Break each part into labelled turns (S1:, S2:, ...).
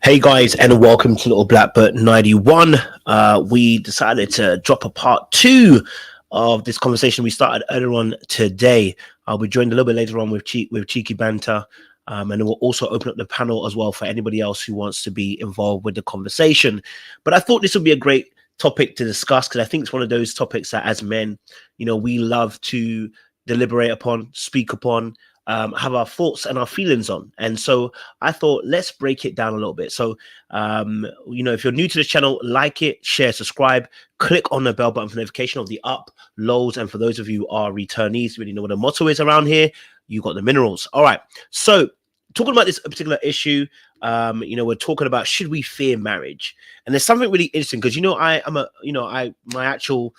S1: Hey guys, and welcome to Little Blackbird 91. We decided to drop a part two of this conversation we started earlier on today. We joined a little bit later on with Cheeky Banter, and then we'll also open up the panel as well for anybody else who wants to be involved with the conversation. But I thought this would be a great topic to discuss because I think it's one of those topics that as men, we love to deliberate upon, speak upon, have our thoughts and our feelings on. And so I thought, let's break it down a little bit. So, if you're new to this channel, like it, share, subscribe, click on the bell button for notification of the uploads. And for those of you who are returnees, really know what the motto is around here. You got the minerals. All right. So talking about this particular issue, we're talking about, should we fear marriage? And there's something really interesting because, my actual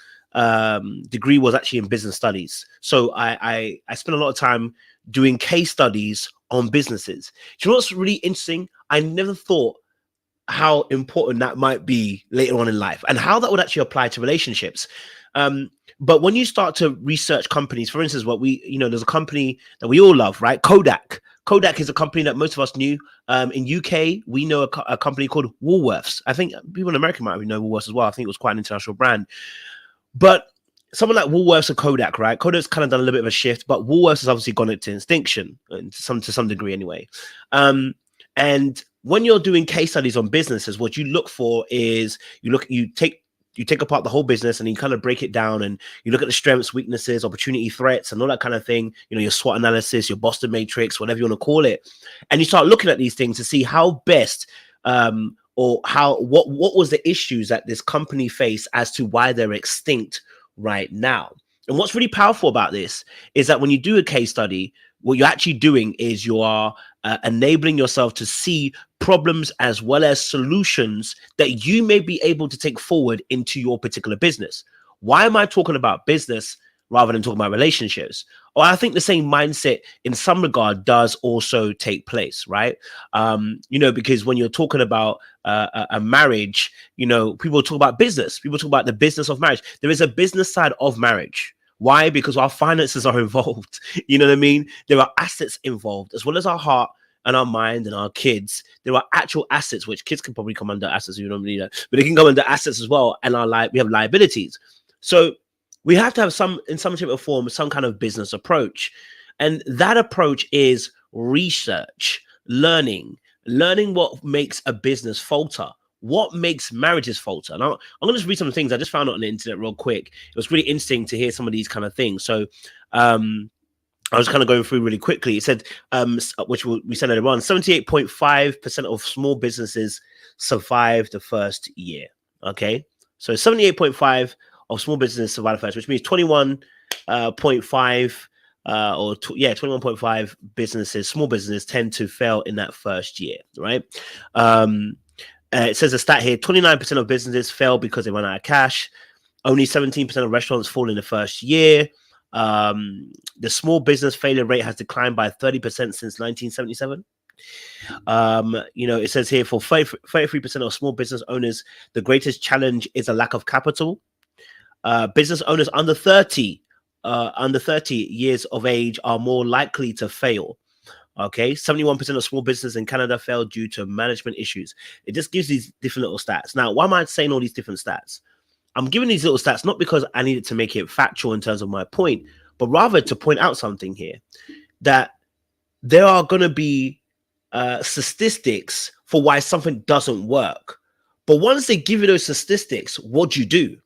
S1: degree was actually in business studies. So I spent a lot of time doing case studies on businesses. Do you know what's really interesting? I never thought how important that might be later on in life and how that would actually apply to relationships. But when you start to research companies, for instance, there's a company that we all love, right? Kodak. Kodak is a company that most of us knew. In UK, we know a company called Woolworths. I think people in America might know Woolworths as well. I think it was quite an international brand. But someone like Woolworths or Kodak, right? Kodak's kind of done a little bit of a shift, but Woolworths has obviously gone into extinction to some degree anyway. And when you're doing case studies on businesses, what you look for is you take apart the whole business and you kind of break it down and you look at the strengths, weaknesses, opportunity, threats, and all that kind of thing. Your SWOT analysis, your Boston matrix, whatever you want to call it, and you start looking at these things to see how best what was the issues that this company faced as to why they're extinct right now. And what's really powerful about this is that when you do a case study, what you're actually doing is you are enabling yourself to see problems as well as solutions that you may be able to take forward into your particular business. Why am I talking about business rather than talking about relationships? Or I think the same mindset in some regard does also take place, right? Because when you're talking about a marriage, people talk about business. People talk about the business of marriage. There is a business side of marriage. Why? Because our finances are involved. You know what I mean? There are assets involved, as well as our heart and our mind and our kids. There are actual assets, which kids can probably come under assets. You don't need that, but they can come under assets as well. And we have liabilities. So we have to have in some shape or form, some kind of business approach. And that approach is research, learning what makes a business falter, what makes marriages falter. Now, I'm going to just read some things I just found out on the internet real quick. It was really interesting to hear some of these kind of things. So I was kind of going through really quickly. It said, which we said earlier on, 78.5% of small businesses survive the first year. Okay. So 78.5 of small business survive first, which means 21.5 21.5 small businesses tend to fail in that first year, right? It says a stat here, 29% of businesses fail because they run out of cash. Only 17% of restaurants fall in the first year. The small business failure rate has declined by 30% since 1977. It says here for 33% of small business owners, the greatest challenge is a lack of capital. Business owners under 30 years of age are more likely to fail. Okay, 71% of small businesses in Canada fail due to management issues. It just gives these different little stats. Now, why am I saying all these different stats? I'm giving these little stats not because I needed to make it factual in terms of my point, but rather to point out something here, that there are going to be statistics for why something doesn't work. But once they give you those statistics, what do you do?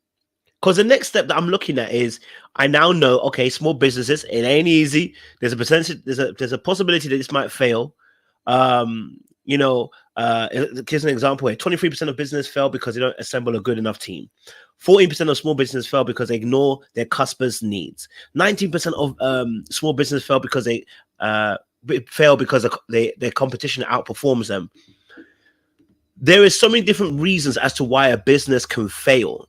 S1: Because the next step that I'm looking at is I now know, okay, small businesses, it ain't easy. There's a percentage, there's a possibility that this might fail. Here's an example here. 23% of business fail because they don't assemble a good enough team. 14% of small business fail because they ignore their customers' needs. 19% of small business fail because their competition outperforms them. There is so many different reasons as to why a business can fail.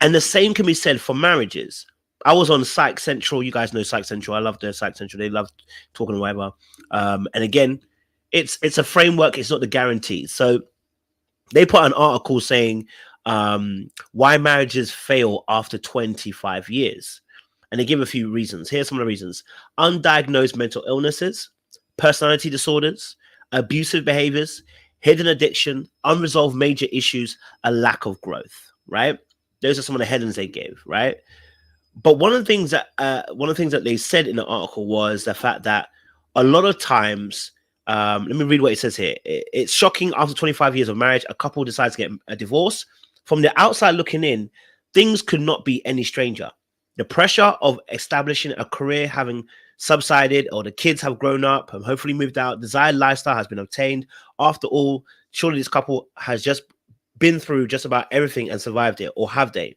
S1: And the same can be said for marriages. I was on Psych Central. You guys know Psych Central. I love their Psych Central. They love talking whatever. And again, it's a framework. It's not the guarantee. So they put an article saying why marriages fail after 25 years. And they give a few reasons. Here's some of the reasons. Undiagnosed mental illnesses, personality disorders, abusive behaviors, hidden addiction, unresolved major issues, a lack of growth, right? Those are some of the headings they gave, right? But one of the things that they said in the article was the fact that a lot of times, let me read what it says here. It's shocking, after 25 years of marriage, a couple decides to get a divorce. From the outside looking in, things could not be any stranger. The pressure of establishing a career having subsided, or the kids have grown up and hopefully moved out, desired lifestyle has been obtained. After all, surely this couple has just been through just about everything and survived it, or have they?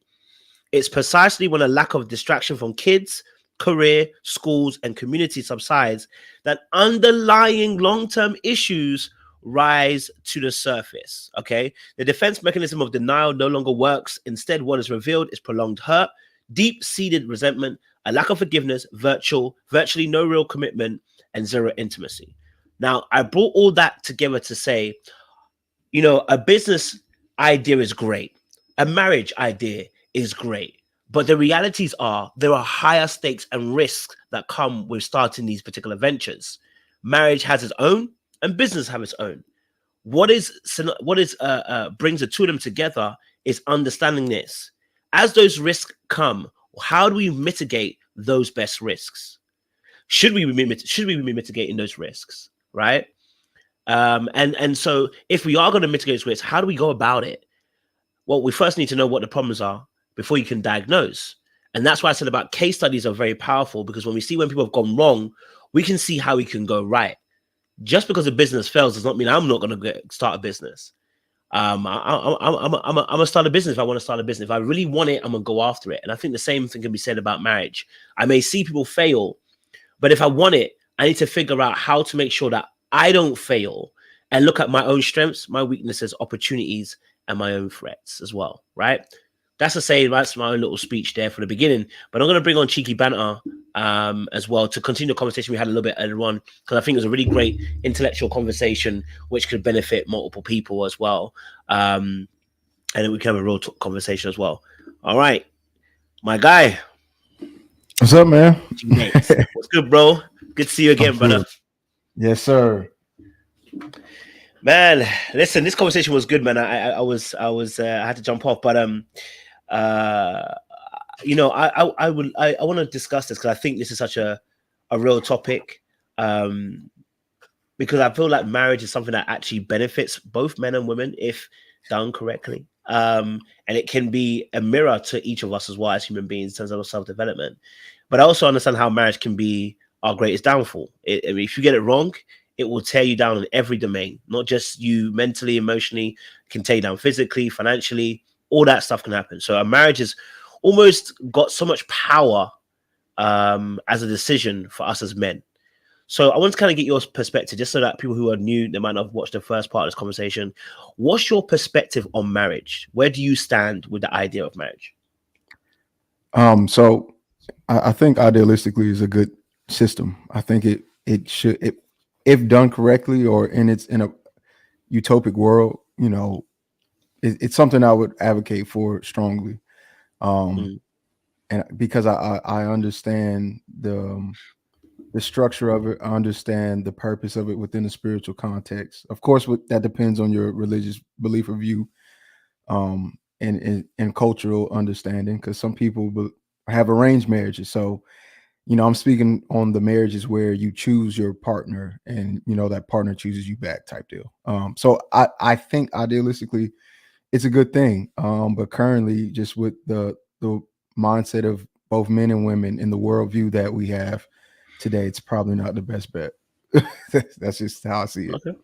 S1: It's precisely when a lack of distraction from kids, career, schools, and community subsides that underlying long-term issues rise to the surface. Okay. The defense mechanism of denial no longer works. Instead, what is revealed is prolonged hurt, deep-seated resentment, a lack of forgiveness, virtually no real commitment, and zero intimacy. Now, I brought all that together to say, a business idea is great. A marriage idea is great. But the realities are there are higher stakes and risks that come with starting these particular ventures. Marriage has its own and business have its own. What brings the two of them together is understanding this. As those risks come, how do we mitigate those best risks? Should we be mitigating those risks, right? And so if we are going to mitigate those risks, how do we go about it? Well, we first need to know what the problems are before you can diagnose. And that's why I said about case studies are very powerful, because when we see when people have gone wrong, we can see how we can go right. Just because a business fails does not mean I'm not going to start a business. I'm gonna start a business if I want to start a business. If I really want it, I'm gonna go after it. And I think the same thing can be said about marriage. I may see people fail, but if I want it, I need to figure out how to make sure that I don't fail and look at my own strengths, my weaknesses, opportunities, and my own threats as well, right? That's that's my own little speech there for the beginning. But I'm going to bring on Cheeky Banter as well to continue the conversation we had a little bit earlier on, because I think it was a really great intellectual conversation which could benefit multiple people as well. And then we can have a real conversation as well. All right, my guy.
S2: What's up, man?
S1: What's good, bro? Good to see you again, brother.
S2: Yes, sir.
S1: Man, listen, this conversation was good, man. I had to jump off, but I want to discuss this because I think this is such a real topic, because I feel like marriage is something that actually benefits both men and women if done correctly, and it can be a mirror to each of us as well as human beings in terms of self-development. But I also understand how marriage can be our greatest downfall. If you get it wrong, it will tear you down in every domain, not just you mentally, emotionally, it can tear you down physically, financially, all that stuff can happen. So a marriage has almost got so much power as a decision for us as men. So I want to kind of get your perspective, just so that people who are new, they might not have watched the first part of this conversation. What's your perspective on marriage? Where do you stand with the idea of marriage?
S2: So I think idealistically is a good system. I think it should, if done correctly or in a utopic world, it's something I would advocate for strongly. And because I understand the structure of it, I understand the purpose of it within the spiritual context. Of course, that depends on your religious belief or view, and cultural understanding, because some people have arranged marriages. So, I'm speaking on the marriages where you choose your partner and, that partner chooses you back type deal. So I think idealistically it's a good thing. But currently, just with the mindset of both men and women in the worldview that we have today, it's probably not the best bet. That's just how I see it.
S1: Okay.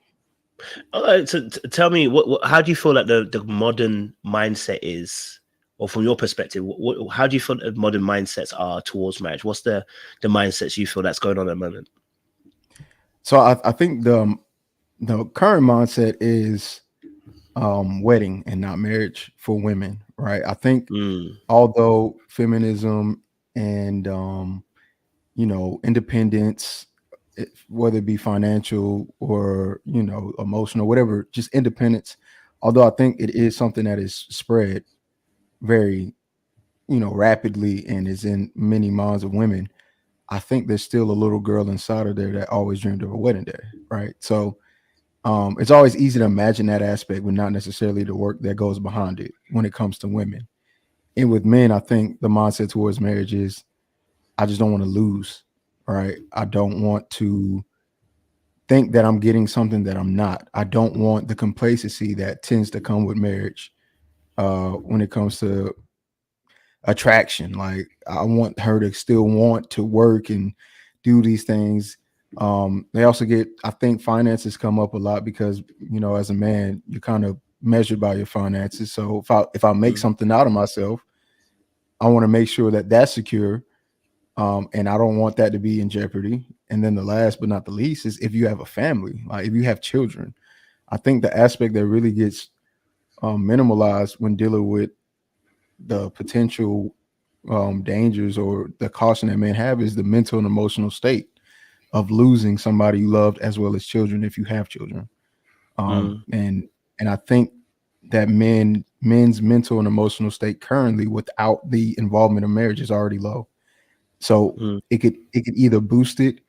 S1: All right. So tell me, how do you feel like the modern mindset is, or from your perspective, how do you feel that modern mindsets are towards marriage? What's the mindsets you feel that's going on at the moment?
S2: So I think the current mindset is wedding and not marriage for women, right? I think although feminism and independence, whether it be financial or emotional, whatever, just independence, although I think it is something that is spread very rapidly and is in many minds of women, I think there's still a little girl inside of there that always dreamed of a wedding day, right? So It's always easy to imagine that aspect, but not necessarily the work that goes behind it when it comes to women. And with men, I think the mindset towards marriage is, I just don't want to lose, right? I don't want to think that I'm getting something that I'm not. I don't want the complacency that tends to come with marriage when it comes to attraction. Like, I want her to still want to work and do these things. They also get, I think finances come up a lot because, you know, as a man, you're kind of measured by your finances. So if I make something out of myself, I want to make sure that that's secure. And I don't want that to be in jeopardy. And then the last but not the least is if you have a family, like if you have children. I think the aspect that really gets minimalized when dealing with the potential dangers or the caution that men have is the mental and emotional state of losing somebody you loved, as well as children if you have children. And I think that men's mental and emotional state currently without the involvement of marriage is already low. So it could either boost it,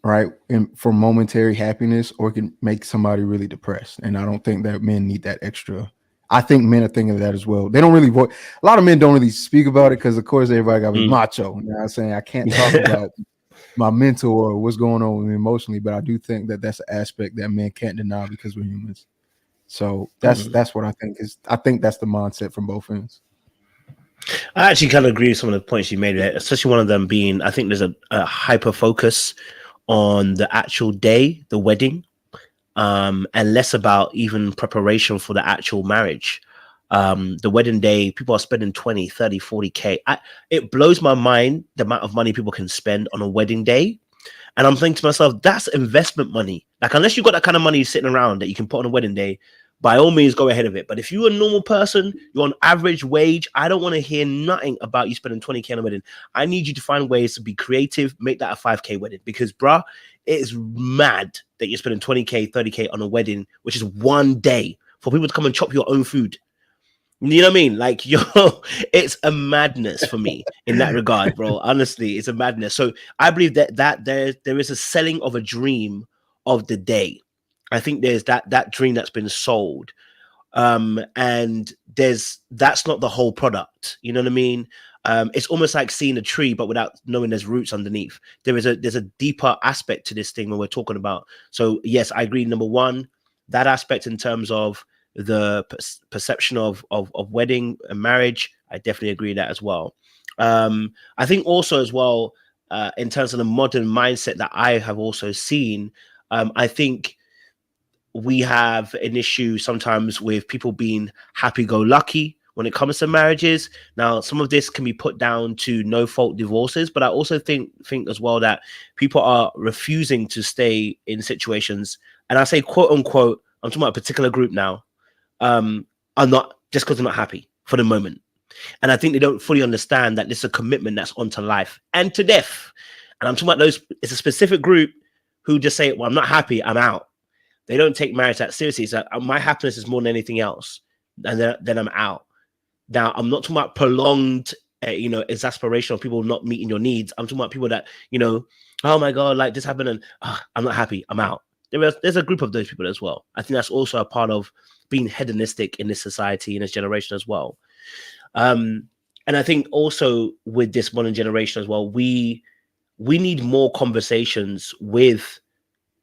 S2: right, and for momentary happiness, or it can make somebody really depressed. And I don't think that men need that extra. I think men are thinking of that as well. They don't really a lot of men don't really speak about it because, of course, everybody got to be macho. You know what I'm saying? I can't talk about my mental or what's going on with me emotionally, but I do think that that's an aspect that men can't deny because we're humans. So that's what I think is. I think that's the mindset from both ends.
S1: I actually kind of agree with some of the points you made, especially one of them being, I think there's a hyper focus on the actual day, the wedding, and less about even preparation for the actual marriage. The wedding day, people are spending 20, 30, 40K. It blows my mind the amount of money people can spend on a wedding day. And I'm thinking to myself, that's investment money. Like, unless you've got that kind of money sitting around that you can put on a wedding day, by all means, go ahead of it. But if you're a normal person, you're on average wage, I don't want to hear nothing about you spending 20K on a wedding. I need you to find ways to be creative, make that a 5K wedding. Because, bruh, it is mad that you're spending 20K, 30K on a wedding, which is one day for people to come and chop your own food. You know what I mean? Like, it's a madness for me in that regard, bro. Honestly, it's a madness. So I believe that there is a selling of a dream of the day. I think there's that dream that's been sold. And that's not the whole product. You know what I mean? It's almost like seeing a tree, but without knowing there's roots underneath. There's a deeper aspect to this thing when we're talking about. So yes, I agree. Number one, that aspect in terms of the perception of wedding and marriage, I definitely agree with that as well. I think also as well, in terms of the modern mindset that I have also seen, I think we have an issue sometimes with people being happy-go-lucky when it comes to marriages. Now, some of this can be put down to no-fault divorces, but I also think as well that people are refusing to stay in situations, and I say quote-unquote, I'm talking about a particular group now, are not, just because they're not happy for the moment. And I think they don't fully understand that this is a commitment that's onto life and to death. And I'm talking about those, it's a specific group who just say, well, I'm not happy, I'm out. They don't take marriage that seriously. So my happiness is more than anything else. And then I'm out. Now, I'm not talking about prolonged, exasperation of people not meeting your needs. I'm talking about people that, oh my God, like this happened and I'm not happy, I'm out. There's a group of those people as well. I think that's also a part of being hedonistic in this society, in this generation as well. And I think also with this modern generation as well, we need more conversations with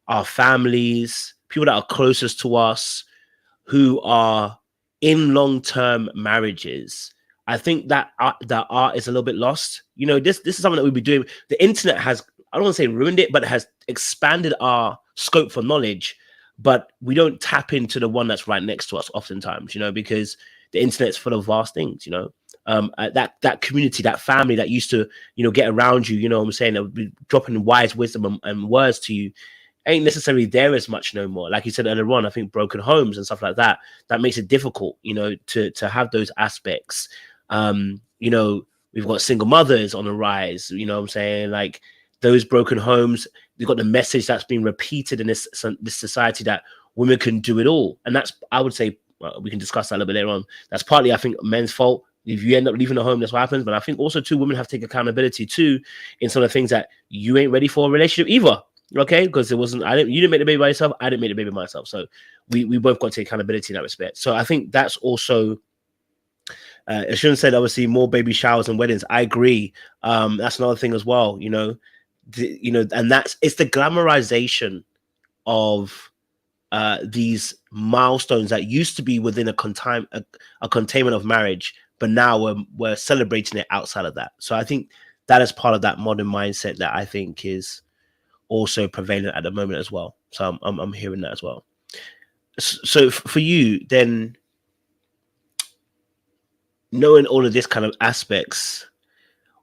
S1: our families, people that are closest to us, who are in long-term marriages. I think that art is a little bit lost. This is something that we'll be doing. The internet has, I don't want to say ruined it, but it has expanded our scope for knowledge, but we don't tap into the one that's right next to us oftentimes, because the internet's full of vast things, that community, that family that used to, get around you, what I'm saying, that would be dropping wise wisdom and words to you, ain't necessarily there as much no more. Like you said earlier on, I think broken homes and stuff like that makes it difficult, to have those aspects. We've got single mothers on the rise, what I'm saying? Like those broken homes, they've got the message that's been repeated in this society that women can do it all. And that's, I would say, we can discuss that a little bit later on. That's partly, I think, men's fault. If you end up leaving the home, that's what happens. But I think also, too, women have to take accountability, too, in some of the things that you ain't ready for a relationship either. Okay, because it wasn't. You didn't make the baby by yourself. I didn't make the baby myself. So we both got to take accountability in that respect. So I think that's also. I shouldn't say obviously more baby showers and weddings. I agree. That's another thing as well. And it's the glamorization of these milestones that used to be within a containment of marriage, but now we're celebrating it outside of that. So I think that is part of that modern mindset that I think is also prevalent at the moment as well. So I'm hearing that as well. So for you, then, knowing all of this kind of aspects,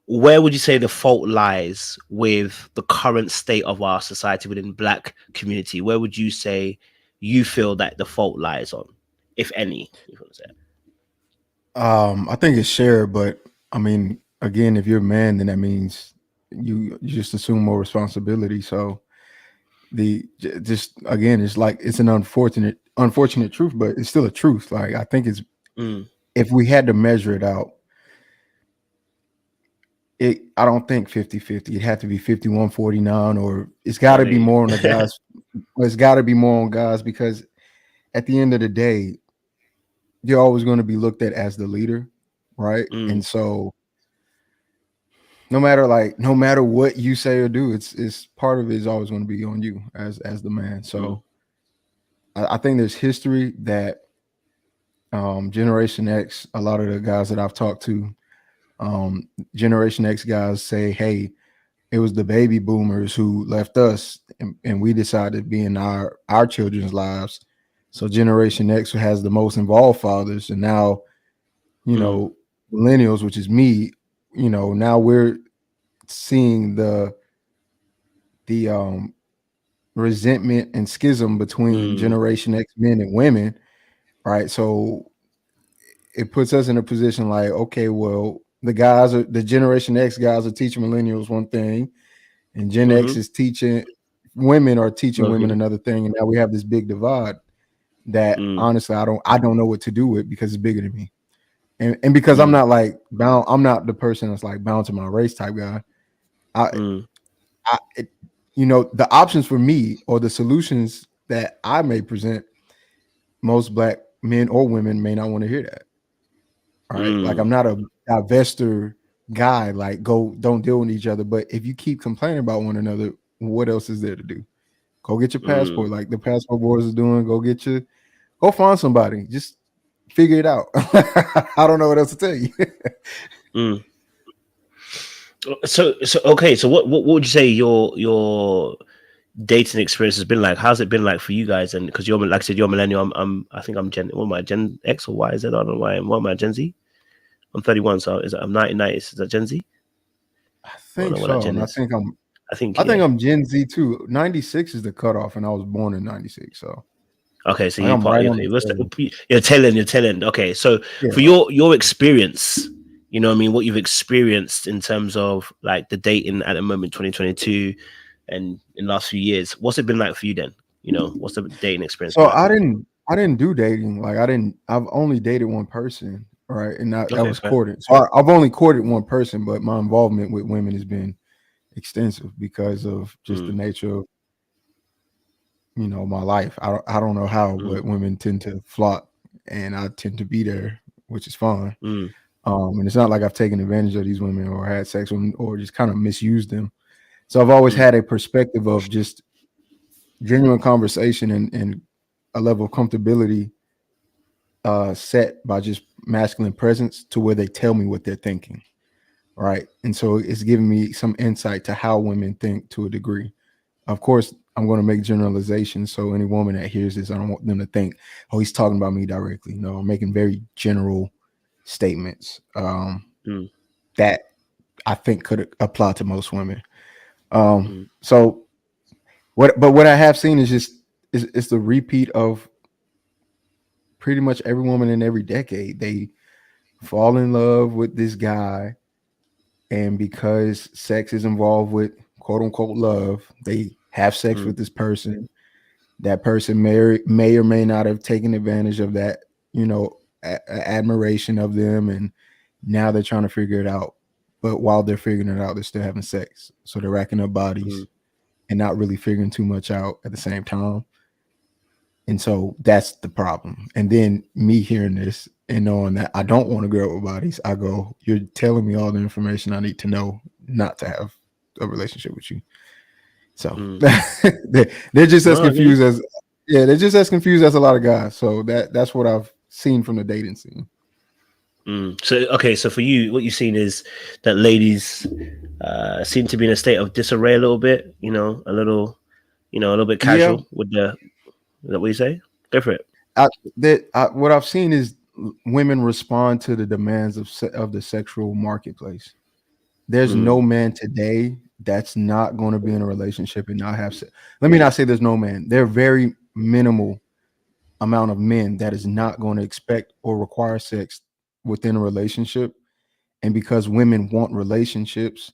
S1: where would you say the fault lies with the current state of our society within Black community? Where would you say you feel that the fault lies on, if any? If you want to say it?
S2: I think it's shared, but I mean, again, if you're a man, then that means you just assume more responsibility. So just again, it's like it's an unfortunate truth, but it's still a truth. Like I think it's
S1: Mm,
S2: if we had to measure it out, I don't think 50-50. It had to be 51-49, or it's got to be
S1: really?
S2: more on the guys. It's got to be more on guys because at the end of the day, you're always going to be looked at as the leader, right?
S1: Mm,
S2: And so no matter what you say or do, it's part of it is always going to be on you as the man.
S1: mm,
S2: So I think there's history that Generation X, a lot of the guys that I've talked to, Generation X guys say, hey, it was the baby boomers who left us and we decided to be in our children's lives. So Generation X has the most involved fathers, and now,
S1: mm,
S2: millennials, which is me, now we're seeing the resentment and schism between
S1: mm,
S2: Generation X men and women, right? So it puts us in a position like, okay, well, the Generation X guys are teaching millennials one thing, and Gen X
S1: mm-hmm.
S2: is teaching women are teaching
S1: Another
S2: women
S1: thing.
S2: another thing, and now we have this big divide that
S1: Mm,
S2: honestly I don't know what to do with because it's bigger than me, and because I'm
S1: mm,
S2: not like bound, I'm not the person that's like bound to my race type guy. I,
S1: mm,
S2: I it, the options for me or the solutions that I may present, most Black men or women may not want to hear that. All right, like I'm
S1: mm,
S2: not a divester guy. Like go don't deal with each other. But if you keep complaining about one another, what else is there to do? Go get your passport,
S1: mm,
S2: like the passport boys are doing. Go find somebody. Just figure it out. I don't know what else to tell you.
S1: mm. So okay. So what would you say your dating experience has been like? How's it been like for you guys? And because you're, like I said, you're millennial. I think I'm Gen. What am I? Gen X or Y? Is it? I don't know why. What am I? Gen Z. I'm 31, so I'm 1990s. Is that Gen Z?
S2: I
S1: I don't
S2: think
S1: know what that
S2: so,
S1: Gen
S2: and I
S1: is.
S2: think I'm.
S1: I think
S2: I think
S1: yeah.
S2: I'm Gen Z too. 96 is the cutoff, and I was born in 96, so
S1: Okay, so
S2: like
S1: you
S2: I'm
S1: part.
S2: right on
S1: Okay,
S2: the tail.
S1: you're telling. You're telling. Okay, so for
S2: Yeah.
S1: your experience, what I mean, what you've experienced in terms of like the dating at the moment, 2022, and in the last few years, what's it been like for you then? What's the dating experience
S2: So
S1: been like
S2: I
S1: for you?
S2: didn't. I didn't do dating. Like I've only dated one person, right, and that
S1: Okay,
S2: was
S1: fair.
S2: courted. So I've only courted one person, but my involvement with women has been extensive because of just the
S1: Mm,
S2: nature of my life. I don't know how,
S1: mm,
S2: but women tend to flock, and I tend to be there, which is fine.
S1: mm,
S2: And it's not like I've taken advantage of these women or had sex with them or just kind of misused them. So I've always
S1: mm,
S2: had a perspective of just genuine conversation and a level of comfortability set by just masculine presence to where they tell me what they're thinking. Right. And so it's giving me some insight to how women think to a degree. Of course, I'm going to make generalizations. So any woman that hears this, I don't want them to think, oh, he's talking about me directly. No, I'm making very general statements
S1: mm,
S2: that I think could apply to most women.
S1: mm,
S2: So what I have seen is just it's the repeat of pretty much every woman in every decade. They fall in love with this guy, and because sex is involved with quote unquote love, they have sex
S1: mm,
S2: with this person. That person may or may not have taken advantage of that, admiration of them, and now they're trying to figure it out. But while they're figuring it out, they're still having sex, so they're racking up bodies.
S1: mm,
S2: and not really figuring too much out at the same time. And so that's the problem. And then me hearing this and knowing that I don't want to grow up with bodies, I go, you're telling me all the information I need to know not to have a relationship with you. So they're just as confused as they're just as confused as a lot of guys. So that's what I've seen from the dating scene.
S1: So okay, so for you, what you've seen is that ladies seem to be in a state of disarray a little bit, a little bit casual with the. Is that what you say? Go for it.
S2: What I've seen is women respond to the demands of the sexual marketplace. There's no man today that's not going to be in a relationship and not have sex. Let me not say there's no man. There are very minimal amount of men that is not going to expect or require sex within a relationship. And because women want relationships,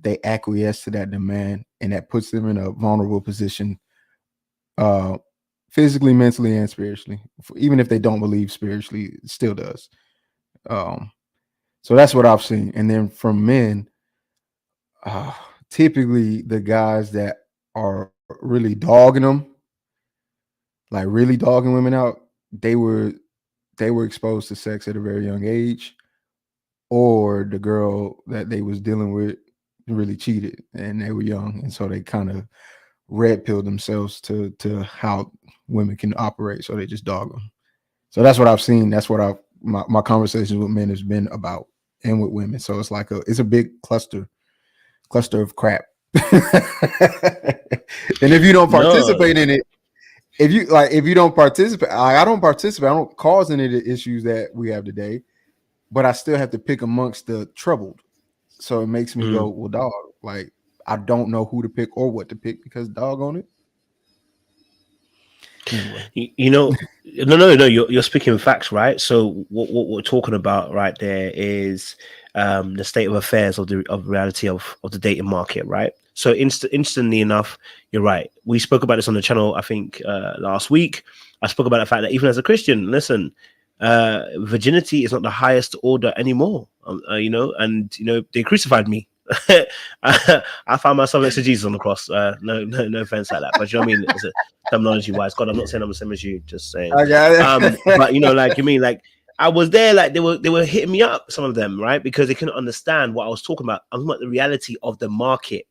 S2: they acquiesce to that demand, and that puts them in a vulnerable position, physically, mentally, and spiritually. Even if they don't believe spiritually, it still does. So that's what I've seen. And then from men, typically the guys that are really dogging them, like really dogging women out, they were exposed to sex at a very young age, or the girl that they was dealing with really cheated and they were young, and so they kind of red pilled themselves to how women can operate, so they just dog them. So that's what I've seen. That's what my conversations with men has been about, and with women. So it's like it's a big cluster of crap. And if you don't participate in it, if you don't participate, I don't participate. I don't cause any of the issues that we have today, but I still have to pick amongst the troubled. So it makes me go, well, dog, like I don't know who to pick or what to pick because dog on it.
S1: Anyway. No, you're speaking facts, right? So what we're talking about right there is the state of affairs of reality of the dating market, right? So instantly enough, you're right. We spoke about this on the channel, I think, last week. I spoke about the fact that even as a Christian, listen, virginity is not the highest order anymore, and they crucified me. I found myself next to Jesus on the cross. No offense like that, but you know what I mean. It's a terminology wise. God, I'm not saying I'm the same as you. Just saying. But I was there. Like they were hitting me up. Some of them, right, because they couldn't understand what I was talking about. I'm talking about the reality of the market,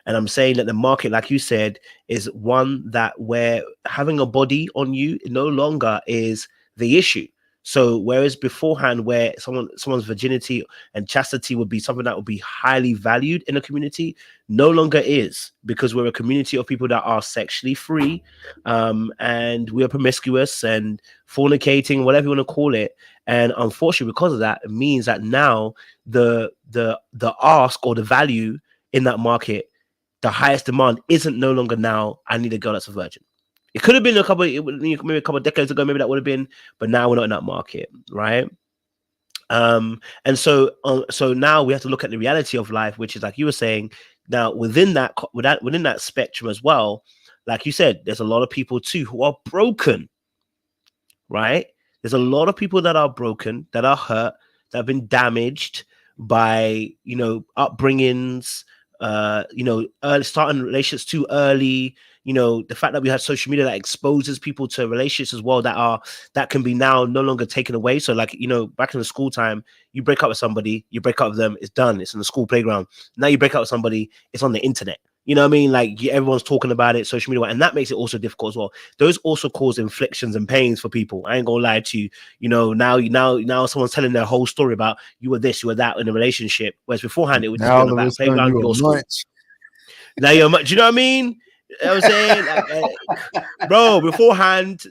S1: and I'm saying that the market, like you said, is one that where having a body on you no longer is the issue. So whereas beforehand, where someone's virginity and chastity would be something that would be highly valued in a community, no longer is, because we're a community of people that are sexually free, and we are promiscuous and fornicating, whatever you want to call it. And unfortunately, because of that, it means that now the ask or the value in that market, the highest demand isn't no longer now, I need a girl that's a virgin. It could have been maybe a couple of decades ago, maybe that would have been, but now we're not in that market, right? And so now we have to look at the reality of life, which is like you were saying. Now within that spectrum as well, like you said, there's a lot of people too who are broken, right? There's a lot of people that are broken, that are hurt, that have been damaged by upbringings, early starting relationships too early. The fact that we have social media that exposes people to relationships as well that can be now no longer taken away. So like, back in the school time, you break up with somebody, you break up with them, it's done. It's in the school playground. Now you break up with somebody, it's on the internet. You know what I mean? Like everyone's talking about it, social media, and that makes it also difficult as well. Those also cause inflictions and pains for people. I ain't gonna lie to you. Now someone's telling their whole story about you were this, you were that in a relationship, whereas beforehand it would just be on the back playground, your school. Now you're much. Do you know what I mean? You know what I'm saying, like, bro. Beforehand,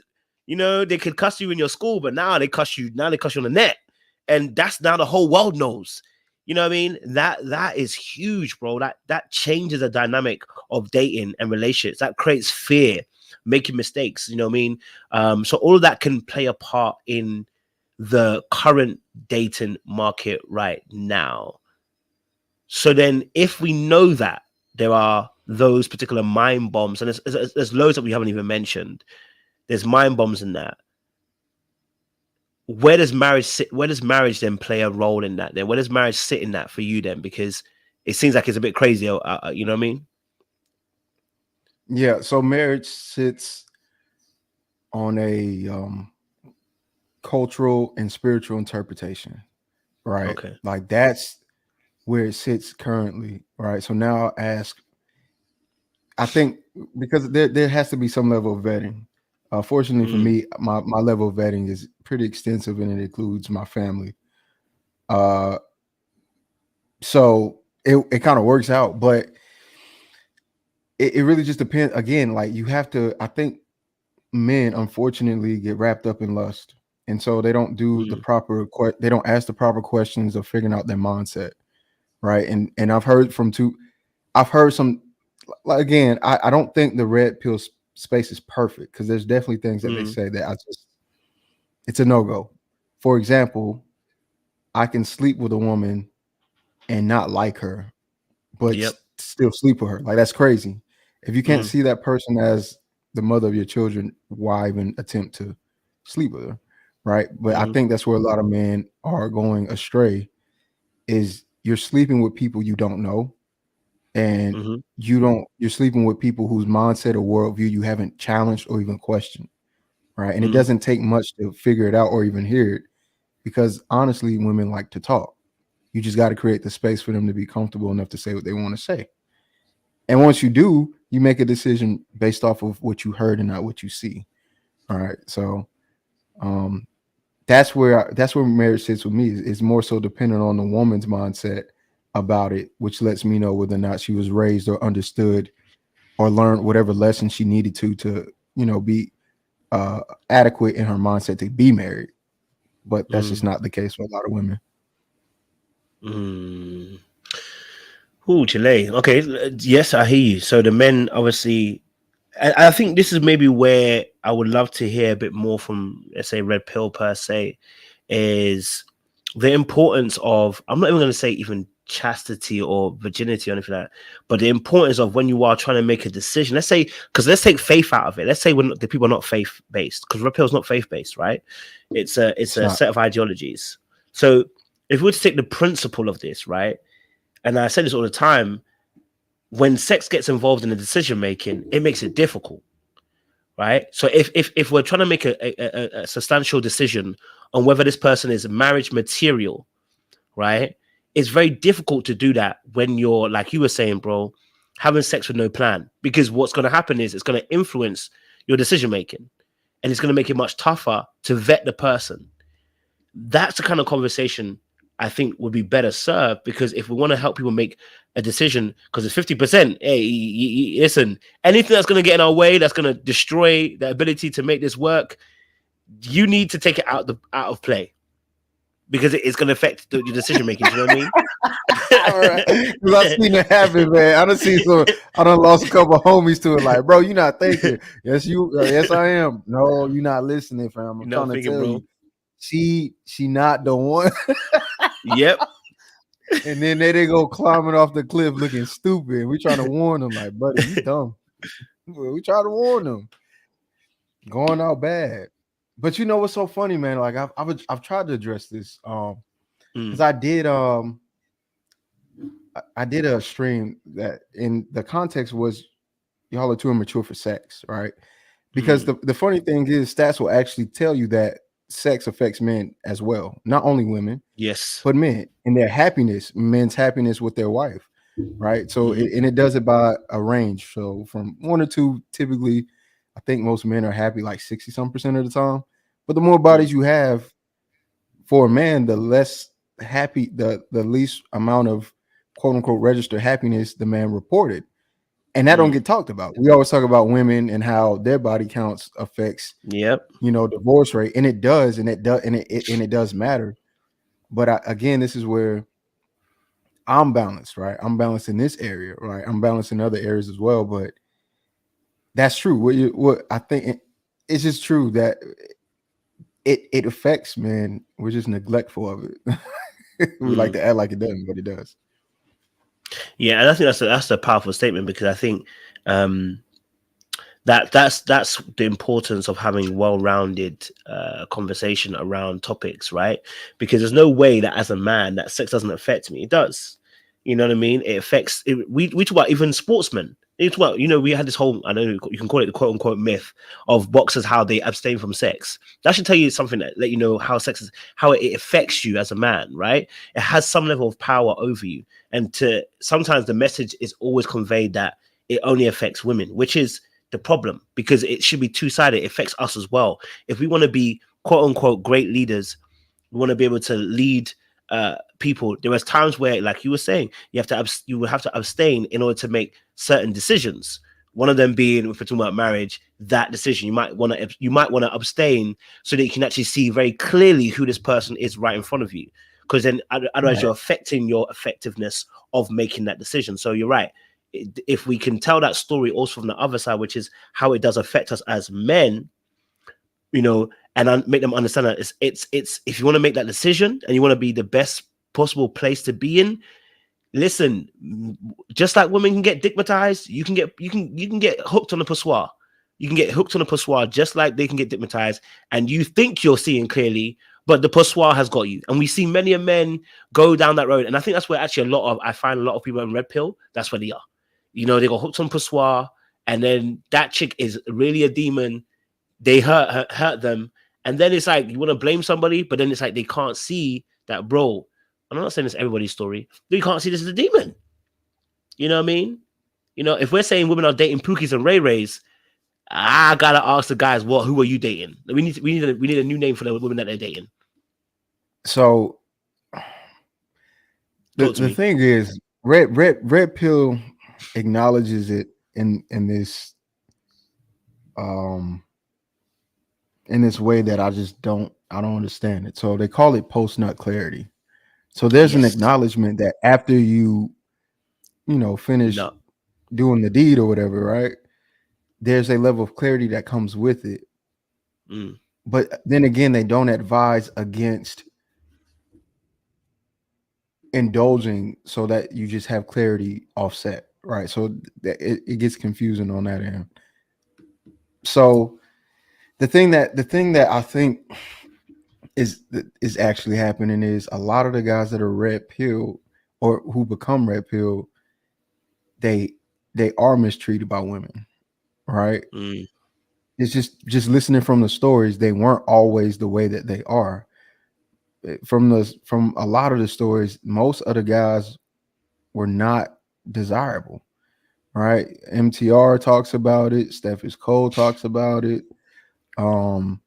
S1: they could cuss you in your school, but now they cuss you. Now they cuss you on the net, and that's now the whole world knows. You know what I mean? That is huge, bro. That changes the dynamic of dating and relationships. That creates fear, making mistakes. You know what I mean? So all of that can play a part in the current dating market right now. So then, if we know that there are those particular mind bombs, and there's loads that we haven't even mentioned. There's mind bombs in that. Where does marriage sit? Where does marriage then play a role in that? Then where does marriage sit in that for you then? Because it seems like it's a bit crazy. You know what I mean?
S2: Yeah, so marriage sits on a cultural and spiritual interpretation, right?
S1: Okay.
S2: Like that's where it sits currently, right? So now I'll ask, I think because there has to be some level of vetting. Fortunately for
S1: Mm,
S2: me, my level of vetting is pretty extensive and it includes my family. Uh, so it kind of works out, but it really just depends. Again, like you have to. I think men unfortunately get wrapped up in lust, and so they don't do the
S1: mm,
S2: proper. They don't ask the proper questions of figuring out their mindset, right? And I've heard from two. I've heard some. Like again, I don't think the red pill space is perfect because there's definitely things that they
S1: mm,
S2: say that it's a no go. For example, I can sleep with a woman and not like her, but
S1: yep.
S2: still sleep with her. Like that's crazy. If you can't
S1: Mm,
S2: see that person as the mother of your children, why even attempt to sleep with her? Right. But I
S1: mm,
S2: think that's where a lot of men are going astray is you're sleeping with people you don't know and
S1: mm,
S2: you're sleeping with people whose mindset or worldview you haven't challenged or even questioned. Right. And it
S1: mm,
S2: doesn't take much to figure it out or even hear it because honestly, women like to talk. You just got to create the space for them to be comfortable enough to say what they want to say. And once you do, you make a decision based off of what you heard and not what you see. All right. So um that's where marriage sits with me. It's more so dependent on the woman's mindset about it, which lets me know whether or not she was raised or understood or learned whatever lesson she needed to, be uh adequate in her mindset to be married. But that's just
S1: mm,
S2: not the case for a lot of women.
S1: mm. Ooh, Chile. Okay, yes, I hear you. So the men, obviously, I think this is maybe where I would love to hear a bit more from, let's say, Red Pill per se, is the importance of, I'm not even going to say even chastity or virginity or anything like that, but the importance of when you are trying to make a decision. Let's say, because let's take faith out of it. Let's say when the people are not faith based, because Red Pill is not faith based, right? It's
S2: It's
S1: a
S2: not.
S1: set of ideologies. So if we were to take the principle of this, right? And I say this all the time, when sex gets involved in the decision making, it makes it difficult, right? So if we're trying to make a substantial decision on whether this person is marriage material, right? It's very difficult to do that when you're, like you were saying, bro, having sex with no plan. Because what's going to happen is it's going to influence your decision making, and it's going to make it much tougher to vet the person. That's the kind of conversation I think would be better served, because if we want to help people make a decision, because it's 50%, hey, listen, anything that's going to get in our way, that's going to destroy the ability to make this work, you need to take it out of play, because it's going to affect your decision making. Do you know what I mean?
S2: All right. Because I seen it happen, man. I done seen so I done lost a couple of homies to it. Like, bro, you not thinking. Yes, yes, I am. No, you not listening, fam. I'm
S1: You're
S2: trying
S1: not
S2: to
S1: thinking,
S2: tell you.
S1: bro.
S2: She not the one.
S1: Yep.
S2: And then they go climbing off the cliff looking stupid. We trying to warn them, like, buddy, you dumb. We try to warn them. Going out bad. But you know what's so funny, man? Like I've tried to address this. Because
S1: Mm,
S2: I did a stream that in the context was y'all are too immature for sex, right? Because
S1: mm,
S2: the funny thing is stats will actually tell you that sex affects men as well, not only women,
S1: yes.
S2: but men and their happiness, men's happiness with their wife, right? So
S1: Hmm.
S2: and it does it by a range. So from 1 or 2, typically, I think most men are happy like 60 some percent of the time. But the more
S1: Mm,
S2: bodies you have for a man, the less happy, the least amount of quote unquote registered happiness the man reported. And that don't
S1: mm,
S2: get talked about. We always talk about women and how their body counts affects,
S1: yep.
S2: divorce rate, and it does, and it does matter. But again, this is where I'm balanced, right? I'm balanced in this area, right? I'm balanced in other areas as well. But that's true. What I think it's just true that it affects men. We're just neglectful of it. We like
S1: Mm.
S2: to act like it doesn't, but it does.
S1: Yeah, and I think that's a powerful statement, because I think um, that's the importance of having well-rounded conversation around topics, right? Because there's no way that as a man that sex doesn't affect me. It does. You know what I mean? It affects. We talk about even sportsmen. It's well, you know, we had this whole, I know you can call it the quote unquote myth of boxers, how they abstain from sex. That should tell you something that let you know how sex is, how it affects you as a man, right? It has some level of power over you. And to sometimes the message is always conveyed that it only affects women, which is the problem, because it should be two-sided. It affects us as well. If we want to be quote unquote great leaders, we want to be able to lead people. There was times where, like you were saying, you will have to abstain in order to make certain decisions. One of them being, if we're talking about marriage, that decision you might want to abstain so that you can actually see very clearly who this person is right in front of you. Because then otherwise you're affecting your effectiveness of making that decision. So you're right. If we can tell that story also from the other side, which is how it does affect us as men, you know, and make them understand that it's if you want to make that decision and you want to be the best possible place to be in, listen, just like women can get digmatized, you can get hooked on the pissoir. You can get hooked on the pissoir just like they can get digmatized, and you think you're seeing clearly, but the pissoir has got you. And we see many men go down that road, and I think that's where actually I find a lot of people in red pill. That's where they are. You know, they got hooked on pissoir, and then that chick is really a demon. They hurt them, and then it's like you want to blame somebody, but then it's like they can't see that, bro. I'm not saying it's everybody's story. They can't see this as a demon. You know what I mean? You know, if we're saying women are dating Pookies and Ray Rays, I gotta ask the guys, who are you dating? We need a new name for the women that they're dating.
S2: So the thing is, red pill acknowledges it in this way that I don't understand it. So they call it post nut clarity. So there's an acknowledgement that after you finish doing the deed or whatever, right? There's a level of clarity that comes with it. But then again, they don't advise against indulging so that you just have clarity offset, right? So it gets confusing on that end. So the thing that I think is actually happening is a lot of the guys that are red pill or who become red pill, they are mistreated by women, right? It's just listening from the stories, they weren't always the way that they are. From a lot of the stories, most of the guys were not desirable, right? MTR talks about it. Stephens Cole talks about it. Who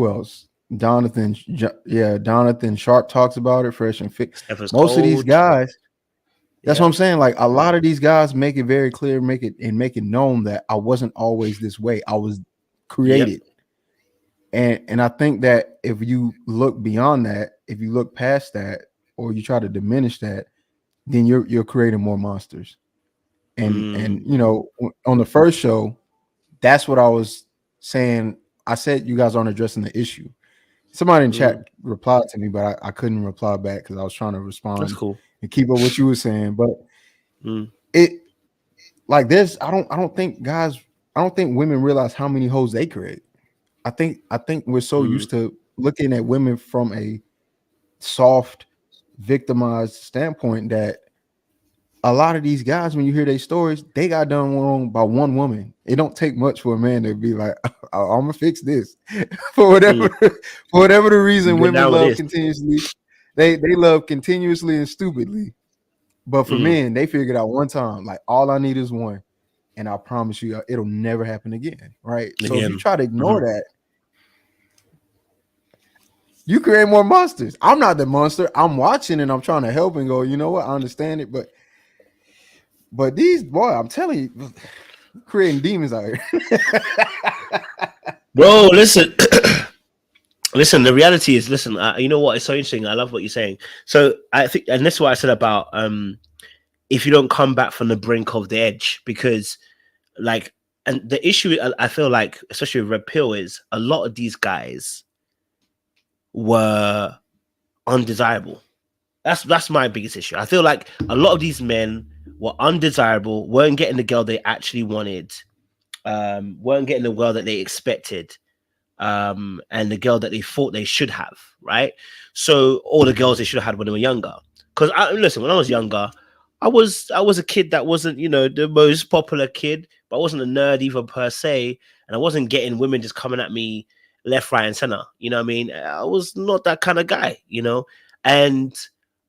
S2: else? Donathan Sharp talks about it. Fresh and Fit. Most of these guys, that's what I'm saying. Like a lot of these guys make it very clear, make it known that I wasn't always this way. I was created. And I think that if you look beyond that, if you look past that, or you try to diminish that, then you're creating more monsters. And you know, on the first show, that's what I was saying. I said you guys aren't addressing the issue. Somebody in chat replied to me, but I couldn't reply back because I was trying to respond.
S1: That's cool.
S2: And keep up what you were saying. But it like this, I don't think women realize how many hoes they create. I think we're so used to looking at women from a soft, victimized standpoint that a lot of these guys, when you hear their stories, they got done wrong by one woman. It don't take much for a man to be like, I'm gonna fix this for whatever the reason. Women love continuously. They love continuously and stupidly. But for men, they figured out one time, like all I need is one, and I promise you, it'll never happen again. Right? So if you try to ignore that, you create more monsters. I'm not the monster. I'm watching and I'm trying to help and go, you know what? I understand it, but these, boy, I'm telling you, creating demons out here.
S1: Bro, listen. Listen, the reality is, you know what? It's so interesting. I love what you're saying. So I think, and this is what I said about if you don't come back from the brink of the edge, because like, and the issue I feel like, especially with Red Pill, is a lot of these guys were undesirable. That's my biggest issue. I feel like a lot of these men were undesirable, weren't getting the girl they actually wanted, weren't getting the girl that they expected, and the girl that they thought they should have, right? So all the girls they should have had when they were younger. Because listen, when I was younger, I was a kid that wasn't, the most popular kid, but I wasn't a nerd either per se, and I wasn't getting women just coming at me left, right, and center. You know what I mean? I was not that kind of guy, and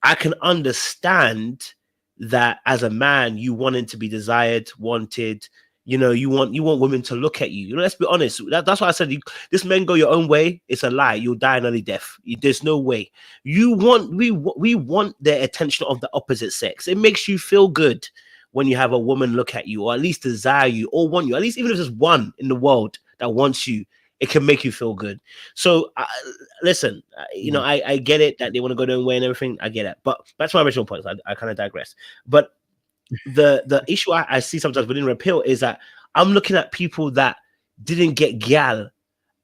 S1: I can understand that as a man, you wanting to be desired, wanted. You want women to look at you. Let's be honest. That's why I said this men go your own way. It's a lie. You'll die an early death. There's no way. We want the attention of the opposite sex. It makes you feel good when you have a woman look at you, or at least desire you, or want you. At least even if there's one in the world that wants you, it can make you feel good. So listen, I get it that they want to go their own way and everything. I get it, but that's my original point. I kind of digress. But the issue I see sometimes within repeal is that I'm looking at people that didn't get gal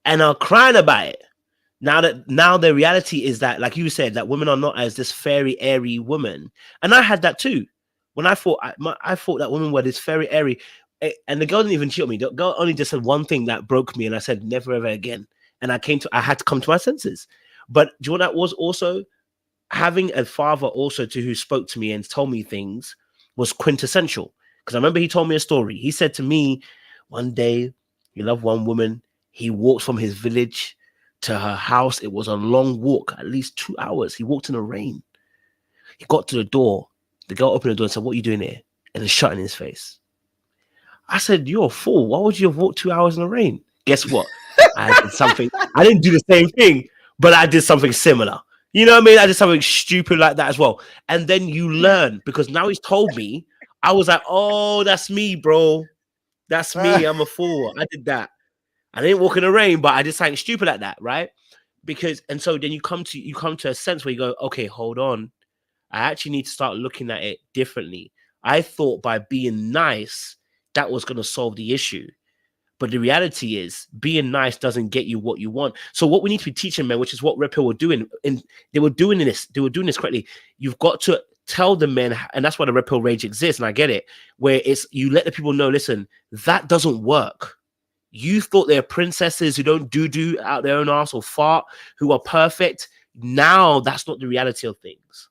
S1: and are crying about it. Now the reality is that, like you said, that women are not as this fairy airy woman, and I had that too. When I thought I thought that women were this fairy airy, and the girl didn't even cheat on me. The girl only just said one thing that broke me, and I said never ever again. And I had to come to my senses. But do you know what that was also? Having a father also who spoke to me and told me things was quintessential, because I remember he told me a story. He said to me one day he loved one woman. He walked from his village to her house. It was a long walk, at least 2 hours. He walked in the rain. He got to the door. The girl opened the door and said, "What are you doing here?" And then shut in his face. I said, "You're a fool. Why would you have walked 2 hours in the rain?" Guess what? I did something. I didn't do the same thing, but I did something similar. You know what I mean? I did something stupid like that as well. And then you learn, because now he's told me. I was like, "Oh, that's me, bro. That's me. I'm a fool. I did that. I didn't walk in the rain, but I did something stupid like that, right?" And so then you come to a sense where you go, "Okay, hold on. I actually need to start looking at it differently. I thought by being nice, that was going to solve the issue. But the reality is, being nice doesn't get you what you want. So what we need to be teaching men, which is what Red Pill were doing, and they were doing this correctly. You've got to tell the men, and that's why the Red Pill rage exists, and I get it, where it's you let the people know, listen, that doesn't work. You thought they're princesses who don't do out their own ass or fart, who are perfect. Now that's not the reality of things.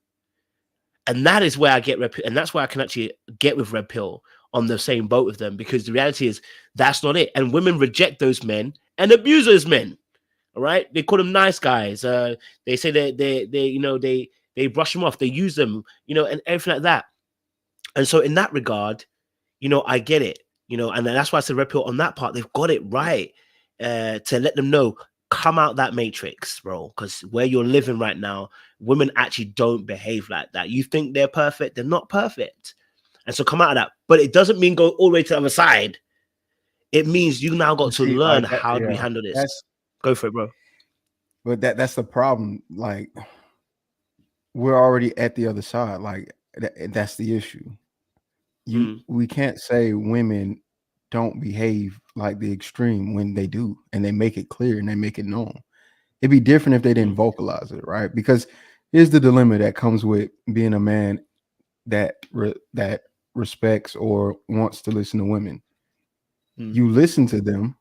S1: And that is where I get Red Pill, and that's where I can actually get with Red Pill on the same boat with them, because the reality is that's not it. And women reject those men and abuse those men. All right, they call them nice guys. They say they brush them off, they use them, and everything like that. And so in that regard, I get it, and that's why I said Red Pill on that part. They've got it right to let them know, come out that matrix, bro, because where you're living right now, women actually don't behave like that. You think they're perfect, they're not perfect. And so come out of that. But it doesn't mean go all the way to the other side. It means you now got to learn how do we handle this. Go for it, bro.
S2: But that's the problem. Like, we're already at the other side. Like, that's the issue. We can't say women don't behave like the extreme when they do, and they make it clear and they make it known. It'd be different if they didn't vocalize it, right? Because here's the dilemma that comes with being a man that respects or wants to listen to women. You listen to them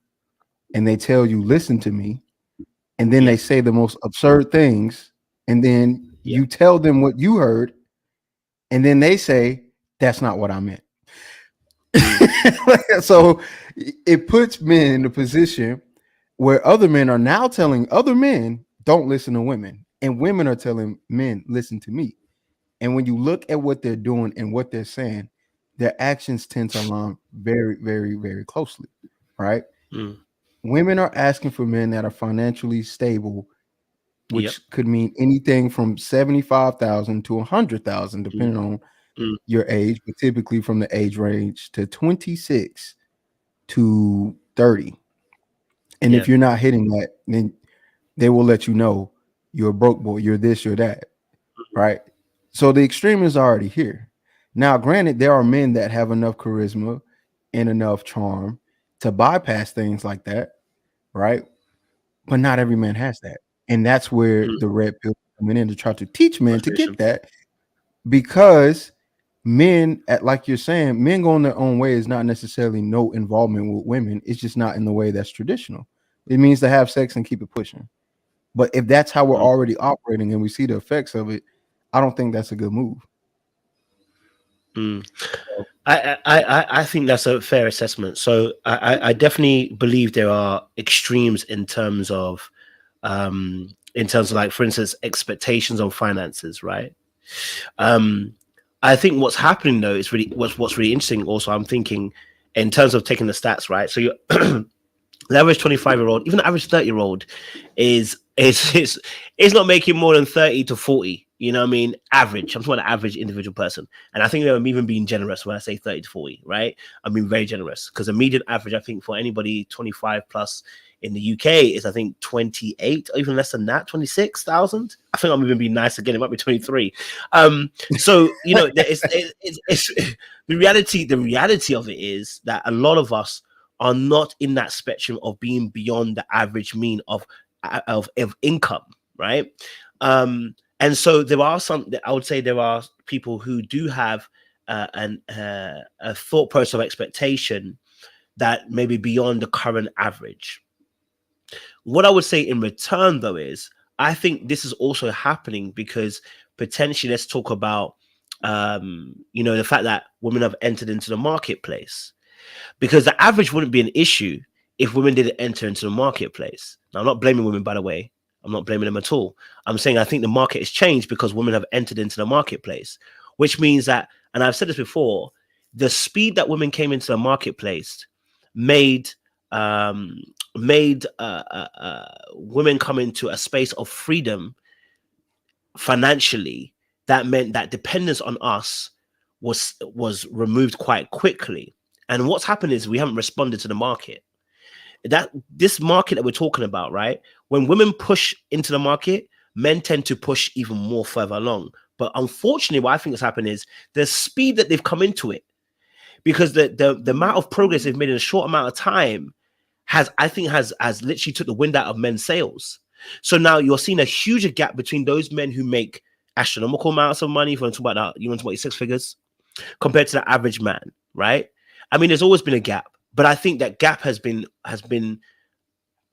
S2: and they tell you, listen to me, and then they say the most absurd things, and then you tell them what you heard, and then they say, that's not what I meant. So it puts men in a position where other men are now telling other men, don't listen to women, and women are telling men, listen to me. And when you look at what they're doing and what they're saying, their actions tend to align very, very, very closely, right? Women are asking for men that are financially stable, which could mean anything from 75,000 to 100,000, depending on your age, but typically from the age range to 26 to 30. And if you're not hitting that, then they will let you know you're a broke boy, you're this, you're that, right? So the extreme is already here. Now, granted, there are men that have enough charisma and enough charm to bypass things like that, right? But not every man has that. And that's where the Red Pill coming in to try to teach men to get that, because men, like you're saying, men going their own way is not necessarily no involvement with women. It's just not in the way that's traditional. It means to have sex and keep it pushing. But if that's how we're already operating and we see the effects of it, I don't think that's a good move.
S1: Mm. I think that's a fair assessment. So I definitely believe there are extremes in terms of, like, for instance, expectations on finances, right? Um, I think what's happening though is really what's really interesting. Also, I'm thinking in terms of taking the stats, right? So you the average 25-year-old, even the average 30-year-old, is not making more than 30 to 40. You know what I mean? Average. I'm talking about the average individual person. And I think I'm even being generous when I say 30 to 40, right? I'm being very generous because the median average, I think, for anybody 25 plus in the UK is, I think, 28 or even less than that, 26,000. I think I'm even being nice again. It might be 23. So, you know, it's the reality. The reality of it is that a lot of us are not in that spectrum of being beyond the average mean of income, right? And so there are I would say there are people who do have a thought process of expectation that may be beyond the current average. What I would say in return, though, is I think this is also happening because potentially, let's talk about the fact that women have entered into the marketplace, because the average wouldn't be an issue if women didn't enter into the marketplace. Now, I'm not blaming women, by the way. I'm not blaming them at all. I'm saying I think the market has changed because women have entered into the marketplace, which means that, and I've said this before, the speed that women came into the marketplace made women come into a space of freedom financially. That meant that dependence on us was removed quite quickly. And what's happened is we haven't responded to the market. That this market that we're talking about, right? When women push into the market, men tend to push even more further along. But unfortunately, what I think has happened is the speed that they've come into it, because the amount of progress they've made in a short amount of time has literally took the wind out of men's sails. So now you're seeing a huger gap between those men who make astronomical amounts of money. If you want to talk about that, you want to talk about six figures, compared to the average man, right? I mean, there's always been a gap, but I think that gap has been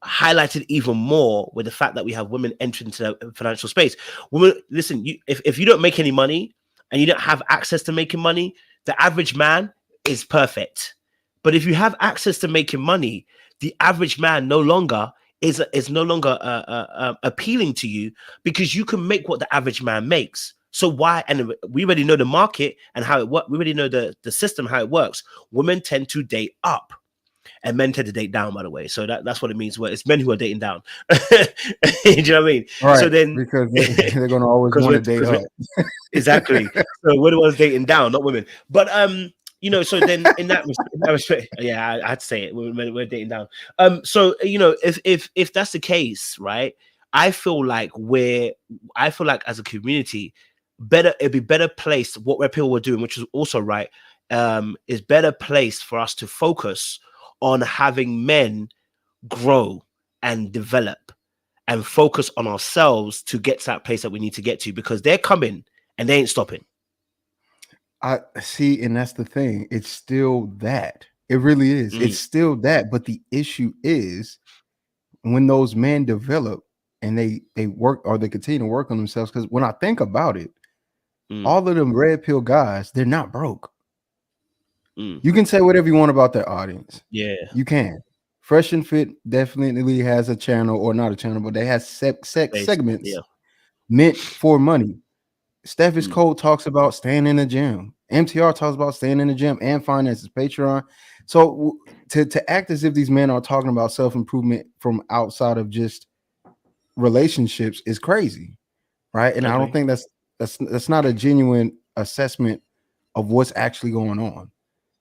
S1: highlighted even more with the fact that we have women entering into the financial space. Women, listen, if you don't make any money and you don't have access to making money, the average man is perfect. But if you have access to making money, the average man no longer is appealing to you, because you can make what the average man makes. So why? And we already know the market and how it works. We already know the system, how it works. Women tend to date up, and men tend to date down, by the way. So that's what it means. Where it's men who are dating down. Do you know what I mean?
S2: Right.
S1: So then,
S2: because they're going to always want to date up.
S1: Exactly. So we're the ones dating down, not women. But so then in that respect, yeah, I had to say it. We're dating down. So if that's the case, right? I feel like as a community, it'd be better placed. What Red Pill were doing, which is also right, is better placed for us to focus on having men grow and develop and focus on ourselves to get to that place that we need to get to, because they're coming and they ain't stopping.
S2: I see, and that's the thing. It's still that. It really is. It's still that. But the issue is when those men develop and they work, or they continue to work on themselves. Because when I think about it, all of them red pill guys, they're not broke. You can say whatever you want about their audience.
S1: Yeah,
S2: you can. Fresh and Fit definitely has a channel, or not a channel, but they have segments meant for money. Steph is Cold talks about staying in the gym. MTR talks about staying in the gym and finances, Patreon. So to act as if these men are talking about self-improvement from outside of just relationships is crazy, right? And I don't think that's not a genuine assessment of what's actually going on.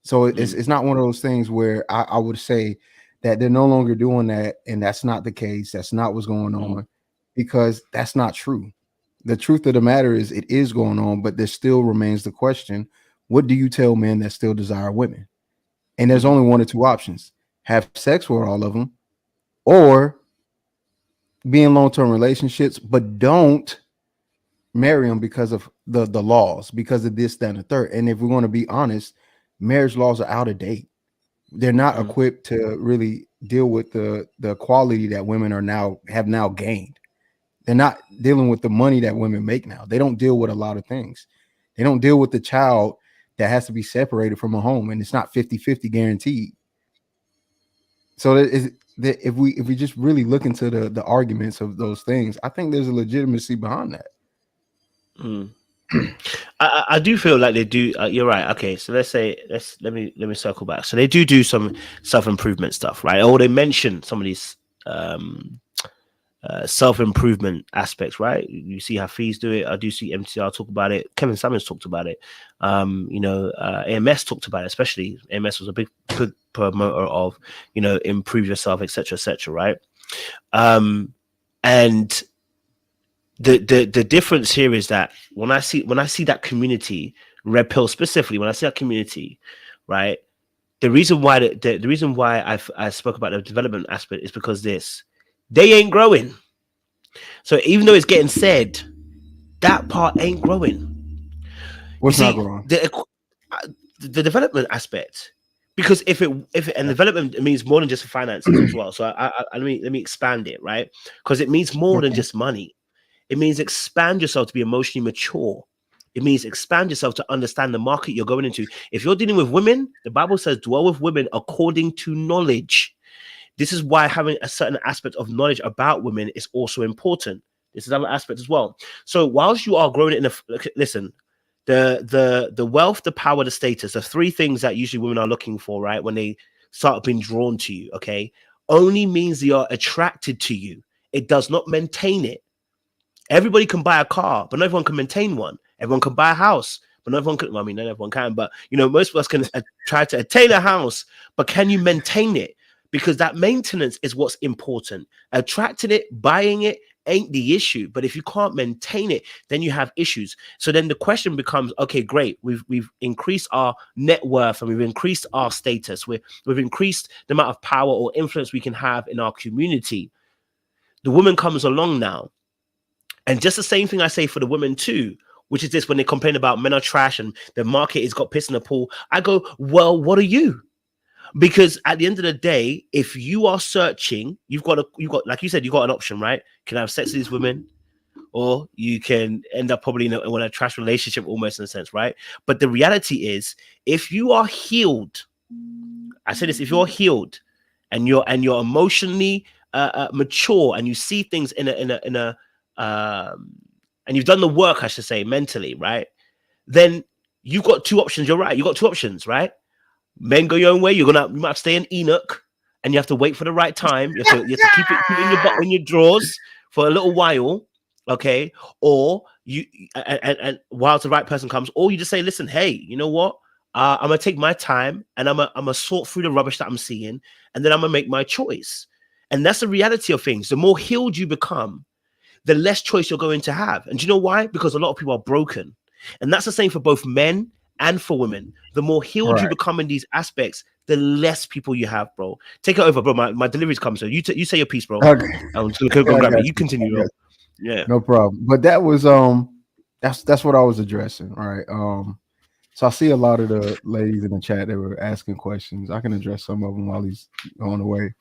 S2: So it's not one of those things where I would say that they're no longer doing that, and that's not the case. That's not what's going on, because that's not true. The truth of the matter is it is going on, but there still remains the question: what do you tell men that still desire women? And there's only one or two options: have sex with all of them, or be in long-term relationships, but don't marry them because of the laws, because of this, that, and the third. And if we're going to be honest, marriage laws are out of date. They're not equipped to really deal with the quality that women have now gained. They're not dealing with the money that women make now. They don't deal with a lot of things. They don't deal with the child that has to be separated from a home, and it's not 50-50 guaranteed. So if we just really look into the arguments of those things, I think there's a legitimacy behind that.
S1: I do feel like they do. You're right. Okay, so let me circle back. So they do some self-improvement stuff, right? Or they mention some of these self-improvement aspects, right? You see Hafiz do it. I do see MTR talk about it. Kevin Samuels talked about it. AMS talked about it. Especially AMS was a big promoter of, improve yourself, etc., right? And the difference here is that when I see that community, Red Pill specifically, when I see that community, right, the reason why the reason why I spoke about the development aspect is because they ain't growing. So even though it's getting said, that part ain't growing.
S2: What's not growing?
S1: The development aspect. Because if development means more than just finances as well. So let me expand it, right? Because it means more than just money. It means expand yourself to be emotionally mature. It means expand yourself to understand the market you're going into. If you're dealing with women, the Bible says dwell with women according to knowledge. This is why having a certain aspect of knowledge about women is also important. This is another aspect as well. So whilst you are growing listen, the wealth, the power, the status, the three things that usually women are looking for, right? When they start being drawn to you, okay, only means they are attracted to you. It does not maintain it. Everybody can buy a car, but not everyone can maintain one. Everyone can buy a house, but not everyone can. Well, I mean, not everyone can, but most of us can try to attain a house, but can you maintain it? Because that maintenance is what's important. Attracting it, buying it ain't the issue, but if you can't maintain it, then you have issues. So then the question becomes, okay, great, we've increased our net worth and we've increased our status. We've increased the amount of power or influence we can have in our community. The woman comes along now. And just the same thing I say for the women too, which is this: when they complain about men are trash and the market has got piss in the pool, I go, well, what are you? Because at the end of the day, if you are searching, you've got like you said, you've got an option, right? Can I have sex with these women, or you can end up probably in a trash relationship, almost in a sense, right? But the reality is, if you are healed, I say this: if you're healed, and you're emotionally mature, and you see things in a and you've done the work, I should say, mentally, right? Then you've got two options. You're right. You've got two options, right? Men go your own way. You might have to stay in Enoch, and you have to wait for the right time. You have to keep it in your drawers for a little while, okay? Or and while the right person comes, or you just say, listen, hey, you know what? I'm gonna take my time, and I'm gonna sort through the rubbish that I'm seeing, and then I'm gonna make my choice. And that's the reality of things. The more healed you become, the less choice you're going to have. And do you know why? Because a lot of people are broken. And that's the same for both men and for women. The more healed you become in these aspects, the less people you have, bro. Take it over, bro. My delivery's come, so you say your piece, bro.
S2: Okay.
S1: I'm just gonna go grab it. You continue, bro. Yeah.
S2: No problem. But that was that's what I was addressing, right? So I see a lot of the ladies in the chat that were asking questions. I can address some of them while he's going away.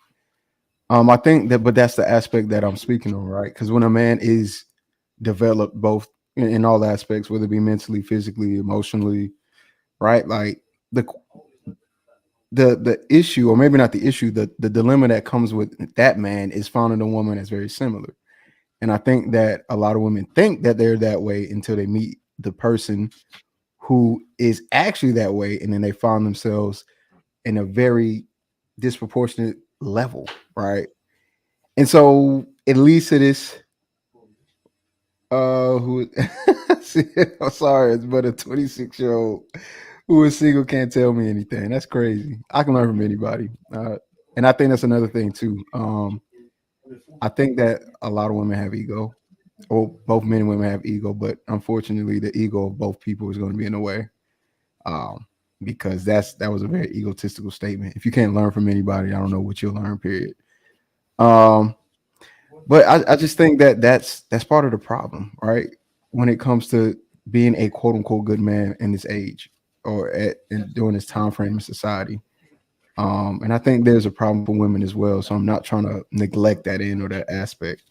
S2: I think that, but that's the aspect that I'm speaking on, right? Because when a man is developed both in all aspects, whether it be mentally, physically, emotionally, right? Like the issue, or maybe not the issue, the dilemma that comes with that man is finding a woman that's very similar. And I think that a lot of women think that they're that way until they meet the person who is actually that way, and then they find themselves in a very disproportionate level, right? And so at least it is who I'm sorry, but a 26-year-old who is single can't tell me anything. That's crazy. I can learn from anybody. And I think that's another thing too. I think that a lot of women have ego, or both men and women have ego, but unfortunately the ego of both people is going to be in the way. Because that was a very egotistical statement. If you can't learn from anybody, I don't know what you'll learn, period. But I just think that that's part of the problem, right? When it comes to being a quote unquote good man in this age, or during this time frame in society. And I think there's a problem for women as well. So I'm not trying to neglect that end or that aspect.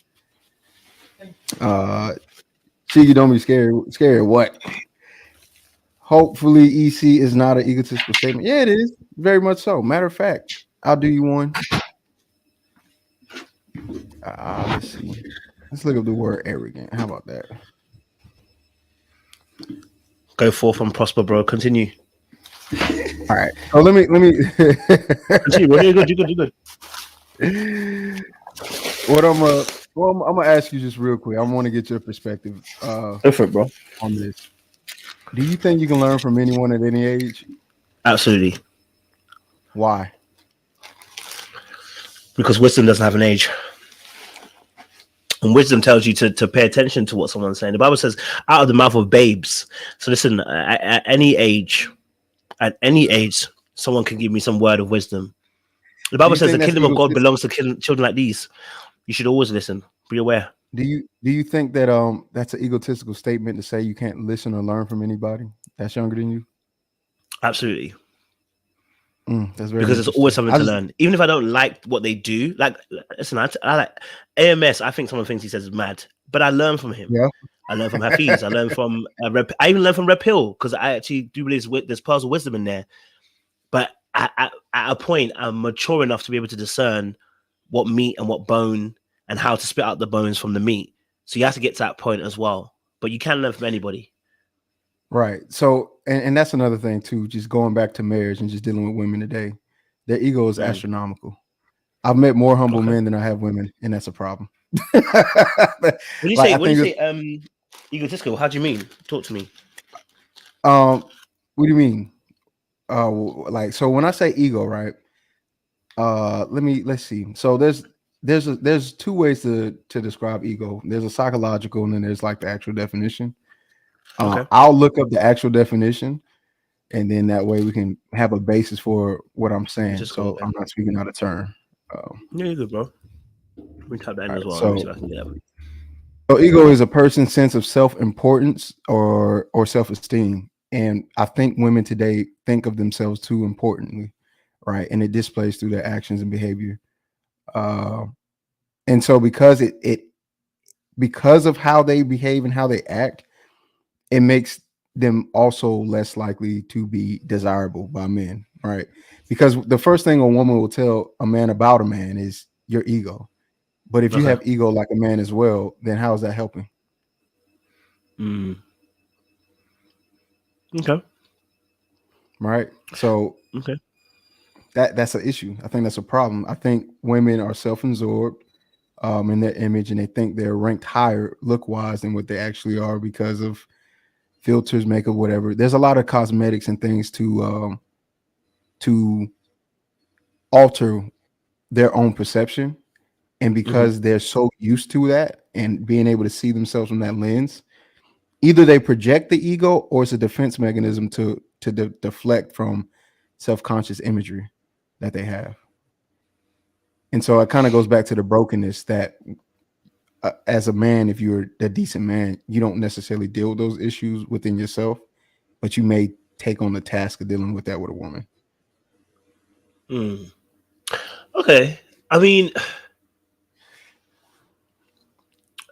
S2: You don't be scared. Scared what? Hopefully, EC is not an egotistical statement. Yeah, it is. Very much so. Matter of fact, I'll do you one. Let's see. Let's look up the word arrogant. How about that?
S1: Go forth and prosper, bro. Continue.
S2: All right. So let me
S1: Continue, bro. You're good. You're good. You're good.
S2: What I'm gonna ask you just real quick. I want to get your perspective.
S1: Go for it, bro.
S2: On this. Do you think you can learn from anyone at any age?
S1: Absolutely.
S2: Why?
S1: Because wisdom doesn't have an age. And wisdom tells you to pay attention to what someone's saying. The Bible says, out of the mouth of babes. So listen, at any age, someone can give me some word of wisdom. The Bible says the kingdom of God belongs to children like these. You should always listen. Be aware.
S2: Do you think that that's an egotistical statement to say you can't listen or learn from anybody that's younger than you?
S1: Absolutely.
S2: That's very
S1: because there's always something to learn. Even if I don't like what they do, like listen, I like AMS. I think some of the things he says is mad, but I learn from him.
S2: Yeah.
S1: I learn from Hafiz. I learn from I even learn from Rep Hill because I actually do believe there's pearls of wisdom in there. But at a point, I'm mature enough to be able to discern what meat and what bone and how to spit out the bones from the meat. So you have to get to that point as well. But you can learn from anybody.
S2: Right. So, and that's another thing too, just going back to marriage and just dealing with women today, their ego is astronomical. I've met more humble men than I have women, and that's a problem.
S1: When you say egotistical, how do you mean? Talk to me.
S2: What do you mean? So when I say ego, right? Let's see. So there's two ways to describe ego. There's a psychological, and then there's like the actual definition. I'll look up the actual definition, and then that way we can have a basis for what I'm saying. So I'm not speaking out of turn.
S1: Yeah, you're good, bro. We type that in as well.
S2: So ego is a person's sense of self-importance or self-esteem. And I think women today think of themselves too importantly, right? And it displays through their actions and behavior. And so because because of how they behave and how they act, it makes them also less likely to be desirable by men, right? Because the first thing a woman will tell a man about a man is your ego. But if you have ego like a man as well, then how is that helping?
S1: Okay.
S2: Right. So that's an issue. I think that's a problem. I think women are self-absorbed in their image, and they think they're ranked higher look-wise than what they actually are because of filters, makeup, whatever. There's a lot of cosmetics and things to alter their own perception. And because they're so used to that and being able to see themselves from that lens, either they project the ego or it's a defense mechanism to deflect from self-conscious imagery that they have. And so it kind of goes back to the brokenness that as a man, if you're a decent man, you don't necessarily deal with those issues within yourself, but you may take on the task of dealing with that with a woman.
S1: Okay. I mean,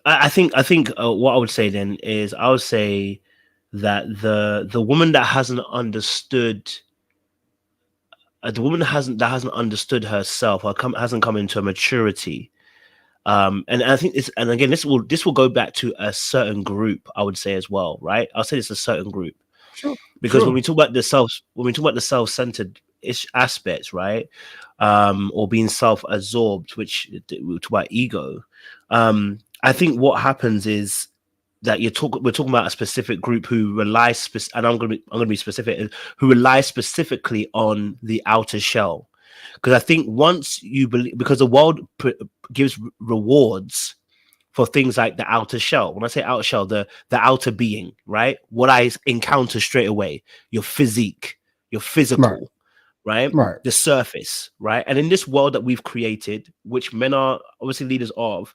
S1: I think what I would say then is I would say that the woman that hasn't understood herself or hasn't come into a maturity, and I think this, and again, this will go back to a certain group, I would say as well, right? I'll say it's a certain group, because when we talk about the self-centered aspects, right, or being self-absorbed, which we talk about ego, I think what happens is that we're talking about a specific group who relies, and I'm gonna be specific, who relies specifically on the outer shell. Because I think once you believe, because the world gives rewards for things like the outer shell. When I say outer shell, the outer being, right? What I encounter straight away, your physique, your physical, right? The surface, right? And in this world that we've created, which men are obviously leaders of,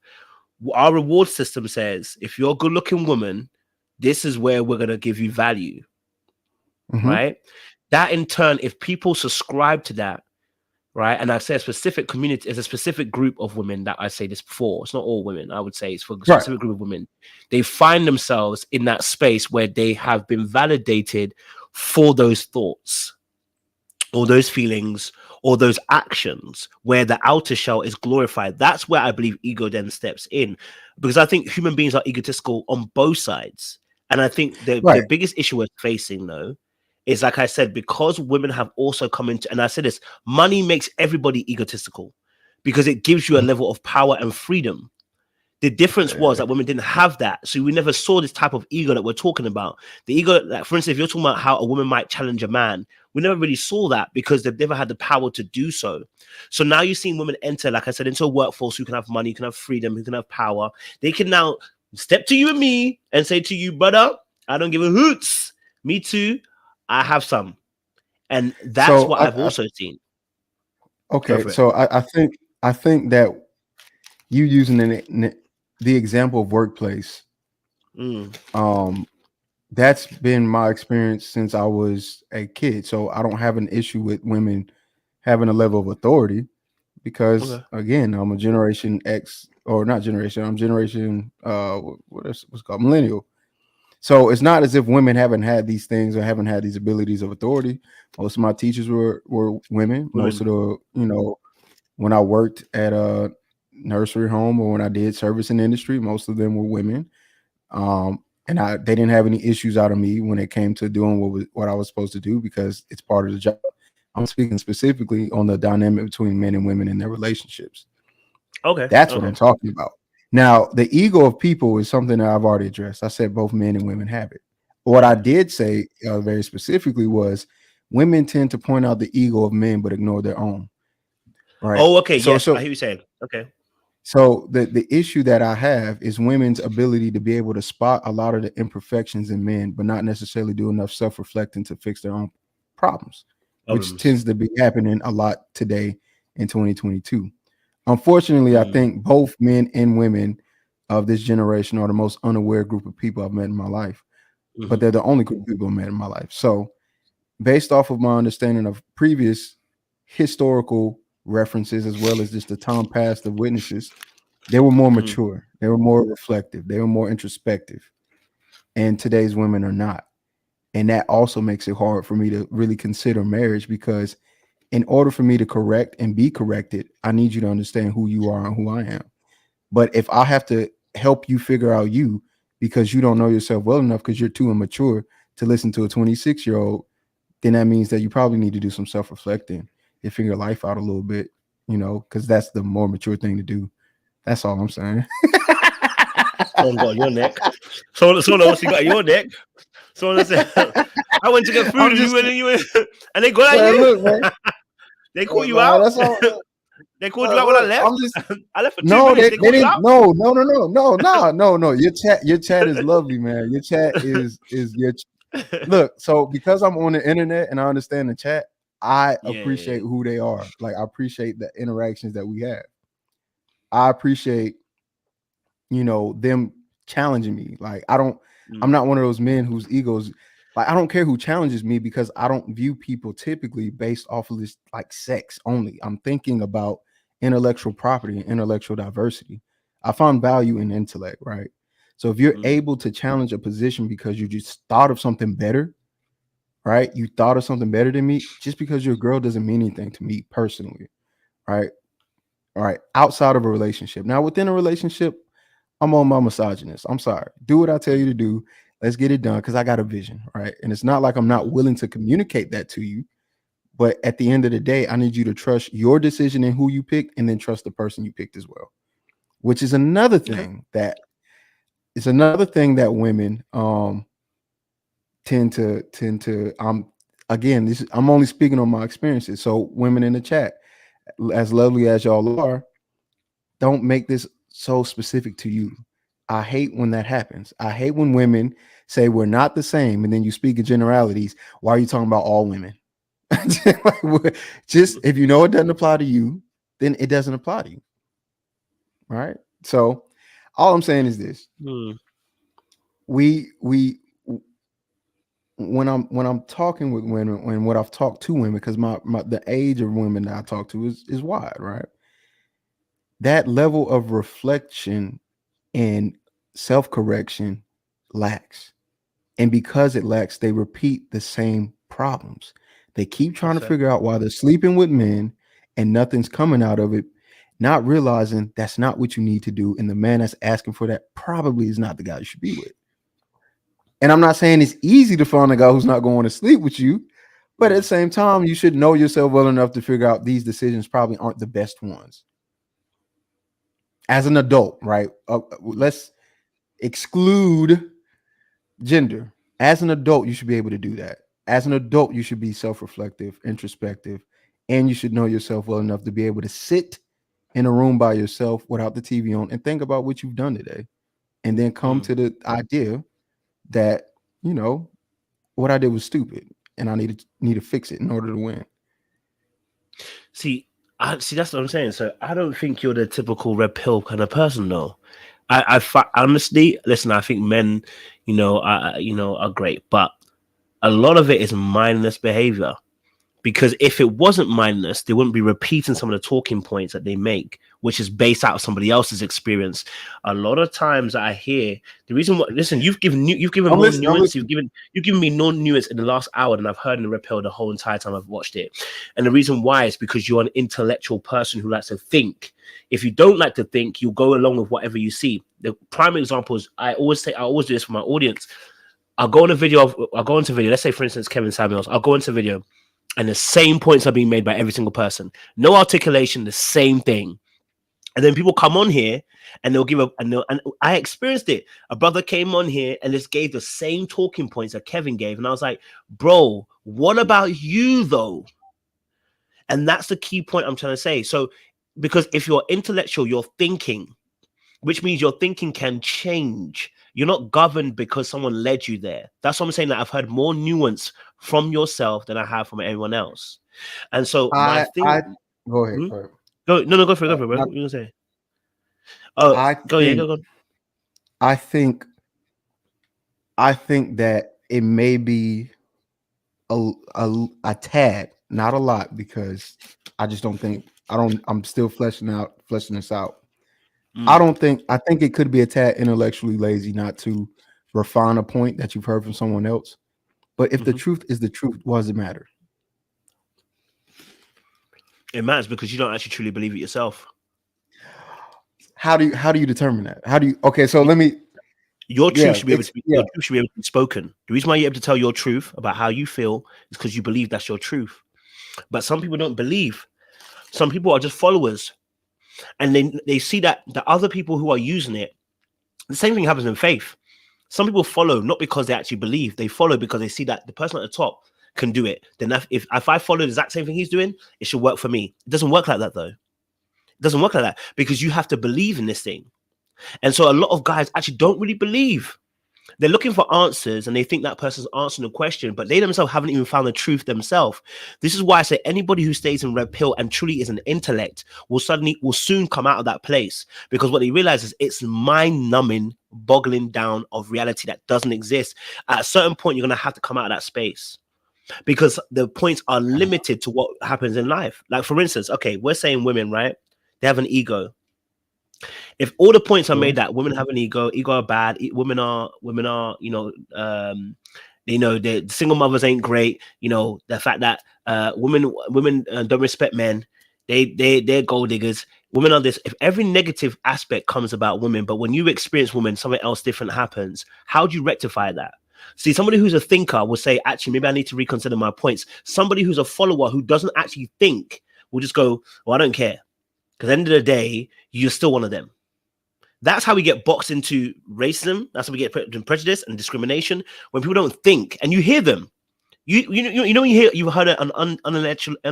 S1: our reward system says, if you're a good-looking woman, this is where we're going to give you value, right? That in turn, if people subscribe to that, right, and I say a specific community, is a specific group of women that I say this before. It's not all women. I would say it's for a specific group of women. They find themselves in that space where they have been validated for those thoughts or those feelings or those actions where the outer shell is glorified. That's where I believe ego then steps in, because I think human beings are egotistical on both sides. And I think the
S2: Right.
S1: biggest issue we're facing, though, is, like I said, because women have also come into, and I said this, money makes everybody egotistical because it gives you a level of power and freedom. The difference was that women didn't have that, so we never saw this type of ego that we're talking about. The ego, like for instance, if you're talking about how a woman might challenge a man, we never really saw that because they've never had the power to do so. So now you're seeing women enter, like I said, into a workforce who can have money, who can have freedom, who can have power. They can now step to you and me and say to you, brother, I don't give a hoots. Me too. I have some, and that's
S2: So
S1: what I've also seen. Go
S2: okay,
S1: for it.
S2: so I think that you using the example of workplace,
S1: Mm,
S2: that's been my experience since I was a kid. So I don't have an issue with women having a level of authority because
S1: okay.
S2: again, I'm a generation X, or not generation, I'm generation what's called millennial. So it's not as if women haven't had these things or haven't had these abilities of authority. Most of my teachers were women. Most
S1: Women.
S2: of the, when I worked at a nursery home or when I did service in industry, most of them were women. And they didn't have any issues out of me when it came to doing what I was supposed to do because it's part of the job. I'm speaking specifically on the dynamic between men and women in their relationships.
S1: Okay.
S2: That's what I'm
S1: Okay.
S2: talking about. Now, the ego of people is something that I've already addressed. I said both men and women have it. What I
S1: Yeah.
S2: did say very specifically was women tend to point out the ego of men but ignore their own. Right.
S1: Oh, okay.
S2: So
S1: Yes, I
S2: so
S1: hear you saying. Okay.
S2: so the issue that I have is women's ability to be able to spot a lot of the imperfections in men, but not necessarily do enough self-reflecting to fix their own problems, which
S1: Problems.
S2: tends to be happening a lot today in 2022. Unfortunately, I
S1: Mm,
S2: think both men and women of this generation are the most unaware group of people I've met in my life, but
S1: hmm
S2: they're the only group of people I've met in my life. So, based off of my understanding of previous historical references, as well as just the time past of witnesses, they were more
S1: mm,
S2: mature, they were more reflective, they were more introspective. And today's women are not. And that also makes it hard for me to really consider marriage because in order for me to correct and be corrected, I need you to understand who you are and who I am. But if I have to help you figure out you because you don't know yourself well enough because you're too immature to listen to a 26-year-old, then that means that you probably need to do some self-reflecting and figure life out a little bit, because that's the more mature thing to do. That's all I'm saying.
S1: Someone got on your neck. Someone else got on your neck. Someone else said, I went to get food
S2: I'm
S1: and you
S2: just
S1: went and you went, and they got at
S2: man,
S1: you.
S2: look, man.
S1: They caught you
S2: Nah,
S1: out.
S2: that's all.
S1: They called you out when I
S2: Look,
S1: left.
S2: I'm just
S1: I left for two
S2: no,
S1: minutes. They
S2: they
S1: called you
S2: didn't.
S1: out.
S2: No, no, no, no, no, no, no, no. Your chat is lovely, man. Your chat is your look. So because I'm on the internet and I understand the chat, I
S1: Yeah, yeah,
S2: appreciate who they are. Like I appreciate the interactions that we have. I appreciate them challenging me. Like
S1: yeah.
S2: I'm not one of those men whose egos, like I don't care who challenges me because I don't view people typically based off of this like sex only. I'm thinking about intellectual property and intellectual diversity. I find value in intellect, right? So if you're
S1: Mm,
S2: able to challenge a position because you just thought of something better, right? You thought of something better than me, just because you're a girl doesn't mean anything to me personally, right? All right, outside of a relationship. Now, within a relationship, I'm on my misogynist. I'm sorry. Do what I tell you
S1: mm,
S2: to do. Let's get it done because I got a vision, right? And it's not like I'm
S1: mm.
S2: not willing to communicate that to you. But at the end of the day, I need you to trust your decision and who you picked, and then trust the person you picked as well. Which is another
S1: Okay.
S2: thing that women tend to again, I'm only speaking on my experiences. So women in the chat, as lovely as y'all are, don't make this so specific to you. I hate when that happens. I hate when women say we're not the same and then you speak in generalities. Why are you talking about all women? Just if you know it doesn't apply to you, then it doesn't apply to you. Right. So all I'm saying is this.
S1: Mm,
S2: We when I'm talking with women, when what I've talked to women, because my the age of women that I talk to is wide, right? That level of reflection and self-correction lacks. And because it lacks, they repeat the same problems. They keep trying to figure out why they're sleeping with men and nothing's coming out of it, not realizing that's not what you need to do. And the man that's asking for that probably is not the guy you should be with. And I'm not saying it's easy to find a guy who's not going to sleep with you, but at the same time, you should know yourself well enough to figure out these decisions probably aren't the best ones. As an adult, right? Let's exclude gender. As an adult, you should be able to do that. As an adult, you should be self-reflective, introspective, and you should know yourself well enough to be able to sit in a room by yourself without the TV on and think about what you've done today, and then come to the idea that, you know, what I did was stupid and I need to fix it in order to win.
S1: See, that's what I'm saying. So I don't think you're the typical red pill kind of person, though. I honestly, listen, I think men, are great, but a lot of it is mindless behavior. Because if it wasn't mindless, they wouldn't be repeating some of the talking points that they make, which is based out of somebody else's experience. A lot of times I hear the reason why. Listen, you've given more nuance. You've given me no nuance in the last hour than I've heard in the Repel the whole entire time I've watched it. And the reason why is because you're an intellectual person who likes to think. If you don't like to think, you go along with whatever you see. The prime example is I always do this for my audience. I'll go into video. Let's say, for instance, Kevin Samuels. I'll go into video. And the same points are being made by every single person. No articulation, the same thing. And then people come on here and they'll give and I experienced it. A brother came on here and just gave the same talking points that Kevin gave. And I was like, bro, what about you though? And that's the key point I'm trying to say. So, because if you're intellectual, you're thinking, which means your thinking can change. You're not governed because someone led you there. That's what I'm saying, that I've heard more nuance from yourself than I have from everyone else. And so
S2: go ahead.
S1: Go for it. Go for it, bro. What are you gonna say? Go.
S2: I think that it may be a tad, not a lot, because I just don't think I'm still fleshing this out. I think it could be a tad intellectually lazy not to refine a point that you've heard from someone else. But if the truth is the truth, what does it matter?
S1: It matters because you don't actually truly believe it yourself.
S2: How do you determine that? Okay, so let me.
S1: Your truth should be able to be. Your truth should be able to be spoken. The reason why you're able to tell your truth about how you feel is because you believe that's your truth. But some people don't believe. Some people are just followers, and they see that the other people who are using it. The same thing happens in faith. Some people follow not because they actually believe. They follow because they see that the person at the top can do it. Then if I follow the exact same thing he's doing, it should work for me. It doesn't work like that, though. It doesn't work like that because you have to believe in this thing. And so a lot of guys actually don't really believe. They're looking for answers and they think that person's answering the question, but they themselves haven't even found the truth themselves. This is why I say anybody who stays in red pill and truly is an intellect will soon come out of that place, because what they realize is it's mind-numbing, boggling down of reality that doesn't exist. At a certain point, you're going to have to come out of that space because the points are limited to what happens in life. Like, for instance, okay, we're saying women, right? They have an ego. If all the points are made that women have an ego are bad, women are, the single mothers ain't great, the fact that women don't respect men, they're gold diggers, women are this. If every negative aspect comes about women, but when you experience women, something else different happens, how do you rectify that? See, somebody who's a thinker will say, actually, maybe I need to reconsider my points. Somebody who's a follower who doesn't actually think will just go, well, I don't care. Because at the end of the day, you're still one of them. That's how we get boxed into racism. That's how we get put in prejudice and discrimination. When people don't think, and you hear them, you've heard an unintellectual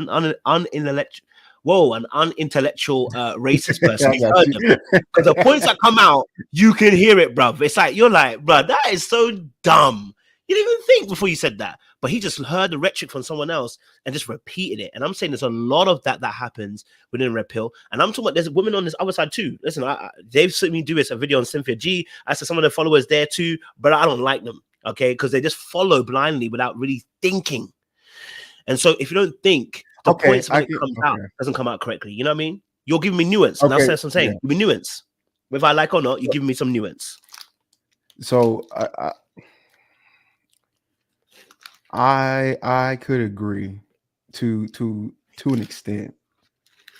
S1: racist person. You've heard them. Because the points that come out, you can hear it, bruv. It's like you're like, bruv, that is so dumb. You didn't even think before you said that. But he just heard the rhetoric from someone else and just repeated it. And I'm saying there's a lot of that happens within Red Pill. And I'm talking about there's women on this other side too. Listen, they've seen me do a video on Cynthia G. I said some of the followers there too, but I don't like them, okay? Because they just follow blindly without really thinking. And so if you don't think, the points when it comes out doesn't come out correctly. You know what I mean? You're giving me nuance. And that's what I'm saying. Give me nuance. Whether I like or not, you're giving me some nuance.
S2: So I could agree to an extent,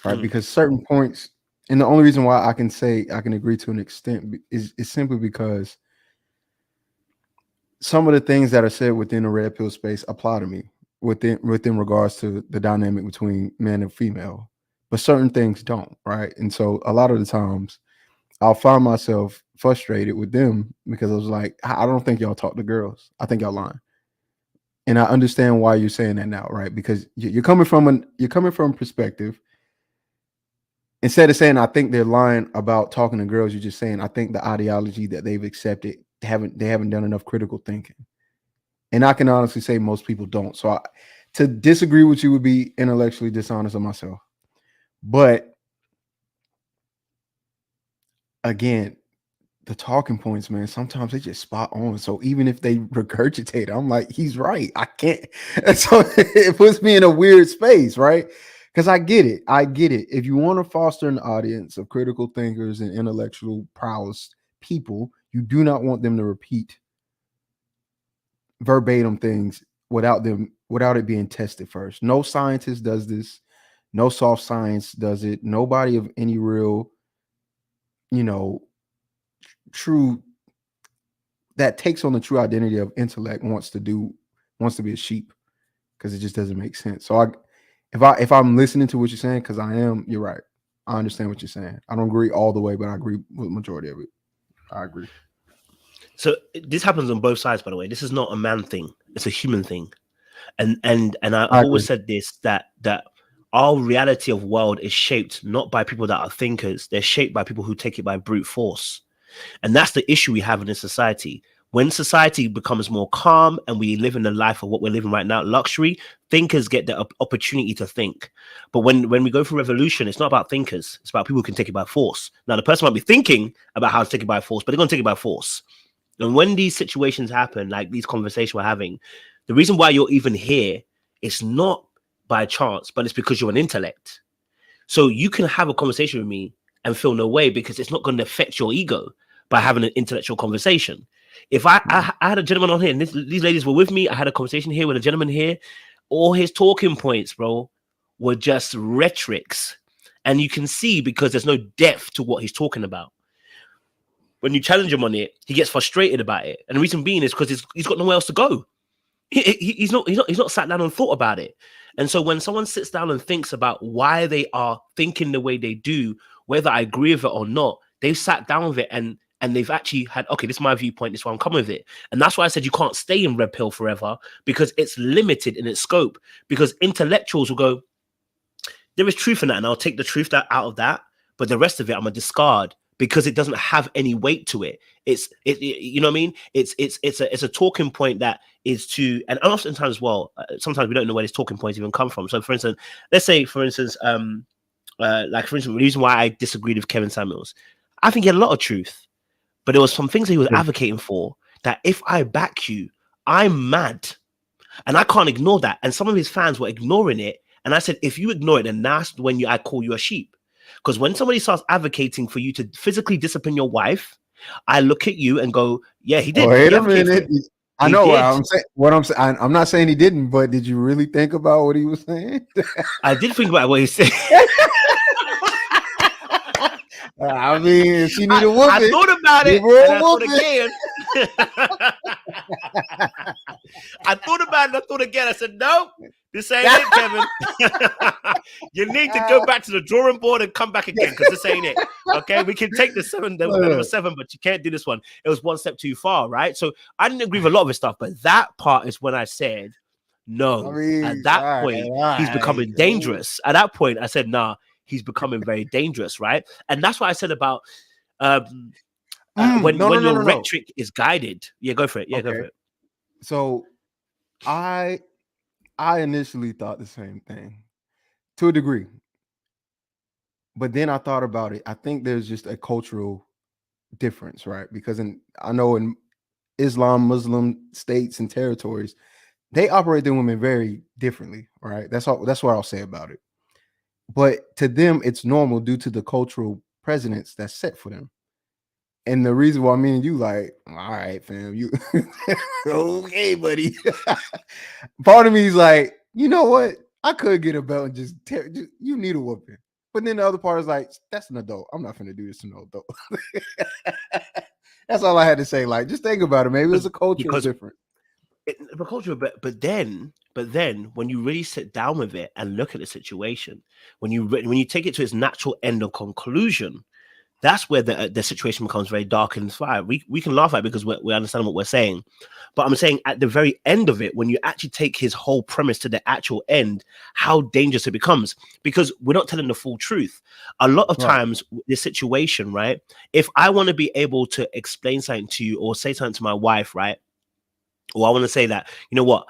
S2: right?
S1: Mm,
S2: Because certain points, and the only reason why I can say I can agree to an extent is simply because some of the things that are said within the red pill space apply to me within regards to the dynamic between man and female, but certain things don't, right? And so a lot of the times I'll find myself frustrated with them because I was like, I don't think y'all talk to girls. I think y'all lying. And I understand why you're saying that now, right? Because you're coming from a perspective. Instead of saying I think they're lying about talking to girls, you're just saying I think the ideology that they've accepted they haven't done enough critical thinking. And I can honestly say most people don't. So to disagree with you would be intellectually dishonest of myself. But again, the talking points, man, sometimes they just spot on. So even if they regurgitate, I'm like, he's right. I can't. And so it puts me in a weird space, right? Because I get it. I get it. If you want to foster an audience of critical thinkers and intellectual prowess people, you do not want them to repeat verbatim things without it being tested first. No scientist does this. No soft science does it. Nobody of any real, you know, true that takes on the true identity of intellect wants to be a sheep, because it just doesn't make sense. So if I'm listening to what you're saying, because I am, you're right. I understand what you're saying. I don't agree all the way, but I agree with the majority of it. I agree.
S1: so this happens on both sides, by the way. This is not a man thing; it's a human thing. And
S2: I
S1: I've always
S2: agree.
S1: said this, that our reality of world is shaped not by people that are thinkers; they're shaped by people who take it by brute force. And that's the issue we have in this society. When society becomes more calm and we live in the life of what we're living right now, luxury, thinkers get the opportunity to think. But when we go through revolution, it's not about thinkers. It's about people who can take it by force. Now, the person might be thinking about how to take it by force, but they're going to take it by force. And when these situations happen, like these conversations we're having, the reason why you're even here is not by chance, but it's because you're an intellect. So you can have a conversation with me and feel no way because it's not going to affect your ego by having an intellectual conversation. If I had a gentleman on here and these ladies were with me, I had a conversation here with a gentleman here, all his talking points, bro, were just rhetorics. And you can see because there's no depth to what he's talking about. When you challenge him on it, he gets frustrated about it. And the reason being is because he's got nowhere else to go. He's not sat down and thought about it. And so when someone sits down and thinks about why they are thinking the way they do, whether I agree with it or not, they've sat down with it and they've actually had, okay, this is my viewpoint, this is why I'm coming with it. And that's why I said you can't stay in red pill forever, because it's limited in its scope. Because intellectuals will go, there is truth in that, and I'll take the truth out of that, but the rest of it I'm gonna discard because it doesn't have any weight to it. You know what I mean? It's a talking point that is to, and oftentimes, well, sometimes we don't know where these talking points even come from. So, for instance, let's say, for instance, the reason why I disagreed with Kevin Samuels, I think he had a lot of truth, but there was some things that he was
S2: Yeah.
S1: advocating for that if I back you, I'm mad, and I can't ignore that. And some of his fans were ignoring it, and I said, if you ignore it, then that's when I call you a sheep. Because when somebody starts advocating for you to physically discipline your wife, I look at you and go, yeah, he did.
S2: Wait
S1: He
S2: a
S1: advocated for
S2: minute.
S1: it.
S2: I
S1: He
S2: know what
S1: did.
S2: I'm saying. I'm not saying he didn't, but did you really think about what he was saying?
S1: I did think about what he said.
S2: I mean, if she need a
S1: I
S2: whooping,
S1: thought about
S2: give
S1: it,
S2: her
S1: and
S2: a
S1: I thought
S2: whooping.
S1: again. I thought about it, and I thought again. I said, no, this ain't it, Kevin. You need to go back to the drawing board and come back again, because this ain't it. Okay, we can take the number 7, but you can't do this one. It was one step too far, right? So I didn't agree with a lot of his stuff, but that part is when I said, no.
S2: I mean,
S1: At that
S2: all
S1: point, he's
S2: right.
S1: becoming dangerous. At that point, I said, nah, he's becoming very dangerous, right? And that's what I said about when your
S2: No.
S1: rhetoric is guided. Yeah, go for it. Yeah, go
S2: Okay.
S1: for it.
S2: So I initially thought the same thing to a degree, but then I thought about it. I think there's just a cultural difference, right? Because I know in Islam, Muslim states and territories, they operate their women very differently, right? That's all. That's what I'll say about it. But to them, it's normal due to the cultural precedents that's set for them. And the reason why me and you like, all right, fam, you okay, buddy. Part of me is like, you know what? I could get a belt and just you need a whooping. But then the other part is like, that's an adult. I'm not gonna do this to no adult. That's all I had to say. Like, just think about it. Maybe it's a cultural difference.
S1: The culture, but then when you really sit down with it and look at the situation, when you take it to its natural end of conclusion, that's where the situation becomes very dark and fire. We can laugh at it because we understand what we're saying, but I'm saying at the very end of it, when you actually take his whole premise to the actual end, how dangerous it becomes, because we're not telling the full truth. A lot of times, this situation, right? If I want to be able to explain something to you or say something to my wife, right? Or I want to say that, you know what,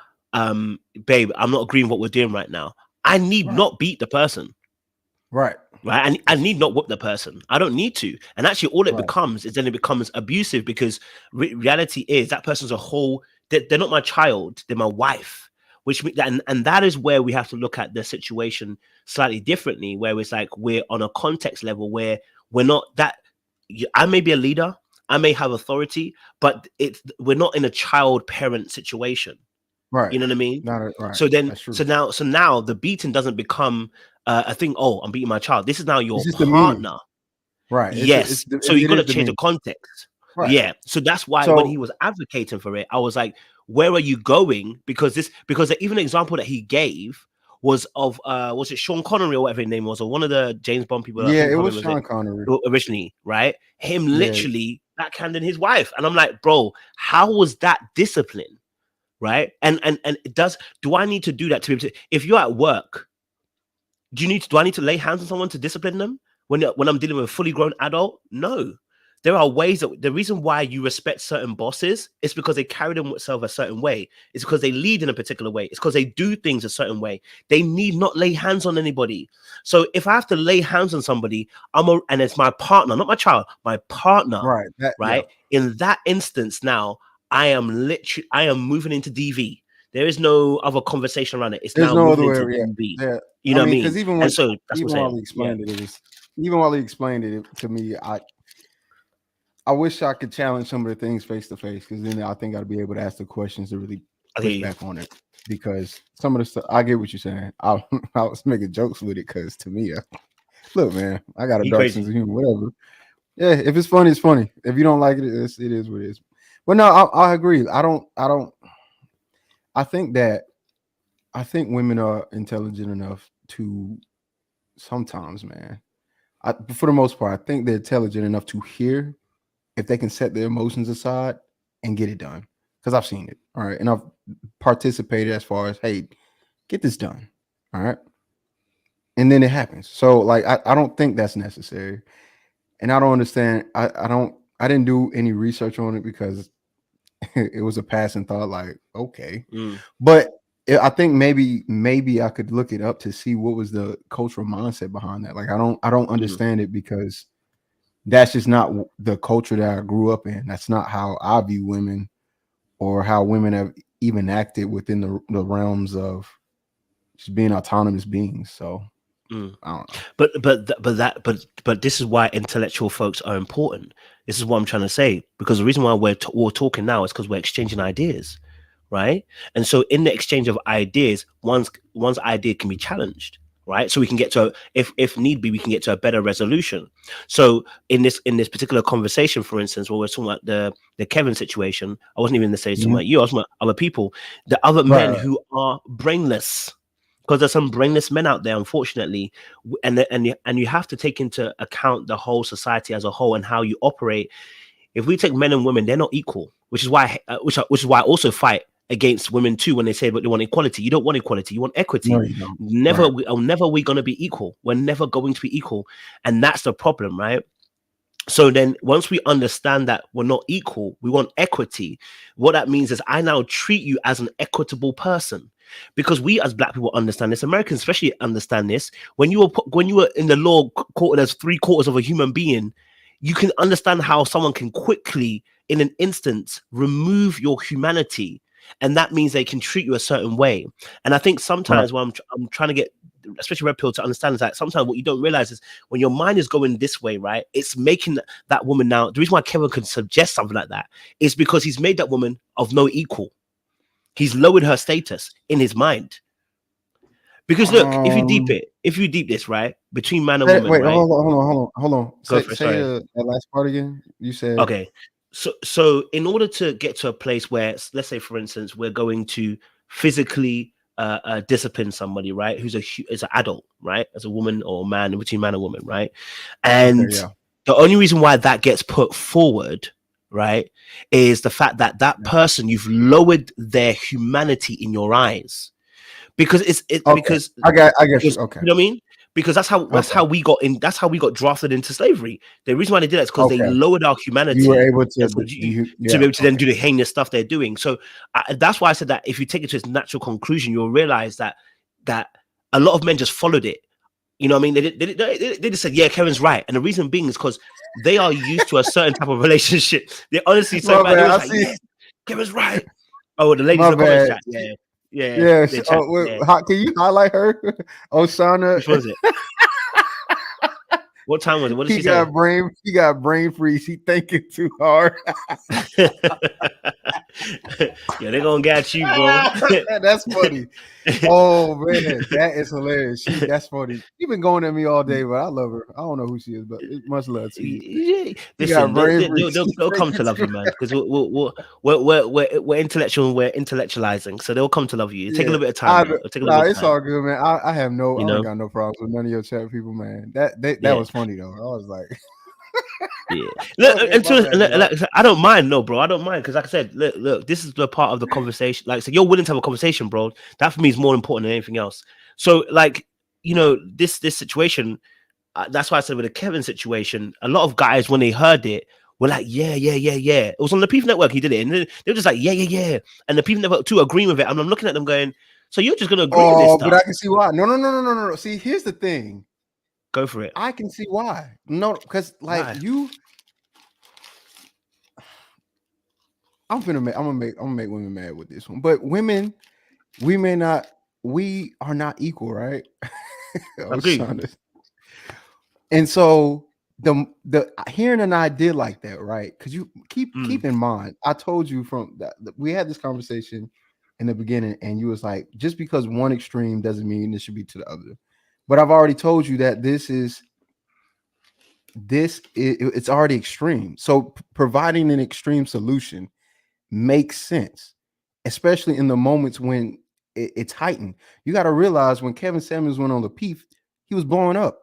S1: babe, I'm not agreeing with what we're doing right now. I need not beat the person.
S2: Right.
S1: And I need not whip the person. I don't need to. And actually, all it becomes is then it becomes abusive, because reality is that person's a whole. They're not my child. They're my wife. Which and that is where we have to look at the situation slightly differently. Where it's like we're on a context level where we're not that. I may be a leader. I may have authority, but we're not in a child-parent situation.
S2: Right.
S1: You know what I mean?
S2: Right.
S1: So then, so now the beating doesn't become a thing. Oh, I'm beating my child. This is now your partner.
S2: Right.
S1: Yes. So you got to change the context.
S2: Right.
S1: Yeah. So that's why when he was advocating for it, I was like, where are you going? Because even an example that he gave was of was it Sean Connery or whatever his name was, or one of the James Bond people?
S2: Yeah, it was Sean Connery
S1: originally, right? Him literally backhanding his wife, and I'm like, bro, how was that discipline? Right. And do I need to do that to be able to, if you're at work, do I need to lay hands on someone to discipline them when I'm dealing with a fully grown adult? No. There are ways that the reason why you respect certain bosses is because they carry themselves a certain way. It's because they lead in a particular way. It's because they do things a certain way. They need not lay hands on anybody. So if I have to lay hands on somebody, and it's my partner, not my child, my partner.
S2: Right.
S1: Right. Yeah. In that instance now, I am moving into DV. There is no other conversation around it. It's
S2: There's
S1: now
S2: no other way.
S1: DV.
S2: Yeah.
S1: You know what I mean?
S2: Because even while he explained it to me, I wish I could challenge some of the things face to face, because then I think I'd be able to ask the questions to really push back on it. Because some of the stuff, I get what you're saying. I was making jokes with it because to me, look, man, I got a dark sense of humor. Whatever. Yeah, if it's funny, it's funny. If you don't like it, it is what it is. But no, I agree. I think women are intelligent enough to sometimes, man. For the most part, I think they're intelligent enough to hear if they can set their emotions aside and get it done. Because I've seen it. All right. And I've participated as far as, hey, get this done. All right. And then it happens. So like I don't think that's necessary. And I don't understand. I didn't do any research on it because it was a passing thought, like, okay. But I think maybe I could look it up to see what was the cultural mindset behind that. Like I don't understand it, because that's just not the culture that I grew up in. That's not how I view women, or how women have even acted within the realms of just being autonomous beings. So I don't know.
S1: But this is why intellectual folks are important. This is what I'm trying to say, because the reason why we're talking now is because we're exchanging ideas, right? And so in the exchange of ideas, one's idea can be challenged, right? So we can get to if need be, we can get to a better resolution. So in this particular conversation, for instance, where we're talking about the Kevin situation, I wasn't even necessarily talking about you. I was talking about other people, the other men who are brainless. Because there's some brainless men out there, unfortunately, and you have to take into account the whole society as a whole and how you operate. If we take men and women, they're not equal, which is why I also fight against women too when they say, but they want equality. You don't want equality, you want equity.
S2: No, you don't.
S1: Never, we're going to be equal. We're never going to be equal, and that's the problem, right? So then once we understand that we're not equal, we want equity. What that means is I now treat you as an equitable person. Because we as Black people understand this, Americans especially understand this. When you were in the law quoted as 3/4 of a human being, you can understand how someone can quickly, in an instance, remove your humanity, and that means they can treat you a certain way. And I think sometimes when I'm trying to get especially red pill, to understand is that sometimes what you don't realize is when your mind is going this way, right, it's making that woman now. The reason why Kevin can suggest something like that is because he's made that woman of no equal. He's lowered her status in his mind. Because look, if you deep this, right, between man and woman,
S2: wait,
S1: right?
S2: hold on.
S1: Go for it.
S2: Say that last part again. You said
S1: okay. So in order to get to a place where, let's say, for instance, we're going to physically discipline somebody, right, who's is an adult, right, as a woman or a man, between man and woman, right, and the only reason why that gets put forward, right, is the fact that that person, you've lowered their humanity in your eyes. Because because
S2: I guess you. Okay,
S1: you know what I mean? Because that's how we got in. That's how we got drafted into slavery. The reason why they did that is because they lowered our humanity.
S2: You were able to
S1: to be able to then do the heinous stuff they're doing. So that's why I said that if you take it to its natural conclusion, you'll realize that a lot of men just followed it. You know what I mean? They just said, yeah, Kevin's right. And the reason being is because they are used to a certain type of relationship. They honestly so bad. They was like, yeah, Kevin's right. Oh, the ladies in the comments chat. Yeah.
S2: Yeah. Can you highlight her? Osana.
S1: Which one is it? What time was it? What did she say?
S2: He got brain freeze. He thinking too hard.
S1: Yeah, they're gonna get you, bro.
S2: That's funny. Oh man, that is hilarious. That's funny. You've been going at me all day, but I love her. I don't know who she is, but much love to you.
S1: Yeah. Listen, they'll come to love you, man. Because we're intellectual, we're intellectualizing, so they'll come to love you. Take a little bit of time.
S2: It's all good, man. I have I don't got no problems with none of your chat people, man. That was funny though. I was like,
S1: yeah. I don't mind, no, bro. I don't mind because, like I said, look, this is the part of the conversation. Like, so you're willing to have a conversation, bro. That for me is more important than anything else. So, like, you know, this situation. That's why I said with the Kevin situation, a lot of guys when they heard it were like, yeah. It was on the People Network. He did it, and they were just like, yeah. And the People Network too agreeing with it. And I'm looking at them going, so you're just gonna agree with this stuff?
S2: But I can see why. No. See, here's the thing.
S1: Go for it.
S2: I can see why. No, because like I'm gonna make women mad with this one. But women, we are not equal, right? And so the hearing an idea like that, right? Because you keep in mind, I told you from that we had this conversation in the beginning, and you was like, just because one extreme doesn't mean it should be to the other. But I've already told you that it's already extreme. So providing an extreme solution makes sense, especially in the moments when it's heightened. You got to realize when Kevin Samuels went on the Peef, he was blowing up,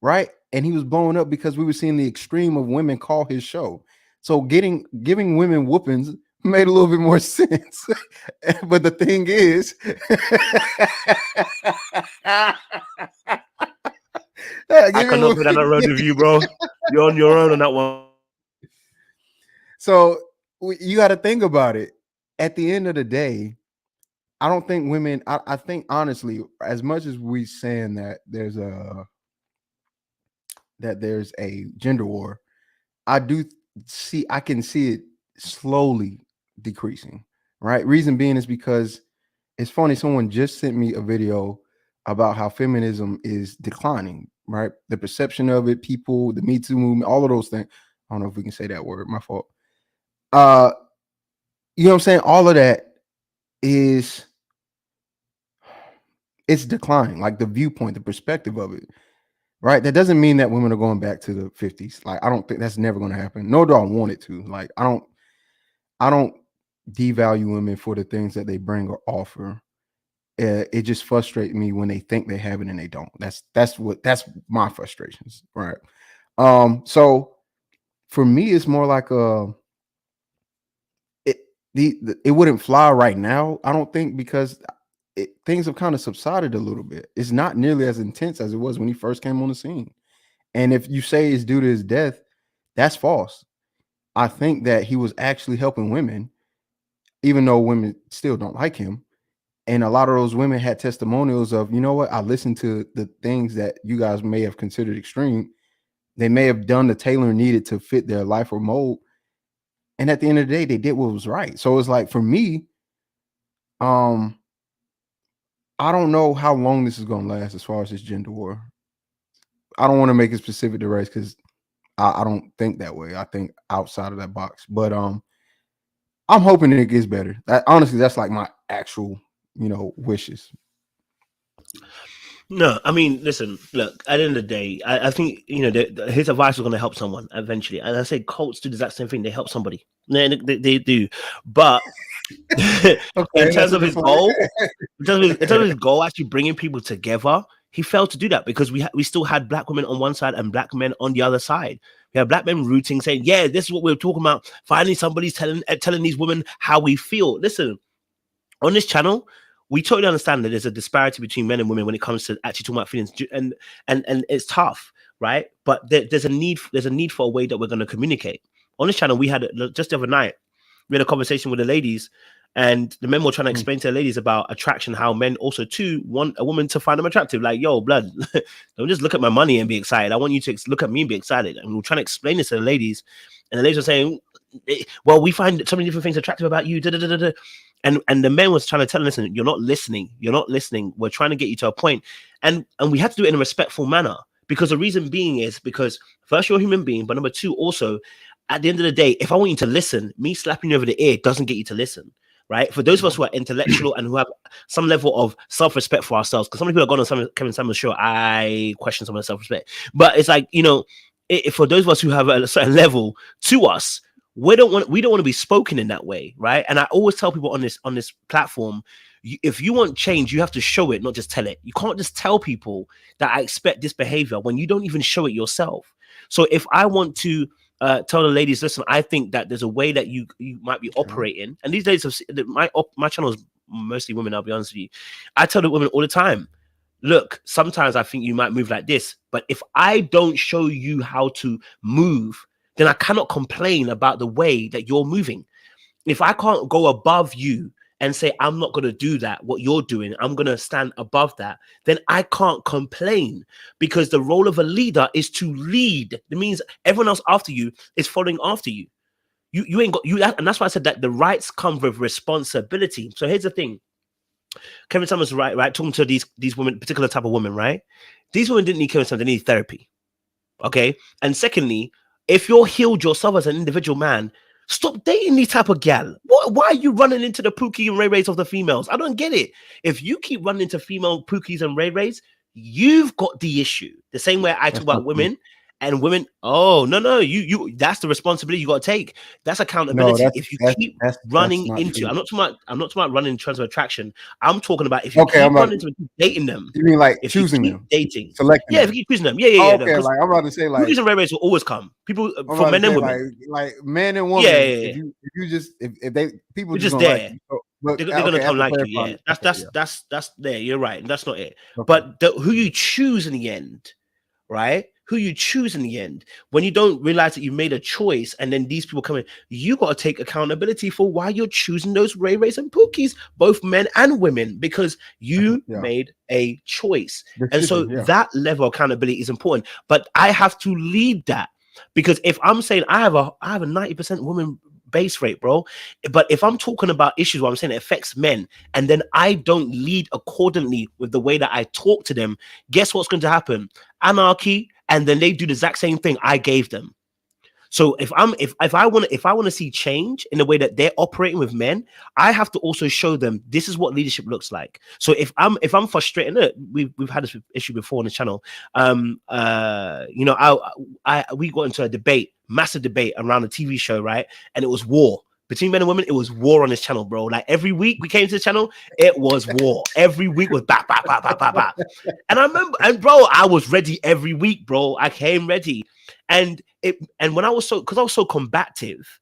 S2: right? And he was blowing up because we were seeing the extreme of women call his show. So giving women whoopings made a little bit more sense. But the thing is,
S1: I cannot put that on road with you, bro. You're on your own on that one.
S2: So you got to think about it. At the end of the day, I don't think women. I think honestly, as much as we saying that there's a gender war, I can see it slowly decreasing. Right? Reason being is because it's funny. Someone just sent me a video about how feminism is declining. Right? The perception of it, people, the Me Too movement, all of those things. I don't know if we can say that word. My fault. You know what I'm saying? All of that it's declining, like the viewpoint, the perspective of it, right? That doesn't mean that women are going back to the 50s. Like, I don't think that's never going to happen. Nor do I want it to. Like, I don't devalue women for the things that they bring or offer. It just frustrates me when they think they have it and they don't. That's my frustrations, right? So for me, it's more like it wouldn't fly right now, I don't think, because things have kind of subsided a little bit. It's not nearly as intense as it was when he first came on the scene. And if you say it's due to his death, that's false. I think that he was actually helping women, even though women still don't like him. And a lot of those women had testimonials of, you know what, I listened to the things that you guys may have considered extreme. They may have done the tailoring needed to fit their life or mold. And at the end of the day, they did what was right. So it's like, for me, I don't know how long this is going to last as far as this gender war. I don't want to make it specific to race because I don't think that way. I think outside of that box. But I'm hoping it gets better. Honestly, that's like my actual, wishes.
S1: No, I mean, listen, look, at the end of the day, I think, his advice is going to help someone eventually. And I say cults do the exact same thing. They help somebody. They do. But in terms of his goal, in terms of his goal, actually bringing people together, he failed to do that because we still had black women on one side and black men on the other side. We have black men rooting, saying, yeah, this is what we're talking about. Finally, somebody's telling these women how we feel. Listen, on this channel, we totally understand that there's a disparity between men and women when it comes to actually talking about feelings, and it's tough, right? But there's a need for a way that we're going to communicate. On this channel, we had just the other night, we had a conversation with the ladies, and the men were trying to explain to the ladies about attraction, how men also too want a woman to find them attractive. Like, yo, blood, don't just look at my money and be excited. I want you to look at me and be excited. And we're trying to explain this to the ladies, and the ladies were saying, well, we find so many different things attractive about you. And the men was trying to tell them, listen, you're not listening. We're trying to get you to a point. And we had to do it in a respectful manner, because the reason being is because first, you're a human being, but number two, also, at the end of the day, if I want you to listen, me slapping you over the ear doesn't get you to listen, right? For those of us who are intellectual and who have some level of self-respect for ourselves, because some people have gone on Kevin Samuel's show, I question some of the self-respect. But it's like, for those of us who have a certain level to us, we don't want to be spoken in that way, right? And I always tell people on this platform, if you want change, you have to show it, not just tell it. You can't just tell people that I expect this behavior when you don't even show it yourself. So if I want to tell the ladies, listen, I think that there's a way that you might be operating, and these days my channel is mostly women. I'll be honest with you. I tell the women all the time, look, sometimes I think you might move like this, but if I don't show you how to move, then I cannot complain about the way that you're moving. If I can't go above you and say, I'm not going to do that, what you're doing, I'm going to stand above that, then I can't complain, because the role of a leader is to lead. It means everyone else after you is following after you. You ain't got you, and that's why I said that the rights come with responsibility. So here's the thing. Kevin Summers, right, talking to these women, particular type of women, right? These women didn't need Kevin Summers, they need therapy. Okay. And secondly, if you're healed yourself as an individual man, stop dating these type of gal. Why are you running into the Pookie and Ray Rays of the females? I don't get it. If you keep running into female Pookies and Ray Rays, you've got the issue. The same way I talk about women and women. Oh, no, you that's the responsibility you got to take. That's accountability.
S2: No,
S1: if you keep running into, I'm not talking about running in terms of attraction. I'm talking about if you keep running into dating them.
S2: You mean like
S1: if
S2: choosing them,
S1: dating,
S2: selecting?
S1: Yeah, if you keep choosing them, yeah.
S2: Okay, like I'm about to say, like
S1: Pookies and Ray Rays will always come. People for men and women,
S2: like men and women.
S1: Yeah.
S2: If you just if they people just
S1: there.
S2: like you. So, but,
S1: they're gonna come like you. Yeah, that's there. You're right, and that's not it. Okay. But who you choose in the end, right? Who you choose in the end, when you don't realize that you made a choice, and then these people come in, you got to take accountability for why you're choosing those Ray Rays and Pookies, both men and women, because you made a choice. And so that level of accountability is important. But I have to lead that, because if I'm saying I have a 90% woman base rate, bro, but if I'm talking about issues where I'm saying it affects men, and then I don't lead accordingly with the way that I talk to them, guess what's going to happen? Anarchy. And then they do the exact same thing I gave them. So if I want to see change in the way that they're operating with men, I have to also show them this is what leadership looks like. So if I'm frustrated, look, we've had this issue before on the channel. We got into a debate, massive debate around a TV show, right? And it was war. Between men and women, it was war on this channel, bro. Like every week we came to the channel, it was war. Every week was bah. And I remember, and bro, I was ready every week, bro. I came ready. And when I was because I was so combative,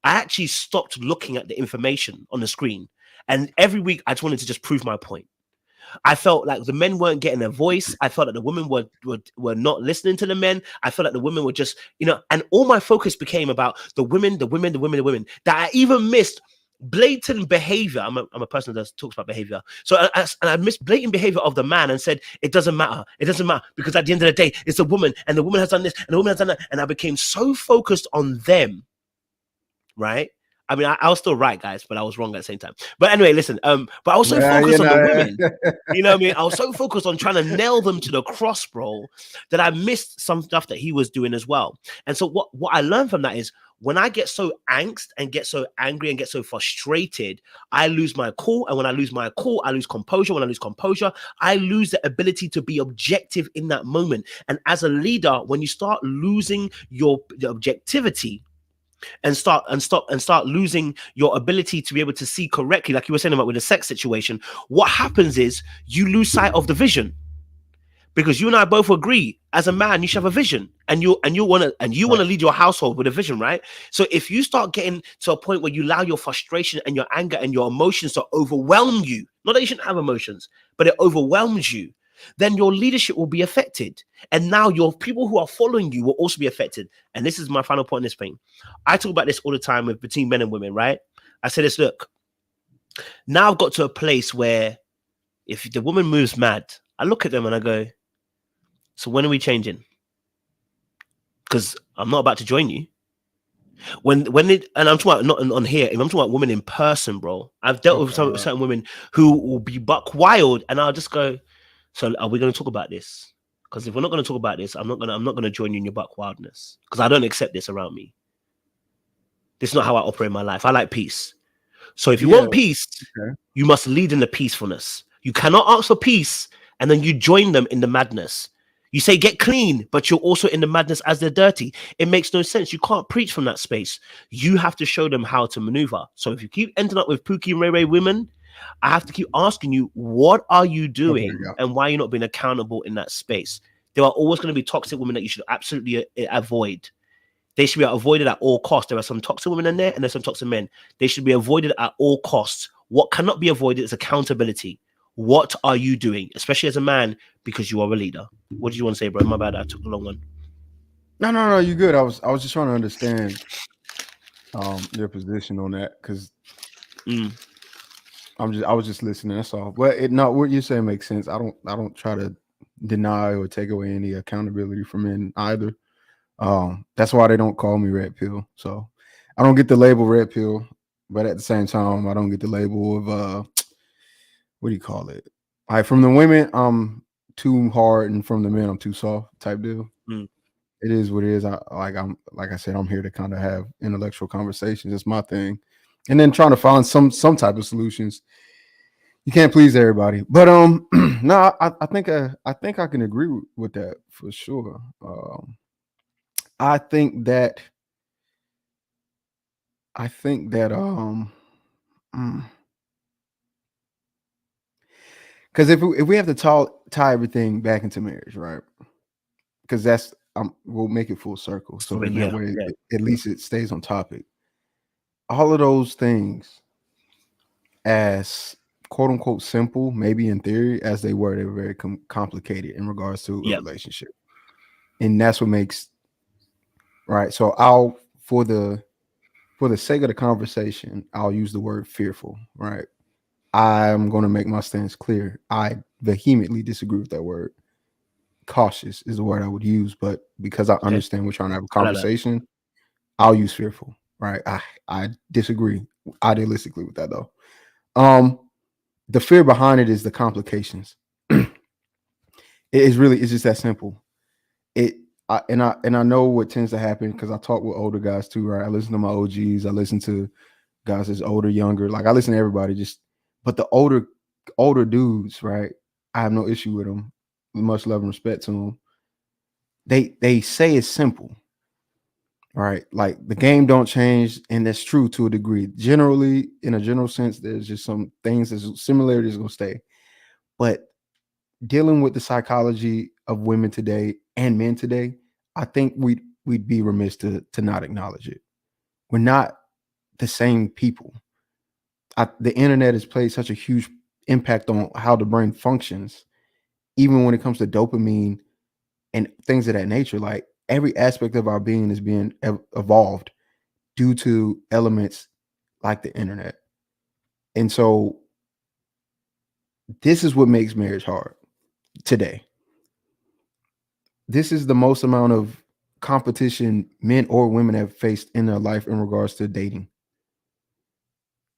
S1: I actually stopped looking at the information on the screen. And every week I just wanted to just prove my point. I felt like the men weren't getting a voice. I felt that the women were not listening to the men. I felt like the women were just, and all my focus became about the women, that I even missed blatant behavior. I'm a person that talks about behavior. So I missed blatant behavior of the man and said, it doesn't matter. It doesn't matter, because at the end of the day, it's a woman, and the woman has done this and the woman has done that. And I became so focused on them, right? I mean, I was still right, guys, but I was wrong at the same time. But anyway, listen. But I was so
S2: Yeah,
S1: focused
S2: you
S1: on the
S2: know.
S1: women. You know what I mean? I was so focused on trying to nail them to the cross, bro, that I missed some stuff that he was doing as well. And so what I learned from that is when I get so angst and get so angry and get so frustrated, I lose my cool. And when I lose my cool, I lose composure. When I lose composure, I lose the ability to be objective in that moment. And as a leader, when you start losing the objectivity, and start losing your ability to be able to see correctly, like you were saying about with the sex situation, what happens is you lose sight of the vision. Because you and I both agree, as a man, you should have a vision, and you want to lead your household with a vision, right? So if you start getting to a point where you allow your frustration and your anger and your emotions to overwhelm you, not that you shouldn't have emotions, but it overwhelms you, then your leadership will be affected. And now your people who are following you will also be affected. And this is my final point in this thing. I talk about this all the time between men and women, right? I say this, look, now I've got to a place where if the woman moves mad, I look at them and I go, so when are we changing? Because I'm not about to join you. And I'm talking about not on here, I'm talking about women in person, bro. I've dealt with certain women who will be buck wild, and I'll just go, so are we going to talk about this? Because if we're not going to talk about this, I'm not going to join you in your buck wildness, because I don't accept this around me. This is not how I operate my life. I like peace. So if you want peace, you must lead in the peacefulness. You cannot ask for peace and then you join them in the madness. You say get clean, but you're also in the madness as they're dirty. It makes no sense. You can't preach from that space. You have to show them how to maneuver. So if you keep ending up with Pookie and Ray Ray women, I have to keep asking you, what are you doing and why are you not being accountable in that space? There are always going to be toxic women that you should absolutely avoid. They should be avoided at all costs. There are some toxic women in there and there's some toxic men. They should be avoided at all costs. What cannot be avoided is accountability. What are you doing, especially as a man, because you are a leader? What do you want to say, bro? My bad, I took a long one.
S2: No, you're good. I was just trying to understand your position on that, because I was just listening. That's all. But what you're saying makes sense. I don't try to deny or take away any accountability from men either. That's why they don't call me Red Pill. So I don't get the label Red Pill, but at the same time, I don't get the label of what do you call it? From the women, I'm too hard, and from the men, I'm too soft type deal. It is what it is. Like I said, I'm here to kind of have intellectual conversations. It's my thing, and then trying to find some type of solutions. You can't please everybody, but no, I think I can agree with that for sure. I think that because if we have to tie everything back into marriage, right? Because that's we'll make it full circle. So then that way, at least it stays on topic. All of those things, as quote unquote simple, maybe in theory, as they were very complicated in regards to a relationship, and that's what makes right. So for the sake of the conversation, I'll use the word fearful. Right, I'm going to make my stance clear. I vehemently disagree with that word. Cautious is the word I would use, but because I understand we're trying to have a conversation, I'll use fearful. Right, I disagree idealistically with that though. The fear behind it is the complications. It's just that simple. I know what tends to happen because I talk with older guys too, right? I listen to my OGs, I listen to guys that's older, younger, like I listen to everybody, but the older dudes, right? I have no issue with them. Much love and respect to them. They say it's simple, right? Like the game don't change, and that's true to a degree. Generally, in a general sense, there's just some things, there's similarities gonna stay. But dealing with the psychology of women today and men today, I think we'd be remiss to not acknowledge it. We're not the same people. The internet has played such a huge impact on how the brain functions, even when it comes to dopamine and things of that nature. Like every aspect of our being is being evolved due to elements like the internet. And so this is what makes marriage hard today. This is the most amount of competition men or women have faced in their life in regards to dating.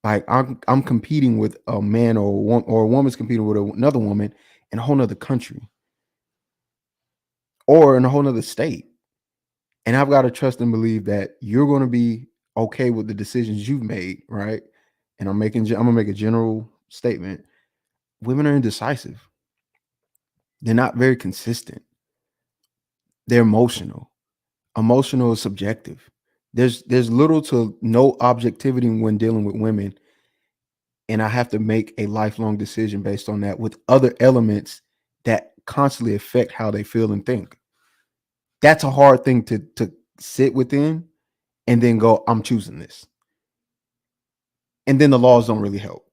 S2: Like I'm competing with a man or a woman's competing with another woman in a whole nother country or in a whole nother state. And I've got to trust and believe that you're going to be okay with the decisions you've made, right? And I'm gonna make a general statement. Women are indecisive. They're not very consistent. They're emotional. Emotional is subjective. There's little to no objectivity when dealing with women. And I have to make a lifelong decision based on that with other elements that constantly affect how they feel and think. That's a hard thing to sit within and then go, I'm choosing this. And then the laws don't really help.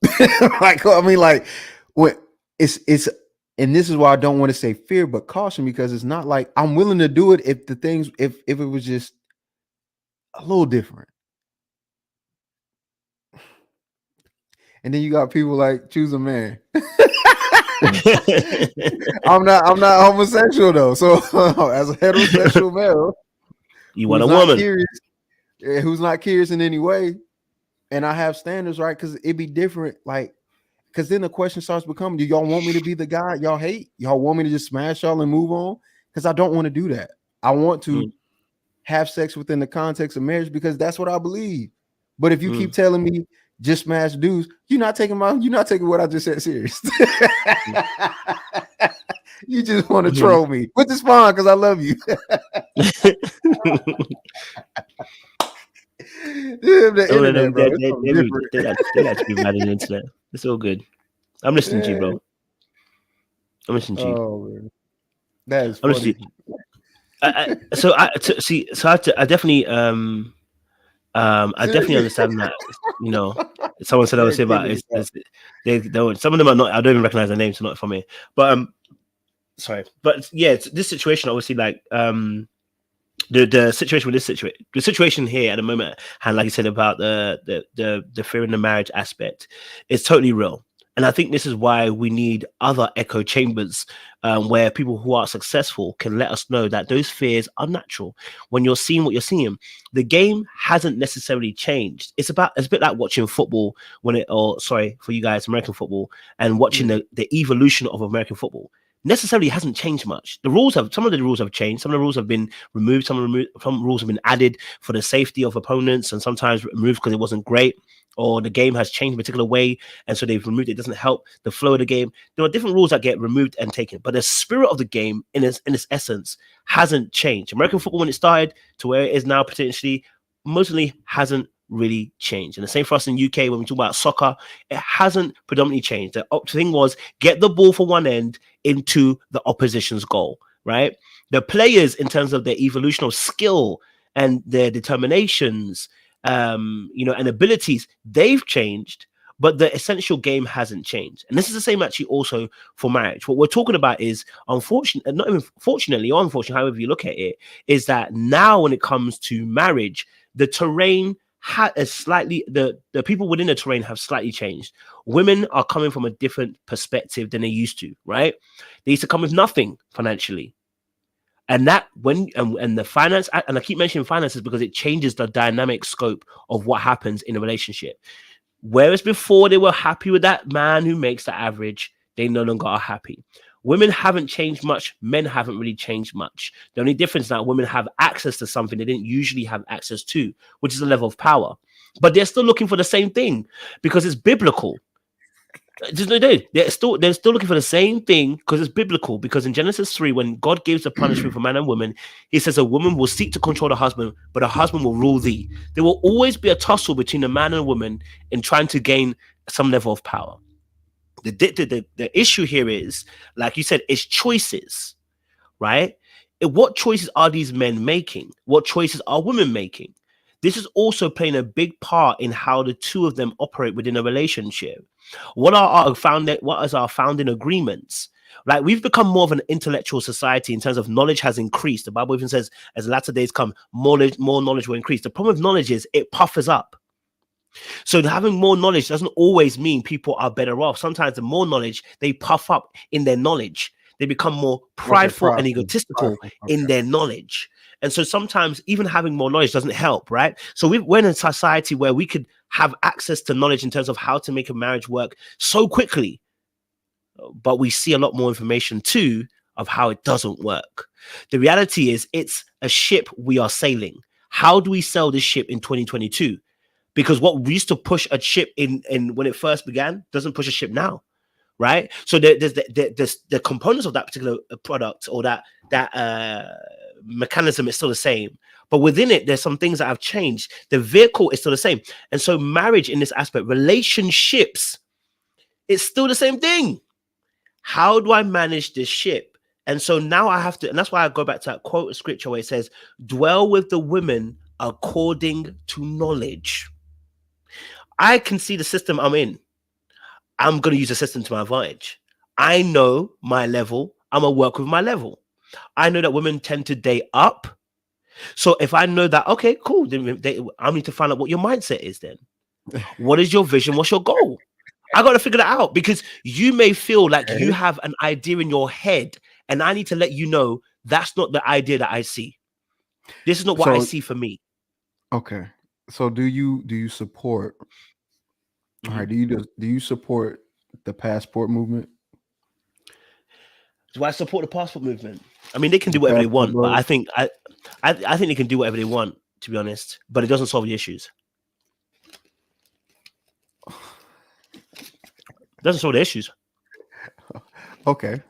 S2: Like, I mean, like, what it's and this is why I don't want to say fear, but caution, because it's not like I'm willing to do it if the things, if it was just a little different. And then you got people like, choose a man. I'm not homosexual though. So as a heterosexual male,
S1: you want a woman
S2: who's not curious in any way, and I have standards, right? Because it'd be different, like, because then the question starts becoming, do y'all want me to be the guy y'all hate? Y'all want me to just smash y'all and move on? Because I don't want to do that. I want to have sex within the context of marriage because that's what I believe. But if you keep telling me just smash dudes, you're not taking what I just said serious. You just want to troll me, which is fine because I love you. The internet, bro.
S1: They actually mad on the internet. It's all good. I'm listening to you, bro. I'm listening to you.
S2: Oh, man. That is funny.
S1: I definitely I definitely understand that. You know, someone said I was saying about it. Some of them are not. I don't even recognize their names. They're not for me. But sorry. But yeah, this situation obviously, like the situation with the situation here at the moment, and like you said about the fear in the marriage aspect, is totally real. And I think this is why we need other echo chambers where people who are successful can let us know that those fears are natural. When you're seeing what you're seeing, the game hasn't necessarily changed. It's a bit like watching football for you guys, American football, and watching the evolution of American football. Necessarily hasn't changed much. Some of the rules have changed. Some of the rules have been removed. Some rules have been added for the safety of opponents, and sometimes removed because it wasn't great, or the game has changed a particular way, and so they've removed it. It doesn't help the flow of the game. There are different rules that get removed and taken, but the spirit of the game, in its essence, hasn't changed. American football, when it started to where it is now, potentially, mostly hasn't really changed. And the same for us in UK when we talk about soccer, it hasn't predominantly changed. The thing was get the ball from one end into the opposition's goal, right? The players, in terms of their evolution of skill and their determinations, and abilities, they've changed, but the essential game hasn't changed. And this is the same actually also for marriage. What we're talking about is, fortunately, however you look at it, is that now when it comes to marriage, the terrain has slightly, the people within the terrain have slightly changed. Women are coming from a different perspective than they used to, right? They used to come with nothing financially. And that and the finance, and I keep mentioning finances because it changes the dynamic scope of what happens in a relationship. Whereas before they were happy with that man who makes the average, they no longer are happy. Women haven't changed much. Men haven't really changed much. The only difference is that women have access to something they didn't usually have access to, which is a level of power. But they're still looking for the same thing because it's biblical. They're still looking for the same thing because it's biblical. Because in Genesis 3, when God gives the punishment for man and woman, he says a woman will seek to control the husband, but a husband will rule thee. There will always be a tussle between a man and a woman in trying to gain some level of power. The issue here is, like you said, it's choices, right? What choices are these men making? What choices are women making? This is also playing a big part in how the two of them operate within a relationship. What is our founding agreements? Like, we've become more of an intellectual society in terms of knowledge has increased. The Bible even says, as latter days come, more knowledge will increase. The problem with knowledge is it puffers up. So having more knowledge doesn't always mean people are better off. Sometimes the more knowledge, they puff up in their knowledge. They become more prideful and egotistical in their knowledge. And so sometimes even having more knowledge doesn't help, right? So we're in a society where we could have access to knowledge in terms of how to make a marriage work so quickly, but we see a lot more information too of how it doesn't work. The reality is it's a ship we are sailing. How do we sail this ship in 2022? Because what we used to push a ship in when it first began doesn't push a ship now, right? So there's the components of that particular product or that mechanism is still the same, but within it there's some things that have changed. The vehicle is still the same, and so marriage in this aspect, relationships, it's still the same thing. How do I manage this ship? And so now I have to, and that's why I go back to that quote of scripture where it says, dwell with the women according to knowledge. I can see the system I'm in. I'm going to use the system to my advantage. I know my level. I'm going to work with my level. I know that women tend to date up. So if I know that, okay, cool, then I need to find out what your mindset is then. What is your vision? What's your goal? I got to figure that out, because you may feel like you have an idea in your head, and I need to let you know that's not the idea that I see. This is not what I see for me.
S2: Okay. So do you support, all right, do you support the passport movement?
S1: Do I support the passport movement? I mean, they can do whatever they want, but I think they can do whatever they want, to be honest, but it doesn't solve the issues. It doesn't solve the issues.
S2: Okay.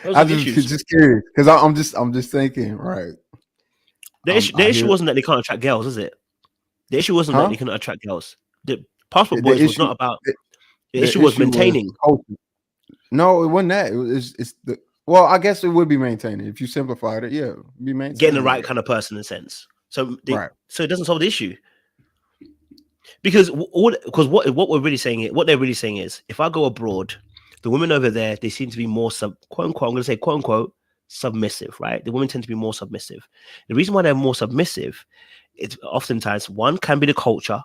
S2: I'm just curious, because I'm just thinking, right?
S1: The issue wasn't that they can't attract girls, is it? The issue wasn't that they couldn't attract girls. The passport boys was not about. The issue was maintaining.
S2: No, it wasn't that. It's the, well, I guess it would be maintaining if you simplified it. Yeah, be maintaining,
S1: getting the right kind of person in a sense. So so it doesn't solve the issue. Because what we're really saying, what they're really saying is, if I go abroad, the women over there, they seem to be more quote unquote, I'm going to say quote unquote submissive, right? The women tend to be more submissive. The reason why they're more submissive, it's oftentimes, one, can be the culture,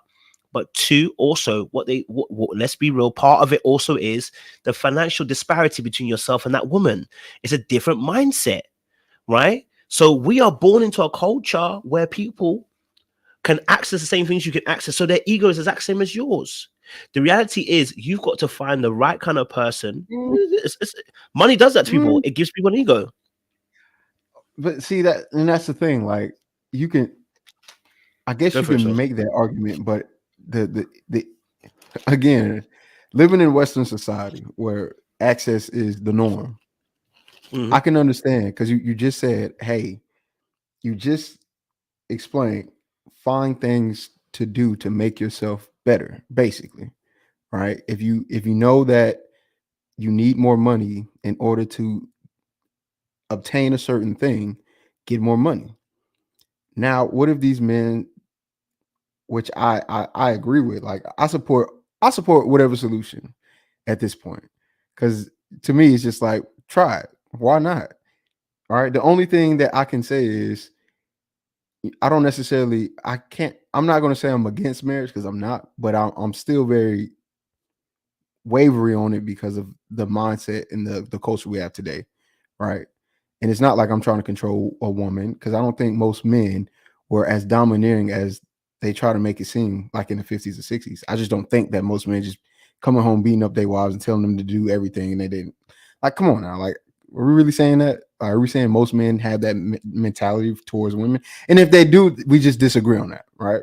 S1: but two, also what let's be real, part of it also is the financial disparity between yourself and that woman. It's a different mindset, right? So we are born into a culture where people can access the same things you can access. So their ego is the exact same as yours. The reality is you've got to find the right kind of person. Money does that to people. It gives people an ego.
S2: But see that, and that's the thing. Like, you can, I guess you can make that argument, but the again, living in Western society where access is the norm, I can understand, because you just said, hey, you just explained, find things to do to make yourself better, basically, right? If you know that you need more money in order to obtain a certain thing, get more money. Now, what if these men, which I agree with, like, I support whatever solution at this point, because to me it's just like, try it. Why not? All right. The only thing that I can say is, I'm not going to say I'm against marriage, because I'm not, but I'm still very wavery on it because of the mindset and the culture we have today, right? And it's not like I'm trying to control a woman, because I don't think most men were as domineering as they try to make it seem like in the 50s or 60s. I just don't think that most men just coming home beating up their wives and telling them to do everything, and they didn't. Like, come on now. Like, are we really saying that? Are we saying most men have that mentality towards women? And if they do, we just disagree on that, right?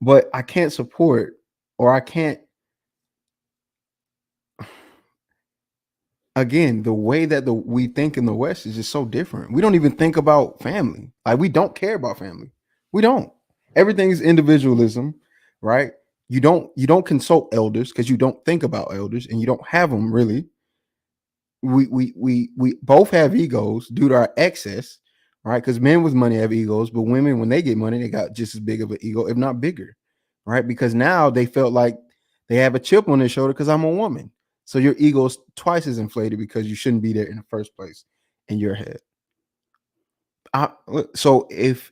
S2: But I can't support, or I can't, again, the way that we think in the West is just so different. We don't even think about family. Like, we don't care about family. We don't. Everything's individualism, right? You don't consult elders, because you don't think about elders, and you don't have them really. We both have egos due to our excess, right? Because men with money have egos, but women, when they get money, they got just as big of an ego, if not bigger, right? Because now they felt like they have a chip on their shoulder because I'm a woman. So your ego's twice as inflated because you shouldn't be there in the first place in your head. So if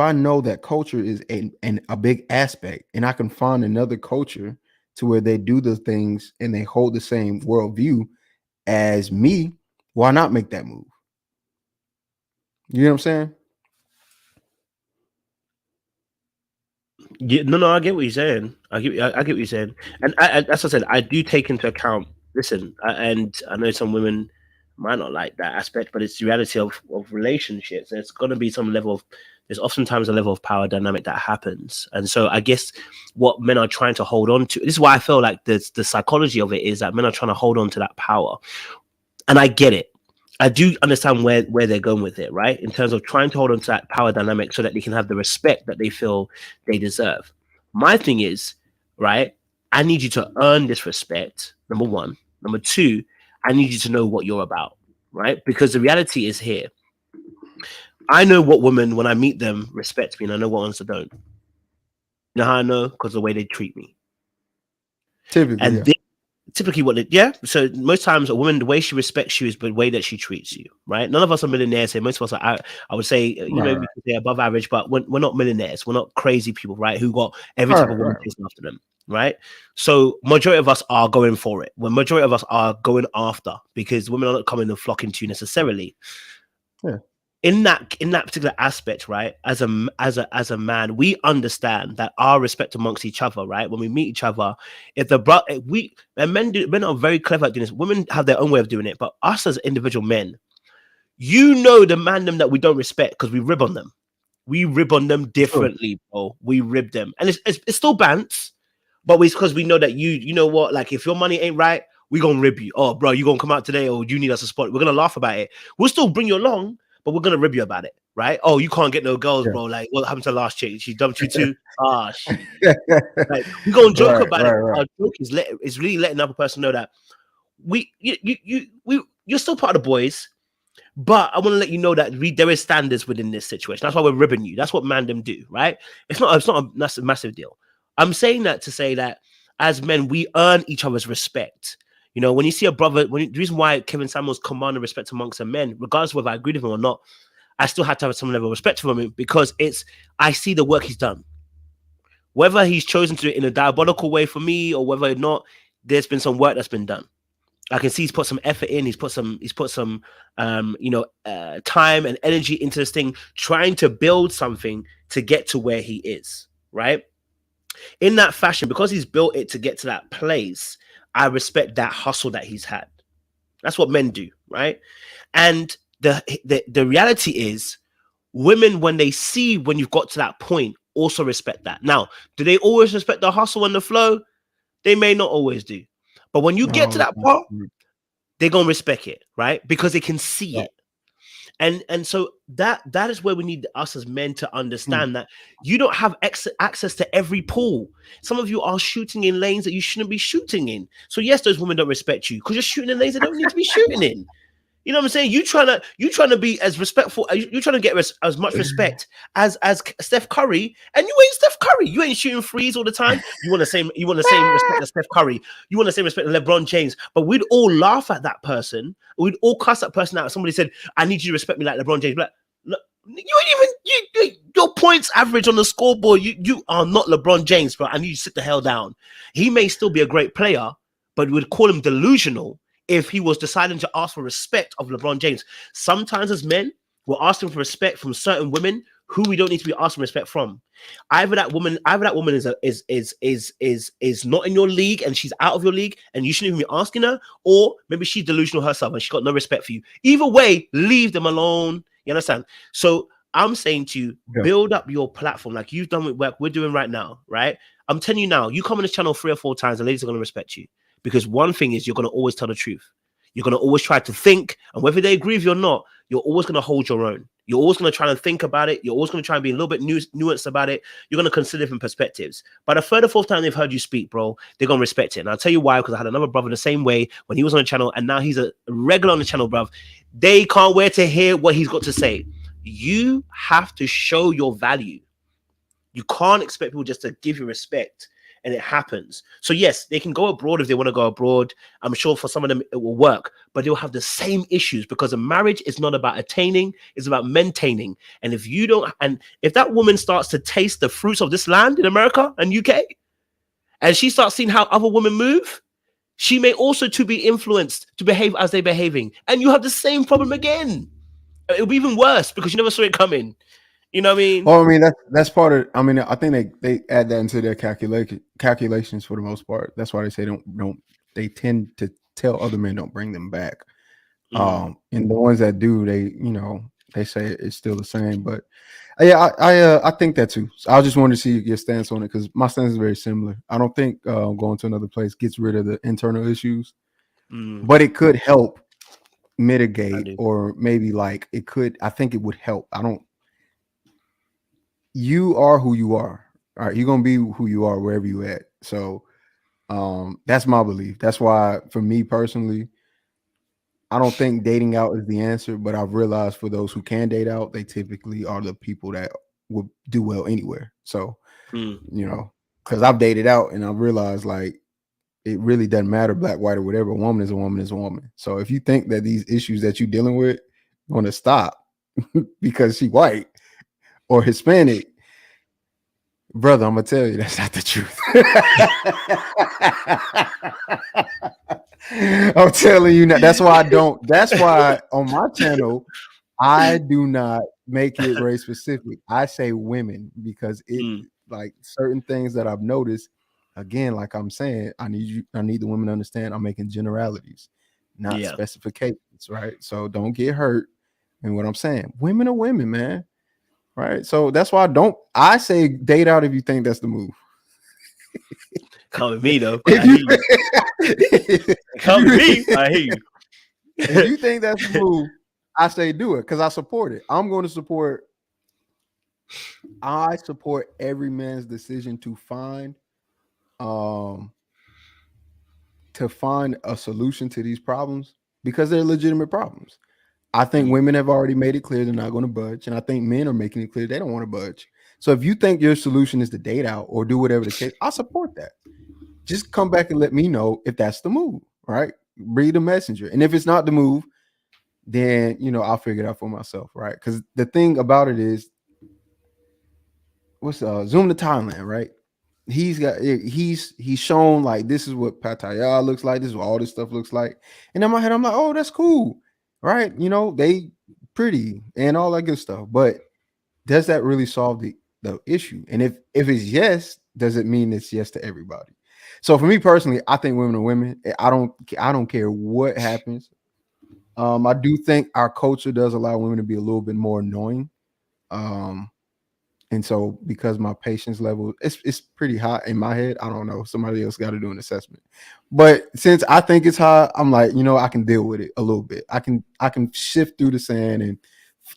S2: I know that culture is a big aspect, and I can find another culture to where they do the things and they hold the same worldview as me, why not make that move? You know what I'm saying?
S1: Yeah, no, I get what you're saying. I get what you're saying, and as I said, I do take into account. Listen, and I know some women might not like that aspect, but it's the reality of relationships. There's going to be some level of. There's oftentimes a level of power dynamic that happens, and so I guess what men are trying to hold on to. This is why I feel like the psychology of it is that men are trying to hold on to that power, and I get it. I do understand where they're going with it, right? In terms of trying to hold on to that power dynamic so that they can have the respect that they feel they deserve. My thing is, right? I need you to earn this respect. Number one. Number two, I need you to know what you're about, right? Because the reality is here. I know what women, when I meet them, respect me, and I know what ones that don't. You know how I know? Because the way they treat me.
S2: Typically,
S1: And
S2: yeah.
S1: typically what it, yeah, so most times a woman, the way she respects you is the way that she treats you, right? None of us are millionaires here. Most of us are, I would say, you know,
S2: Right,
S1: we can say above average, but we're not millionaires. We're not crazy people, right, who got every
S2: right,
S1: type of woman
S2: right.
S1: chasing after them, right? So majority of us are going for it, when majority of us are going after, because women are not coming and flocking to you necessarily.
S2: Yeah.
S1: In that particular aspect, right, as a man, we understand that our respect amongst each other, right, when we meet each other, if the bro we and men are very clever at doing this. Women have their own way of doing it, but us as individual men, you know, the man them that we don't respect, because we rib on them. We rib on them
S2: Sure.
S1: differently, bro. We rib them, and it's still bants, but it's because we know that you know what, like, if your money ain't right, we gonna rib you. Oh, bro, you gonna come out today, or you need us to spot? We're gonna laugh about it. We'll still bring you along, but we're gonna rib you about it, right? Oh, you can't get no girls,
S2: Yeah.
S1: bro. Like, what happened to last chick? She dumped you too. Ah, shit. Like, we gonna joke
S2: Right,
S1: about it.
S2: right, right.
S1: Our joke is really letting another person know that you're still part of the boys. But I want to let you know that there is standards within this situation. That's why we're ribbing you. That's what mandem do, right? It's not a massive deal. I'm saying that to say that as men, we earn each other's respect. You know, when you see a brother, the reason why Kevin Samuels commanded respect amongst the men, regardless of whether I agreed with him or not, I still had to have some level of respect for him, because I see the work he's done. Whether he's chosen to do it in a diabolical way for me or whether or not, there's been some work that's been done. I can see he's put some effort in. He's put some time and energy into this thing, trying to build something to get to where he is, right? In that fashion, because he's built it to get to that place, I respect that hustle that he's had. That's what men do, right? And the reality is, women, when they see when you've got to that point, also respect that. Now, do they always respect the hustle and the flow? They may not always do. But when you get to
S2: No,
S1: that part, they're gonna respect it, right? Because they can see
S2: right.
S1: it. And so that is where we need us as men to
S2: Hmm.
S1: understand that you don't have access to every pool. Some of you are shooting in lanes that you shouldn't be shooting in. So yes, those women don't respect you because you're shooting in lanes they don't need to be shooting in. You know what I'm saying? You trying to be as respectful. You trying to get as much respect as Steph Curry, and you ain't Steph Curry. You ain't shooting threes all the time. You want the same respect as Steph Curry. You want the same respect as LeBron James. But we'd all laugh at that person. We'd all cuss that person out. If somebody said, "I need you to respect me like LeBron James." Like, look, you ain't even your points average on the scoreboard. You are not LeBron James, bro. I need you to sit the hell down. He may still be a great player, but we'd call him delusional if he was deciding to ask for respect of LeBron James. Sometimes as men, we're asking for respect from certain women who we don't need to be asking respect from. Either that woman is not in your league and she's out of your league and you shouldn't even be asking her, or maybe she's delusional herself and she's got no respect for you. Either way, leave them alone. You understand? So I'm saying to you,
S2: Yeah.
S1: build up your platform like you've done with work we're doing right now, right? I'm telling you now, you come on this channel 3 or 4 times, the ladies are going to respect you. Because one thing is, you're going to always tell the truth. You're going to always try to think, and whether they agree with you or not, you're always going to hold your own. You're always going to try to think about it. You're always going to try and be a little bit nuanced about it. You're going to consider different perspectives. By the third or fourth time they've heard you speak, bro, they're going to respect it. And I'll tell you why, because I had another brother the same way when he was on the channel, and now he's a regular on the channel, bro. They can't wait to hear what he's got to say. You have to show your value. You can't expect people just to give you respect and it happens. So yes, they can go abroad if they want to go abroad. I'm sure for some of them it will work, but they'll have the same issues because a marriage is not about attaining, it's about maintaining. And if that woman starts to taste the fruits of this land in America and UK, and she starts seeing how other women move, she may also to be influenced to behave as they're behaving. And you have the same problem again. It'll be even worse because you never saw it coming. You know what I mean?
S2: Well, I mean that's part of. I mean, I think they add that into their calculations for the most part. That's why they say don't. They tend to tell other men don't bring them back. And the ones that do, they say it's still the same. But yeah, I think that too. So I just wanted to see your stance on it because my stance is very similar. I don't think going to another place gets rid of the internal issues, but it could help mitigate, or maybe like it could. I think it would help. You are who you are. All right, you're gonna be who you are wherever you at. So that's my belief. That's why for me personally, I don't think dating out is the answer, but I've realized for those who can date out, they typically are the people that would do well anywhere. So, because I've dated out and I've realized like it really doesn't matter black, white, or whatever. A woman is a woman is a woman. So if you think that these issues that you're dealing with are going to stop because she white or Hispanic, brother, I'm gonna tell you that's not the truth. I'm telling you now. That's why I don't. That's why on my channel I do not make it race specific. I say women because it like certain things that I've noticed. Again, like I'm saying, I need the women to understand I'm making generalities, not specifications, right? So don't get hurt in what I'm saying. Women are women, man. Right. So that's why I say date out if you think that's the move.
S1: Come with me though. I hear you. Come with me. I hear you.
S2: If you think that's the move, I say do it because I support it. I support every man's decision to find a solution to these problems because they're legitimate problems. I think women have already made it clear they're not going to budge, and I think men are making it clear they don't want to budge. So if you think your solution is to date out or do whatever the case, I support that. Just come back and let me know if that's the move, right? Be the messenger. And if it's not the move, then I'll figure it out for myself, right? Because the thing about it is, what's Zoom to Thailand, right? He's shown like this is what Pattaya looks like, this is what all this stuff looks like. And in my head, I'm like, oh, that's cool, right? They pretty and all that good stuff. But does that really solve the issue? And if it's yes, does it mean it's yes to everybody? So for me personally, I think women are women. I don't care what happens. I do think our culture does allow women to be a little bit more annoying. And so because my patience level it's pretty high in my head, I don't know. Somebody else got to do an assessment. But since I think it's high, I'm like, I can deal with it a little bit. I can shift through the sand and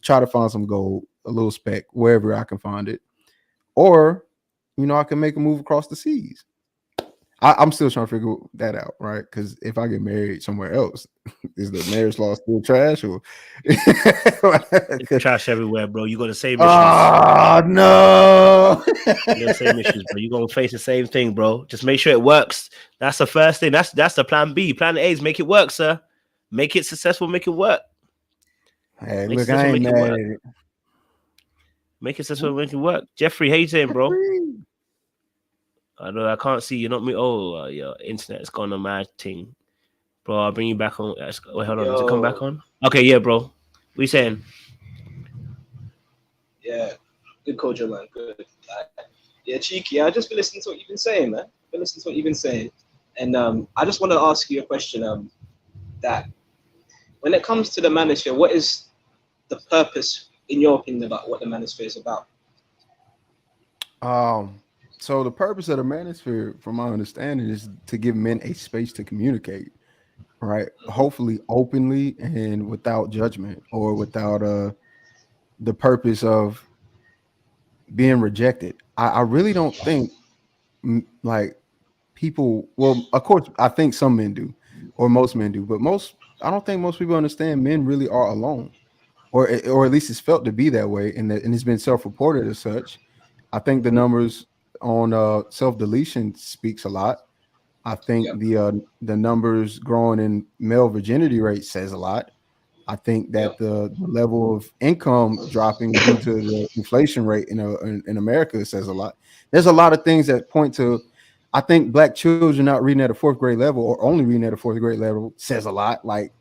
S2: try to find some gold, a little speck, wherever I can find it. Or, I can make a move across the seas. I'm still trying to figure that out, right? Because if I get married somewhere else, is the marriage law still trash? Or
S1: it's trash everywhere, bro. You got the same issues.
S2: Oh no,
S1: the same issues, bro. You're gonna face the same thing, bro. Just make sure it works. That's the first thing. That's the plan B. Plan A is make it work, sir. Make it successful. Make it work.
S2: Hey, look, I ain't mad at it.
S1: Make it successful. Make it work. Jeffrey, how you saying, bro? I know I can't see you. Not me. Oh, your internet's gone on my thing, bro. I'll bring you back on. Wait, hold on. Does it come back on? Okay, yeah, bro. What you saying?
S3: Yeah, good culture, man. Good. Yeah, cheeky. I just been listening to what you've been saying, man. And I just want to ask you a question. That when it comes to the Manosphere, what is the purpose, in your opinion, about what the Manosphere is about?
S2: So the purpose of the Manosphere, from my understanding, is to give men a space to communicate, right? Hopefully openly and without judgment or without the purpose of being rejected. I really don't think like people, well, of course, I think some men do, or most men do, but I don't think most people understand men really are alone, or at least it's felt to be that way, and it's been self-reported as such. I think the numbers on self-deletion speaks a lot. I think the numbers growing in male virginity rate says a lot. I think that the level of income dropping due to the inflation rate in America says a lot. There's a lot of things that point to. I think black children not reading at a fourth grade level or only reading at a fourth grade level says a lot. Like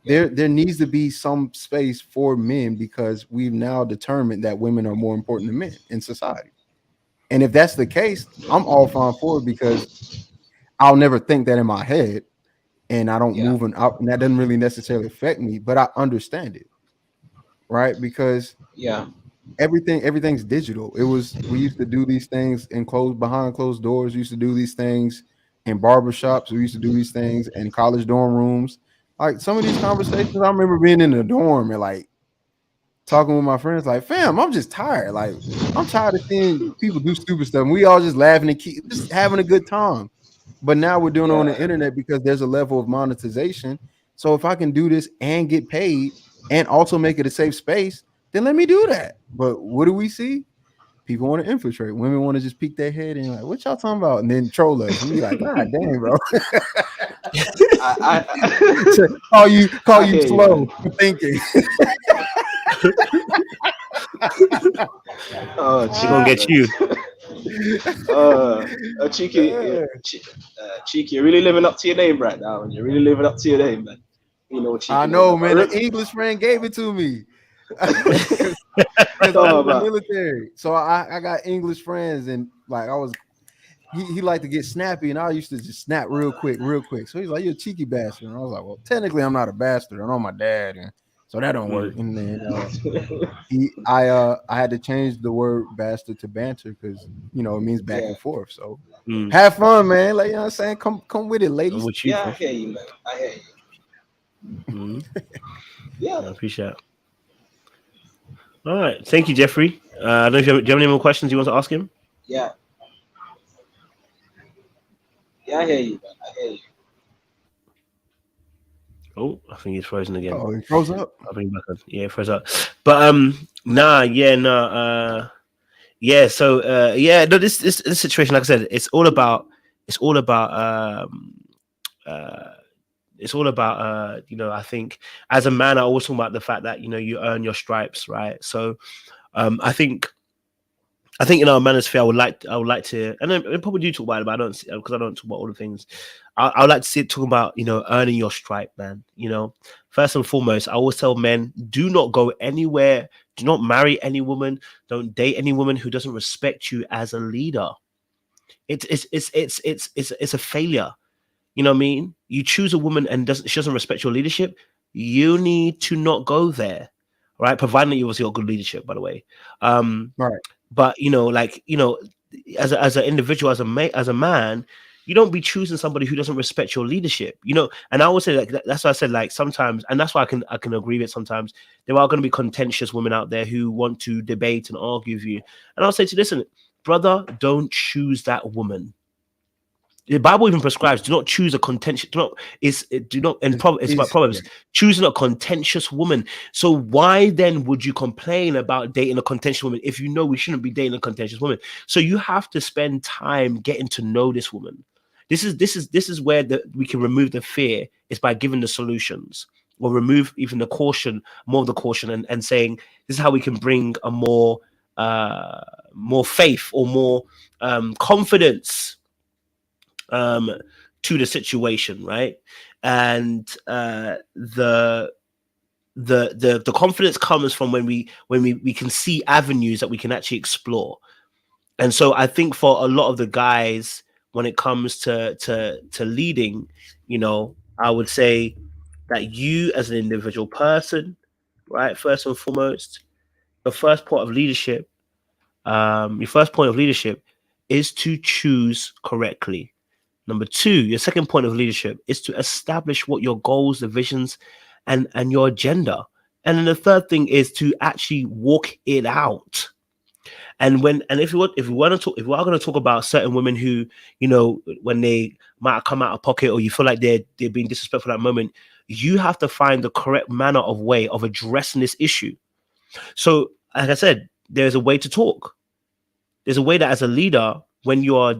S2: there needs to be some space for men, because we've now determined that women are more important than men in society. And if that's the case, I'm all fine for it, because I'll never think that in my head, and I don't move and out, and that doesn't really necessarily affect me, but I understand it, right? Because everything's digital. We used to do these things behind closed doors. We used to do these things in barbershops. We used to do these things in college dorm rooms. Like some of these conversations, I remember being in the dorm and like talking with my friends, like, fam, I'm just tired. Like, I'm tired of seeing people do stupid stuff. And we all just laughing and keep just having a good time. But now we're doing it on the internet because there's a level of monetization. So if I can do this and get paid and also make it a safe space, then let me do that. But what do we see? People want to infiltrate. Women want to just peek their head and like, what y'all talking about? And then troll us. And we like, God damn, bro. call you slow for thinking.
S3: Oh,
S1: She gonna get you.
S3: Cheeky, you're really living up to your name right now. You're really living up to your name, man. You know what Cheeky
S2: I know, man. An English friend gave it to me. Because I was in the military. So I got English friends, and like he liked to get snappy, and I used to just snap real quick. So he's like, "You're a cheeky bastard." And I was like, "Well, technically, I'm not a bastard. I know my dad, and so that don't work." And then I had to change the word bastard to banter, because it means back and forth. So have fun, man. Like, you know what I'm saying? Come with it, ladies.
S3: I hear you, man. I hear you.
S1: I appreciate it. All right, thank you, Jeffrey. I don't know if do you have any more questions you want to ask him?
S3: Yeah, I hear you, man. I hear you.
S1: Oh, I think he's frozen again.
S2: Oh, he froze up.
S1: I'll bring him back on. Yeah, froze up. But So this situation, like I said, it's all about I think as a man, I always talk about the fact that you earn your stripes, right? So I think in our manosphere, I would like to, and I probably do talk about it, but I don't, because I don't talk about all the things. I would like to see it talking about earning your stripe, man. First and foremost, I always tell men, do not go anywhere, do not marry any woman, don't date any woman who doesn't respect you as a leader. It's a failure. You know what I mean? You choose a woman and she doesn't respect your leadership, you need to not go there, right? Providing that you also got good leadership, by the way.
S2: Right.
S1: But as an individual, as a man, you don't be choosing somebody who doesn't respect your leadership. And I would say that's why I said, like, sometimes, and that's why I can agree with sometimes there are going to be contentious women out there who want to debate and argue with you. And I'll say to you, listen, brother, don't choose that woman. The Bible even prescribes, do not choose a contentious, it's about Proverbs, choosing a contentious woman. So why then would you complain about dating a contentious woman if you know we shouldn't be dating a contentious woman? So you have to spend time getting to know this woman. This is where we can remove the fear, is by giving the solutions, or remove even the caution, more of the caution, and saying this is how we can bring a more faith or more confidence to the situation, right? And the confidence comes from when we can see avenues that we can actually explore. And so I think for a lot of the guys, when it comes to leading, I would say that you as an individual person, right, first and foremost, your first point of leadership is to choose correctly. Number two, your second point of leadership is to establish what your goals, the visions, and your agenda. And then the third thing is to actually walk it out. And if we are going to talk about certain women who, when they might come out of pocket, or you feel like they're being disrespectful at that moment, you have to find the correct manner of way of addressing this issue. So, like I said, there's a way to talk. There's a way that as a leader, when you are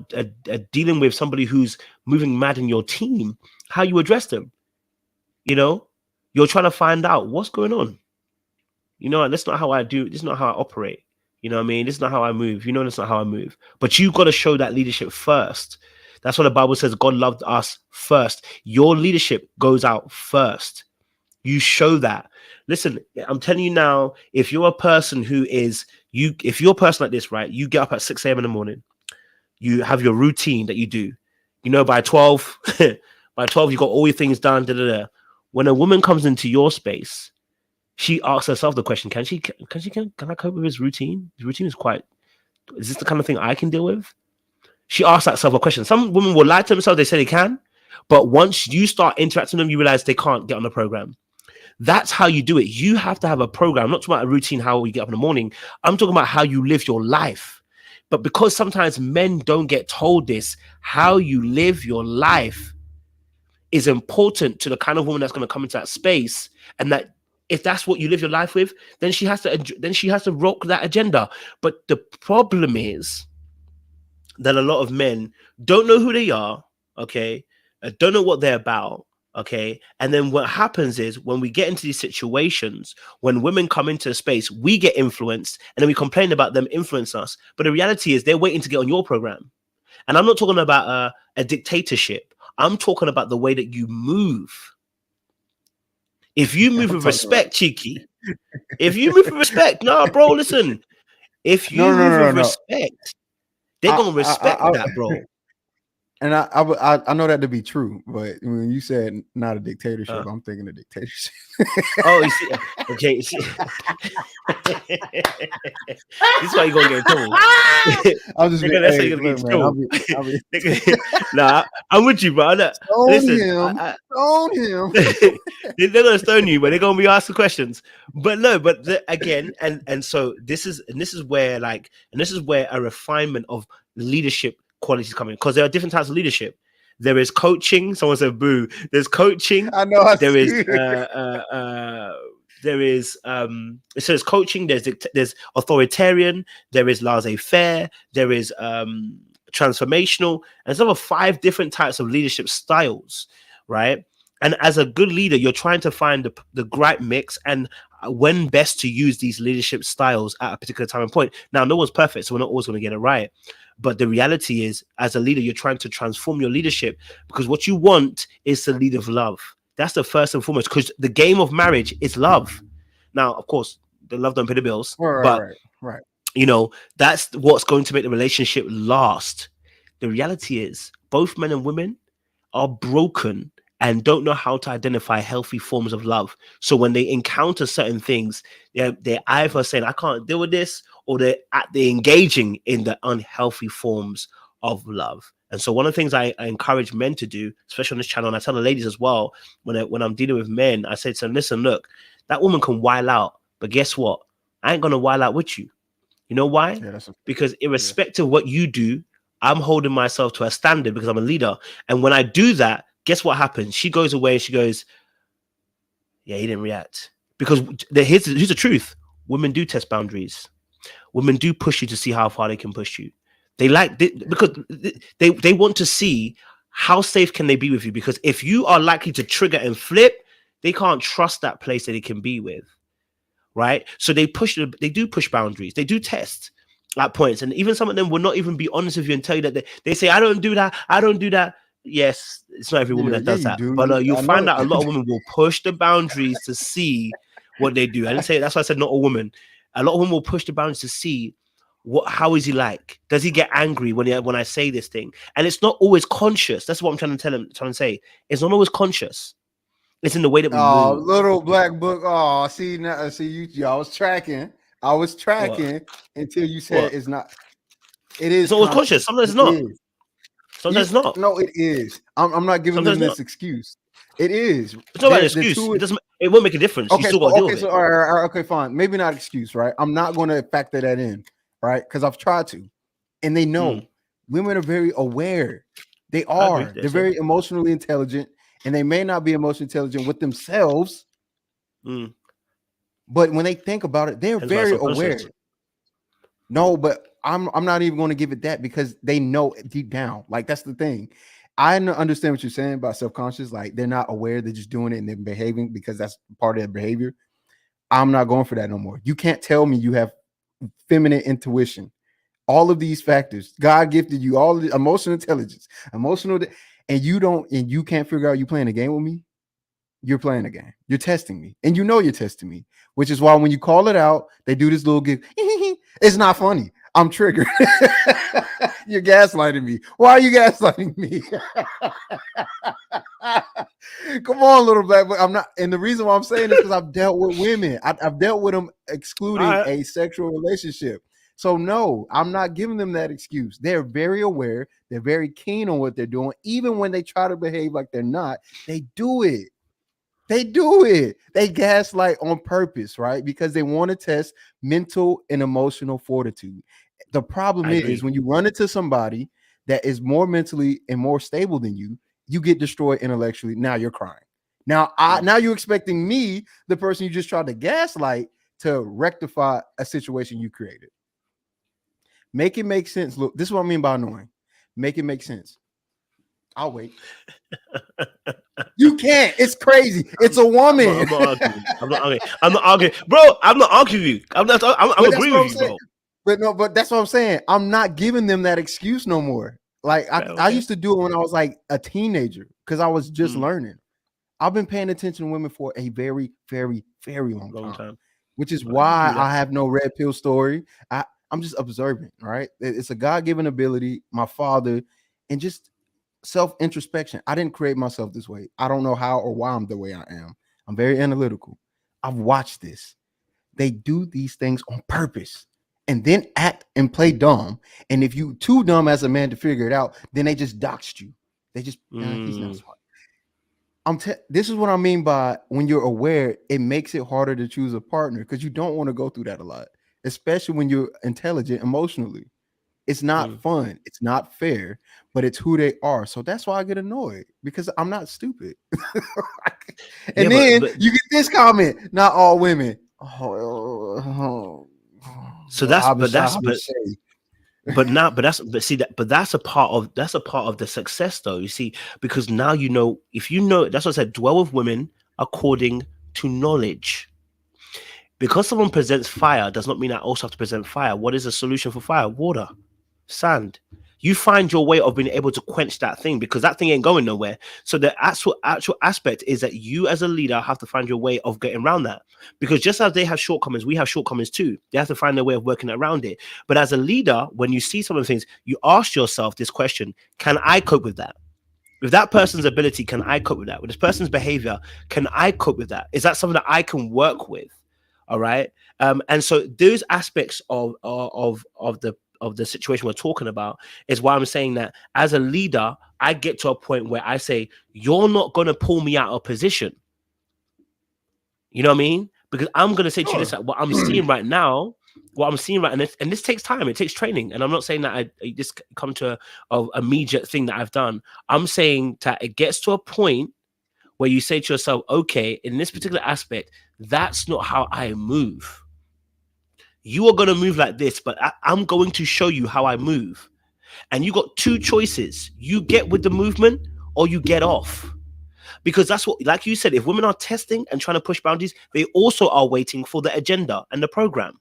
S1: dealing with somebody who's moving mad in your team, how you address them. You're trying to find out what's going on. That's not how I do. This is not how I operate. You know what I mean? This is not how I move. That's not how I move. But you've got to show that leadership first. That's what the Bible says. God loved us first. Your leadership goes out first. You show that. Listen, I'm telling you now, if you're a person who is if you're a person like this, right? You get up at 6 a.m. in the morning, you have your routine that you do. You know, by 12, by 12, you got all your things done. Da, da, da. When a woman comes into your space, she asks herself the question: Can I cope with his routine? His routine is this the kind of thing I can deal with? She asks herself a question. Some women will lie to themselves; they say they can, but once you start interacting with them, you realize they can't get on the program. That's how you do it. You have to have a program. I'm not talking about a routine, how you get up in the morning. I'm talking about how you live your life. But because sometimes men don't get told this, how you live your life is important to the kind of woman that's going to come into that space, and that if that's what you live your life with, then she has to rock that agenda. But the problem is that a lot of men don't know who they are, okay, don't know what they're about, okay, and then what happens is when we get into these situations, when women come into a space, we get influenced, and then we complain about them influence us. But the reality is they're waiting to get on your program. And I'm not talking about a dictatorship. I'm talking about the way that you move. If you move with respect, Cheeky, if you move with respect, no, bro, listen. If you move with respect, they're going to respect that, bro.
S2: And I know that to be true, but when you said not a dictatorship, I'm thinking a dictatorship.
S1: Oh, you see, okay. See. This is why you're gonna get in trouble.
S2: I'm just
S1: gonna say you're gonna get in trouble. Nah, I'm with you, bro.
S2: Stone him.
S1: They're gonna stone you, but they're gonna be asking questions. But no, again, and so this is where a refinement of leadership qualities come in, because there are different types of leadership. There is coaching. Someone said boo. There's coaching.
S2: I
S1: there is it says coaching, there's authoritarian, there is laissez-faire, there is transformational, and some of 5 different types of leadership styles, right? And as a good leader, you're trying to find the right mix and when best to use these leadership styles at a particular time and point. Now, no one's perfect, so we're not always going to get it right. But the reality is, as a leader, you're trying to transform your leadership, because what you want is to lead with love. That's the first and foremost, because the game of marriage is love. Now, of course, the love don't pay the bills, right. You know, that's what's going to make the relationship last. The reality is, both men and women are broken and don't know how to identify healthy forms of love. So when they encounter certain things, they're either saying, I can't deal with this, or they're engaging in the unhealthy forms of love. And so one of the things I encourage men to do, especially on this channel, and I tell the ladies as well, when I'm dealing with men, I say to them, listen, look, that woman can while out, but guess what? I ain't going to while out with you. You know why? Yeah, because irrespective of what you do, I'm holding myself to a standard because I'm a leader. And when I do that, guess what happens? She goes away and she goes, yeah, he didn't react. Because here's the truth. Women do test boundaries. Women do push you to see how far they can push you. Because they want to see how safe can they be with you. Because if you are likely to trigger and flip, they can't trust that place that they can be with. Right? So they do push boundaries. They do test at points. And even some of them will not even be honest with you and tell you that they say, I don't do that. I don't do that. Yes, it's not every woman that does that. But you'll find out a lot of women will push the boundaries to see what they do. I didn't say, that's why I said not a woman. A lot of women will push the boundaries to see how is he like? Does he get angry when I say this thing? And it's not always conscious. That's what I'm trying to say. It's not always conscious. It's in the way that we move.
S2: Little black book. Oh, see now, you. I was tracking until you said it's not. It is.
S1: It's always conscious. Sometimes it's not. Sometimes it's not.
S2: No, it is. I'm not giving them this excuse. It is.
S1: It's not about an excuse. It won't make a difference.
S2: Okay,
S1: you still got to deal with it.
S2: All right, okay, fine. Maybe not excuse, right? I'm not going to factor that in, right? Because I've tried to, and they know women are very aware. They are. They're very emotionally intelligent, and they may not be emotionally intelligent with themselves, but when they think about it, they're very aware. No, but I'm not even going to give it that, because they know deep down. Like, that's the thing. I understand what you're saying about self-conscious. Like, they're not aware, they're just doing it and they're behaving because that's part of their behavior. I'm not going for that no more. You can't tell me you have feminine intuition. All of these factors, God gifted you all the emotional intelligence, and you can't figure out you playing a game with me. you're playing a game. You're testing me, and you know you're testing me, which is why when you call it out, they do this little gig. It's not funny. I'm triggered. You're gaslighting me. Why are you gaslighting me? Come on, little black boy. I'm not, and the reason why I'm saying this is because I've dealt with women. I've dealt with them excluding a sexual relationship. So no, I'm not giving them that excuse. They're very aware. They're very keen on what they're doing. Even when they try to behave like they're not, they do it. They do it. They gaslight on purpose, right? Because they want to test mental and emotional fortitude. The problem is when you run into somebody that is more mentally and more stable than you, you get destroyed intellectually. Now you're crying. Now you're expecting me, the person you just tried to gaslight, to rectify a situation you created. Make it make sense. Look, this is what I mean by annoying. Make it make sense. I'll wait. You can't. It's crazy. It's a woman.
S1: I'm not arguing. Bro, I'm not arguing with you. I'm agreeing with you, bro.
S2: But that's what I'm saying. I'm not giving them that excuse no more. Like I used to do it when I was like a teenager because I was just learning. I've been paying attention to women for a very, very, very long time. Which is why I have no red pill story. I'm just observant, right? It's a God-given ability, my father, and just self-introspection. I didn't create myself this way. I don't know how or why I'm the way I am. I'm very analytical. I've watched this. They do these things on purpose and then act and play dumb. And if you too dumb as a man to figure it out, then they just doxed you. They just, he's not smart. This is what I mean by when you're aware, it makes it harder to choose a partner because you don't want to go through that a lot, especially when you're intelligent emotionally. It's not fun. It's not fair, but it's who they are. So that's why I get annoyed because I'm not stupid. And then you get this comment, not all women.
S1: So that's a part of the success though. You see, because now you know, if you know, that's what I said, dwell with women according to knowledge. Because someone presents fire does not mean I also have to present fire. What is the solution for fire? Water, sand. You find your way of being able to quench that thing because that thing ain't going nowhere. So the actual aspect is that you as a leader have to find your way of getting around that. Because just as they have shortcomings, we have shortcomings too. They have to find their way of working around it. But as a leader, when you see some of the things, you ask yourself this question: can I cope with that? With that person's ability, can I cope with that? With this person's behavior, can I cope with that? Is that something that I can work with? All right. And so those aspects of the situation we're talking about is why I'm saying that as a leader, I get to a point where I say, you're not going to pull me out of position. You know what I mean? Because I'm going to say to you this, what I'm seeing right now, and this takes time, it takes training. And I'm not saying that I just come to a immediate thing that I've done. I'm saying that it gets to a point where you say to yourself, okay, in this particular aspect, that's not how I move. You are going to move like this, but I'm going to show you how I move. And you got two choices. You get with the movement or you get off. Because that's what, like you said, if women are testing and trying to push boundaries, they also are waiting for the agenda and the program.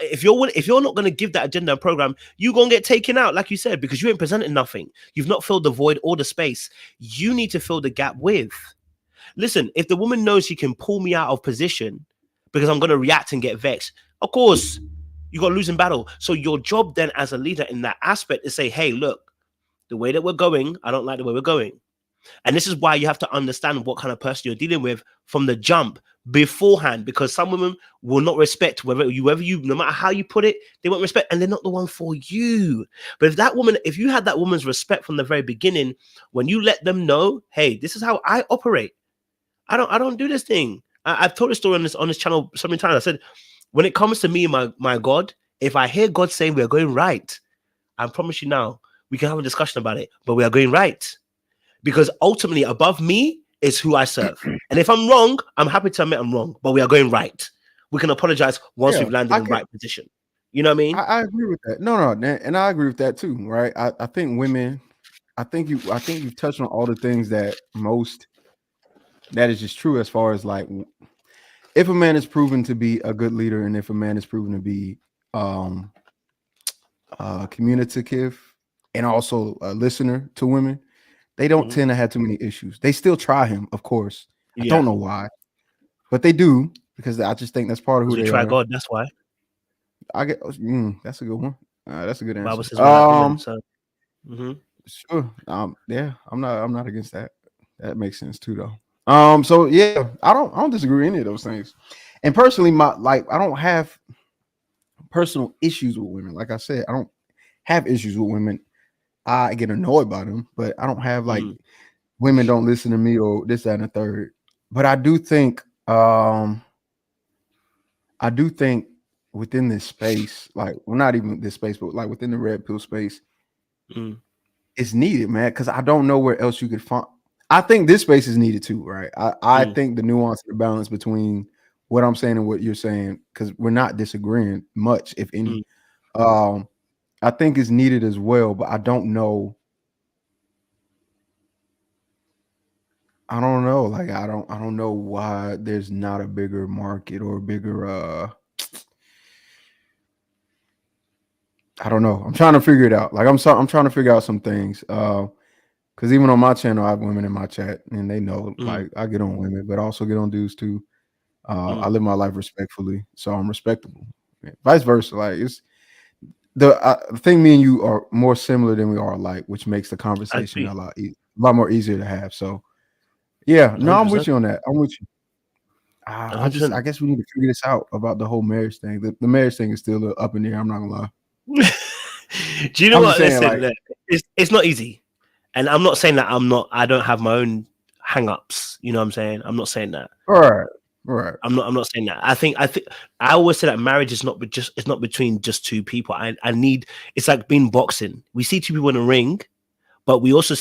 S1: If you're not going to give that agenda and program, you're going to get taken out, like you said, because you ain't presented nothing. You've not filled the void or the space. You need to fill the gap with. Listen, if the woman knows she can pull me out of position because I'm going to react and get vexed, of course, you got a losing battle. So your job then as a leader in that aspect is say, hey, look, the way that we're going, I don't like the way we're going. And this is why you have to understand what kind of person you're dealing with from the jump beforehand, because some women will not respect whether you, no matter how you put it, they won't respect, and they're not the one for you. But if you had that woman's respect from the very beginning, when you let them know, hey, this is how I operate. I don't do this thing. I've told a story on this channel so many times. I said, when it comes to me and my God, if I hear God saying we are going right, I promise you now, we can have a discussion about it, but we are going right. Because ultimately, above me is who I serve. And if I'm wrong, I'm happy to admit I'm wrong, but we are going right. We can apologize once we've landed in the right position. You know what I mean?
S2: I agree with that. No, and I agree with that too, right? I think women, I think you've touched on all the things that is just true as far as like, if a man is proven to be a good leader and if a man is proven to be communicative and also a listener to women, they don't tend to have too many issues. They still try him, of course, I don't know why, but they do, because I just think that's part of who
S1: we
S2: they
S1: try
S2: are.
S1: God, that's why.
S2: I get that's a good one. That's a good answer.
S1: Bible says without women, so
S2: sure. Yeah, I'm not against that. That makes sense too, though. So yeah, I don't disagree with any of those things. And personally, I don't have personal issues with women. Like I said, I don't have issues with women. I get annoyed by them, but I don't have like women don't listen to me or this, that, and the third. But I do think within this space, like, well, not even this space, but like within the red pill space, it's needed, man. Because I don't know where else you could find. I think this space is needed too, right? I think the nuance and the balance between what I'm saying and what you're saying, because we're not disagreeing much, if any. I think is needed as well, but I don't know. I don't know. Like, I don't know why there's not a bigger market or a bigger I don't know. I'm trying to figure it out. Like, I'm trying to figure out some things. Because even on my channel, I have women in my chat, and they know, like, I get on women, but I also get on dudes too. I live my life respectfully, so I'm respectable. Vice versa. Like, it's the thing. Me and you are more similar than we are alike, which makes the conversation a lot more easier to have. So, yeah, no, 100%. I'm with you on that. I'm with you. I guess we need to figure this out about the whole marriage thing. The marriage thing is still up in the air. I'm not gonna lie.
S1: Do you know what?
S2: Saying,
S1: listen,
S2: like,
S1: it's not easy, and I'm not saying that I don't have my own hang-ups. You know what I'm saying? I'm not saying that.
S2: Right.
S1: I'm not saying that. I think I always say that marriage is not between just two people. It's like being boxing. We see two people in a ring, but we also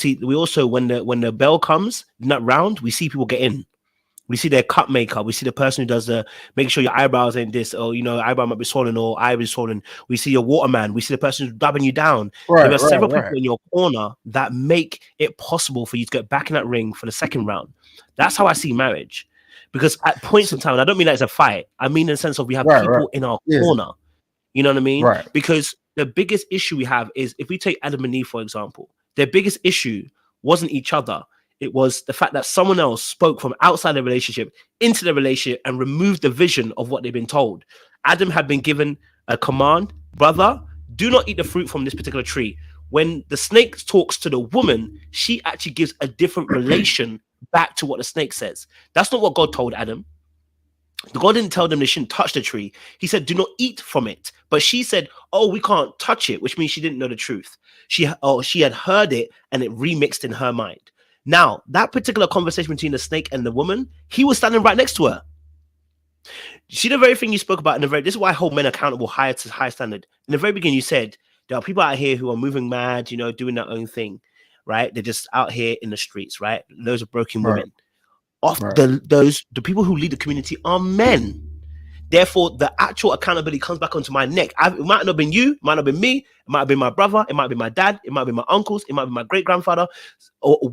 S1: when the bell comes in that round, we see people get in. We see their cut maker. We see the person who does make sure your eyebrows ain't this, or eyebrow might be swollen or eye is swollen. We see your waterman. We see the person who's dabbing you down. There are several people in your corner that make it possible for you to get back in that ring for the second round. That's how I see marriage. Because at points in time, and I don't mean that it's a fight. I mean in the sense of we have people in our corner. You know what I mean?
S2: Right.
S1: Because the biggest issue we have is, if we take Adam and Eve, for example, their biggest issue wasn't each other. It was the fact that someone else spoke from outside the relationship into the relationship and removed the vision of what they've been told. Adam had been given a command, brother, do not eat the fruit from this particular tree. When the snake talks to the woman, she actually gives a different relation back to what the snake says. That's not what God told Adam. God didn't tell them they shouldn't touch the tree. He said, do not eat from it. But she said, oh, we can't touch it, which means she didn't know the truth. She had heard it and it remixed in her mind. Now, that particular conversation between the snake and the woman, he was standing right next to her. You see the very thing you spoke about this is why I hold men accountable higher to high standard. In the very beginning, you said there are people out here who are moving mad, doing their own thing, right? They're just out here in the streets, right? Those are broken women. The people who lead the community are men. Therefore, the actual accountability comes back onto my neck. It might not have been you, it might not have been me, it might have been my brother, it might be my dad, it might be my uncles, it might be my great-grandfather.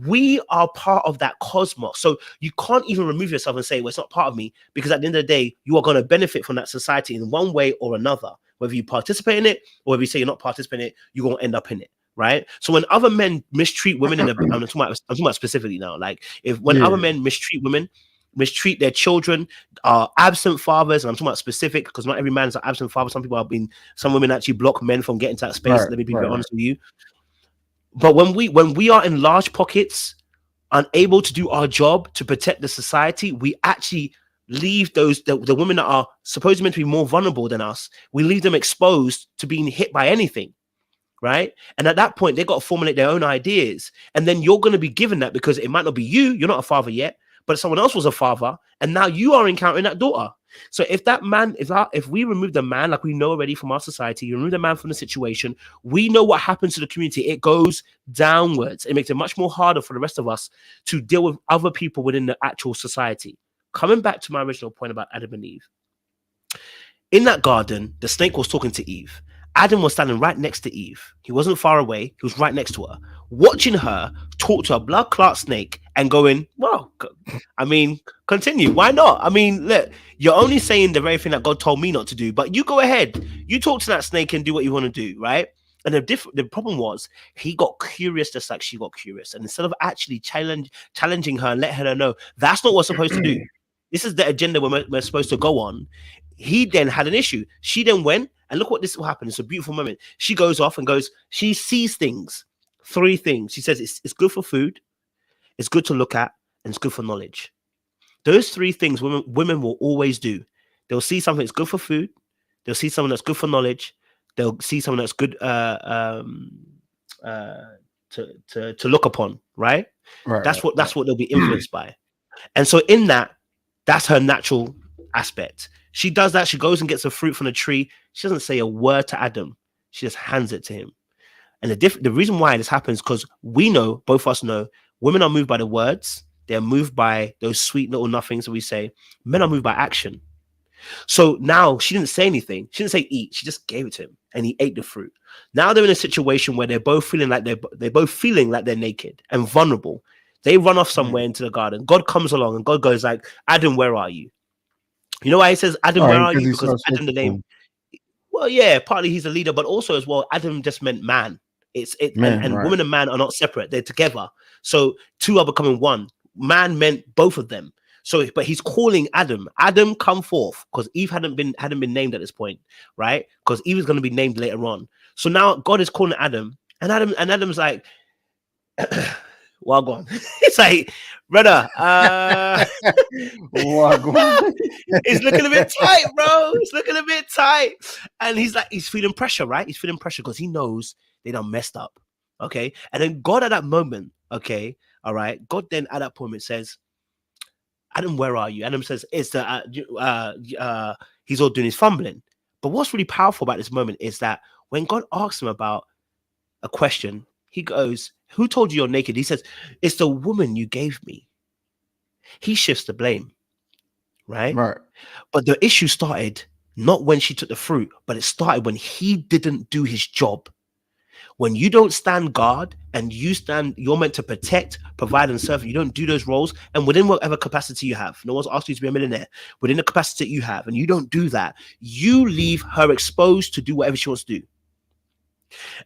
S1: We are part of that cosmos. So you can't even remove yourself and say, well, it's not part of me, because at the end of the day, you are going to benefit from that society in one way or another. Whether you participate in it or whether you say you're not participating in it, you're going to end up in it. Right. So when other men mistreat women, I'm talking about specifically now, like when other men mistreat women, mistreat their children, absent fathers, and I'm talking about specific, because not every man is an absent father. Some women actually block men from getting to that space. Let me be very honest with you. But when we are in large pockets, unable to do our job to protect the society, we actually leave the women that are supposedly meant to be more vulnerable than us, we leave them exposed to being hit by anything. Right. And at that point, they got to formulate their own ideas. And then you're going to be given that, because it might not be you're not a father yet, but someone else was a father. And now you are encountering that daughter. So if that man, if we remove the man, like we know already from our society, you remove the man from the situation, we know what happens to the community. It goes downwards. It makes it much more harder for the rest of us to deal with other people within the actual society. Coming back to my original point about Adam and Eve. In that garden, the snake was talking to Eve. Adam was standing right next to Eve. He wasn't far away. He was right next to her, watching her talk to a blood clot snake and going, well, I mean, continue. Why not? I mean, look, you're only saying the very thing that God told me not to do, but you go ahead. You talk to that snake and do what you want to do, right? And the problem was he got curious just like she got curious. And instead of actually challenging her and let her know that's not what's supposed to do, this is the agenda we're supposed to go on, he then had an issue. She then went, and look what this will happen. It's a beautiful moment. She goes off and goes, she sees things, 3 things. She says it's good for food, it's good to look at, and it's good for knowledge. Those 3 things women will always do. They'll see something that's good for food, they'll see something that's good for knowledge, they'll see something that's good to look upon, right? That's what they'll be influenced by. And so in that's her natural aspect. She does that. She goes and gets a fruit from the tree. She doesn't say a word to Adam. She just hands it to him. And the reason why this happens, because we know, both of us know, women are moved by the words. They're moved by those sweet little nothings that we say. Men are moved by action. So now she didn't say anything. She didn't say eat. She just gave it to him, and he ate the fruit. Now they're in a situation where they're both feeling like they're naked and vulnerable. They run off somewhere into the garden. God comes along, and God goes like, Adam, where are you? You know why he says, Adam, where are you? Because Adam, the name. Well, yeah, partly he's a leader, but also as well, Adam just meant man. Woman and man are not separate; they're together. So 2 are becoming 1. Man meant both of them. So, but he's calling Adam. Adam, come forth, because Eve hadn't been named at this point, right? Because Eve is going to be named later on. So now God is calling Adam, and Adam's like, well, go on. It's like, brother, it's looking a bit tight, bro. It's looking a bit tight. And he's feeling pressure, right? He's feeling pressure because he knows they done messed up. Okay. And then God at that moment, okay, all right. God then at that moment says, Adam, where are you? Adam says, it's he's all doing his fumbling. But what's really powerful about this moment is that when God asks him about a question, he goes, who told you you're naked? He says, it's the woman you gave me. He shifts the blame, right? But the issue started not when she took the fruit, but it started when he didn't do his job. When you don't stand guard and you're meant to protect, provide, and serve. You don't do those roles, and within whatever capacity you have. No one's asked you to be a millionaire. Within the capacity you have, and you don't do that, you leave her exposed to do whatever she wants to do.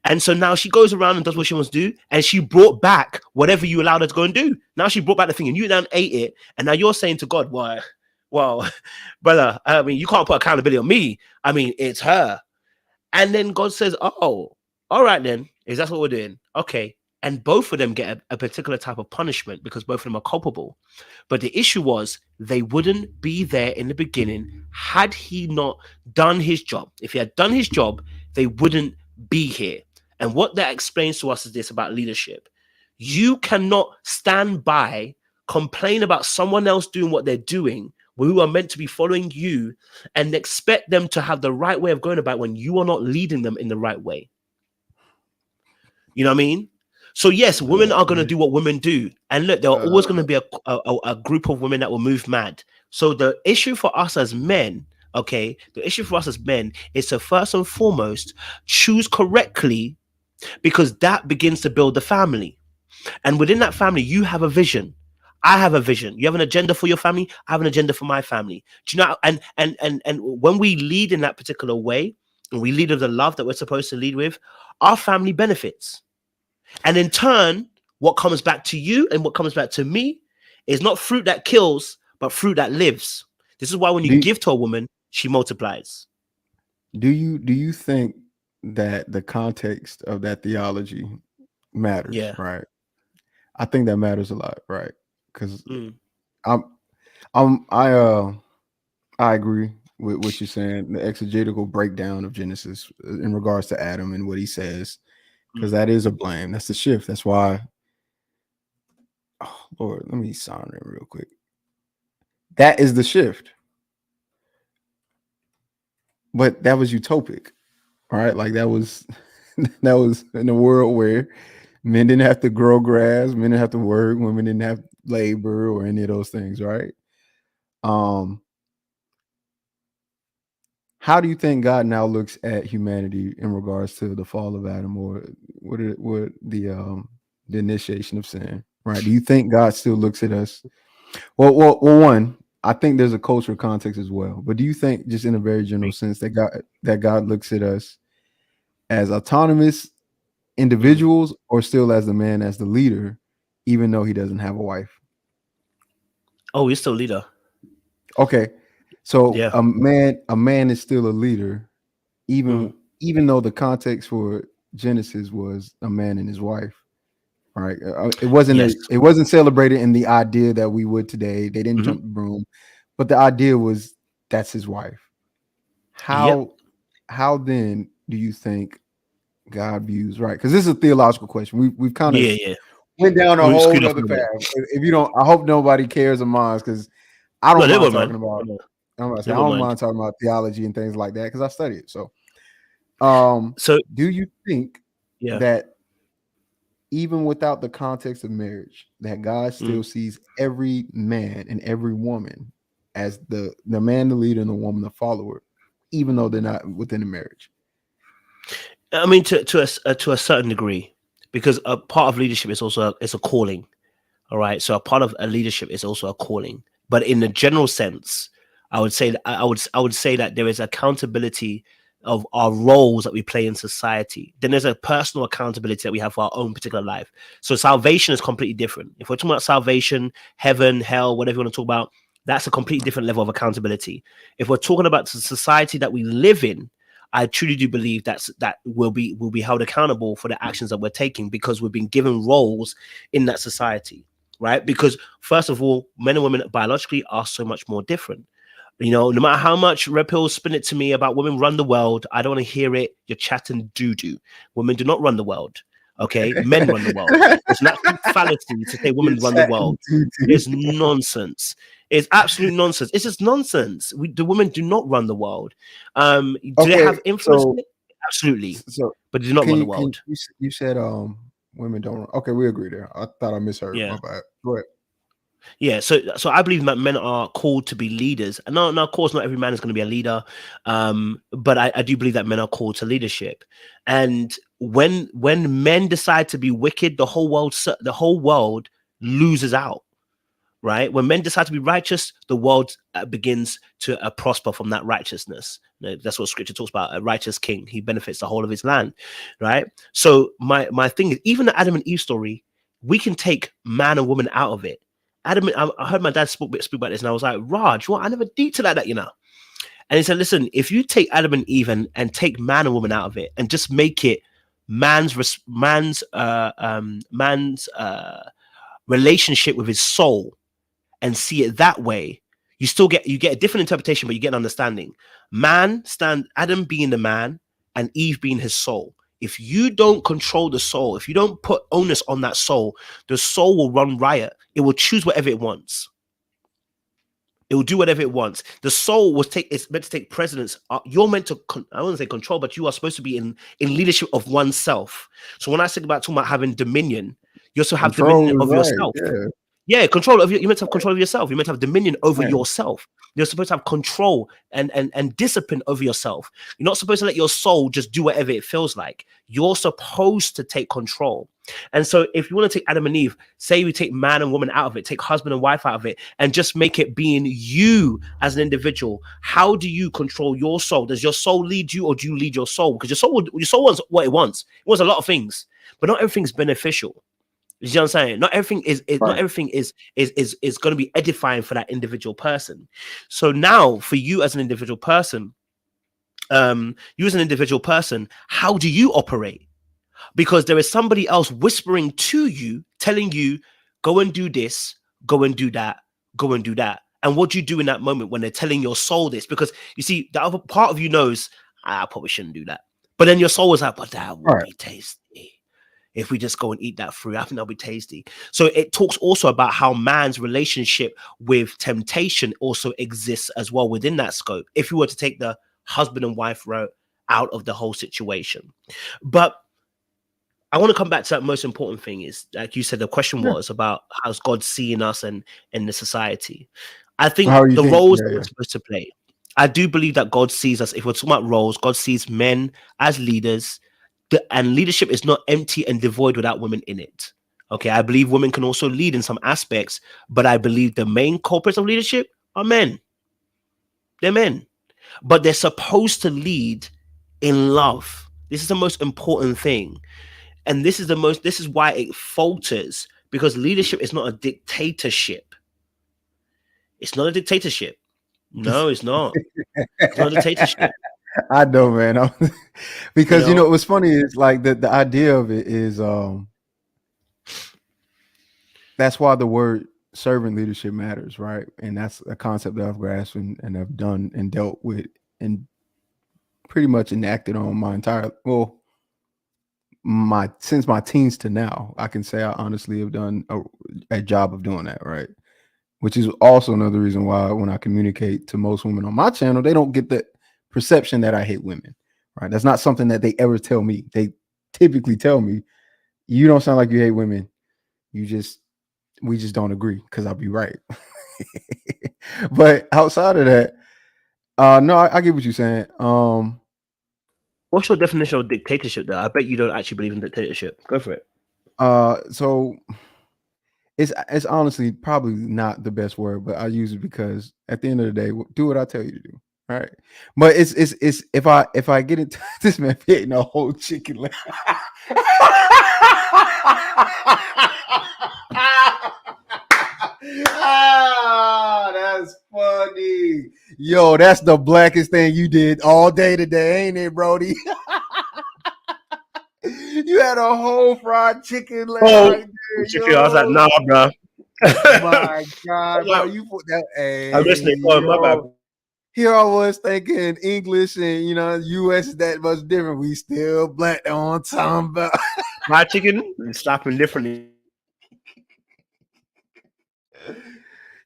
S1: And so now she goes around and does what she wants to do, and she brought back whatever you allowed her to go and do. Now she brought back the thing, and you then ate it, and now you're saying to God, well, brother, I mean, you can't put accountability on me. I mean, it's her. And then God says, oh, all right then, is that what we're doing? Okay. And both of them get a particular type of punishment because both of them are culpable. But the issue was they wouldn't be there in the beginning had he not done his job. If he had done his job, they wouldn't be here. And what that explains to us is this about leadership. You cannot stand by, complain about someone else doing what they're doing, who are meant to be following you, and expect them to have the right way of going about when you are not leading them in the right way. You know what I mean? So yes, women are going to do what women do. And look, there are always going to be a group of women that will move mad. So the issue for us as men, okay, is to first and foremost choose correctly, because that begins to build the family. And within that family, you have a vision. I have a vision. You have an agenda for your family. I have an agenda for my family. Do you know? And when we lead in that particular way, and we lead with the love that we're supposed to lead with, our family benefits. And in turn, what comes back to you and what comes back to me is not fruit that kills, but fruit that lives. This is why when you give to a woman, she multiplies.
S2: Do you think that the context of that theology matters?
S1: Yeah.
S2: Right. I think that matters a lot, right? Because I agree with what you're saying, the exegetical breakdown of Genesis in regards to Adam and what he says, because that is a blame. That's the shift. That's why. Oh Lord, let me sound it real quick. That is the shift. But that was utopic, right? Like that was in a world where men didn't have to grow grass, men didn't have to work, women didn't have labor or any of those things, right? How do you think God now looks at humanity in regards to the fall of Adam, or what the initiation of sin, right? Do you think God still looks at us? Well, one, I think there's a cultural context as well, but do you think, just in a very general sense, that God looks at us as autonomous individuals or still as the man, as the leader, even though he doesn't have a wife?
S1: Oh, he's still leader.
S2: Okay. So
S1: Yeah.
S2: a man is still a leader, even though the context for Genesis was a man and his wife. All right. It wasn't celebrated in the idea that we would today. They didn't jump the broom, but the idea was that's his wife. How then do you think God views, right? Because this is a theological question. We've kind of went down a whole other path. If you don't, I hope nobody cares of mine, because I don't mind talking about. I don't mind talking about theology and things like that because I study it. So do you think that even without the context of marriage, that God still sees every man and every woman as the man, the leader, and the woman, the follower, even though they're not within the marriage?
S1: I mean, to a certain degree, because a part of leadership is also a calling. All right, so a part of a leadership is also a calling. But in the general sense, I would say that there is accountability of our roles that we play in society. Then there's a personal accountability that we have for our own particular life. So salvation is completely different. If we're talking about salvation, heaven, hell, whatever you want to talk about, that's a completely different level of accountability. If we're talking about the society that we live in, I truly do believe that will be held accountable for the actions that we're taking, because we've been given roles in that society, right? Because first of all, men and women biologically are so much more different. You know, no matter how much Red Pill spin it to me about women run the world, I don't want to hear it. You're chatting doo-doo. Women do not run the world. Okay, men run the world. It's an absolute fallacy to say women run the world. It's nonsense. It's absolute nonsense. It's just nonsense. The women do not run the world. Do they have influence in it? Absolutely. But they do not run the world.
S2: You said women don't run. Okay, we agree there. I thought I misheard.
S1: Yeah.
S2: My bad. Go ahead.
S1: Yeah, so I believe that men are called to be leaders. And now, of course, not every man is going to be a leader, but I do believe that men are called to leadership. And when men decide to be wicked, the whole world loses out, right? When men decide to be righteous, the world begins to prosper from that righteousness. That's what Scripture talks about. A righteous king, he benefits the whole of his land, right? So my thing is, even the Adam and Eve story, we can take man and woman out of it. I heard my dad speak about this, and I was like, Raj, what? I never deep to that, you know. And he said, listen, if you take Adam and Eve and take man and woman out of it and just make it man's relationship with his soul and see it that way, you get a different interpretation, but you get an understanding. Adam being the man and Eve being his soul. If you don't control the soul, if you don't put onus on that soul, the soul will run riot. It will choose whatever it wants. It will do whatever it wants. The soul it's meant to take precedence. You're meant to, I wouldn't say control, but you are supposed to be in leadership of oneself. So when I think about talking about having dominion, you also have dominion of yourself. Yeah, control of you're meant to have control of yourself. You're meant to have dominion over yourself. You're supposed to have control and discipline over yourself. You're not supposed to let your soul just do whatever it feels like. You're supposed to take control. And so if you want to take Adam and Eve, say we take man and woman out of it, take husband and wife out of it, and just make it being you as an individual, how do you control your soul? Does your soul lead you, or do you lead your soul? Because your soul wants what it wants. It wants a lot of things, but not everything's beneficial. You see what I'm saying? Not everything is not everything is going to be edifying for that individual person. So now, for you as an individual person, how do you operate? Because there is somebody else whispering to you, telling you, go and do this, go and do that, go and do that. And what do you do in that moment when they're telling your soul this? Because you see, the other part of you knows, I probably shouldn't do that. But then your soul is like, but that would be tasty. If we just go and eat that fruit, I think that'll be tasty. So it talks also about how man's relationship with temptation also exists as well within that scope, if you were to take the husband and wife route out of the whole situation. But I want to come back to that most important thing is, like you said, the question was about how's God seeing us and in the society. I think the roles that we're supposed to play, I do believe that God sees us. If we're talking about roles, God sees men as leaders, and leadership is not empty and devoid without women in it. Okay, I believe women can also lead in some aspects, but I believe the main culprits of leadership are men. They're men, but they're supposed to lead in love. This is the most important thing. And this is why it falters, because leadership is not a dictatorship. It's not a dictatorship. No, it's not. It's not a dictatorship.
S2: I know, man. Because what's funny is like the idea of it is that's why the word servant leadership matters, right? And that's a concept that I've grasped and I've done and dealt with and pretty much enacted on since my teens to now. I can say I honestly have done a job of doing that, right? Which is also another reason why when I communicate to most women on my channel, they don't get the perception that I hate women, right? That's not something that they ever tell me. They typically tell me, you don't sound like you hate women. We just don't agree, because I'll be right. But outside of that, no, I get what you're saying.
S1: What's your definition of dictatorship though? I bet you don't actually believe in dictatorship. Go for it.
S2: So it's honestly probably not the best word, but I use it because at the end of the day, do what I tell you to do. All right. But it's if I get into this, man eating a whole chicken leg. That's funny. Yo, that's the blackest thing you did all day today, ain't it, Brody? You had a whole fried chicken leg right there.
S1: Chicken, I was like, nah, bro.
S2: My God, bro, you put that. Hey,
S1: I'm listening. Oh, my bad.
S2: Here I was thinking English and US is that much different. We still black on time about
S1: fried chicken and slapping differently.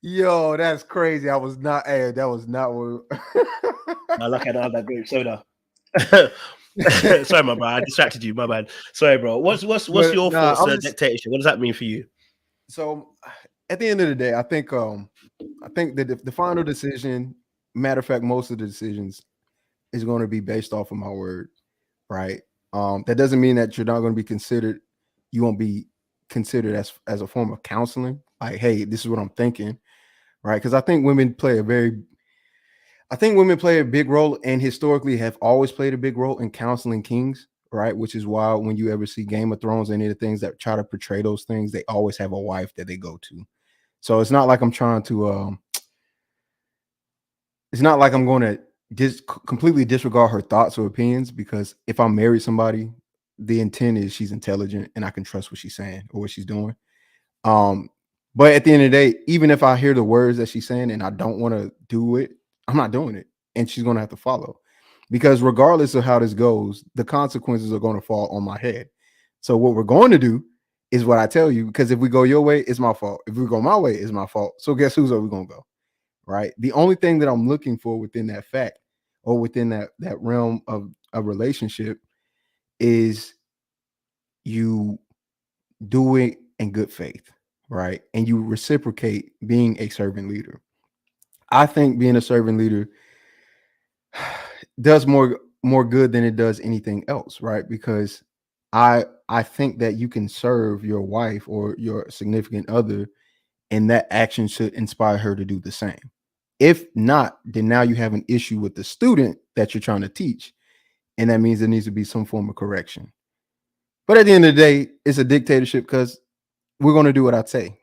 S2: Yo, that's crazy. I was not. Hey, that was not what.
S1: I like I don't have that great soda. Sorry, my bad. I distracted you. My bad. Sorry, bro. What's your thoughts on dictatorship? What does that mean for you?
S2: So, at the end of the day, I think that the final decision, matter of fact, most of the decisions is going to be based off of my word, right? That doesn't mean that you're not going to be considered. You won't be considered as a form of counseling. Like, hey, this is what I'm thinking, right? Because I think women play a big role, and historically have always played a big role in counseling kings, right? Which is why when you ever see Game of Thrones, any of the things that try to portray those things, they always have a wife that they go to. So it's not like I'm trying to, it's not like I'm going to completely disregard her thoughts or opinions, because if I marry somebody, the intent is she's intelligent and I can trust what she's saying or what she's doing. But at the end of the day, even if I hear the words that she's saying and I don't want to do it, I'm not doing it. And she's going to have to follow, because regardless of how this goes, the consequences are going to fall on my head. So what we're going to do is what I tell you, because if we go your way, it's my fault. If we go my way, it's my fault. So guess who's are we going to go? Right. The only thing that I'm looking for within that fact or within that realm of a relationship is you do it in good faith. Right. And you reciprocate being a servant leader. I think being a servant leader does more good than it does anything else, right? Because I think that you can serve your wife or your significant other, and that action should inspire her to do the same. If not, then now you have an issue with the student that you're trying to teach, and that means there needs to be some form of correction. But at the end of the day, it's a dictatorship because we're going to do what I say.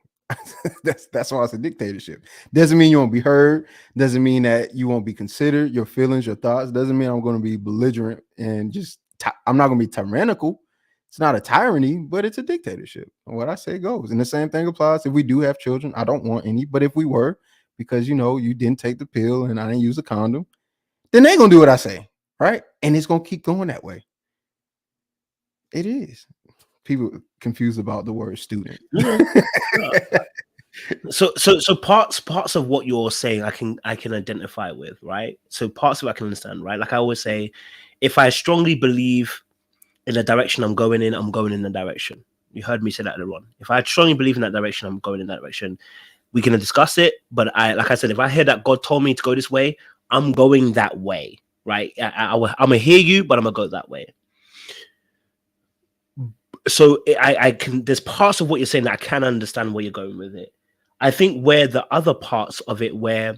S2: That's why it's a dictatorship. Doesn't mean you won't be heard. Doesn't mean that you won't be considered. Your feelings, your thoughts. Doesn't mean I'm going to be belligerent and just I'm not going to be tyrannical. It's not a tyranny, but it's a dictatorship. What I say goes. And the same thing applies if we do have children. I don't want any, but if we were, because you didn't take the pill and I didn't use a condom, then they're going to do what I say, right? And it's going to keep going that way. It is. People confused about the word student.
S1: So parts of what you're saying I can identify with, right? So parts of it I can understand, right? Like I always say, if I strongly believe in the direction I'm going in the direction. You heard me say that earlier on. If I strongly believe in that direction, I'm going in that direction. We can discuss it, but like I said, if I hear that God told me to go this way, I'm going that way, right? I'm gonna hear you, but I'm gonna go that way. So I can, there's parts of what you're saying that I can understand where you're going with it. I think where the other parts of it, where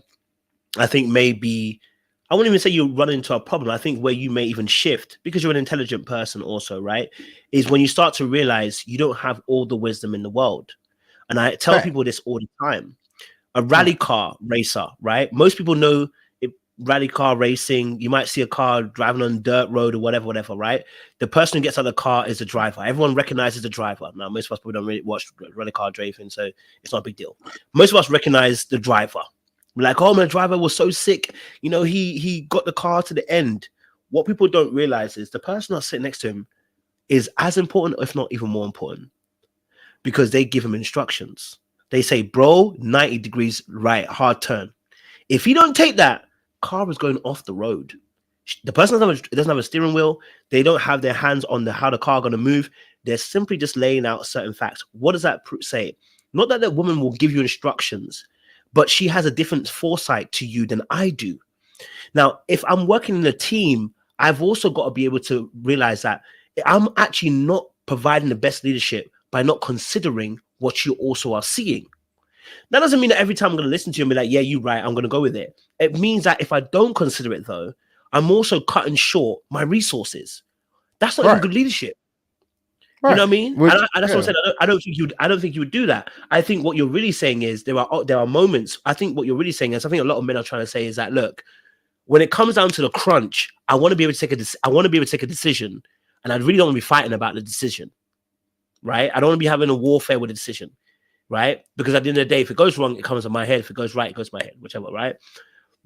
S1: I think maybe I wouldn't even say you run into a problem. I think where you may even shift, because you're an intelligent person also, right, is when you start to realize you don't have all the wisdom in the world. And I tell
S2: Fact.
S1: people this all the time. A rally car racer, right? Most people know rally car racing. You might see a car driving on dirt road or whatever, right? The person who gets out of the car is the driver. Everyone recognizes the driver. Now, most of us probably don't really watch rally car driving, so it's not a big deal. Most of us recognize the driver. We're like, oh, my driver was so sick. You know, he got the car to the end. What people don't realize is the person that's sitting next to him is as important, if not even more important, because they give him instructions. They say, bro, 90 degrees right, hard turn. If you don't take that, car is going off the road. The person doesn't have a steering wheel. They don't have their hands on how the car going to move. They're simply just laying out certain facts. What does that say? Not that the woman will give you instructions, but she has a different foresight to you than I do. Now, if I'm working in a team, I've also got to be able to realize that I'm actually not providing the best leadership by not considering what you also are seeing. That doesn't mean that every time I'm going to listen to you and be like, yeah, you're right, I'm going to go with it. It means that if I don't consider it, though, I'm also cutting short my resources. That's not even good leadership.
S2: Right.
S1: You know what I mean?
S2: Which,
S1: and that's what I said. I don't think you would do that. I think what you're really saying is there are moments. I think what you're really saying is, I think a lot of men are trying to say is that, look, when it comes down to the crunch, I want to be able to take a decision, and I really don't want to be fighting about the decision, right? I don't want to be having a warfare with a decision, right? Because at the end of the day, if it goes wrong, it comes on my head. If it goes right, it goes to my head, whichever, right?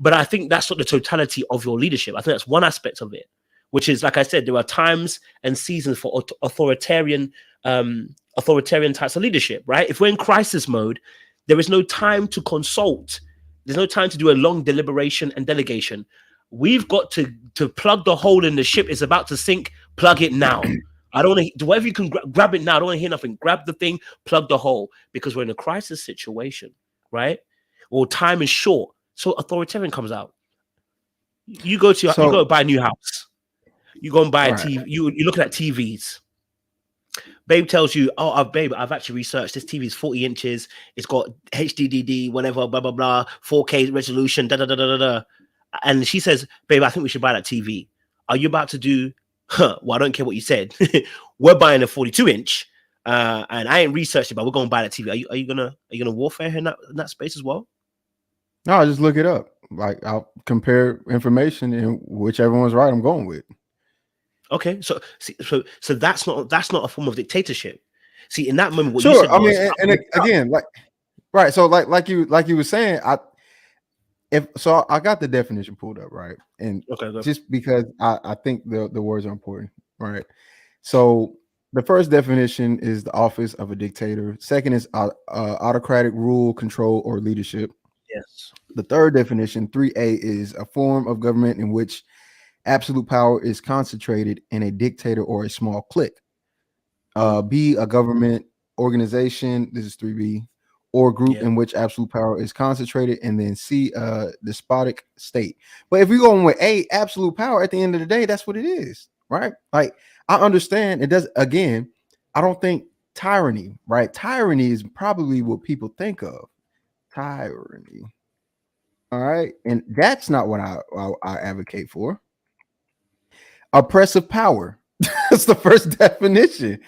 S1: But I think that's not the totality of your leadership. I think that's one aspect of it, which is, like I said, there are times and seasons for authoritarian types of leadership, right? If we're in crisis mode, there is no time to consult. There's no time to do a long deliberation and delegation. We've got to plug the hole in the ship. It's about to sink. Plug it now. I don't want to do whatever you can grab it now. I don't want to hear nothing. Grab the thing, plug the hole, because we're in a crisis situation, right? Or time is short. So authoritarian comes out. You go buy a new house. You go and buy a TV. You're looking at TVs. Babe tells you, oh, babe, I've actually researched this TV is 40 inches. It's got HDDD, whatever, blah, blah, blah, 4K resolution, da, da, da, da, da, da. And she says, babe, I think we should buy that TV. Are you about to do, well, I don't care what you said. We're buying a 42-inch. And I ain't researched it, but we're going to buy that TV. Are you gonna warfare in that space as well?
S2: No, I just look it up. Like, I'll compare information, and whichever one's right, I'm going with.
S1: Okay, so that's not a form of dictatorship. See, in that moment, what
S2: sure,
S1: you said
S2: I mean, and again, like, right. So, like you were saying, I got the definition pulled up, right, and just because I think the words are important, right. So the first definition is the office of a dictator. Second is autocratic rule, control, or leadership.
S1: Yes.
S2: The third definition, 3A, is a form of government in which absolute power is concentrated in a dictator or a small clique. B, a government organization, this is 3B, or group in which absolute power is concentrated. And then C, despotic state. But if we go on with A, absolute power, at the end of the day, that's what it is, right? Like, I understand it does. Again, I don't think tyranny, right? Tyranny is probably what people think of. Tyranny. All right. And that's not what I advocate for. Oppressive power. That's the first definition.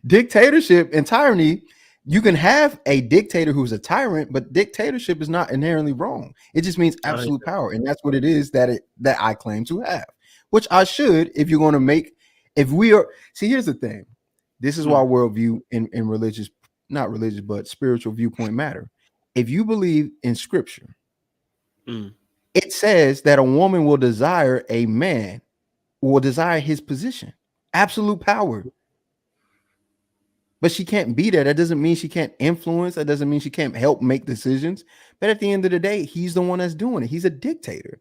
S2: Dictatorship and tyranny. You can have a dictator who's a tyrant, but dictatorship is not inherently wrong. It just means absolute power. And that's what it is that I claim to have, which I should, if you're going to make, if we are, see, here's the thing. This is why worldview and religious, not religious, but spiritual viewpoint matter. If you believe in scripture, it says that a woman will desire a man, will desire his position, absolute power. But she can't be there. That doesn't mean she can't influence. That doesn't mean she can't help make decisions. But at the end of the day, he's the one that's doing it. He's a dictator.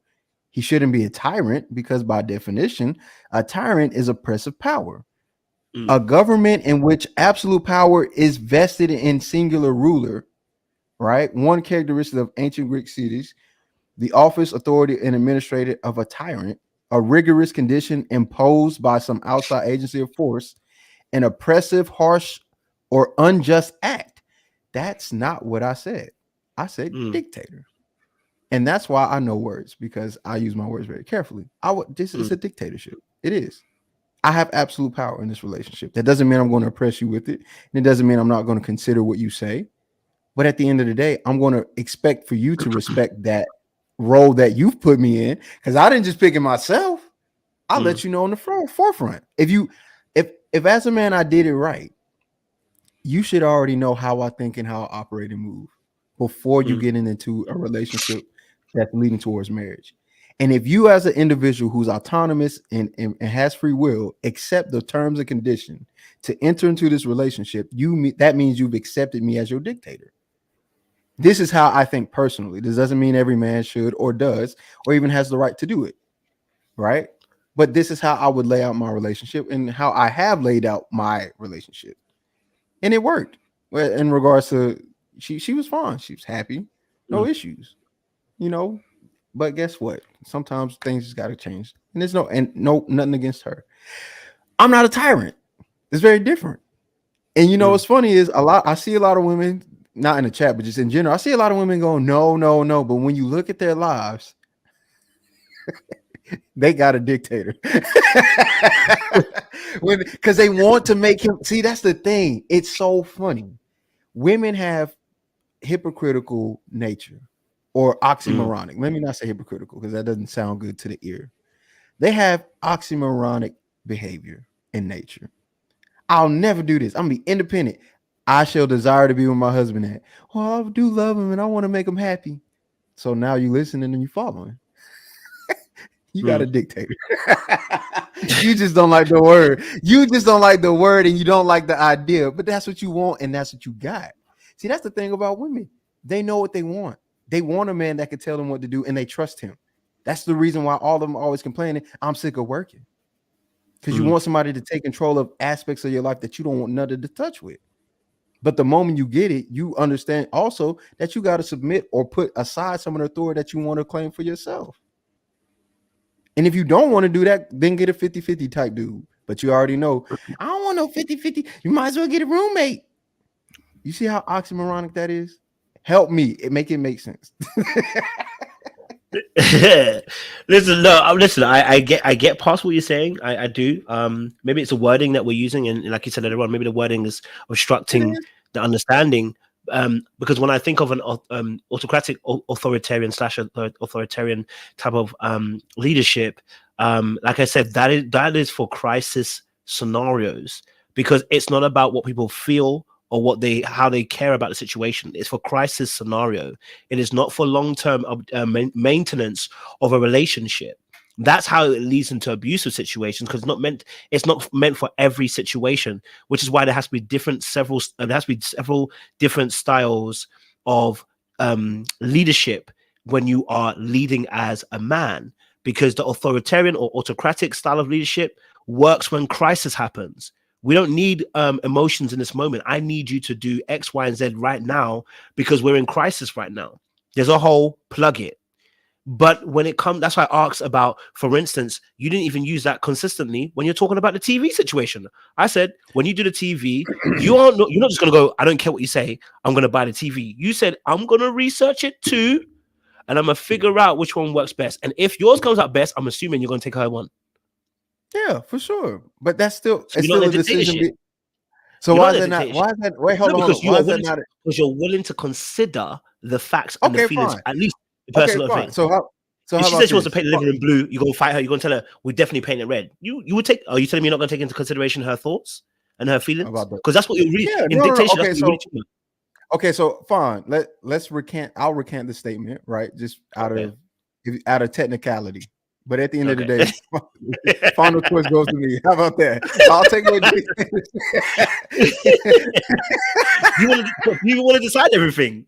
S2: He shouldn't be a tyrant, because by definition, a tyrant is oppressive power. A government in which absolute power is vested in singular ruler, right? One characteristic of ancient Greek cities, the office, authority, and administrator of a tyrant, a rigorous condition imposed by some outside agency of force, an oppressive, harsh, or unjust act. That's not what I said. I said dictator. And that's why I know words, because I use my words very carefully. This is a dictatorship. It is. I have absolute power in this relationship. That doesn't mean I'm going to oppress you with it. And it doesn't mean I'm not going to consider what you say. But at the end of the day, I'm going to expect for you to respect that role that you've put me in, because I didn't just pick it myself. I'll let you know on the forefront. If as a man I did it right, you should already know how I think and how I operate and move before you get into a relationship that's leading towards marriage. And if you, as an individual who's autonomous and has free will, accept the terms and conditions to enter into this relationship, that means you've accepted me as your dictator. This is how I think personally. This doesn't mean every man should or does or even has the right to do it, right? But this is how I would lay out my relationship and how I have laid out my relationship. And it worked. In regards to, she was fine. She was happy. No issues, you know. But guess what? Sometimes things just got to change. And there's nothing against her. I'm not a tyrant. It's very different. And you know what's funny is I see a lot of women, not in the chat, but just in general, I see a lot of women going, no. But when you look at their lives, they got a dictator. Because they want to make him. See, that's the thing. It's so funny. Women have hypocritical nature or oxymoronic. Let me not say hypocritical, because that doesn't sound good to the ear. They have oxymoronic behavior in nature. I'll never do this. I'm going to be independent. I shall desire to be with my husband at. Well, I do love him and I want to make him happy. So now you listening and you following. You got a dictator. You just don't like the word. You just don't like the word and you don't like the idea. But that's what you want and that's what you got. See, that's the thing about women. They know what they want. They want a man that can tell them what to do and they trust him. That's the reason why all of them are always complaining, I'm sick of working. Because you want somebody to take control of aspects of your life that you don't want nothing to touch with. But the moment you get it, you understand also that you got to submit or put aside some of the authority that you want to claim for yourself. And if you don't want to do that, then get a 50-50 type dude. But you already know, I don't want no 50-50. You might as well get a roommate. You see how oxymoronic that is? Help me. Make it make sense.
S1: Listen, I get past what you're saying. I do. Maybe it's a wording that we're using, and like you said earlier on, maybe the wording is obstructing the understanding. Because when I think of an autocratic, authoritarian type of leadership, like I said, that is for crisis scenarios, because it's not about what people feel or how they care about the situation. It's for crisis scenario. It is not for long-term maintenance of a relationship. That's how it leads into abusive situations, because it's not meant for every situation, which is why there has to be several different styles of leadership when you are leading as a man, because the authoritarian or autocratic style of leadership works when crisis happens. We don't need emotions in this moment. I need you to do X, Y, and Z right now because we're in crisis right now. There's a hole, plug it. But when it comes, that's why I asked about, for instance, you didn't even use that consistently when you're talking about the TV situation. I said, when you do the TV, you're not just going to go, I don't care what you say, I'm going to buy the TV. You said, I'm going to research it too, and I'm going to figure out which one works best. And if yours comes out best, I'm assuming you're going to take her one.
S2: Yeah, for sure. But that's still a decision. So why is that not? Why is that? Wait, hold on. Why is that not?
S1: Because you're willing to consider the facts and the feelings, at least the personal thing.
S2: So
S1: if she says she wants to paint the living room blue, you're gonna fight her. You're gonna tell her we definitely paint it red. You would take. Are you telling me you're not gonna take into consideration her thoughts and her feelings? Because that's what you're really in dictation.
S2: Okay, so fine. Let's recant. I'll recant the statement, right? Just out of technicality. But at the end of the day, final choice goes to me. How about that? I'll take it.
S1: You want to decide everything?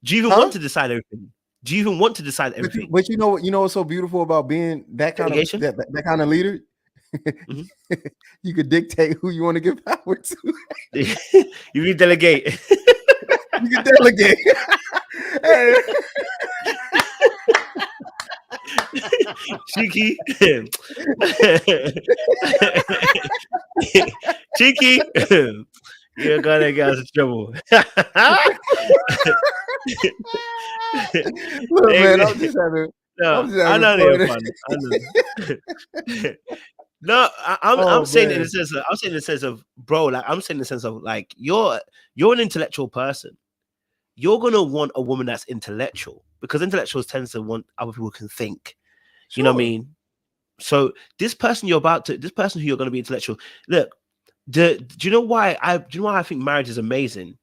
S1: Do you even want to decide everything? Do you even want to decide everything?
S2: But you know what's so beautiful about being that kind of that kind of leader? You could dictate who you want to give power to.
S1: You can delegate.
S2: You can delegate.
S1: Cheeky. Cheeky. You're gonna get us in trouble.
S2: Look, man, I'm just having
S1: No, I know they're fun. I know. No, I'm
S2: Oh
S1: saying in the
S2: man.
S1: sense of bro, like I'm saying in the sense of like you're an intellectual person. You're gonna want a woman that's intellectual because intellectuals tends to want other people can think. You know what I
S2: Sure.
S1: mean? So this person who you're gonna be intellectual. Look, do you know why I think marriage is amazing?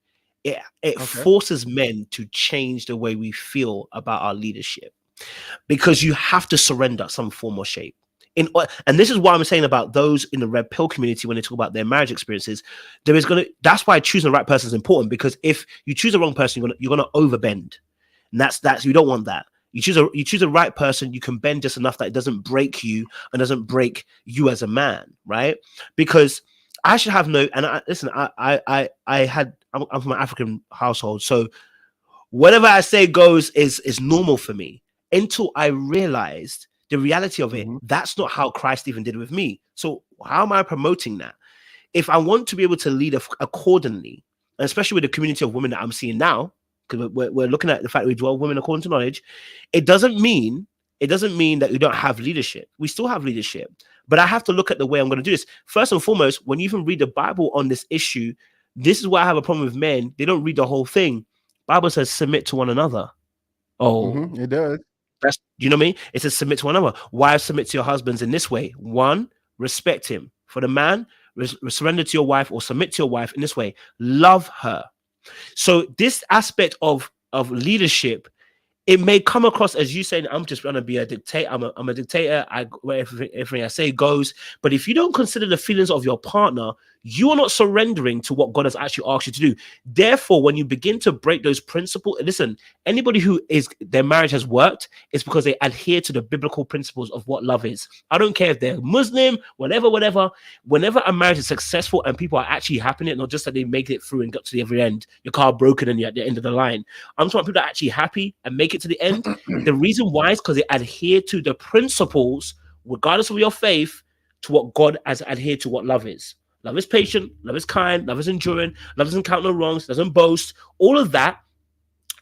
S1: It
S2: Okay.
S1: forces men to change the way we feel about our leadership because you have to surrender some form or shape. And this is what I'm saying about those in the red pill community when they talk about their marriage experiences. That's why choosing the right person is important, because if you choose the wrong person, you're gonna overbend, and that's you don't want that. You choose a right person, you can bend just enough that it doesn't break you and doesn't break you as a man, right? Because I should have no. And listen, I'm from an African household, so whatever I say goes is normal for me until I realized the reality of it.
S2: Mm-hmm.
S1: That's not how Christ even did with me. So how am I promoting that? If I want to be able to lead accordingly, and especially with the community of women that I'm seeing now, because we're looking at the fact that we dwell women according to knowledge, it doesn't mean that we don't have leadership. We still have leadership, but I have to look at the way I'm going to do this. First and foremost, when you even read the Bible on this issue, this is why I have a problem with men. They don't read the whole thing. Bible says submit to one another. Oh,
S2: It does.
S1: that's, you know what I mean? It says submit to one another. Wives, submit to your husbands in this way. One, respect him. For the man, surrender to your wife or submit to your wife in this way. Love her. So this aspect of leadership, it may come across as you saying, I'm just going to be a dictator. I'm a dictator. Everything I say goes. But if you don't consider the feelings of your partner, you are not surrendering to what God has actually asked you to do. Therefore, when you begin to break those principles, listen, anybody who is their marriage has worked, it's because they adhere to the biblical principles of what love is. I don't care if they're Muslim, whatever. Whenever a marriage is successful and people are actually happy in it, not just that they make it through and got to the every end, your car broken and you're at the end of the line. I'm talking about people that are actually happy and make it to the end. The reason why is because they adhere to the principles, regardless of your faith, to what God has adhered to what love is. Love is patient, love is kind, love is enduring, love doesn't count no wrongs, doesn't boast. All of that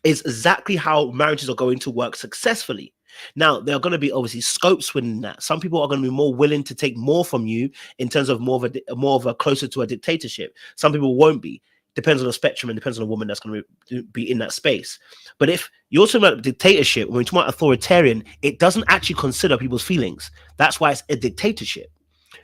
S1: is exactly how marriages are going to work successfully. Now, there are going to be obviously scopes within that. Some people are going to be more willing to take more from you in terms of more of a closer to a dictatorship. Some people won't be. Depends on the spectrum and depends on the woman that's going to be in that space. But if you're talking about dictatorship, when we talk about authoritarian, it doesn't actually consider people's feelings. That's why it's a dictatorship.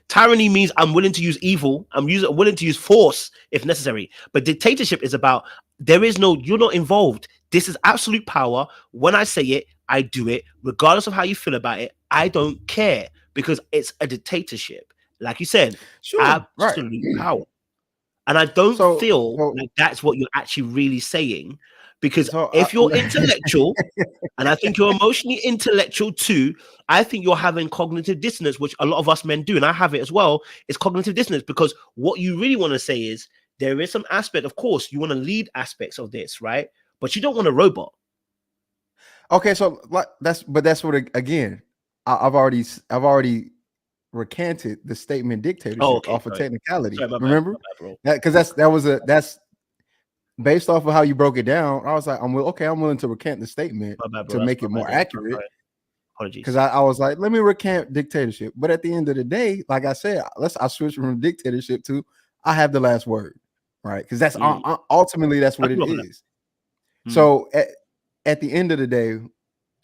S1: Tyranny means I'm willing to use evil. I'm willing to use force if necessary. But dictatorship is about you're not involved. This is absolute power. When I say it, I do it, regardless of how you feel about it. I don't care because it's a dictatorship. Like you said,
S2: Sure. Right.
S1: absolute power. And I don't feel like that's what you're actually really saying, because if you're intellectual, and I think you're emotionally intellectual too, I think you're having cognitive dissonance, which a lot of us men do, and I have it as well. It's cognitive dissonance because what you really want to say is there is some aspect, of course, you want to lead aspects of this, right? But you don't want a robot.
S2: Okay, so that's what again, I've already recanted the statement dictatorship off of technicality.
S1: Sorry,
S2: remember that, because that's based off of how you broke it down. I was like, I'm willing to recant the statement to make it more accurate.
S1: Apologies.
S2: Because I was like, let me recant dictatorship. But at the end of the day, like I said, I switch from dictatorship to I have the last word, right? Because that's ultimately that's what it is. So at the end of the day,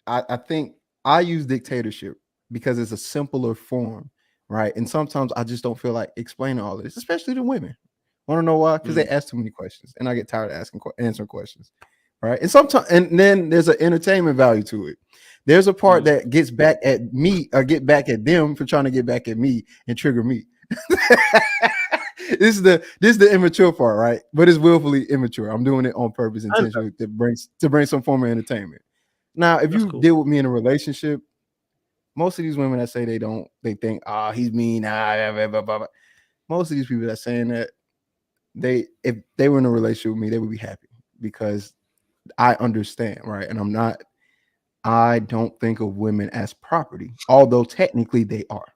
S2: I think I use dictatorship because it's a simpler form, right? And sometimes I just don't feel like explaining all of this, especially to women. Want to know why? Because they ask too many questions, and I get tired of answering questions, right? And sometimes, and then there's an entertainment value to it. There's a part that gets back at me or get back at them for trying to get back at me and trigger me. This is the immature part, right? But it's willfully immature. I'm doing it on purpose, intentionally to bring some form of entertainment. Now, if you deal with me in a relationship, most of these women that say they think, he's mean. Blah, blah, blah. Most of these people that saying that, if they were in a relationship with me, they would be happy because I understand, right? And I don't think of women as property, although technically they are.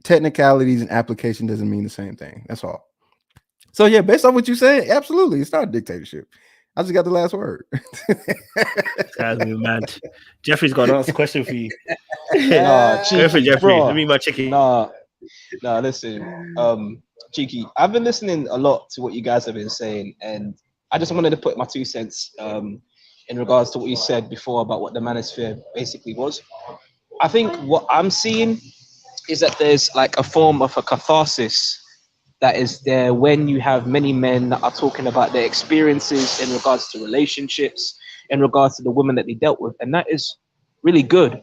S2: Technicalities and application doesn't mean the same thing. That's all. So yeah, based on what you said, absolutely, it's not a dictatorship. I just got the last word.
S1: Has me mad. Jeffrey's got an answer question for you.
S3: Nah,
S1: Go for it,
S3: cheeky,
S1: Jeffrey.
S3: bro.
S1: Let me eat my chicken.
S3: Nah, listen, cheeky. I've been listening a lot to what you guys have been saying, and I just wanted to put my 2 cents in regards to what you said before about what the Manosphere basically was. I think what I'm seeing is that there's like a form of a catharsis that is there when you have many men that are talking about their experiences in regards to relationships, in regards to the women that they dealt with, and that is really good.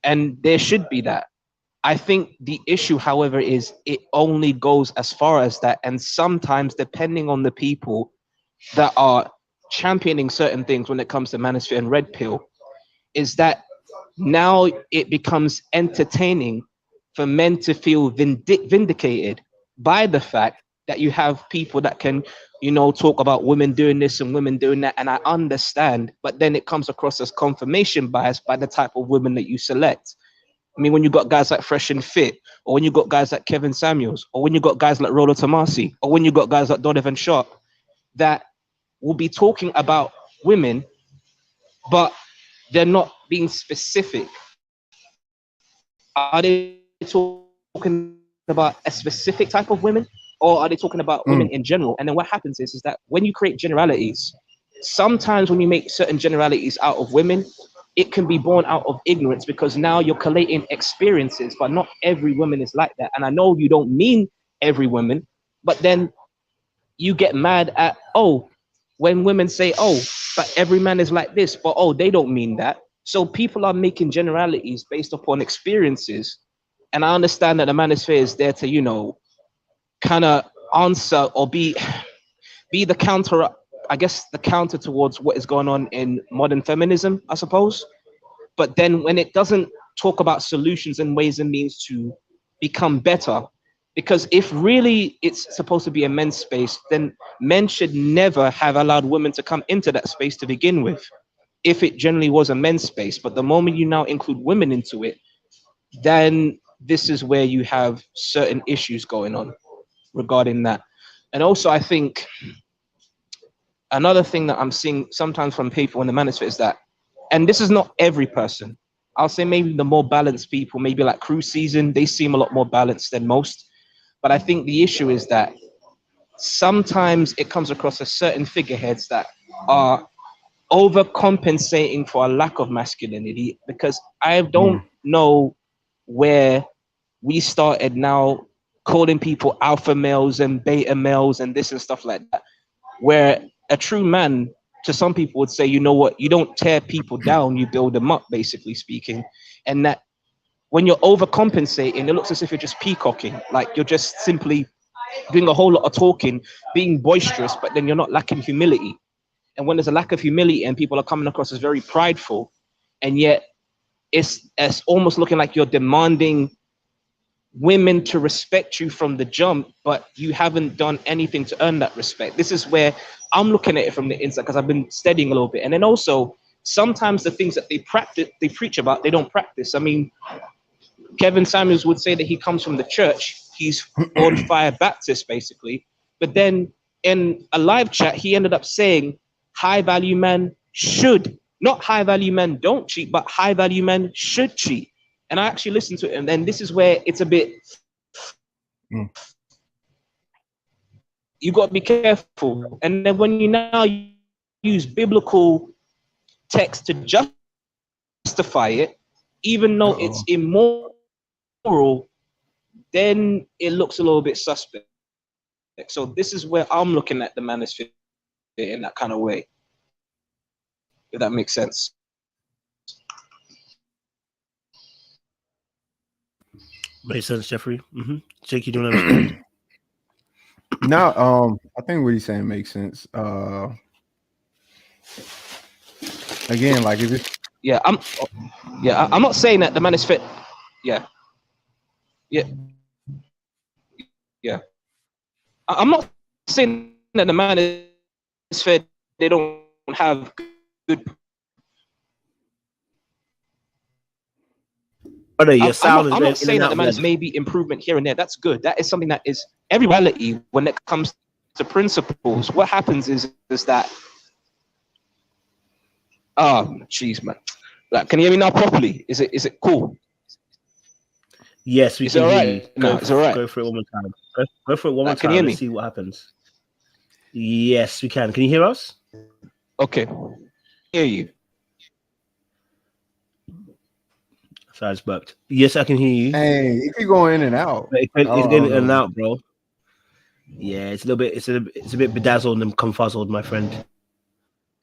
S3: And there should be that. I think the issue, however, is it only goes as far as that. And sometimes, depending on the people that are championing certain things when it comes to Manosphere and Red Pill, is that now it becomes entertaining for men to feel vindicated by the fact that you have people that can, you know, talk about women doing this and women doing that. And I understand, but then it comes across as confirmation bias by the type of women that you select. I mean, when you got guys like Fresh and Fit, or when you got guys like Kevin Samuels, or when you got guys like Rolo Tomasi, or when you got guys like Donovan Sharp, that will be talking about women, but they're not being specific. Are they talking about a specific type of women, or are they talking about women in general? And then what happens is that when you create generalities, sometimes when you make certain generalities out of women, it can be born out of ignorance, because now you're collating experiences, but not every woman is like that. And I know you don't mean every woman, but then you get mad at, oh, when women say, oh, but every man is like this, but oh, they don't mean that. So people are making generalities based upon experiences. And I understand that the Manosphere is there to, you know, kind of answer or be the counter, I guess, the counter towards what is going on in modern feminism, I suppose. But then when it doesn't talk about solutions and ways and means to become better, because if really it's supposed to be a men's space, then men should never have allowed women to come into that space to begin with, if it generally was a men's space. But the moment you now include women into it, then this is where you have certain issues going on regarding that. And also, I think another thing that I'm seeing sometimes from people in the Manosphere is that, and this is not every person, I'll say maybe the more balanced people, maybe like Crew Season, they seem a lot more balanced than most. But I think the issue is that sometimes it comes across as certain figureheads that are overcompensating for a lack of masculinity, because I don't know where we started now calling people alpha males and beta males and this and stuff like that, where a true man, to some people, would say, you know what, you don't tear people down, you build them up, basically speaking. And that when you're overcompensating, it looks as if you're just peacocking, like you're just simply doing a whole lot of talking, being boisterous, but then you're not lacking humility. And when there's a lack of humility and people are coming across as very prideful, and yet it's almost looking like you're demanding women to respect you from the jump, but you haven't done anything to earn that respect. This is where I'm looking at it from the inside, because I've been studying a little bit. And then also, sometimes the things that they preach about, they don't practice. I mean, Kevin Samuels would say that he comes from the church. He's on fire Baptist, basically. But then in a live chat, he ended up saying high value men should, not high value men don't cheat, but high value men should cheat. And I actually listened to it, and then this is where it's a bit, you got to be careful. And then when you now use biblical text to justify it, even though it's immoral, then it looks a little bit suspect. So this is where I'm looking at the Manosphere in that kind of way, if that makes sense.
S1: Makes sense, Jeffrey. Jake, you don't understand?
S2: Now, I think what he's saying makes sense. Again, like if it's
S3: I'm not saying that the Manosphere, I'm not saying that the Manosphere, they don't have good.
S1: Your sound
S3: I'm not saying that the Manosphere may be improvement here and there. That's good. That is something that is every reality when it comes to principles. What happens is that jeez, man. Like, can you hear me now properly? Is it cool?
S1: Yes, we
S3: Is it
S1: can hear
S3: alright
S1: you.
S3: now? It's alright.
S1: Go for it one more time. Go for it one more
S3: Can you
S1: time.
S3: hear
S1: Let's
S3: me?
S1: see what happens. Yes, we can. Can you hear us?
S3: Okay. Hear you.
S1: Sorry, I just burped. Yes, I can hear you.
S2: Hey, it keep going in and out.
S1: It's
S2: I
S1: getting
S2: don't
S1: in and
S2: know.
S1: out, bro. Yeah, it's a little bit. It's a bit bedazzled and confuzzled, my friend.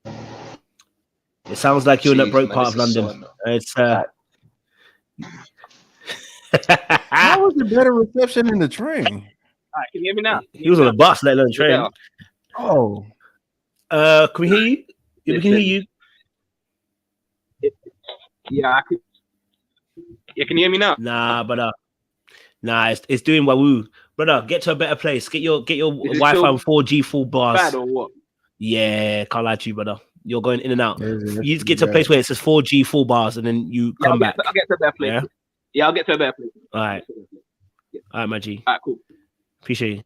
S1: It sounds like you're in a
S3: Jeez,
S1: broke
S3: man,
S1: part of
S3: this is so
S1: London.
S3: annoying.
S1: It's
S2: How was it better reception in the train?
S3: Alright, can you hear me now?
S1: he was on a bus, let alone a
S3: Is it
S1: train.
S3: better?
S2: Oh,
S1: Can we hear you? Yeah, we can hear you.
S3: Yeah, I can. Yeah, can you hear me now?
S1: Nah, brother. Nah, it's doing wahoo. Brother, get to a better place. Get your
S3: Is it
S1: Wi-Fi
S3: still
S1: on 4G full bars.
S3: bad or what?
S1: Yeah, can't lie to you, brother. You're going in and out.
S2: yeah,
S1: You just get to a place where it says 4G full bars, and then you come back.
S3: I'll get to a better place.
S1: Yeah.
S3: Yeah, I'll get to a better place.
S1: All right, my G.
S3: All right, cool.
S1: Appreciate you.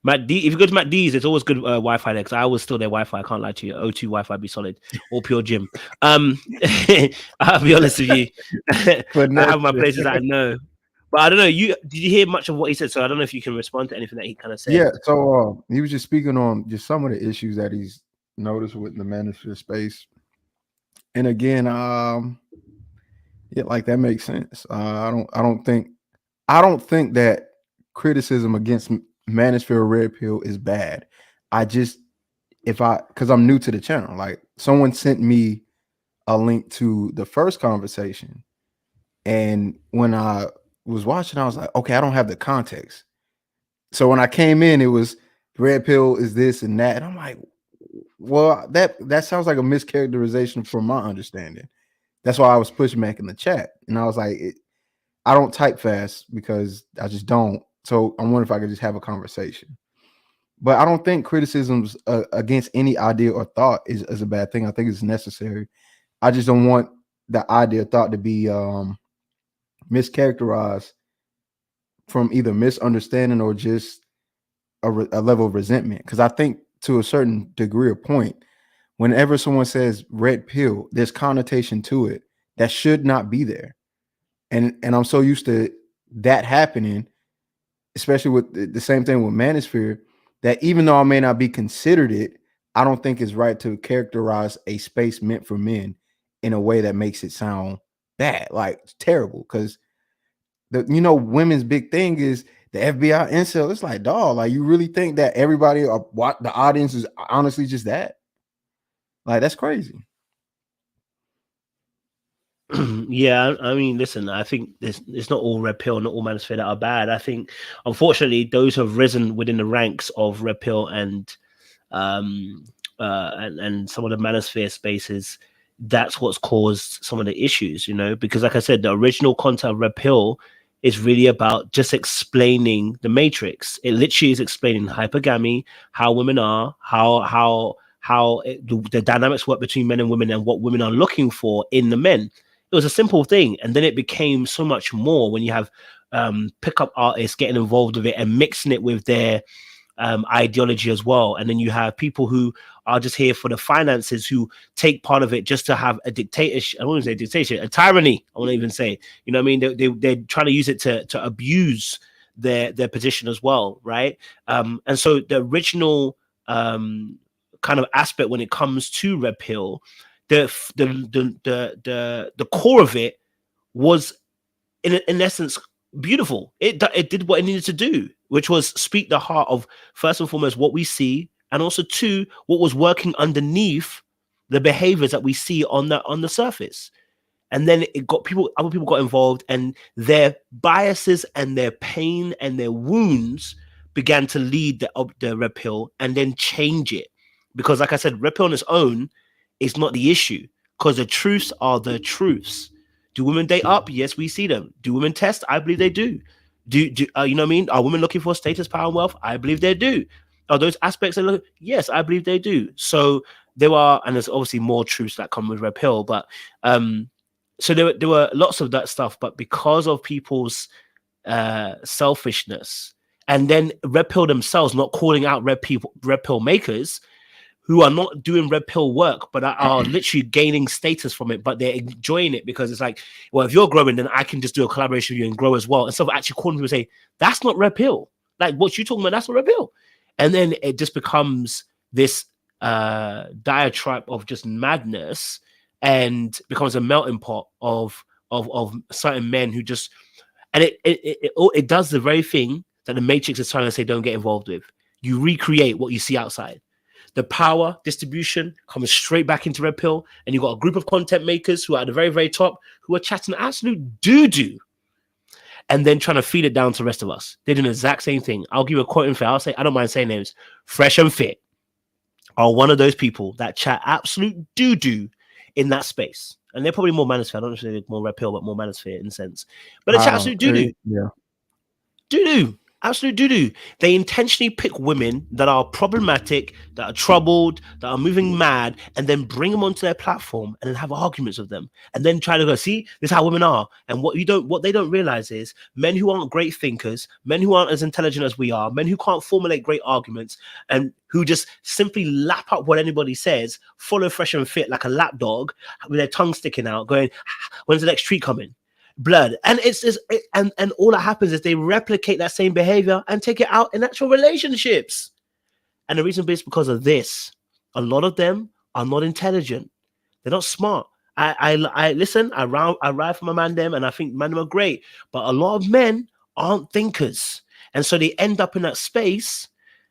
S1: Matt D. If you go to Matt D's, it's always good Wi-Fi there because I was still their Wi-Fi. I can't lie to you. O2 Wi-Fi be solid or pure gym. I'll be honest with you. I have my places that I know, but I don't know. Did you hear much of what he said? So I don't know if you can respond to anything that he kind of said.
S2: Yeah, so he was just speaking on just some of the issues that he's noticed with the Manosphere space. And again, yeah, like that makes sense. I don't think that criticism against Manosphere or Red Pill is bad. Because I'm new to the channel, like someone sent me a link to the first conversation, and when I was watching, I was like, okay, I don't have the context. So when I came in, it was Red Pill is this and that, and I'm like, well, that sounds like a mischaracterization from my understanding. That's why I was pushing back in the chat, and I was like, I don't type fast because I just don't. So I'm wondering if I could just have a conversation. But I don't think criticisms against any idea or thought is a bad thing. I think it's necessary. I just don't want the idea or thought to be mischaracterized from either misunderstanding or just a level of resentment. Because I think to a certain degree or point, whenever someone says red pill, there's connotation to it that should not be there. And I'm so used to that happening, especially with the same thing with Manosphere, that even though I may not be considered it, I don't think it's right to characterize a space meant for men in a way that makes it sound bad, like terrible. Because women's big thing is the FBI incel. It's like, dog, like you really think that everybody or what the audience is honestly just that? Like that's crazy.
S1: Yeah, I mean, listen, I think it's not all Red Pill, not all Manosphere that are bad. I think, unfortunately, those who have risen within the ranks of Red Pill and some of the Manosphere spaces, that's what's caused some of the issues, because like I said, the original content of Red Pill is really about just explaining the matrix. It literally is explaining hypergamy, how women are, how the dynamics work between men and women, and what women are looking for in the men. It was a simple thing, and then it became so much more when you have pickup artists getting involved with it and mixing it with their ideology as well. And then you have people who are just here for the finances, who take part of it just to have a dictatorship. I won't say dictatorship, a tyranny. I won't even say. You know what I mean? They're trying to use it to abuse their position as well, right? And so the original kind of aspect when it comes to Red Pill, the core of it was in essence beautiful. It did what it needed to do, which was speak the heart of, first and foremost, what we see, and also two, what was working underneath the behaviors that we see on the surface. And then other people got involved, and their biases and their pain and their wounds began to lead the Red Pill and then change it. Because like I said, Red Pill on its own is not the issue, because the truths are the truths. Do women date up? Yes, we see them. Do women test? I believe they do. Do you know what I mean? Are women looking for status, power, and wealth? I believe they do. Are those aspects yes, I believe they do. So there are, and there's obviously more truths that come with Red Pill, but so there were lots of that stuff, but because of people's selfishness, and then Red Pill themselves not calling out Red Pill makers, who are not doing red pill work, but are literally gaining status from it, but they're enjoying it because it's like, well, if you're growing, then I can just do a collaboration with you and grow as well. Instead of actually calling people and say, that's not red pill. Like what you talking about, that's not red pill. And then it just becomes this diatribe of just madness and becomes a melting pot of certain men who just, and it does the very thing that the Matrix is trying to say don't get involved with. You recreate what you see outside. The power distribution comes straight back into red pill, and you've got a group of content makers who are at the very, very top who are chatting absolute doo-doo and then trying to feed it down to the rest of us. They're doing the exact same thing. I'll give you a quote and fit. I'll say, I don't mind saying names. Fresh and Fit are one of those people that chat absolute doo-doo in that space. And they're probably more Manosphere. I don't know if they're more red pill, but more Manosphere in a sense. But it's absolute doo-doo.
S2: Yeah.
S1: Doo-doo. Absolute doo-doo. They intentionally pick women that are problematic, that are troubled, that are moving mad, and then bring them onto their platform and then have arguments with them, and then try to go, see, this is how women are. And what they don't realize is men who aren't great thinkers, men who aren't as intelligent as we are, men who can't formulate great arguments, and who just simply lap up what anybody says, follow Fresh and Fit like a lap dog with their tongue sticking out, going, when's the next treat coming? Blood. And and all that happens is they replicate that same behavior and take it out in actual relationships. And the reason is because of this. A lot of them are not intelligent. They're not smart. I listen, I ride for my man them, and I think man them are great, but a lot of men aren't thinkers. And so they end up in that space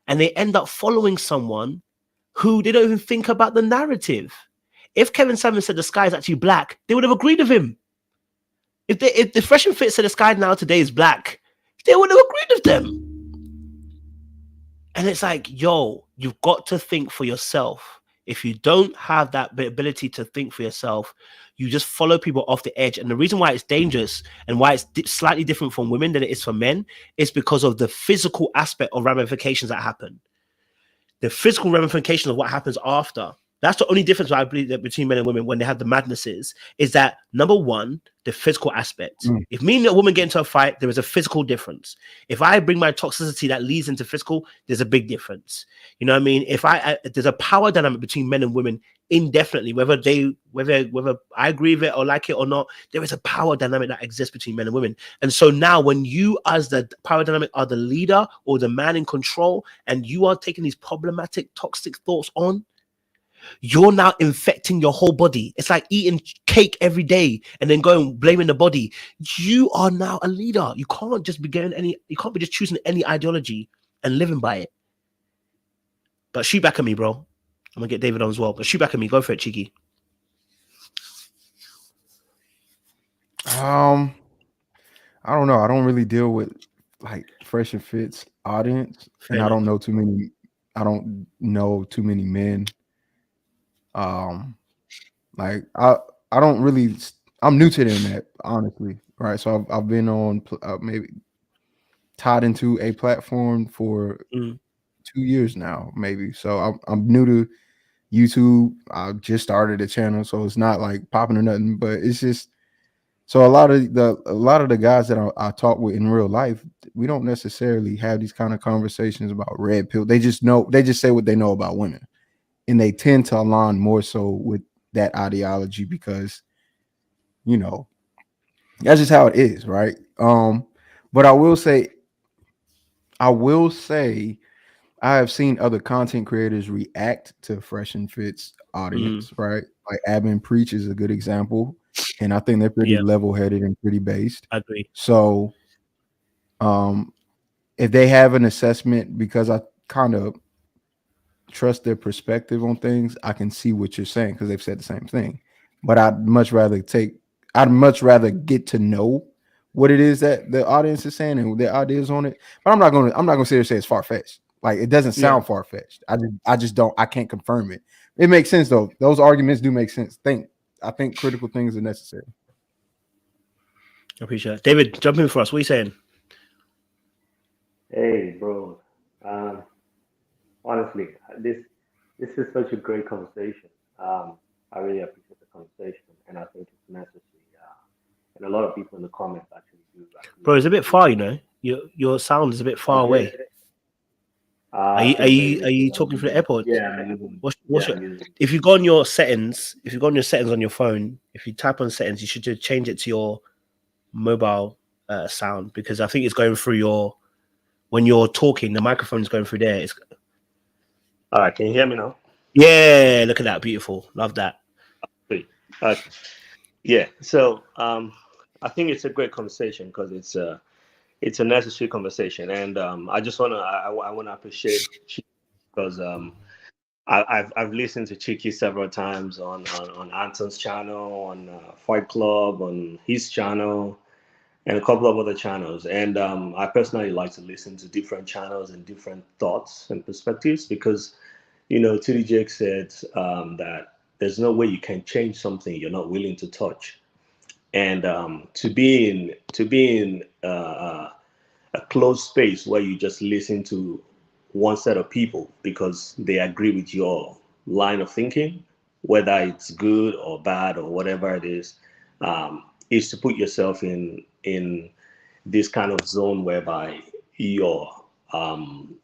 S1: and they end up following someone who they don't even think about the narrative. If Kevin Samuels said the sky is actually black, they would have agreed with him. If the Fresh and Fit said the sky now today is black, they would have agreed with them. And it's like, yo, you've got to think for yourself. If you don't have that ability to think for yourself, you just follow people off the edge. And the reason why it's dangerous and why it's slightly different from women than it is for men is because of the physical aspect of ramifications that happen. The physical ramifications of what happens after. That's the only difference I believe that between men and women when they have the madnesses is that, number one, the physical aspect. If me and a woman get into a fight, there is a physical difference. If I bring my toxicity that leads into physical, there's a big difference. You know what I mean? If there's a power dynamic between men and women indefinitely, whether I agree with it or like it or not, there is a power dynamic that exists between men and women. And so now when you as the power dynamic are the leader or the man in control, and you are taking these problematic, toxic thoughts on, you're now infecting your whole body. It's like eating cake every day and then going blaming the body. You are now a leader. You can't just be you can't be just choosing any ideology and living by it. But shoot back at me, bro. I'm gonna get David on as well. But shoot back at me. Go for it, Cheeky.
S2: I don't know. I don't really deal with like Fresh and Fit's audience, and I don't know too many. I don't know too many men. Like I don't really. I'm new to the internet, honestly. Right, so I've been on maybe tied into a platform for 2 years now, maybe. So I'm new to YouTube. I just started a channel, so it's not like popping or nothing, but it's just. So a lot of the guys that I talk with in real life, we don't necessarily have these kind of conversations about red pill. They just say what they know about women, and they tend to align more so with that ideology because, you know, that's just how it is, right? But I will say I have seen other content creators react to Fresh and Fit's audience, right? Like Admin Preach is a good example. And I think they're pretty level-headed and pretty based.
S1: I agree.
S2: So if they have an assessment, because I kind of trust their perspective on things, I can see what you're saying because they've said the same thing. But I'd much rather get to know what it is that the audience is saying and their ideas on it. But I'm not gonna sit here and say it's far-fetched. Like, it doesn't sound far-fetched. I can't confirm it. It makes sense though. Those arguments do make sense. I think critical things are necessary.
S1: I appreciate it. David, jump in for us. What are you saying?
S4: Hey, bro. Honestly, this is such a great conversation. I really appreciate the conversation, and I think it's necessary. And a lot of people in the comments actually do.
S1: Bro, it's a bit far, you know. Your sound is a bit far away. Are you
S4: I think basically,
S1: talking through the AirPods?
S4: yeah, I'm using,
S1: What's
S4: yeah,
S1: your,
S4: I'm using.
S1: if you go on your settings, if you go on your settings on your phone, if you type on settings, you should just change it to your mobile sound, because I think it's going through your, when you're talking, the microphone is going through there. It's,
S4: All right, can you hear me now?
S1: yeah, look at that, beautiful, love that.
S4: Great. Okay. Yeah. So I think it's a great conversation because it's a necessary conversation, and I just wanna I wanna appreciate Chi because I've listened to Chiki several times on Anton's channel, on Fight Club, on his channel, and a couple of other channels. And I personally like to listen to different channels and different thoughts and perspectives because, TD Jake said that there's no way you can change something you're not willing to touch. And to be in a closed space where you just listen to one set of people because they agree with your line of thinking, whether it's good or bad or whatever it is to put yourself in this kind of zone whereby you're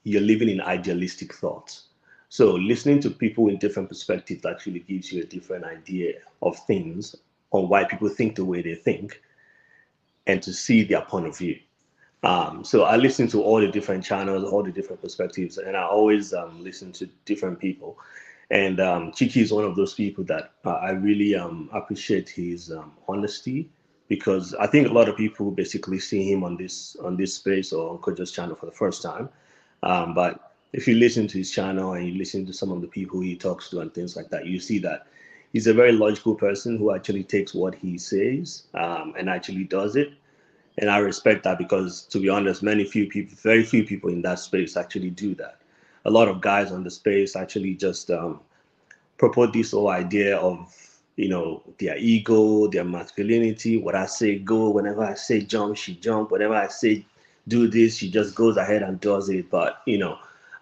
S4: living in idealistic thoughts. So listening to people in different perspectives actually gives you a different idea of things, on why people think the way they think, and to see their point of view. So I listen to all the different channels, all the different perspectives, and I always listen to different people. And Chiki is one of those people that I really appreciate his honesty, because I think a lot of people basically see him on this space or on Kojo's channel for the first time. But if you listen to his channel and you listen to some of the people he talks to and things like that, you see that he's a very logical person who actually takes what he says and actually does it. And I respect that because, to be honest, very few people in that space actually do that. A lot of guys on the space actually just propose this whole idea of, their ego, their masculinity. What I say go, whenever I say jump, she jump. Whenever I say do this, she just goes ahead and does it. But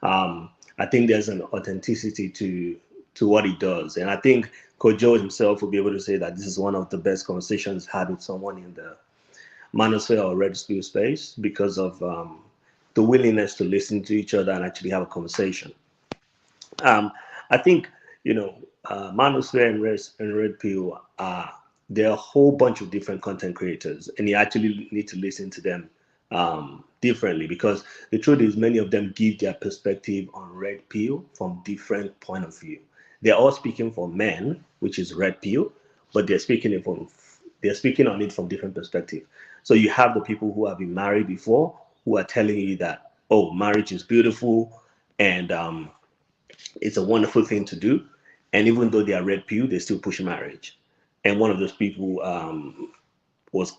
S4: I think there's an authenticity to what he does, and I think Kojo himself will be able to say that this is one of the best conversations had with someone in the Manosphere or Red Spill space because of the willingness to listen to each other and actually have a conversation. I think, Manosphere and Red Pill there are a whole bunch of different content creators, and you actually need to listen to them differently, because the truth is many of them give their perspective on Red Pill from different point of view. They're all speaking for men, which is Red Pill, but they're speaking on it from different perspectives. So you have the people who have been married before who are telling you that, oh, marriage is beautiful and it's a wonderful thing to do. And even though they are red pill, they still push marriage. And one of those people was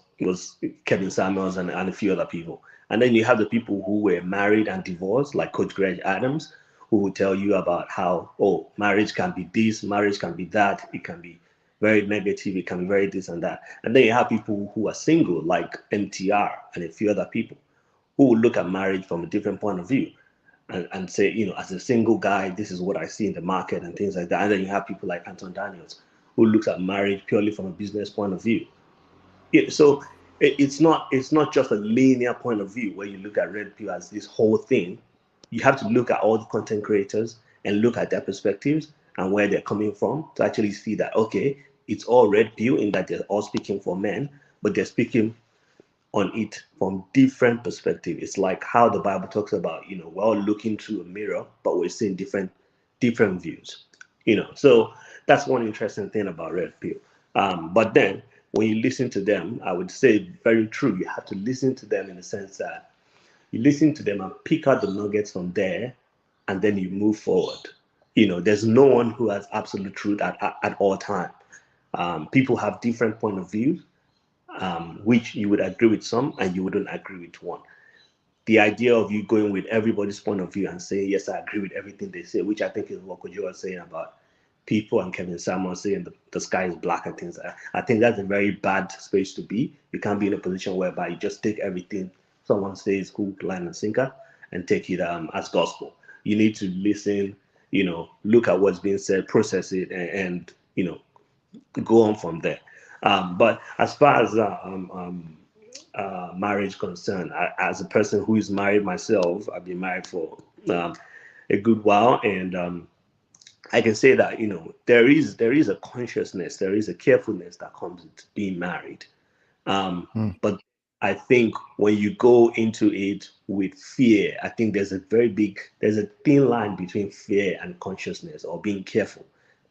S4: Kevin Samuels and a few other people. And then you have the people who were married and divorced, like Coach Greg Adams, who will tell you about how, oh, marriage can be this, marriage can be that, it can be very negative, it can be very this and that. And then you have people who are single, like MTR and a few other people, who will look at marriage from a different point of view and say, as a single guy, this is what I see in the market and things like that. And then you have people like Anton Daniels, who looks at marriage purely from a business point of view. So it's not just a linear point of view where you look at Red Pill as this whole thing. You have to look at all the content creators and look at their perspectives and where they're coming from to actually see that, okay, it's all Red Pill in that they're all speaking for men, but they're speaking on it from different perspectives. It's like how the Bible talks about, we're all looking through a mirror, but we're seeing different views. So that's one interesting thing about Red Pill. But then when you listen to them, I would say very true. You have to listen to them in the sense that you listen to them and pick out the nuggets from there, and then you move forward. There's no one who has absolute truth at all time. People have different point of views, which you would agree with some and you wouldn't agree with one. The idea of you going with everybody's point of view and saying, yes, I agree with everything they say, which I think is what Kojo was saying about people and Kevin Samuel saying the sky is black and things like that. I think that's a very bad space to be. You can't be in a position whereby you just take everything someone says hook, line, and sinker and take it as gospel. You need to listen, look at what's being said, process it, and go on from there. But as far as marriage concerned, as a person who is married myself, I've been married for a good while, and I can say that, you know, there is a consciousness, there is a carefulness that comes with being married. But I think when you go into it with fear, I think there's a thin line between fear and consciousness, or being careful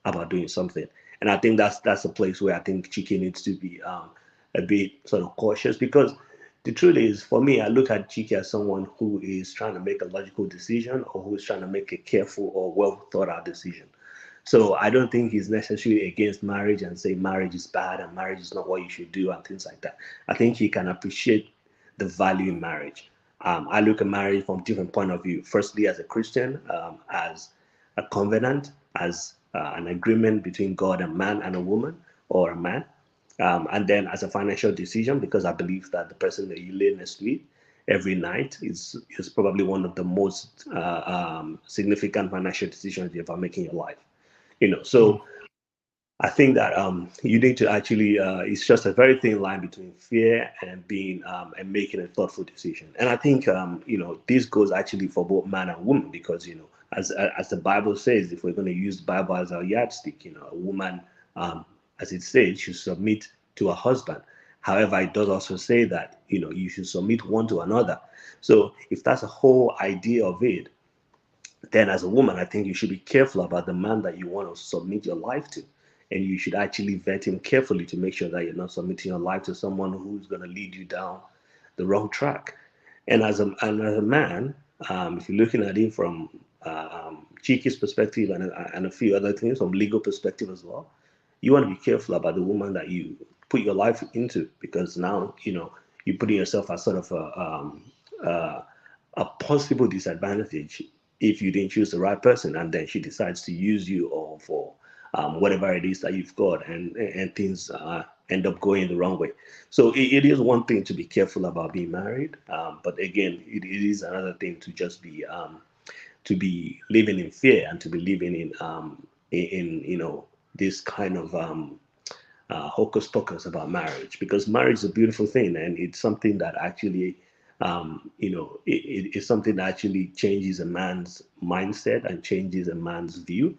S4: about doing something. And I think that's a place where I think Chike needs to be a bit sort of cautious, because the truth is, for me, I look at Chike as someone who is trying to make a logical decision, or who is trying to make a careful or well thought out decision. So I don't think he's necessarily against marriage and say marriage is bad and marriage is not what you should do and things like that. I think he can appreciate the value in marriage. I look at marriage from different point of view. Firstly, as a Christian, as a covenant, as an agreement between God and man, and a woman or a man, and then as a financial decision, because I believe that the person that you lay next with every night is probably one of the most significant financial decisions you ever make in your life. You know, so I think that you need to actually it's just a very thin line between fear and being and making a thoughtful decision. And I think you know, this goes actually for both man and woman, because, you know, as the Bible says, if we're going to use the Bible as our yardstick, you know, a woman, as it says, should submit to a husband. However, it does also say that, you know, you should submit one to another. So if that's a whole idea of it, then as a woman, I think you should be careful about the man that you want to submit your life to. And you should actually vet him carefully to make sure that you're not submitting your life to someone who's going to lead you down the wrong track. And as a man, if you're looking at it from Chiki's perspective, and a few other things from legal perspective as well, you want to be careful about the woman that you put your life into, because now, you know, you're putting yourself at sort of a possible disadvantage if you didn't choose the right person, and then she decides to use you or for whatever it is that you've got, and things end up going the wrong way. So it is one thing to be careful about being married, but again, it is another thing to just to be living in fear, and to be living in you know, this kind of hocus pocus about marriage, because marriage is a beautiful thing, and it's something that actually you know, it's something that actually changes a man's mindset and changes a man's view.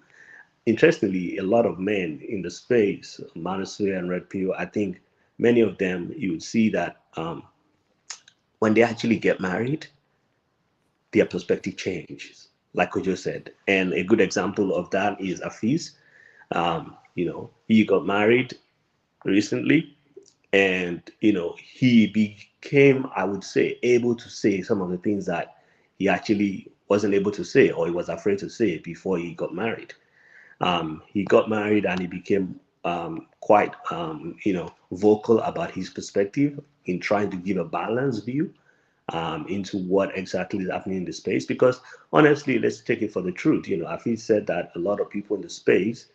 S4: Interestingly, a lot of men in the space, Manosphere and Red Pill, I think many of them, you would see that when they actually get married, their perspective changes, like Kojo said. And a good example of that is Afiz. You know, he got married recently, and, you know, he became, I would say, able to say some of the things that he actually wasn't able to say, or he was afraid to say before he got married. He got married, and he became quite, you know, vocal about his perspective in trying to give a balanced view into what exactly is happening in the space. Because honestly, let's take it for the truth. You know, Afid said that a lot of people in the space,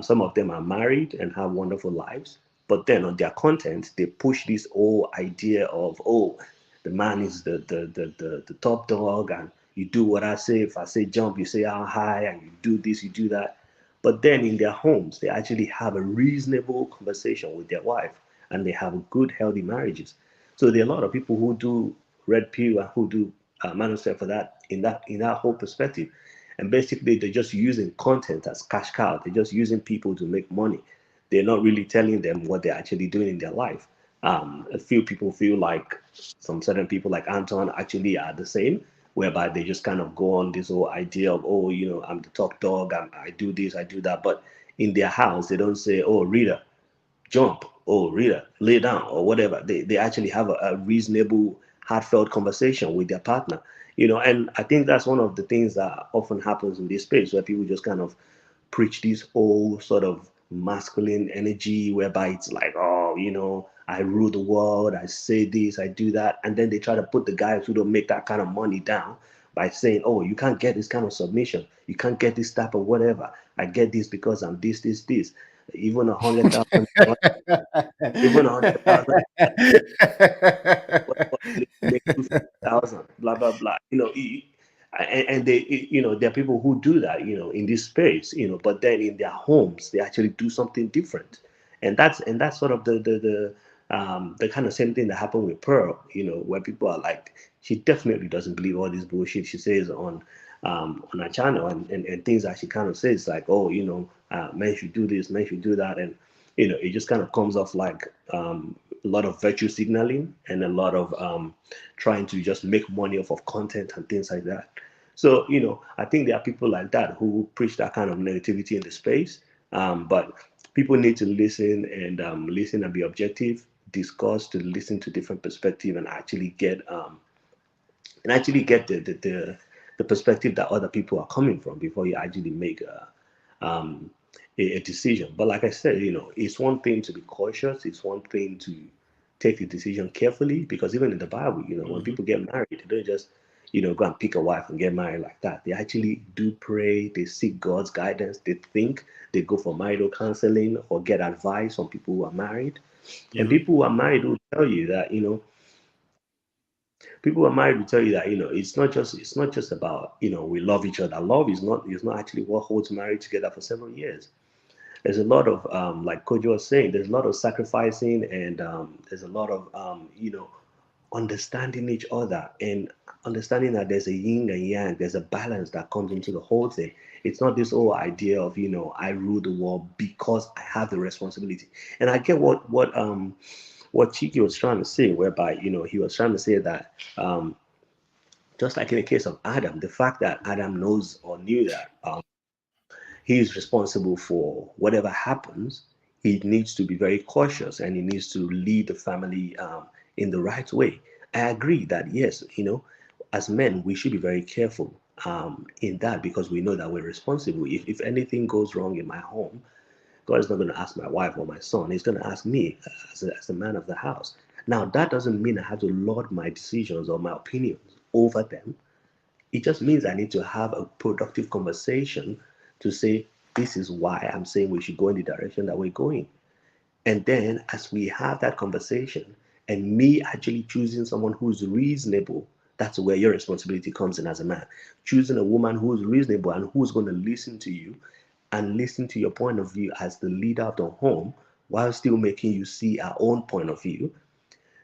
S4: some of them are married and have wonderful lives, but then on their content, they push this whole idea of, oh, the man is the top dog, and you do what I say. If I say jump, you say how high, and you do this, you do that. But then in their homes, they actually have a reasonable conversation with their wife, and they have good, healthy marriages. So there are a lot of people who do red pill and who do Manosphere for that in that whole perspective. And basically, they're just using content as cash cow. They're just using people to make money. They're not really telling them what they're actually doing in their life. A few people feel like some certain people like Anton actually are the same, whereby they just kind of go on this whole idea of, oh, you know, I'm the top dog, I do this, I do that. But in their house, they don't say, oh, Rita, jump, oh, Rita, lay down, or whatever. They actually have a reasonable, heartfelt conversation with their partner, you know. And I think that's one of the things that often happens in this space, where people just kind of preach this whole sort of masculine energy, whereby it's like, oh, you know, I rule the world, I say this, I do that. And then they try to put the guys who don't make that kind of money down by saying, oh, you can't get this kind of submission, you can't get this type of whatever. I get this because I'm this. Even 100,000, even 100,000, make 250,000, blah blah blah. You know, and they, you know, there are people who do that, you know, in this space, you know, but then in their homes they actually do something different, and that's sort of the kind of same thing that happened with Pearl, you know, where people are like, she definitely doesn't believe all this bullshit she says on on our channel, and things that she kind of says like, oh, men should do this, men should do that, and it just kind of comes off like a lot of virtue signaling and a lot of trying to just make money off of content and things like that. So, I think there are people like that who preach that kind of negativity in the space. But people need to listen and be objective, discuss, to listen to different perspective, and actually get the perspective that other people are coming from before you actually make a decision. But like I said, it's one thing to be cautious. It's one thing to take the decision carefully, because even in the Bible, when people get married, they don't just go and pick a wife and get married like that. They actually do pray. They seek God's guidance. They think. They go for marital counseling or get advice from people who are married. And people who are married will tell you that people who are married will tell you that it's not just about we love each other. Love is not actually what holds marriage together for several years. There's a lot of like Kojo was saying, there's a lot of sacrificing, and there's a lot of understanding each other, and understanding that there's a yin and yang, there's a balance that comes into the whole thing. It's not this whole idea of I rule the world because I have the responsibility. And I get what Chiki was trying to say, whereby he was trying to say that just like in the case of Adam, the fact that Adam knows or knew that he is responsible for whatever happens, he needs to be very cautious, and he needs to lead the family in the right way. I agree that yes, as men, we should be very careful in that, because we know that we're responsible. If anything goes wrong in my home, God is not going to ask my wife or my son. He's going to ask me as the man of the house. Now, that doesn't mean I have to lord my decisions or my opinions over them. It just means I need to have a productive conversation to say, this is why I'm saying we should go in the direction that we're going. And then as we have that conversation, and me actually choosing someone who's reasonable, that's where your responsibility comes in as a man. Choosing a woman who's reasonable and who's going to listen to you and listen to your point of view as the leader of the home, while still making you see our own point of view,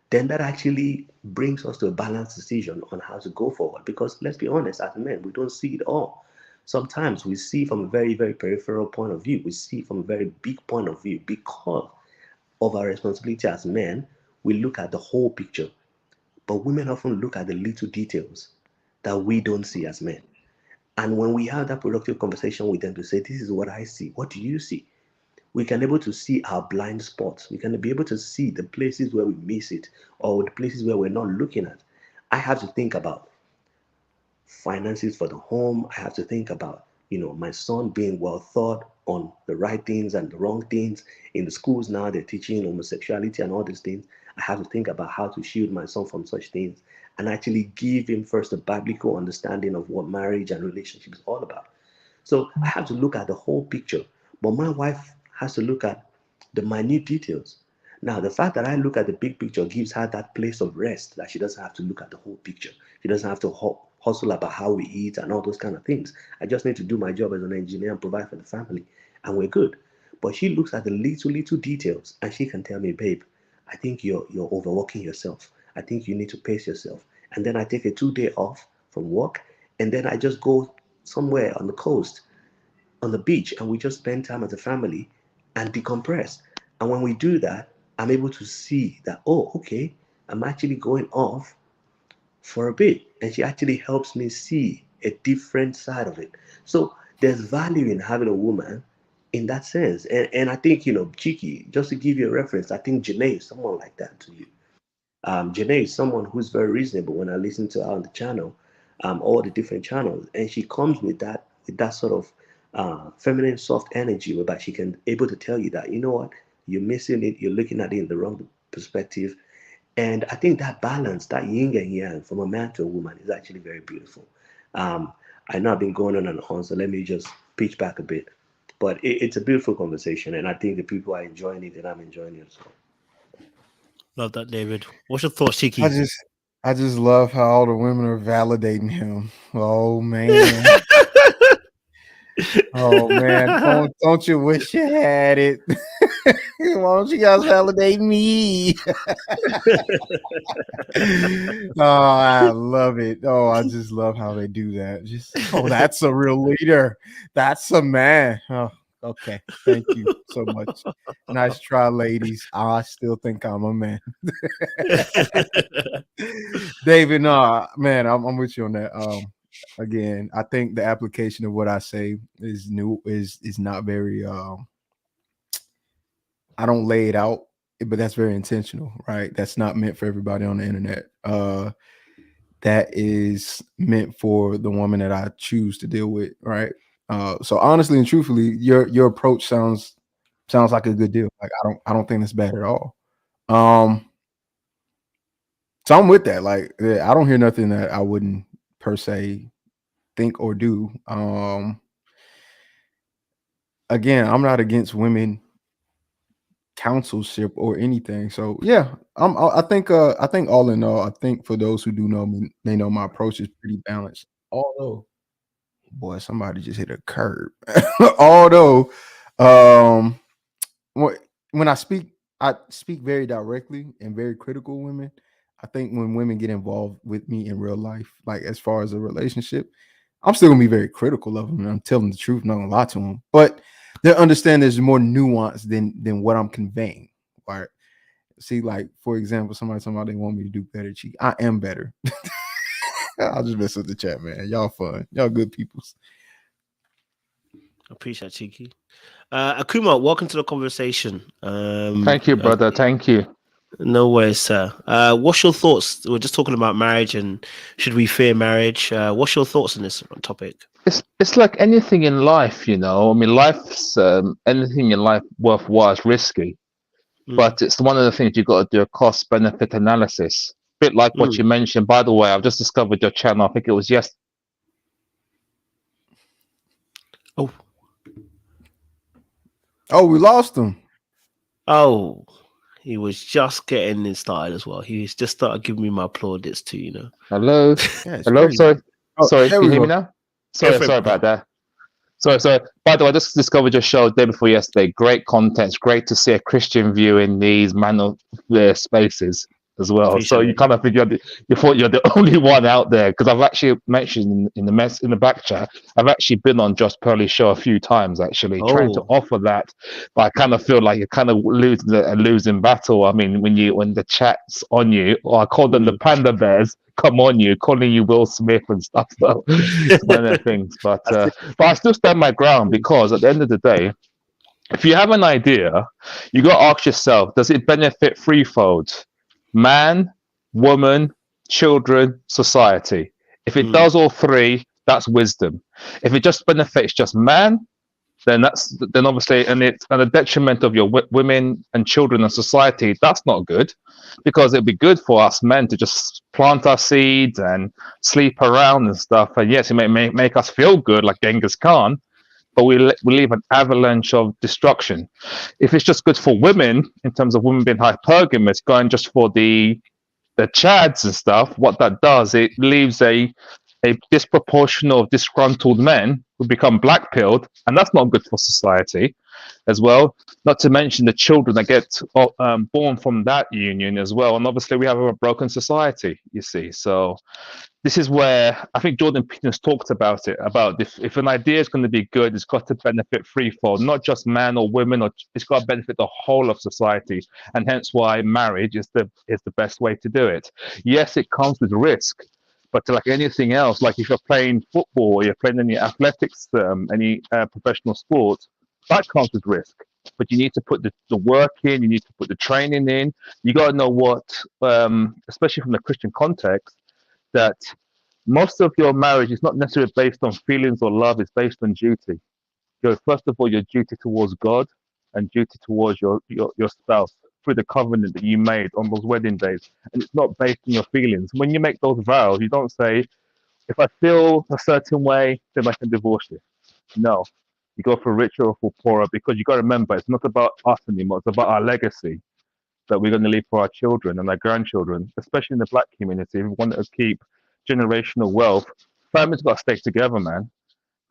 S4: then that actually brings us to a balanced decision on how to go forward. Because let's be honest, as men, we don't see it all. Sometimes we see from a very, very peripheral point of view. We see from a very big point of view. Because of our responsibility as men, we look at the whole picture. But women often look at the little details that we don't see as men. And when we have that productive conversation with them to say, this is what I see, what do you see? We can be able to see our blind spots. We can be able to see the places where we miss it, or the places where we're not looking at. I have to think about finances for the home. I have to think about, my son being well thought on the right things and the wrong things. In the schools now, they're teaching homosexuality and all these things. I have to think about how to shield my son from such things, and actually give him first a biblical understanding of what marriage and relationship is all about. So I have to look at the whole picture, but my wife has to look at the minute details. Now, the fact that I look at the big picture gives her that place of rest, that she doesn't have to look at the whole picture. She doesn't have to hustle about how we eat and all those kind of things. I just need to do my job as an engineer and provide for the family, and we're good. But she looks at the little details, and she can tell me, babe, I think you're overworking yourself. I think you need to pace yourself. And then I take a 2 day off from work, and then I just go somewhere on the coast, on the beach, and we just spend time as a family and decompress. And when we do that, I'm able to see that, oh, okay, I'm actually going off for a bit. And she actually helps me see a different side of it. So there's value in having a woman in that sense. And I think, Chiki, just to give you a reference, I think Janae is someone like that to you. Janae is someone who's very reasonable when I listen to her on the channel, all the different channels, and she comes with that sort of feminine, soft energy, whereby she can able to tell you that what, you're missing it, you're looking at it in the wrong perspective. And I think that balance, that yin and yang from a man to a woman, is actually very beautiful. I know I've been going on and on, so let me just pitch back a bit. But it's a beautiful conversation, and I think the people are enjoying it, and I'm enjoying it as well.
S1: Love that, David. What's your thoughts, Chiki?
S2: I just love how all the women are validating him. Oh man. Oh man. Don't you wish you had it? Why don't you guys validate me? Oh, I love it. Oh, I just love how they do that. Just, oh, that's a real leader. That's a man. Oh, okay. Thank you so much. Nice try, ladies. I still think I'm a man. David, no, man, I'm with you on that. Again, I think the application of what I say is not very I don't lay it out, but that's very intentional, right? That's not meant for everybody on the internet. That is meant for the woman that I choose to deal with, right? So honestly and truthfully, your approach sounds like a good deal. Like I don't think that's bad at all. So I'm with that. Like I don't hear nothing that I wouldn't per se think or do. Again, I'm not against women counselship or anything. So yeah, I think all in all, I think for those who do know me, they know my approach is pretty balanced. Although, boy, somebody just hit a curb. Although, when I speak very directly and very critical of women. I think when women get involved with me in real life, like as far as a relationship, I'm still gonna be very critical of them. And I'm telling the truth, not gonna lie to them, but they understand there's more nuance than what I'm conveying. Right? See, like for example, somebody talking about they want me to do better. Cheek, I am better. I'll just mess with the chat, man. Y'all fun, y'all good peoples.
S1: Appreciate Cheeky. Akuma, welcome to the conversation.
S5: Thank you, brother. Thank you.
S1: No worries, sir. What's your thoughts? We're just talking about marriage and should we fear marriage? What's your thoughts on this topic?
S5: It's like anything in life, you know. I mean, life's anything in life worthwhile is risky, but it's one of the things you've got to do a cost benefit analysis. A bit like what you mentioned. By the way, I've just discovered your channel. I think it was yesterday.
S2: Oh, we lost him.
S1: Oh, he was just getting it started as well. He's just started giving me my plaudits too, you know.
S5: Hello?
S2: Yeah,
S5: Hello? Sorry. Sorry, can you hear me now? Sorry about that. Sorry. By the way, I just discovered your show the day before yesterday. Great content. It's great to see a Christian view in these Manosphere spaces as well. So you kind of think you thought you're the only one out there, because I've actually mentioned in the back chat, I've actually been on Josh Pearlie's show a few times actually, trying to offer that, but I kind of feel like you're kind of losing battle. I mean, when the chat's on you, or I call them the panda bears, come on you, calling you Will Smith and stuff. So it's one of the things, but I still stand my ground, because at the end of the day, if you have an idea, you got to ask yourself, does it benefit threefold? Man, woman, children, society. If it does all three, that's wisdom. If it just benefits just man, then obviously, and it's at the detriment of your women and children and society, that's not good, because it'd be good for us men to just plant our seeds and sleep around and stuff. And yes, it may make us feel good like Genghis Khan, but we leave an avalanche of destruction. If it's just good for women, in terms of women being hypergamous, going just for the chads and stuff, what that does, it leaves a disproportionate of disgruntled men who become black-pilled, and that's not good for society as well. Not to mention the children that get born from that union as well. And obviously we have a broken society, you see. So this is where I think Jordan Peterson talked about it, about if an idea is going to be good, it's got to benefit threefold, not just man or women, or it's got to benefit the whole of society. And hence why marriage is the best way to do it. Yes, it comes with risk, but like anything else, like if you're playing football or you're playing any athletics, any professional sport, that comes with risk. But you need to put the work in, you need to put the training in. You got to know what, especially from the Christian context, that most of your marriage is not necessarily based on feelings or love, it's based on duty. First of all, your duty towards God and duty towards your spouse through the covenant that you made on those wedding days. And it's not based on your feelings. When you make those vows, you don't say, if I feel a certain way, then I can divorce you. No. You go for richer or for poorer, because you got to remember, it's not about us anymore, it's about our legacy that we're going to leave for our children and our grandchildren, especially in the black community. If we want to keep generational wealth, families got to stay together, man.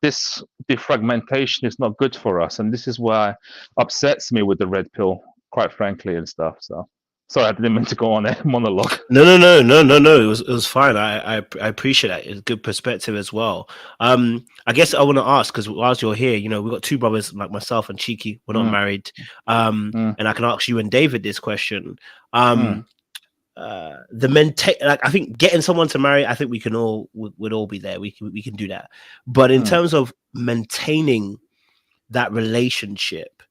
S5: this defragmentation is not good for us, and this is why upsets me with the red pill, quite frankly, and stuff. So sorry, I didn't mean to go on a monologue.
S1: No. It was fine. I appreciate that. It's a good perspective as well. I guess I want to ask, because whilst you're here, we've got two brothers like myself and Cheeky. We're not married. And I can ask you and David this question. I think getting someone to marry, I think we can all would all be there. We can do that. But in terms of maintaining that relationship,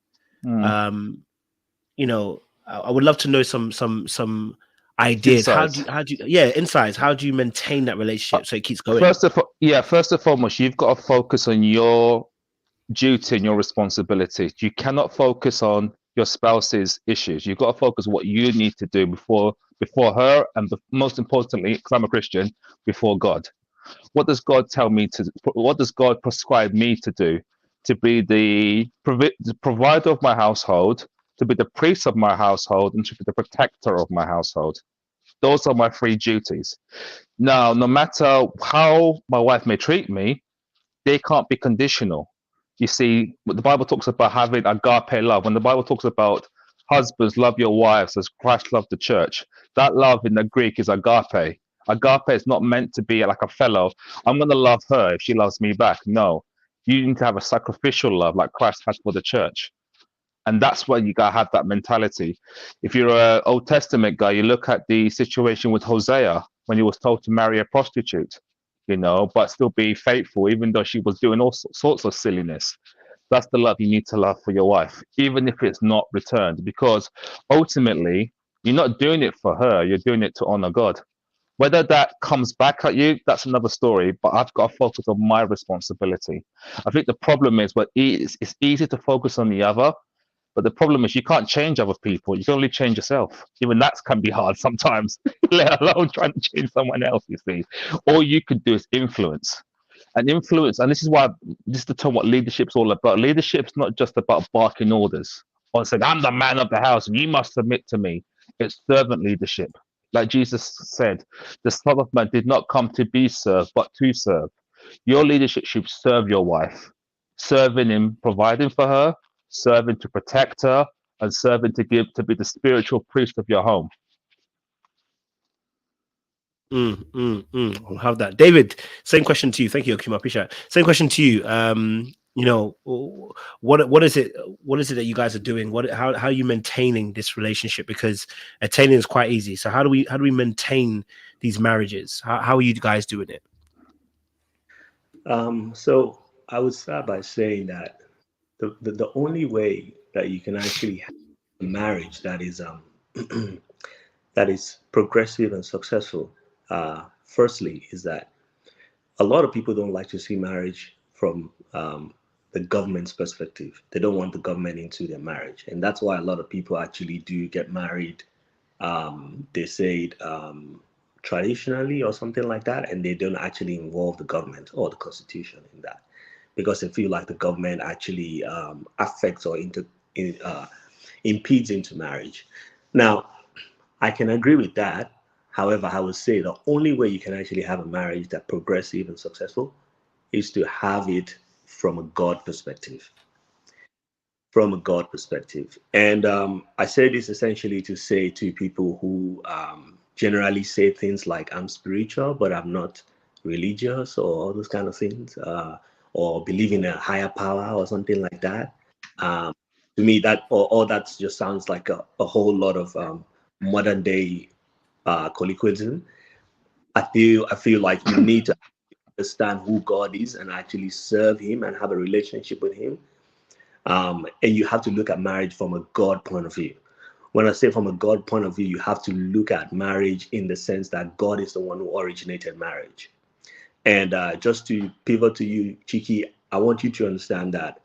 S1: I would love to know some ideas.
S5: Insights.
S1: How do you insights? How do you maintain that relationship so it keeps going?
S5: First and foremost, you've got to focus on your duty and your responsibility. You cannot focus on your spouse's issues. You've got to focus on what you need to do before her, and most importantly, because I'm a Christian, before God. What does God tell me to? What does God prescribe me to do? To be the provider of my household, to be the priest of my household, and to be the protector of my household. Those are my three duties. Now, no matter how my wife may treat me, they can't be conditional. You see, the Bible talks about having agape love. When the Bible talks about husbands, love your wives as Christ loved the church, that love in the Greek is agape. Agape is not meant to be like a fellow. I'm going to love her if she loves me back. No, you need to have a sacrificial love like Christ had for the church. And that's where you got to have that mentality. If you're an Old Testament guy, you look at the situation with Hosea when he was told to marry a prostitute, but still be faithful, even though she was doing all sorts of silliness. That's the love you need to love for your wife, even if it's not returned, because ultimately you're not doing it for her, you're doing it to honor God. Whether that comes back at you, that's another story, but I've got to focus on my responsibility. I think the problem is, it's easy to focus on the other, but the problem is you can't change other people. You can only change yourself. Even that can be hard sometimes, let alone trying to change someone else, you see. All you could do is influence. And influence, and this is the term what leadership's all about. Leadership's not just about barking orders or saying, I'm the man of the house and you must submit to me. It's servant leadership. Like Jesus said, the Son of Man did not come to be served, but to serve. Your leadership should serve your wife, serving in providing for her, serving to protect her, and serving to be the spiritual priest of your home.
S1: I'll have that. David, same question to you. Thank you, Akim. I appreciate it. Same question to you. What is it that you guys are doing? How are you maintaining this relationship? Because attaining is quite easy. So how do we maintain these marriages? How are you guys doing it?
S4: So I would start by saying that the only way that you can actually have a marriage that is that is progressive and successful, firstly, is that a lot of people don't like to see marriage from the government's perspective. They don't want the government into their marriage, and that's why a lot of people actually do get married. They say it traditionally or something like that, and they don't actually involve the government or the constitution in that, because they feel like the government actually affects or impedes into marriage. Now, I can agree with that. However, I would say the only way you can actually have a marriage that's progressive and successful is to have it from a God perspective. From a God perspective. And I say this essentially to say to people who generally say things like, I'm spiritual, but I'm not religious, or all those kind of things, or believe in a higher power or something like that. To me, that all that just sounds like a whole lot of modern day colloquialism. I feel like you need to understand who God is and actually serve him and have a relationship with him. And you have to look at marriage from a God point of view. When I say from a God point of view, you have to look at marriage in the sense that God is the one who originated marriage. And just to pivot to you, Chiki, I want you to understand that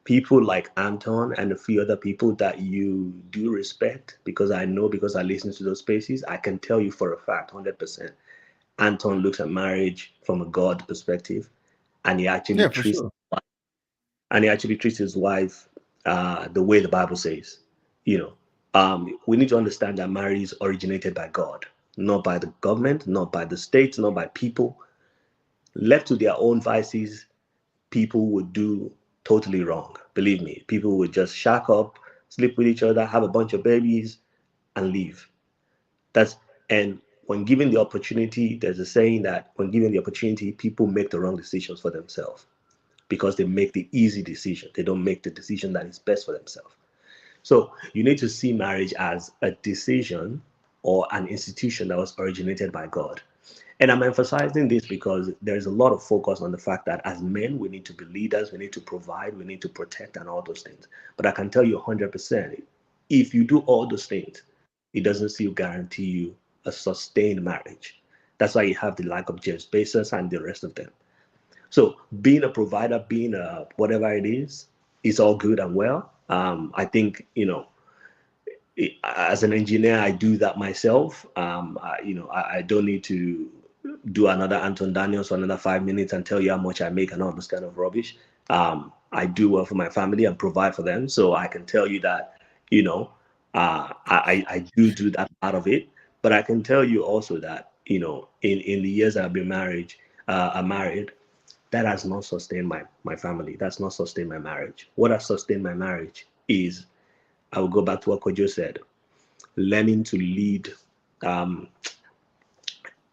S4: people like Anton and a few other people that you do respect, because I listen to those spaces, I can tell you for a fact, 100%, Anton looks at marriage from a God perspective, and he actually treats his wife the way the Bible says. We need to understand that marriage is originated by God, not by the government, not by the state, not by people. Left to their own vices, people would do totally wrong. Believe me, people would just shack up, sleep with each other, have a bunch of babies, and leave. And when given the opportunity, there's a saying that when given the opportunity, people make the wrong decisions for themselves because they make the easy decision. They don't make the decision that is best for themselves. So you need to see marriage as a decision or an institution that was originated by God. And I'm emphasizing this because there's a lot of focus on the fact that as men, we need to be leaders, we need to provide, we need to protect, and all those things. But I can tell you 100%, if you do all those things, it doesn't still guarantee you a sustained marriage. That's why you have the lack of Jeff Bezos and the rest of them. So being a provider, being a whatever it is all good and well. I think, as an engineer, I do that myself. I don't need to do another Anton Daniels for another 5 minutes and tell you how much I make and all this kind of rubbish. I do well for my family and provide for them. So I can tell you that, I do that part of it. But I can tell you also that, in the years I've been married, that has not sustained my family. That's not sustained my marriage. What has sustained my marriage is, I will go back to what Kojo said, learning to lead.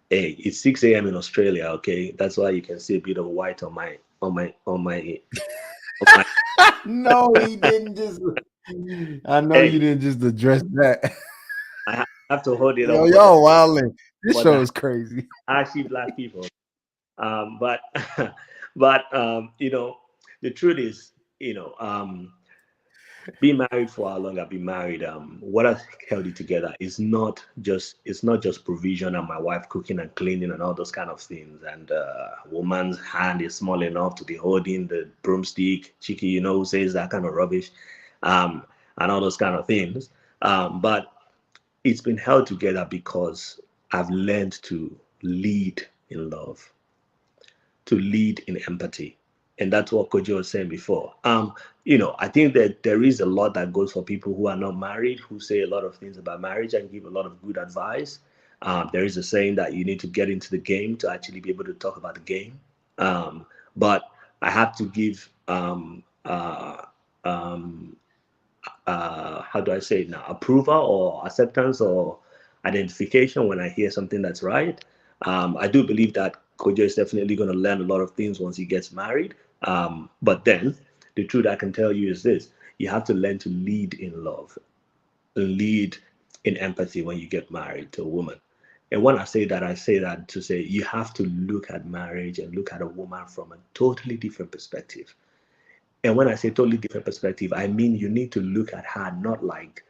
S4: Hey, it's 6 a.m. in Australia, okay? That's why you can see a bit of white on my
S2: No, he didn't just. I know you didn't just address that.
S4: I have to hold it
S2: Yo,
S4: up.
S2: Y'all wilding. This show is crazy.
S4: Actually, black people. But the truth is, being married for how long I've been married, what has held it together is it's not just provision and my wife cooking and cleaning and all those kind of things. And woman's hand is small enough to be holding the broomstick, cheeky, who says that kind of rubbish, and all those kind of things. But it's been held together because I've learned to lead in love, to lead in empathy. And that's what Kojo was saying before. I think that there is a lot that goes for people who are not married, who say a lot of things about marriage and give a lot of good advice. There is a saying that you need to get into the game to actually be able to talk about the game. But I have to give, how do I say it now, approval or acceptance or identification when I hear something that's right. I do believe that Kojo is definitely going to learn a lot of things once he gets married. But then the truth I can tell you is this: you have to learn to lead in love, lead in empathy when you get married to a woman. And when I say that to say you have to look at marriage and look at a woman from a totally different perspective. And when I say totally different perspective, I mean you need to look at her not like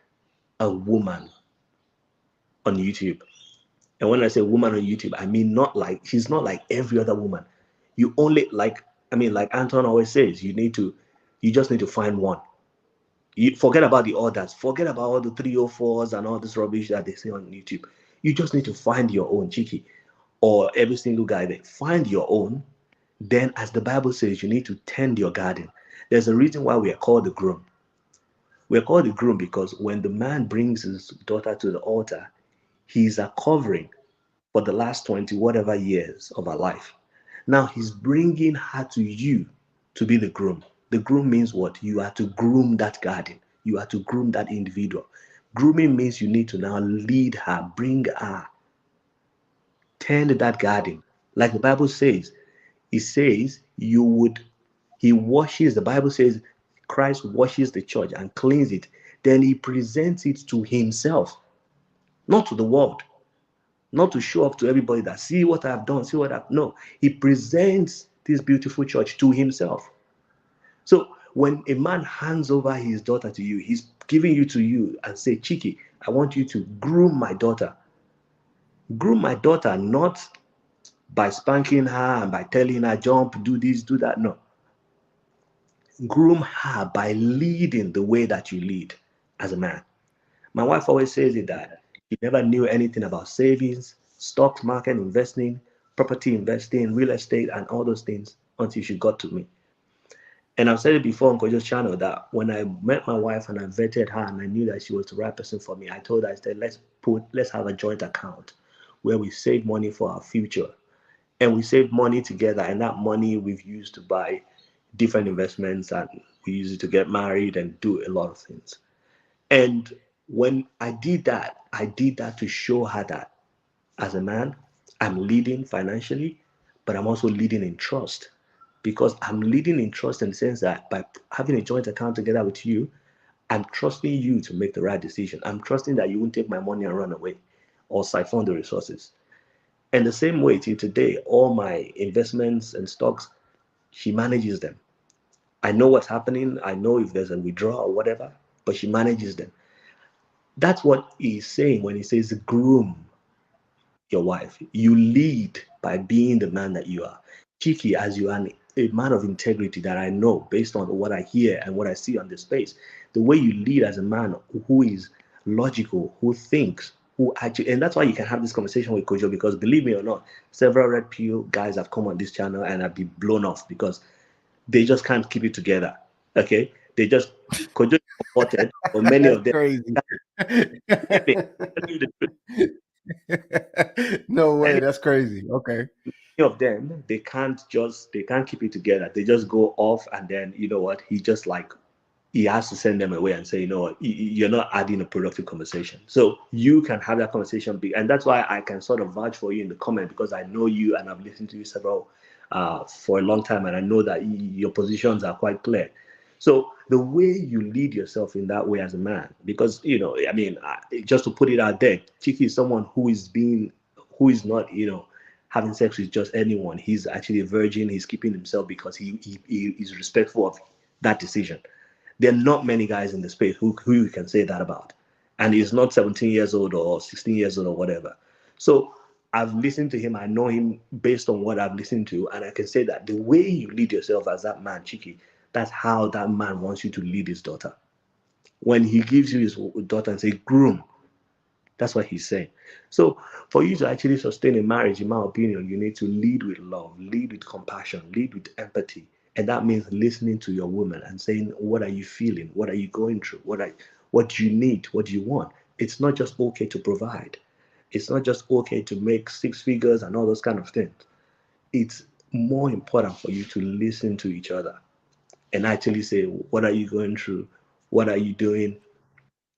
S4: a woman on YouTube. And when I say woman on YouTube, I mean she's not like every other woman. You only like Anton always says, you just need to find one. You forget about the others, forget about all the 304s and all this rubbish that they say on YouTube. You just need to find your own cheeky, or every single guy there. Find your own. Then, as the Bible says, you need to tend your garden. There's a reason why we are called the groom. We're called the groom because when the man brings his daughter to the altar, he's a covering for the last 20 whatever years of her life. Now he's bringing her to you to be the groom. The groom means what? You are to groom that garden. You are to groom that individual. Grooming means you need to now lead her, bring her, tend that garden. Like the Bible says, it says he washes, the Bible says Christ washes the church and cleans it. Then he presents it to himself, not to the world. Not to show up to everybody that see what I've done, see what I've no. He presents this beautiful church to himself. So when a man hands over his daughter to you, he's giving you to you and say, Chiki, I want you to groom my daughter. Groom my daughter, not by spanking her and by telling her jump, do this, do that. No. Groom her by leading the way that you lead as a man. My wife always says it that she never knew anything about savings, stock market investing, property investing, real estate, and all those things until she got to me. And I've said it before on Kojo's channel that when I met my wife and I vetted her and I knew that she was the right person for me, I told her, I said, let's have a joint account where we save money for our future. And we save money together, and that money we've used to buy, different investments, and we use it to get married and do a lot of things. And when I did that to show her that as a man, I'm leading financially, but I'm also leading in trust. Because I'm leading in trust in the sense that by having a joint account together with you, I'm trusting you to make the right decision. I'm trusting that you won't take my money and run away or siphon the resources. And the same way till today, all my investments and stocks, she manages them. I know what's happening. I know if there's a withdrawal or whatever, but she manages them. That's what he's saying when he says groom your wife. You lead by being the man that you are. Cheeky, as you are a man of integrity that I know based on what I hear and what I see on this space, the way you lead as a man who is logical, who thinks, who actually, and that's why you can have this conversation with Kojo, because believe me or not, several red pill guys have come on this channel and have been blown off because they just can't keep it together. Okay? They just, Kojo supported, but many of them,
S2: crazy. No way, that's crazy. Okay.
S4: Many of them, they can't keep it together. They just go off, and then you know what? He has to send them away and say, you know what, you're not adding a productive conversation. So you can have that conversation, and that's why I can sort of vouch for you in the comment, because I know you and I've listened to you several for a long time, and I know that your positions are quite clear. So the way you lead yourself in that way as a man, because I mean, just to put it out there, Chiki is someone who is not, having sex with just anyone. He's actually a virgin. He's keeping himself because he is respectful of that decision. There are not many guys in the space who you can say that about. And he's not 17 years old or 16 years old or whatever. So I've listened to him. I know him based on what I've listened to. And I can say that the way you lead yourself as that man, Chiki, that's how that man wants you to lead his daughter. When he gives you his daughter and say, groom, that's what he's saying. So for you to actually sustain a marriage, in my opinion, you need to lead with love, lead with compassion, lead with empathy. And that means listening to your woman and saying, what are you feeling? What are you going through? What do you need? What do you want? It's not just okay to provide. It's not just okay to make six figures and all those kind of things. It's more important for you to listen to each other and actually say, what are you going through? What are you doing?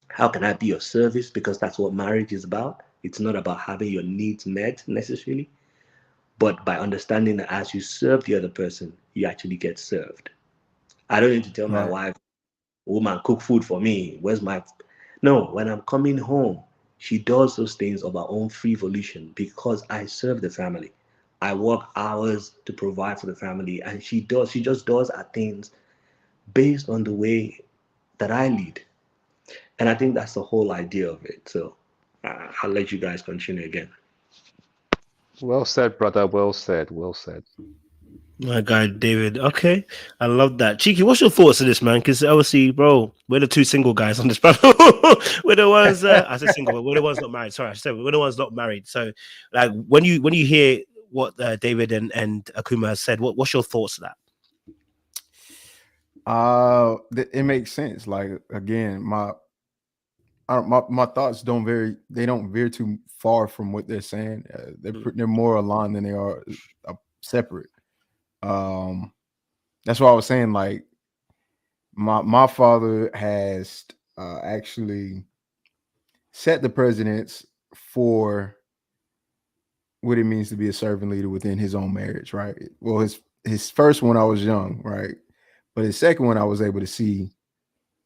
S4: How can I be of service? Because that's what marriage is about. It's not about having your needs met necessarily, but by understanding that as you serve the other person, you actually get served. I don't need to tell my wife, woman, cook food for me. No, when I'm coming home, she does those things of her own free volition because I serve the family. I work hours to provide for the family, and she just does her things based on the way that I lead. And I think that's the whole idea of it. So I'll let you guys continue again.
S5: Well said, brother. Well said. Well said.
S1: My guy, David. Okay. I love that. Cheeky, what's your thoughts on this, man? Because obviously, bro, we're the two single guys on this panel. We're the ones, I said single, but we're the ones not married. Sorry, I said we're the ones not married. So, like, when you hear what David and Akuma has said, what's your thoughts on
S2: that? It makes sense. Like, again, my thoughts don't veer too far from what they're saying. They're more aligned than they are separate. That's why I was saying, like, my father has actually set the precedence for what it means to be a servant leader within his own marriage, right? Well, his first one I was young, right? But his second one I was able to see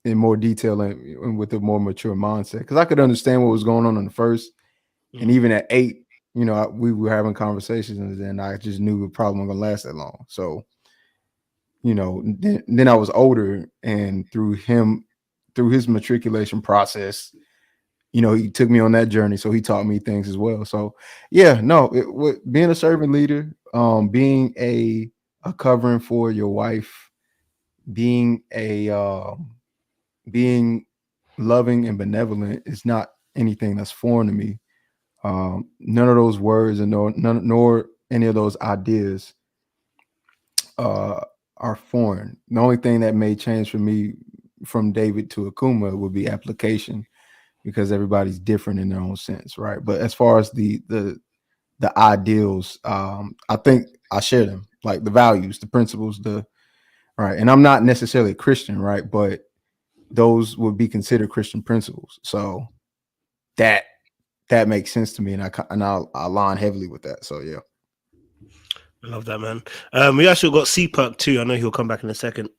S2: in more detail and with a more mature mindset, because I could understand what was going on in the first. And even at 8, we were having conversations, and I just knew the problem wasn't gonna last that long. So, then I was older, and through his matriculation process, he took me on that journey. So he taught me things as well. So yeah, no, being a servant leader, being a covering for your wife, being loving and benevolent is not anything that's foreign to me. None of those words and nor any of those ideas are foreign. The only thing that may change for me from David to Akuma would be application, because everybody's different in their own sense, right? But as far as the ideals, I think I share them, like the values, the principles, the right? And I'm not necessarily a Christian, right? But those would be considered Christian principles. So that makes sense to me, and I align heavily with that. So yeah.
S1: I love that, man. We actually got CPUC too. I know he'll come back in a second.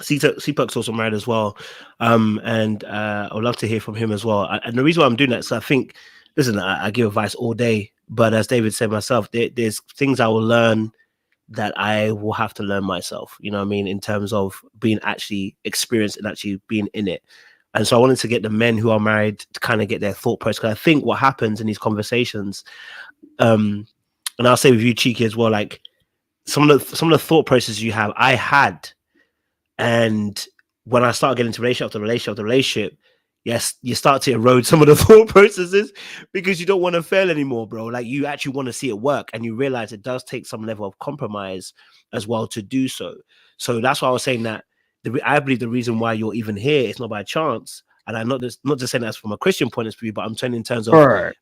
S1: CPUC's also married as well. And I would love to hear from him as well. And the reason why I'm doing that is I think, listen, I give advice all day, but as David said myself, there's things I will learn that I will have to learn myself, you know what I mean, in terms of being actually experienced and actually being in it. And so I wanted to get the men who are married to kind of get their thought process. Because I think what happens in these conversations, and I'll say with you, Cheeky, as well, like some of the thought processes you have, I had, and when I start getting into relationship, yes, you start to erode some of the thought processes because you don't want to fail anymore, bro. Like you actually want to see it work, and you realize it does take some level of compromise as well to do so. So that's why I was saying that I believe the reason why you're even here is not by chance. And I'm not just saying that's from a Christian point of view, but I'm saying in terms of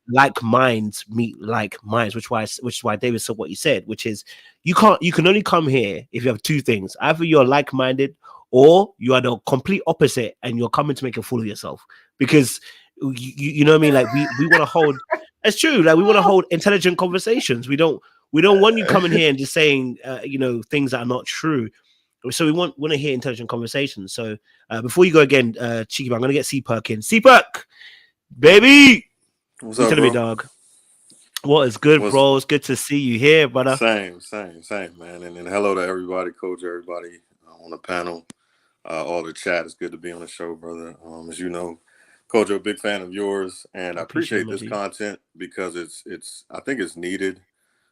S1: like minds meet like minds, which is why David said what he said, which is you can only come here if you have two things: either you're like-minded or you are the complete opposite and you're coming to make a fool of yourself. Because you know what I mean? Like we want to hold, it's true, like we want to hold intelligent conversations. We don't want you coming here and just saying things that are not true. So we want to hear intelligent conversations. So before you go again, Cheeky, I'm gonna get CPUC in. CPUC, baby.
S6: What's up,
S1: bro?
S6: Me,
S1: dog. What is good, bro? It's good to see you here, brother.
S6: Same, man. And hello to everybody, coach, everybody on the panel, all the chat. It's good to be on the show, brother. As you know, coach, I'm a big fan of yours, and I appreciate this content because I think it's needed.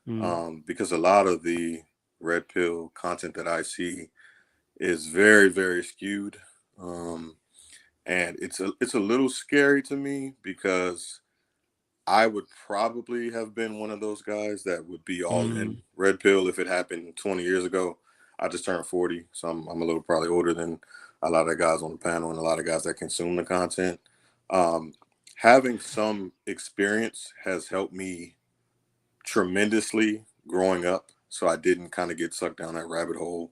S6: Because a lot of the red pill content that I see is very, very skewed, and it's a little scary to me because I would probably have been one of those guys that would be all in red pill if it happened 20 years ago. I just turned 40, so I'm a little probably older than a lot of the guys on the panel and a lot of guys that consume the content. Having some experience has helped me tremendously growing up, so I didn't kind of get sucked down that rabbit hole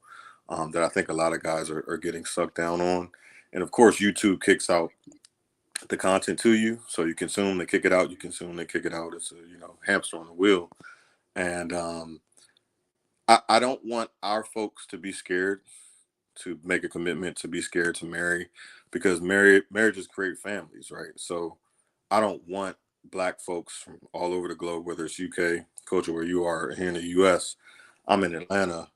S6: that I think a lot of guys are getting sucked down on. And of course, YouTube kicks out the content to you, so you consume, they kick it out, you consume, they kick it out. It's a hamster on the wheel. And I don't want our folks to be scared to make a commitment, to be scared to marry, because marriages create families, right? So I don't want Black folks from all over the globe, whether it's UK, culture, where you are here in the US. I'm in Atlanta.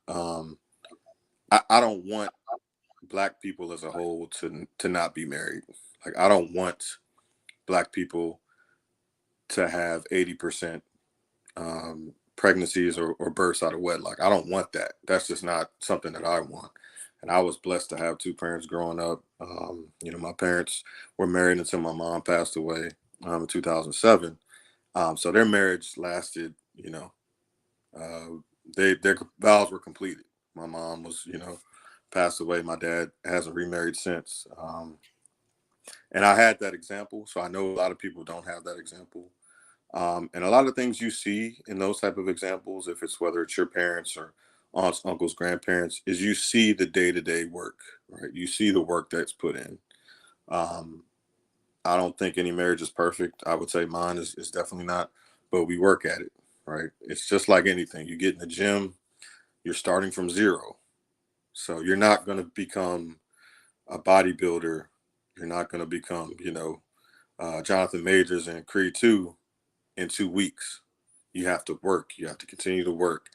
S6: I don't want Black people as a whole to not be married. Like, I don't want Black people to have 80% pregnancies or births out of wedlock. I don't want that. That's just not something that I want. And I was blessed to have two parents growing up. My parents were married until my mom passed away in 2007. So their marriage lasted, their vows were completed. My mom was, passed away. My dad hasn't remarried since. And I had that example. So I know a lot of people don't have that example. And a lot of things you see in those type of examples, if it's whether it's your parents or aunts, uncles, grandparents, is you see the day-to-day work, right? You see the work that's put in. I don't think any marriage is perfect. I would say mine is definitely not, but we work at it, right? It's just like anything. You get in the gym, you're starting from zero. So you're not going to become a bodybuilder. You're not going to become, Jonathan Majors and Creed 2 in 2 weeks. You have to work. You have to continue to work,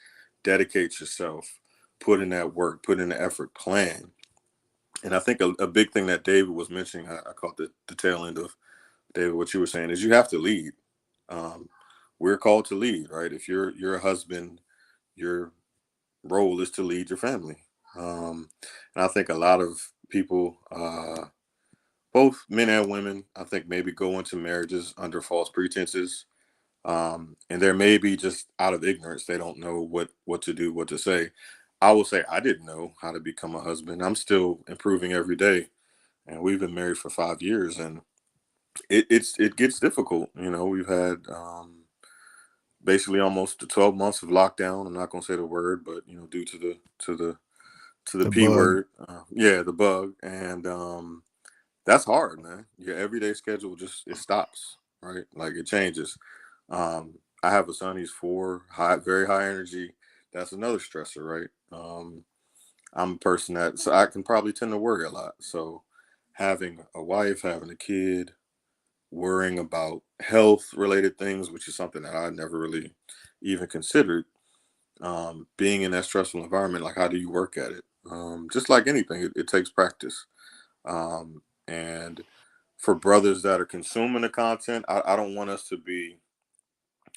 S6: dedicate yourself, put in that work, put in the effort, plan. And I think a big thing that David was mentioning, I caught the tail end of David, what you were saying, is you have to lead. We're called to lead, right? If you're a husband, your role is to lead your family. And I think a lot of people, both men and women, I think maybe go into marriages under false pretenses. And there may be just out of ignorance, they don't know what to do, what to say. I will say I didn't know how to become a husband. I'm still improving every day. And we've been married for 5 years, and it gets difficult. We've had basically almost 12 months of lockdown. I'm not going to say the word, but due to
S4: to the
S2: The
S4: P
S2: bug.
S4: word. Yeah, the bug. And that's hard, man. Your everyday schedule it stops, right? Like it changes. I have a son, he's 4, very high energy. That's another stressor, right? I'm a person so I can probably tend to worry a lot. So having a wife, having a kid, worrying about health related things, which is something that I never really even considered. Being in that stressful environment, like how do you work at it? Just like anything, it takes practice. And for brothers that are consuming the content, I don't want us to be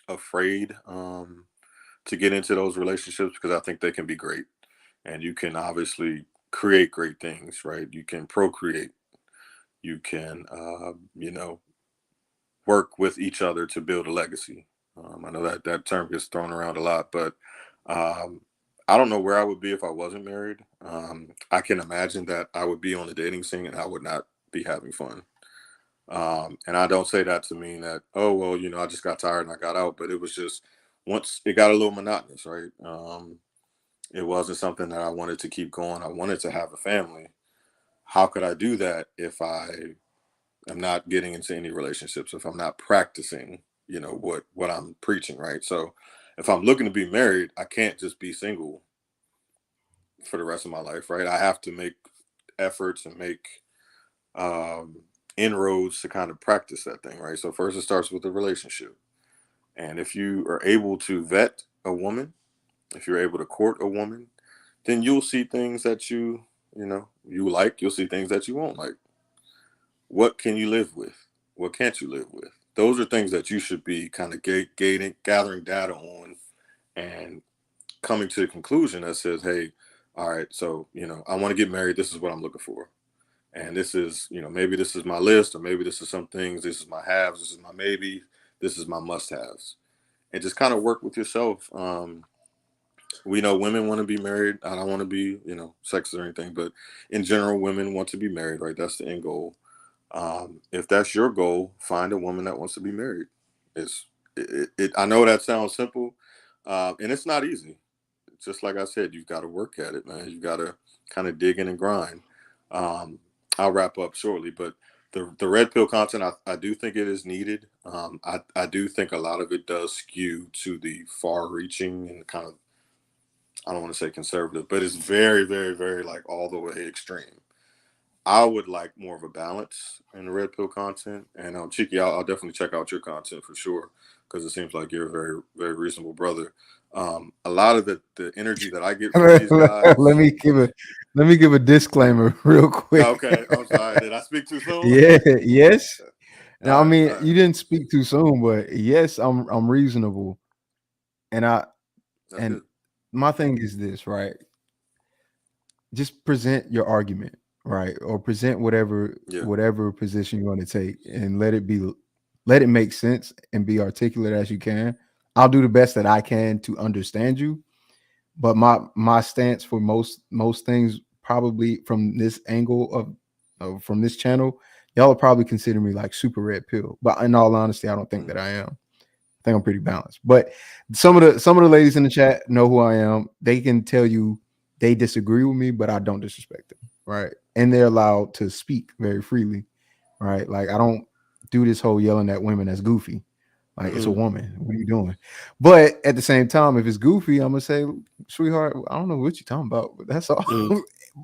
S4: afraid to get into those relationships, because I think they can be great. And you can obviously create great things, right? You can procreate. You can, work with each other to build a legacy. I know that term gets thrown around a lot, but I don't know where I would be if I wasn't married. I can imagine that I would be on the dating scene and I would not be having fun. And I don't say that to mean that, oh, well, I just got tired and I got out, but it was just, once it got a little monotonous, right? It wasn't something that I wanted to keep going. I wanted to have a family. How could I do that if I am not getting into any relationships, if I'm not practicing, what I'm preaching, right? So if I'm looking to be married, I can't just be single for the rest of my life, right? I have to make efforts and make inroads to kind of practice that thing, right? So first it starts with a relationship. And if you are able to vet a woman, if you're able to court a woman, then you'll see things that you like, you'll see things that you won't like. What can you live with? What can't you live with? Those are things that you should be kind of gathering data on and coming to a conclusion that says, hey, all right, so, I want to get married. This is what I'm looking for. And this is, maybe this is my list, or maybe this is some things, this is my haves, this is my maybe, this is my must-haves. And just kind of work with yourself. We know women want to be married. I don't want to be, sexist or anything, but in general, women want to be married, right? That's the end goal. If that's your goal, find a woman that wants to be married. I know that sounds simple, and it's not easy. Just like I said, you've got to work at it, man. You've got to kind of dig in and grind. I'll wrap up shortly, but the red pill content, I do think it is needed. I do think a lot of it does skew to the far-reaching and kind of, I don't want to say conservative, but it's very, very, very like all the way extreme. I would like more of a balance in the red pill content. And Cheeky, I'll definitely check out your content for sure, because it seems like you're a very, very reasonable brother. A lot of the energy that I get from these guys.
S2: Let me give a disclaimer real quick.
S4: Okay, I'm sorry. Did I speak too soon?
S2: Yeah, yes. Now,
S4: All
S2: I mean,
S4: right.
S2: you didn't speak too soon, but yes, I'm reasonable, and
S4: Good.
S2: my thing is this, right? Just present your argument, right, or present whatever position you want to take, and let it make sense and be articulate as you can. I'll do the best that I can to understand you, but my stance for most things, probably from this angle of from this channel, y'all will probably consider me like super red pill. But in all honesty, I don't think that I am. I think I'm pretty balanced. But some of the ladies in the chat know who I am. They can tell you they disagree with me, but I don't disrespect them, right? And they're allowed to speak very freely, right? Like I don't do this whole yelling at women as goofy. Like it's a woman. What are you doing? But at the same time, if it's goofy, I'm gonna say, sweetheart, I don't know what you're talking about, but that's all.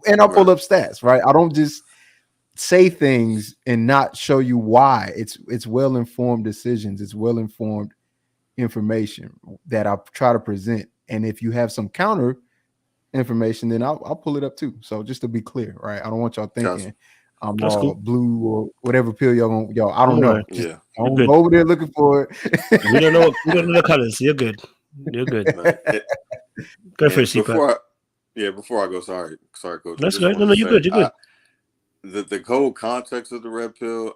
S2: And I'll pull up stats, right? I don't just say things and not show you why. It's well-informed decisions, it's well-informed information that I try to present. And if you have some counter information, then I'll pull it up too. So just to be clear, right? I don't want y'all thinking I'm all cool. Blue or whatever pill y'all. I don't know. Just don't go over there looking for it.
S1: We don't know the colors. You're good. You're good. Go for it,
S4: before I go, sorry, Coach.
S1: That's right. No, you're good. You're good.
S4: The whole context of the red pill,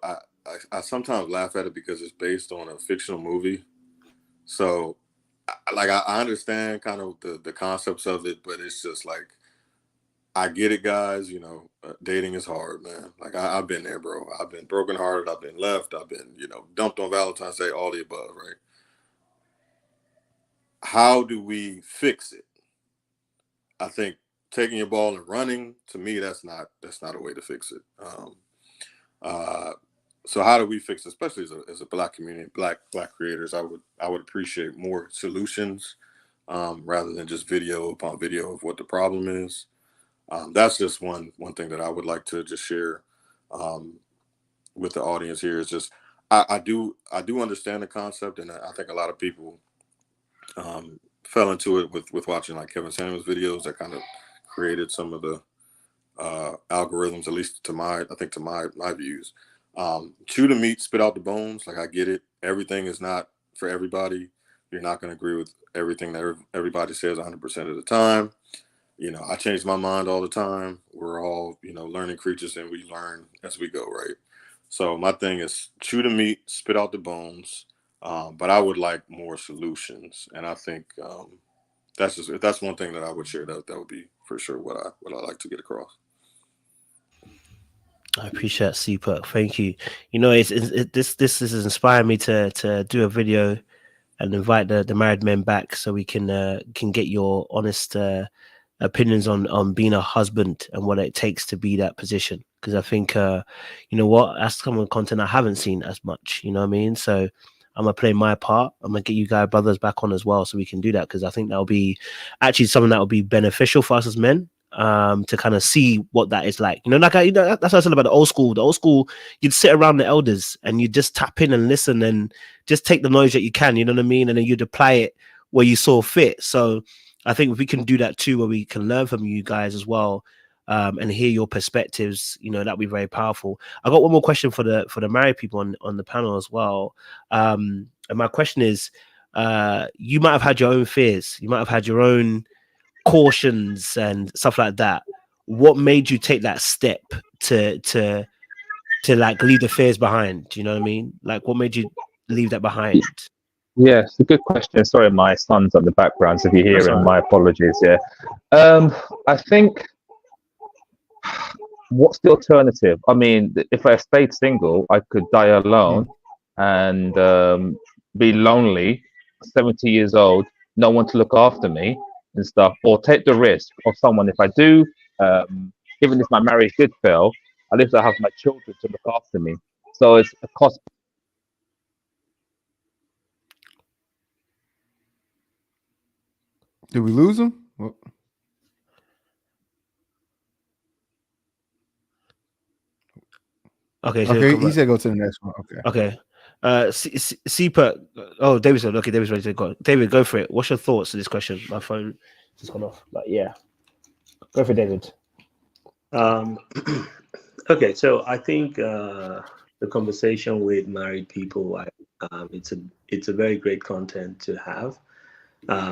S4: I sometimes laugh at it because it's based on a fictional movie. So, like, I understand kind of the concepts of it, but it's just like, I get it, guys. Dating is hard, man. Like, I've been there, bro. I've been brokenhearted. I've been left. I've been, dumped on Valentine's Day, all the above, right? How do we fix it? I think
S6: taking your ball and running, to me, that's not a way to fix it. So how do we fix it, especially as a Black community, black creators? I would appreciate more solutions rather than just video upon video of what the problem is. That's just one thing that I would like to just share with the audience here. Is just I do understand the concept, and I think a lot of people fell into it with watching like Kevin Samuels videos that kind of created some of the algorithms, at least to my views. Chew the meat, spit out the bones. Like, I get it. Everything is not for everybody. You're not going to agree with everything that everybody says 100% of the time. You know, I change my mind all the time. We're all, you know, learning creatures, and we learn as we go, right? So my thing is chew the meat, spit out the bones. But I would like more solutions, and I think that's one thing that I would share. That would be for sure what I like to get across.
S1: I appreciate Super. Thank you. You know, this has inspired me to do a video and invite the married men back so we can get your honest opinions on being a husband and what it takes to be that position. Because I think you know what, that's some of the content I haven't seen as much. You know what I mean? So I'm gonna play my part. I'm gonna get you guys brothers back on as well so we can do that, because I think that'll be actually something that will be beneficial for us as men. To kind of see what that is like, you know, like that's what I said about the old school. The old school, you'd sit around the elders and you just tap in and listen and just take the knowledge that you can, you know what I mean, and then you'd apply it where you saw fit. So I think if we can do that too, where we can learn from you guys as well, and hear your perspectives, you know, that'd be very powerful. I got one more question for the married people on the panel as well, and my question is, you might have had your own fears, you might have had your own cautions and stuff like that. What made you take that step to like leave the fears behind? Do you know what I mean? Like, what made you leave that behind?
S5: Yeah, it's a good question. Sorry, my son's on the background, so if you hear him, my apologies. Yeah, I think, what's the alternative? I mean, if I stayed single, I could die alone and be lonely, 70 years old, no one to look after me and stuff, or take the risk of someone. If I do, even if my marriage did fail, at least I have my children to look after me. So it's a cost.
S2: Did we lose him? Well,
S1: Okay, so
S2: okay, he said go to the next one.
S1: Okay. Seeper. Oh, David said, okay, David's ready to go. David, go for it. What's your thoughts on this question? My phone just gone off. But yeah, go for it, David.
S4: Okay, so I think the conversation with married people, it's a very great content to have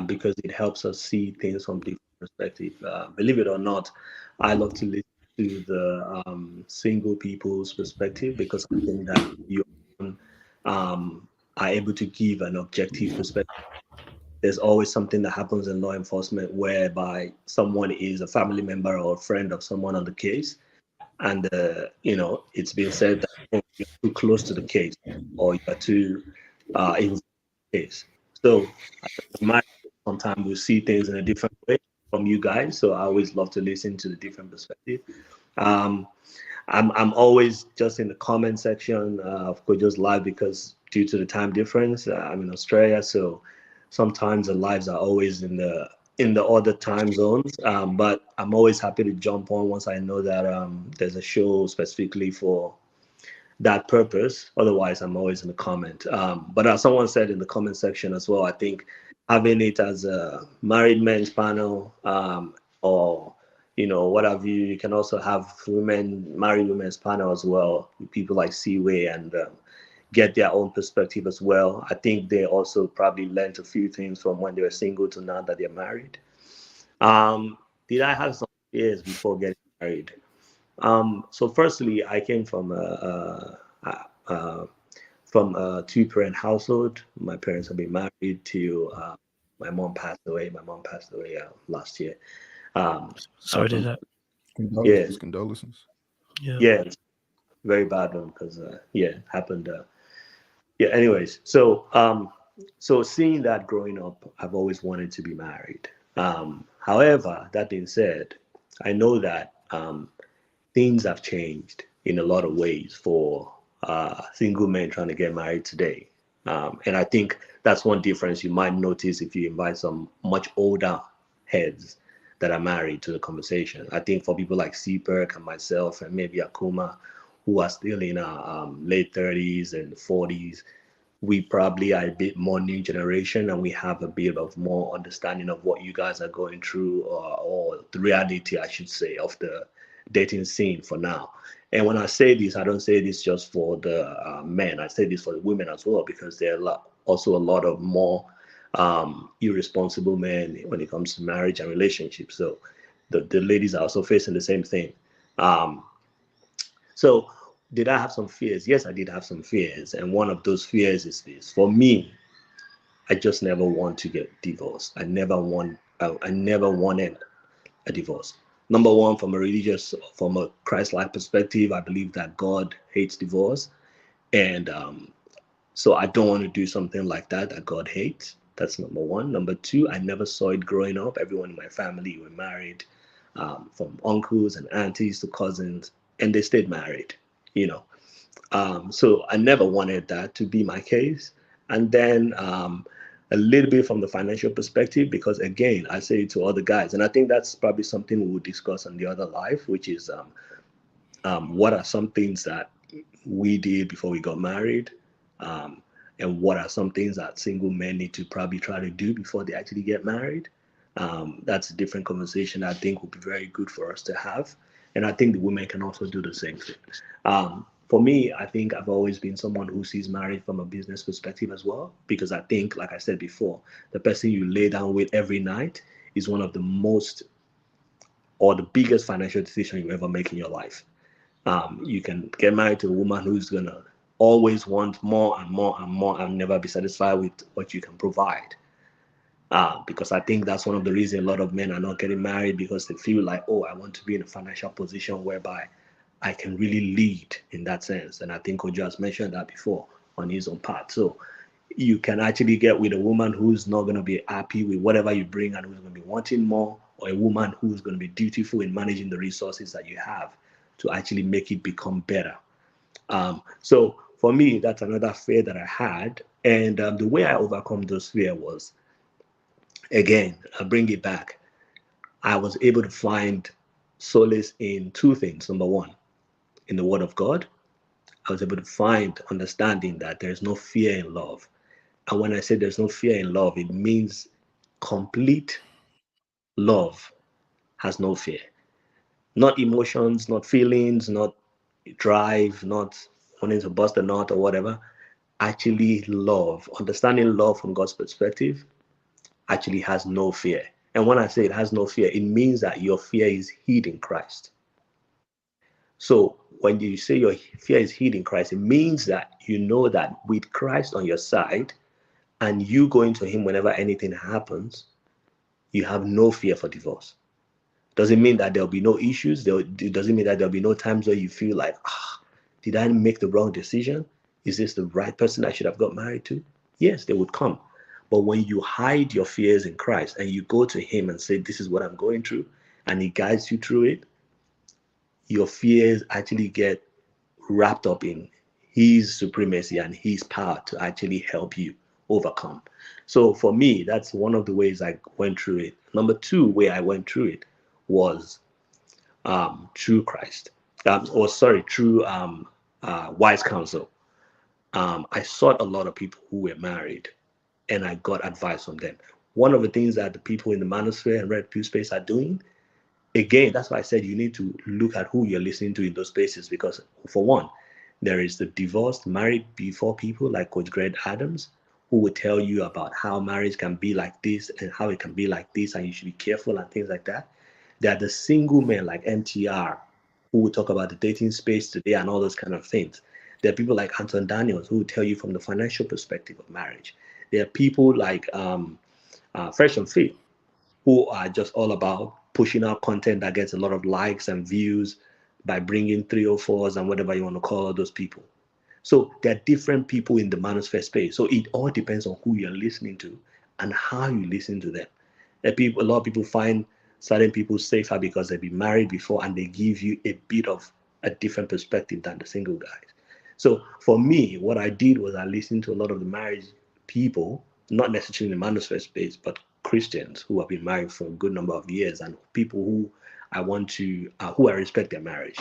S4: because it helps us see things from different perspectives. Believe it or not, I love to listen to the single people's perspective, because I think that you are able to give an objective perspective. There's always something that happens in law enforcement whereby someone is a family member or a friend of someone on the case, and you know, it's been said that you're too close to the case or you're too involved in the case. So sometimes we see things in a different way from you guys. So I always love to listen to the different perspective. I'm always just in the comment section of Kojo's live, because due to the time difference, I'm in Australia, so sometimes the lives are always in the other time zones. But I'm always happy to jump on once I know that there's a show specifically for that purpose. Otherwise, I'm always in the comment. But as someone said in the comment section as well, I think having it as a married men's panel, or you know, what have you, you can also have married women's panel as well, people like Seaway, and get their own perspective as well. I think they also probably learned a few things from when they were single to now that they're married. Did I have some fears before getting married? So firstly, I came from a two-parent household. My parents have been married till my mom passed away. Last year.
S1: Sorry to that.
S2: Condolences.
S4: Yeah, very bad one, because it happened. Anyways, so seeing that growing up, I've always wanted to be married. However, that being said, I know that things have changed in a lot of ways for single men trying to get married today. And I think that's one difference you might notice if you invite some much older heads that are married to the conversation. I think for people like Seaberg and myself and maybe Akuma, who are still in our late 30s and 40s, we probably are a bit more new generation, and we have a bit of more understanding of what you guys are going through, or the reality, I should say, of the dating scene for now. And when I say this, I don't say this just for the men. I say this for the women as well, because there are also a lot of more irresponsible men when it comes to marriage and relationships. So the ladies are also facing the same thing. So did I have some fears? Yes, I did have some fears. And one of those fears is this. For me, I just never want to get divorced. I never wanted a divorce. Number one, from a Christ-like perspective, I believe that God hates divorce. And so I don't want to do something like that God hates. That's number one. Number two, I never saw it growing up. Everyone in my family were married, from uncles and aunties to cousins, and they stayed married, you know. So I never wanted that to be my case. And then a little bit from the financial perspective, because again, I say to other guys, and I think that's probably something we will discuss on the other live, which is what are some things that we did before we got married, and what are some things that single men need to probably try to do before they actually get married. That's a different conversation I think would be very good for us to have. And I think the women can also do the same thing. For me, I think I've always been someone who sees marriage from a business perspective as well, because I think, like I said before, the person you lay down with every night is one of the most, or the biggest financial decision you ever make in your life. You can get married to a woman who's gonna always want more and more and more and never be satisfied with what you can provide. Because I think that's one of the reasons a lot of men are not getting married, because they feel like, oh, I want to be in a financial position whereby I can really lead in that sense. And I think Ojo has mentioned that before on his own part. So you can actually get with a woman who's not going to be happy with whatever you bring and who's going to be wanting more, or a woman who's going to be dutiful in managing the resources that you have to actually make it become better. So for me, that's another fear that I had. And the way I overcome those fears was, again, I bring it back. I was able to find solace in two things. Number one, in the Word of God. I was able to find understanding that there's no fear in love. And when I say there's no fear in love, it means complete love has no fear. Not emotions, not feelings, not drive, not wanting to bust a nut or whatever. Actually, love, understanding love from God's perspective, actually has no fear. And when I say it has no fear, it means that your fear is hid in Christ. So when you say your fear is hid in Christ, it means that you know that with Christ on your side and you going to him whenever anything happens, you have no fear for divorce. Doesn't mean that there'll be no issues. It doesn't mean that there'll be no times where you feel like, did I make the wrong decision? Is this the right person I should have got married to? Yes, they would come. But when you hide your fears in Christ and you go to him and say, this is what I'm going through, and he guides you through it, your fears actually get wrapped up in his supremacy and his power to actually help you overcome. So for me, that's one of the ways I went through it. Number two way I went through it was through Christ. Through wise counsel. I sought a lot of people who were married and I got advice from them. One of the things that the people in the Manosphere and Red Pill space are doing, again, that's why I said you need to look at who you're listening to in those spaces, because for one, there is the divorced, married before people like Coach Greg Adams, who will tell you about how marriage can be like this and how it can be like this, and you should be careful and things like that. There are the single men like MTR, who will talk about the dating space today and all those kind of things. There are people like Anton Daniels, who will tell you from the financial perspective of marriage. There are people like Fresh and Fit, who are just all about pushing out content that gets a lot of likes and views by bringing 304s and whatever you want to call those people. So there are different people in the Manosphere space. So it all depends on who you're listening to and how you listen to them. A lot of people find certain people safer because they've been married before and they give you a bit of a different perspective than the single guys. So for me, what I did was I listened to a lot of the married people, not necessarily in the Manosphere space, but Christians who have been married for a good number of years and people who I want to, who I respect their marriage.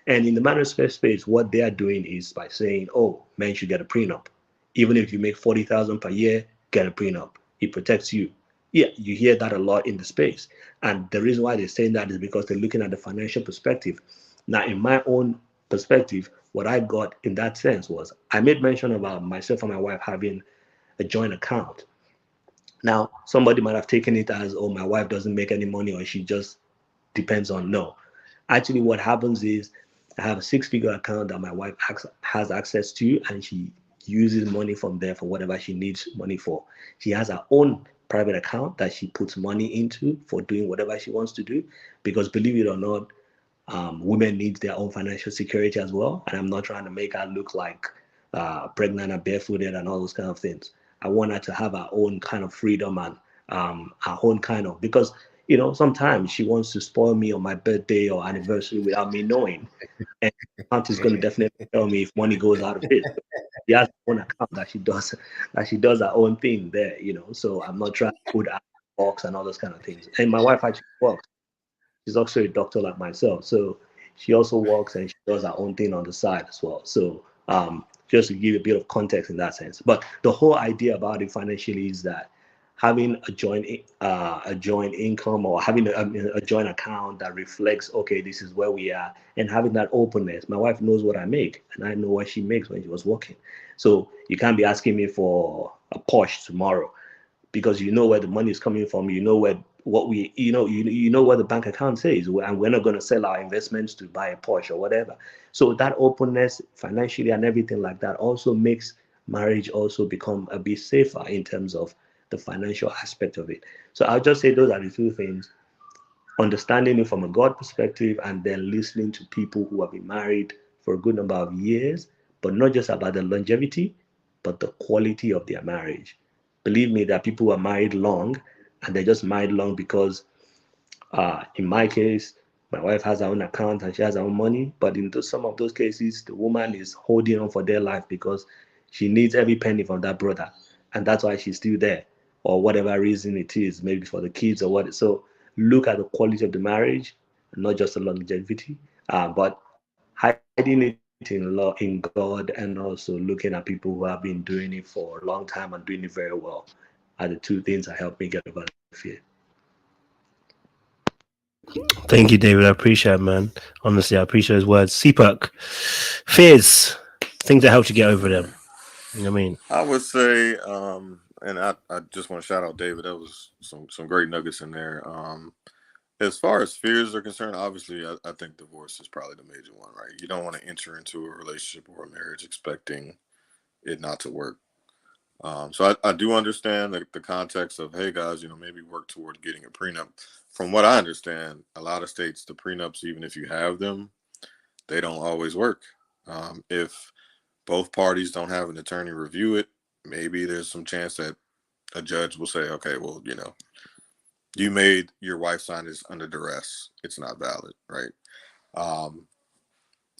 S4: And in the Manosphere space, what they are doing is by saying, oh, men should get a prenup. Even if you make 40,000 per year, get a prenup. It protects you. Yeah, you hear that a lot in the space. And the reason why they're saying that is because they're looking at the financial perspective. Now, in my own perspective, what I got in that sense was I made mention about myself and my wife having a joint account. Now, somebody might have taken it as, oh, my wife doesn't make any money or she just depends on. No. Actually, what happens is I have a 6-figure account that my wife has access to, and she uses money from there for whatever she needs money for. She has her own private account that she puts money into for doing whatever she wants to do, because believe it or not, women need their own financial security as well. And I'm not trying to make her look like pregnant and barefooted and all those kind of things. I want her to have her own kind of freedom and her own kind of, because sometimes she wants to spoil me on my birthday or anniversary without me knowing. And aunt is going to definitely tell me if money goes out of it. She has her own account that she does her own thing there, So I'm not trying to put her box and all those kind of things. And my wife actually works. She's also a doctor like myself, so she also works and she does her own thing on the side as well. So just to give a bit of context in that sense. But the whole idea about it financially is that having a joint income or having a joint account that reflects, okay, this is where we are, and having that openness. My wife knows what I make and I know what she makes when she was working. So you can't be asking me for a Porsche tomorrow, because you know where the money is coming from, you know where what we you know what the bank account says, and we're not going to sell our investments to buy a Porsche or whatever. So that openness financially and everything like that also makes marriage also become a bit safer in terms of the financial aspect of it. So I'll just say those are the two things: understanding it from a God perspective, and then listening to people who have been married for a good number of years, but not just about the longevity, but the quality of their marriage. Believe me, there are people who are married long, and they're just married long because, in my case, my wife has her own account and she has her own money. But in some of those cases, the woman is holding on for their life because she needs every penny from that brother, and that's why she's still there, or whatever reason it is, maybe for the kids or what. So look at the quality of the marriage, not just the longevity, but hiding it in God, and also looking at people who have been doing it for a long time and doing it very well, are the two things that help me get over the fear.
S1: Thank you, David. I appreciate it, man. Honestly, I appreciate his words. CPUC, fears, things that helped you get over them. You know what I mean?
S6: I would say, and I just want to shout out David. That was some great nuggets in there. As far as fears are concerned, obviously, I think divorce is probably the major one, right? You don't want to enter into a relationship or a marriage expecting it not to work. So I do understand the context of, hey, guys, maybe work toward getting a prenup. From what I understand, a lot of states, the prenups, even if you have them, they don't always work. If both parties don't have an attorney review it, maybe there's some chance that a judge will say, okay, well, you made your wife sign this under duress. It's not valid, right?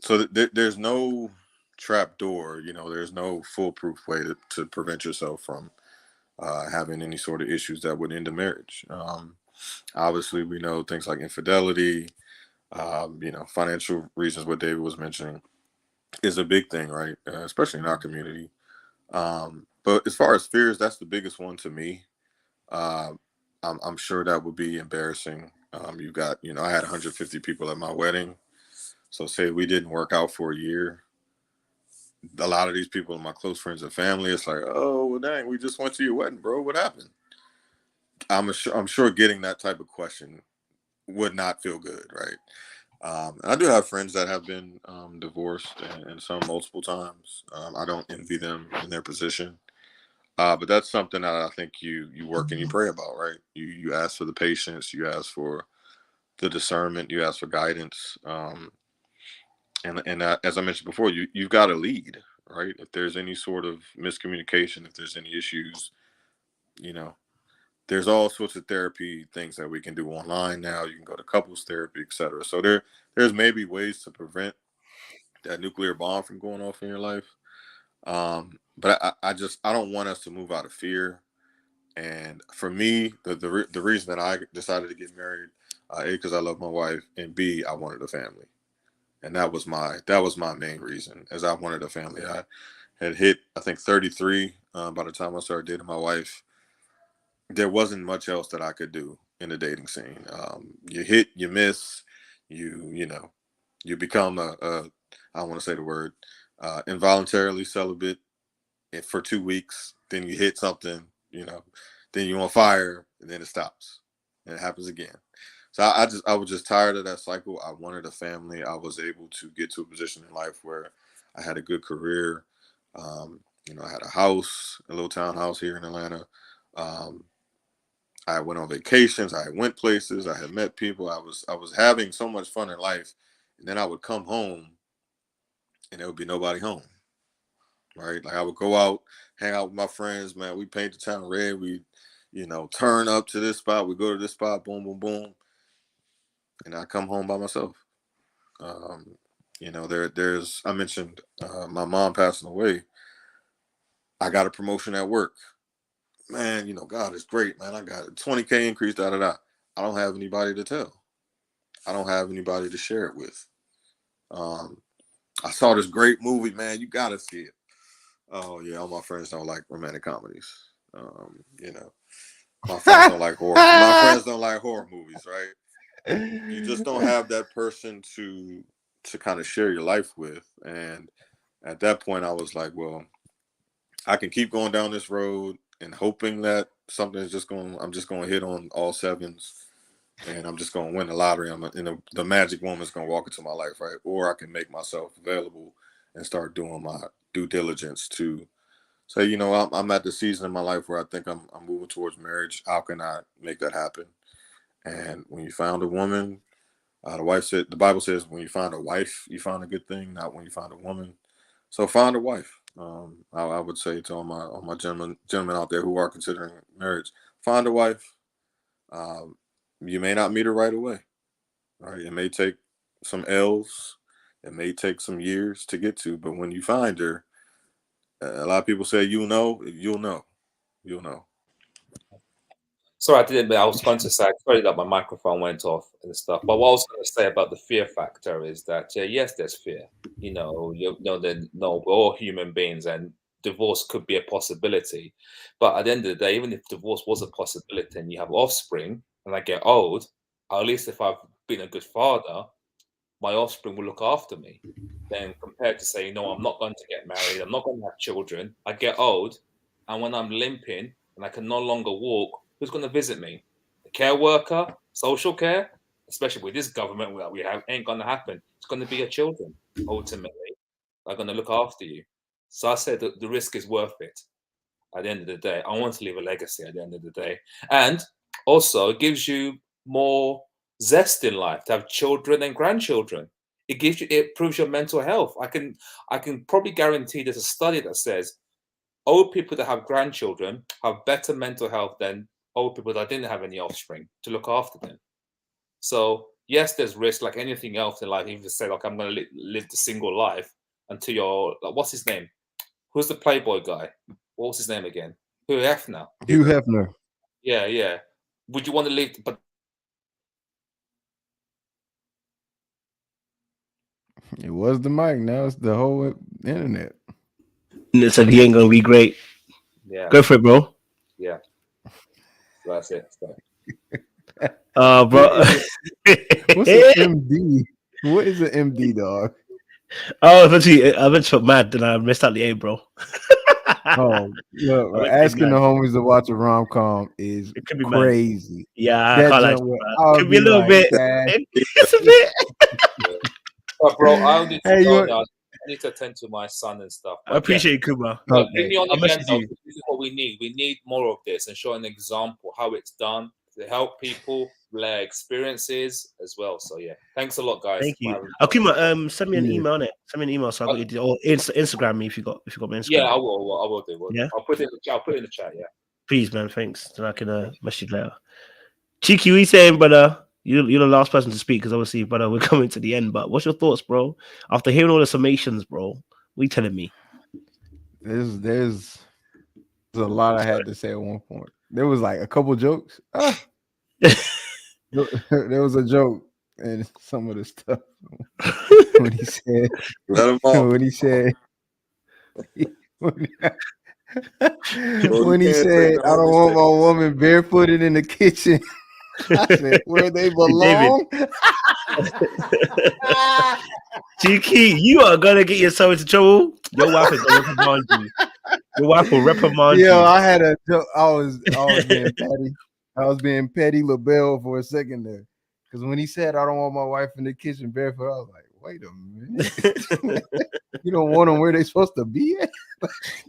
S6: So there's no trap door, there's no foolproof way to prevent yourself from having any sort of issues that would end a marriage. Obviously, we know things like infidelity, financial reasons, what David was mentioning, is a big thing, right? Especially in our community. But as far as fears, that's the biggest one to me. I'm sure that would be embarrassing. You've got, I had 150 people at my wedding. So say we didn't work out for a year. A lot of these people are my close friends and family. It's like, oh, well, dang, we just went to your wedding, bro. What happened? I'm sure getting that type of question would not feel good, right? And I do have friends that have been divorced and some multiple times. I don't envy them in their position. But that's something that I think you work and you pray about, right? You ask for the patience, you ask for the discernment, you ask for guidance. And as I mentioned before, you've got to lead, right? If there's any sort of miscommunication, if there's any issues, there's all sorts of therapy things that we can do online now. You can go to couples therapy, etc. So there's maybe ways to prevent that nuclear bomb from going off in your life. But I don't want us to move out of fear. And for me, the reason that I decided to get married, A, because I love my wife, and B, I wanted a family. And that was my main reason, as I wanted a family. I had hit, I think, 33 by the time I started dating my wife. There wasn't much else that I could do in the dating scene. You hit, you miss, you become I don't want to say the word, involuntarily celibate for 2 weeks. Then you hit something, then you're on fire, and then it stops, and it happens again. So I was just tired of that cycle. I wanted a family. I was able to get to a position in life where I had a good career. I had a house, a little townhouse here in Atlanta. I went on vacations. I went places. I had met people. I was having so much fun in life, and then I would come home, and there would be nobody home. Right? Like I would go out, hang out with my friends. Man, we paint the town red. We, turn up to this spot. We go to this spot. Boom, boom, boom. And I come home by myself. There's I mentioned my mom passing away. I got a promotion at work. Man, God is great, man. I got a 20K increase, I don't have anybody to tell. I don't have anybody to share it with. I saw this great movie, man. You gotta see it. Oh yeah, all my friends don't like romantic comedies. My friends don't like horror. My friends don't like horror movies, right? You just don't have that person to kind of share your life with. And at that point I was like, well, I can keep going down this road and hoping that something is I'm just going to hit on all sevens, and I'm just going to win the lottery. The magic woman's going to walk into my life, right? Or I can make myself available and start doing my due diligence to say, I'm at the season in my life where I think I'm moving towards marriage. How can I make that happen? And when you found a woman, the Bible says, when you find a wife, you find a good thing, not when you find a woman. So find a wife. I would say to all my gentlemen out there who are considering marriage, find a wife. You may not meet her right away. Right? It may take some L's. It may take some years to get to, but when you find her, a lot of people say, you'll know.
S7: Sorry, I didn't. But I was going to say, sorry that my microphone went off and stuff. But what I was going to say about the fear factor is that yes, there's fear. We're all human beings, and divorce could be a possibility. But at the end of the day, even if divorce was a possibility, and you have offspring, and I get old, at least if I've been a good father, my offspring will look after me. Then compared to say, no, I'm not going to get married, I'm not going to have children. I get old, and when I'm limping and I can no longer walk, who's going to visit me? The care worker, social care, especially with this government that we have, ain't going to happen. It's going to be your children, ultimately. They're going to look after you. So I said that the risk is worth it at the end of the day. I want to leave a legacy at the end of the day. And also, it gives you more zest in life to have children and grandchildren. It proves your mental health. I can probably guarantee there's a study that says old people that have grandchildren have better mental health than old people that didn't have any offspring to look after them. So yes, there's risk like anything else in life. You just say, like, I'm going to live the single life until you're, like, what's his name? Who's the Playboy guy? What was his name again? Hugh Hefner.
S2: Hugh Hefner.
S7: Yeah. Would you want to live? But
S2: it was the mic. Now it's the whole internet.
S1: It said he ain't gonna be great.
S7: Yeah.
S1: Go for it, bro.
S7: Yeah. So that's it. So.
S1: Bro.
S2: What's an MD? What is an MD, dog?
S1: Oh, eventually, I meant to put mad, and I missed out the A, bro.
S2: Oh, look, asking the homies to watch a rom-com is crazy.
S1: Mad. Yeah, I can't like it. Could be a little bit. It's a bit.
S7: But bro, I need to attend to my son and stuff.
S1: But I appreciate it, Kuma.
S7: Bring me on again, though. This is what we need. We need more of this and show an example how it's done to help people, their experiences as well. So yeah, thanks a lot, guys.
S1: Thank you. Kuma, send me an email on it. Send me an email so I got you, or Instagram me if you got my Instagram.
S7: Yeah, I will do. Yeah, I'll put it in the chat. Yeah.
S1: Please, man. Thanks. Then I can message you later. Cheeky, we saying, brother. You're the last person to speak because obviously, brother, we're coming to the end. But what's your thoughts, bro? After hearing all the summations, bro, what are you telling me?
S2: There's a lot I had to say at one point. There was like a couple jokes. There was a joke and some of the stuff when he said when he said I don't want my woman barefooted in the kitchen. I said, where they belong.
S1: Cheeky, you are gonna get yourself into trouble. Your wife is gonna reprimand you. Your wife will reprimand you.
S2: I had a joke. I was being petty. I was being petty LaBelle for a second there. Because when he said, I don't want my wife in the kitchen barefoot, I was like, wait a minute. You don't want them where they supposed to be at?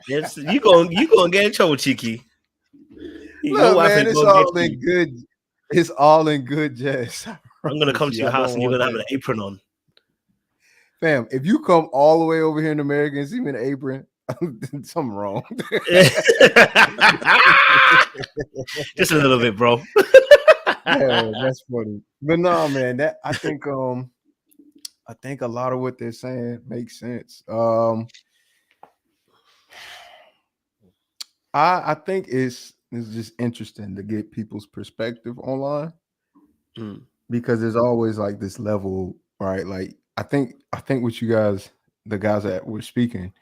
S1: Yes, you gonna get in trouble, Cheeky.
S2: Look, man, it's all in good. It's all in good, Jess.
S1: I'm gonna come to your house and you're gonna have an apron on.
S2: Fam, if you come all the way over here in America and see me in an apron, something wrong.
S1: Just a little bit, bro.
S2: Yeah, that's funny. But no, man, that I think a lot of what they're saying makes sense. I think it's just interesting to get people's perspective online because there's always like this level, right? Like I think with you guys, the guys that were speaking,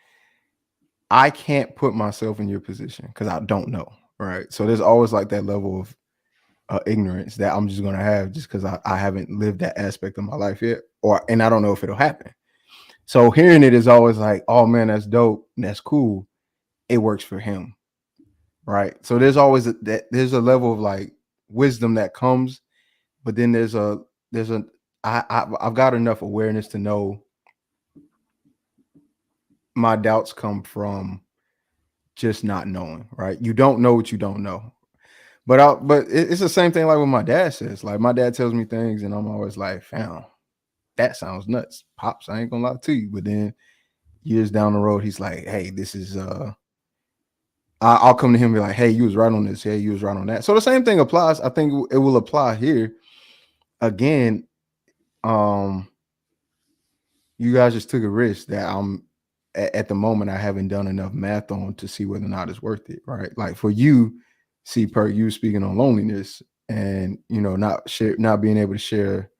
S2: I can't put myself in your position because I don't know, right? So there's always like that level of ignorance that I'm just gonna have just because I haven't lived that aspect of my life yet, and I don't know if it'll happen. So hearing it is always like, oh man, that's dope, and that's cool. It works for him, right? So there's always there's a level of like wisdom that comes, but then I've got enough awareness to know my doubts come from just not knowing, right? You don't know what you don't know. But it's the same thing like what my dad says. Like my dad tells me things and I'm always like, fam, that sounds nuts. Pops, I ain't gonna lie to you. But then years down the road, he's like, hey, this is I'll come to him and be like, hey, you was right on this. Hey, you was right on that. So the same thing applies. I think it will apply here. Again, you guys just took a risk that I'm at the moment I haven't done enough math on to see whether or not it's worth it, right? Like for you, you speaking on loneliness and not being able to share